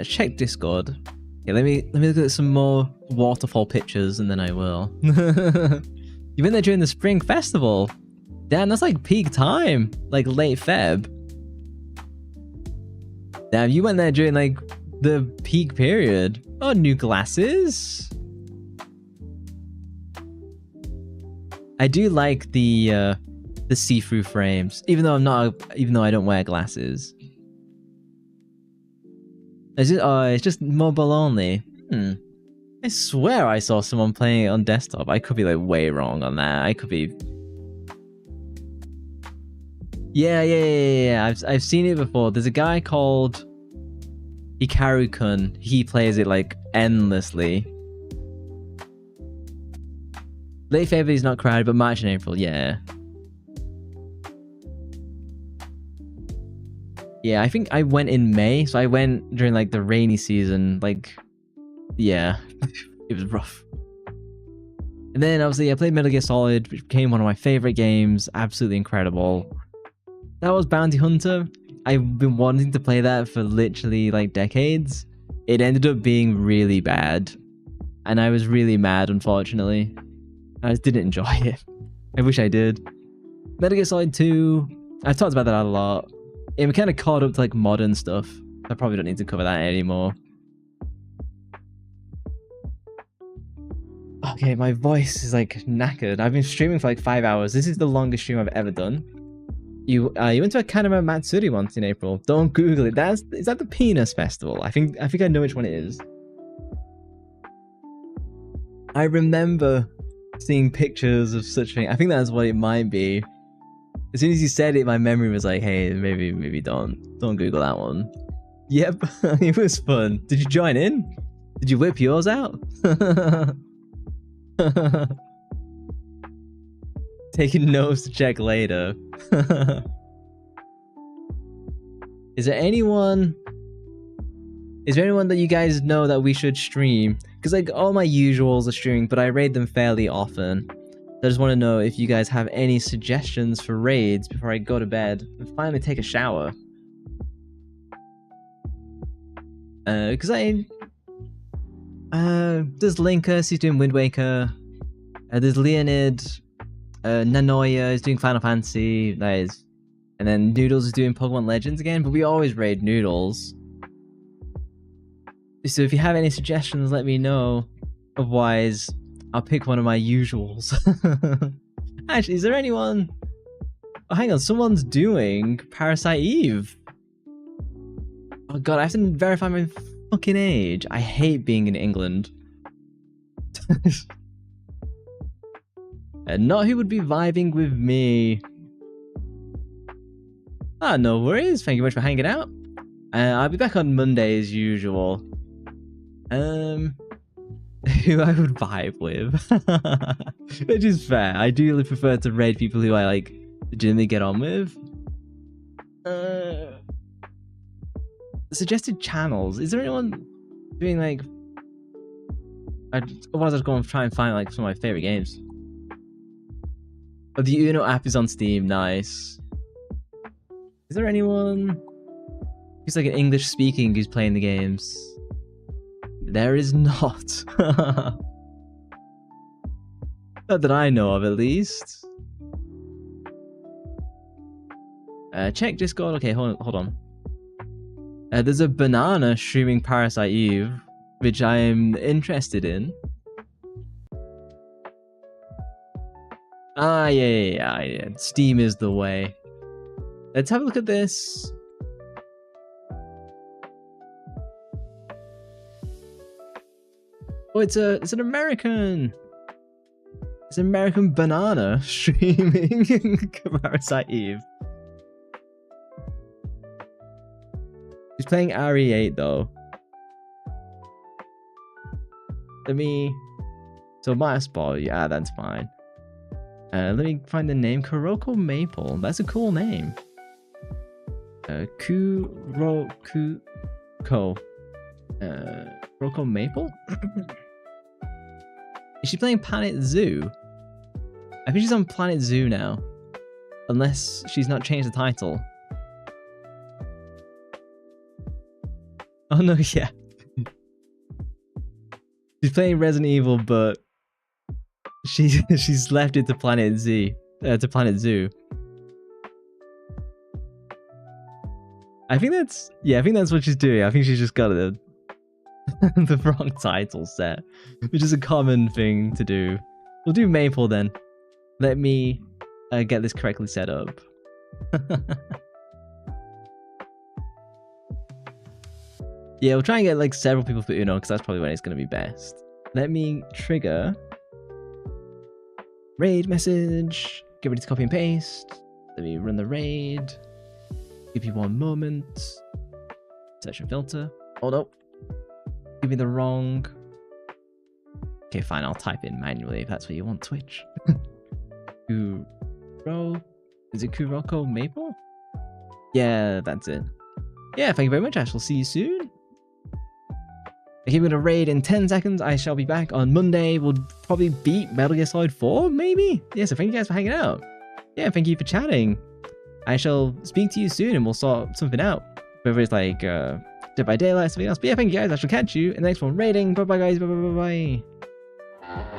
Check Discord. Okay, let me look at some more waterfall pictures and then I will. You went there during the spring festival. Damn, that's like peak time. Like late Feb. Damn, you went there during like the peak period. Oh, new glasses. I do like the see-through frames, even though I don't wear glasses. It's just mobile only. I swear I saw someone playing it on desktop. I could be like way wrong on that. I could be. Yeah. I've seen it before. There's a guy called Hikaru-kun. He plays it like endlessly. Late February is not crowded, but March and April, yeah. Yeah, I think I went in May, so I went during like the rainy season, like, yeah, it was rough. And then obviously I played Metal Gear Solid, which became one of my favorite games, absolutely incredible. That was Bounty Hunter. I've been wanting to play that for literally like decades. It ended up being really bad, and I was really mad, unfortunately. I just didn't enjoy it. I wish I did. Metal Gear Solid 2, I've talked about that a lot. Yeah, we kind of caught up to like modern stuff. I probably don't need to cover that anymore. Okay, my voice is like knackered. I've been streaming for like 5 hours. This is the longest stream I've ever done. You went to a Kanama Matsuri once in April. Don't Google it. Is that the Penis Festival? I think I know which one it is. I remember seeing pictures of such thing. I think that's what it might be. As soon as you said it, my memory was like, hey, maybe don't Google that one. Yep, it was fun. Did you join in? Did you whip yours out? Taking notes to check later. Is there anyone that you guys know that we should stream? Because like all my usuals are streaming, but I raid them fairly often. I just want to know if you guys have any suggestions for raids before I go to bed and finally take a shower. Because there's Linkus, he's doing Wind Waker. There's Leonid. Nanoya is doing Final Fantasy. And And then Noodles is doing Pokemon Legends again, but we always raid Noodles. So if you have any suggestions, let me know. Otherwise, I'll pick one of my usuals. Actually, is there anyone... Oh, hang on, someone's doing Parasite Eve. Oh god, I have to verify my fucking age. I hate being in England. And not who would be vibing with me. Ah, no worries. Thank you much for hanging out. I'll be back on Monday as usual. Who I would vibe with. Which is fair. I do prefer to raid people who I like legitimately get on with. Suggested channels. Is there anyone doing like... Otherwise I'd go and try and find like some of my favorite games. Oh, the Uno app is on Steam. Nice. Is there anyone who's like an English speaking who's playing the games? There is not. Not that I know of, at least. Check Discord. Okay, hold on. There's a banana streaming Parasite Eve, which I'm interested in. Ah, yeah. Steam is the way. Let's have a look at this. Oh, it's an American. It's an American banana streaming Parasite Eve. He's playing RE8 though. So my spot, yeah, that's fine. Let me find the name. Kuroko Maple. That's a cool name. Kuroko Maple? Is she playing Planet Zoo? I think she's on Planet Zoo now. Unless she's not changed the title. Oh no, yeah. She's playing Resident Evil, but she's left it to Planet Z, to Planet Zoo. I think that's what she's doing. I think she's just got the wrong title set, which is a common thing to do. We'll do Maple then. Let me get this correctly set up. Yeah, we'll try and get like several people for Uno because that's probably when it's going to be best. Let me trigger raid message. Get ready to copy and paste. Let me run the raid. Give you one moment. Session filter. Oh no. Give me the wrong. Okay, fine. I'll type in manually if that's what you want, Twitch. Is it Kuroko Maple? Yeah, that's it. Yeah, thank you very much. I shall see you soon. Okay, we're gonna raid in 10 seconds. I shall be back on Monday. We'll probably beat Metal Gear Solid 4, maybe? Yeah, so thank you guys for hanging out. Yeah, thank you for chatting. I shall speak to you soon and we'll sort something out. Whether it's like Dead by Daylight or something else. But yeah, thank you guys. I shall catch you in the next one. Raiding. Bye bye guys. Bye bye bye bye.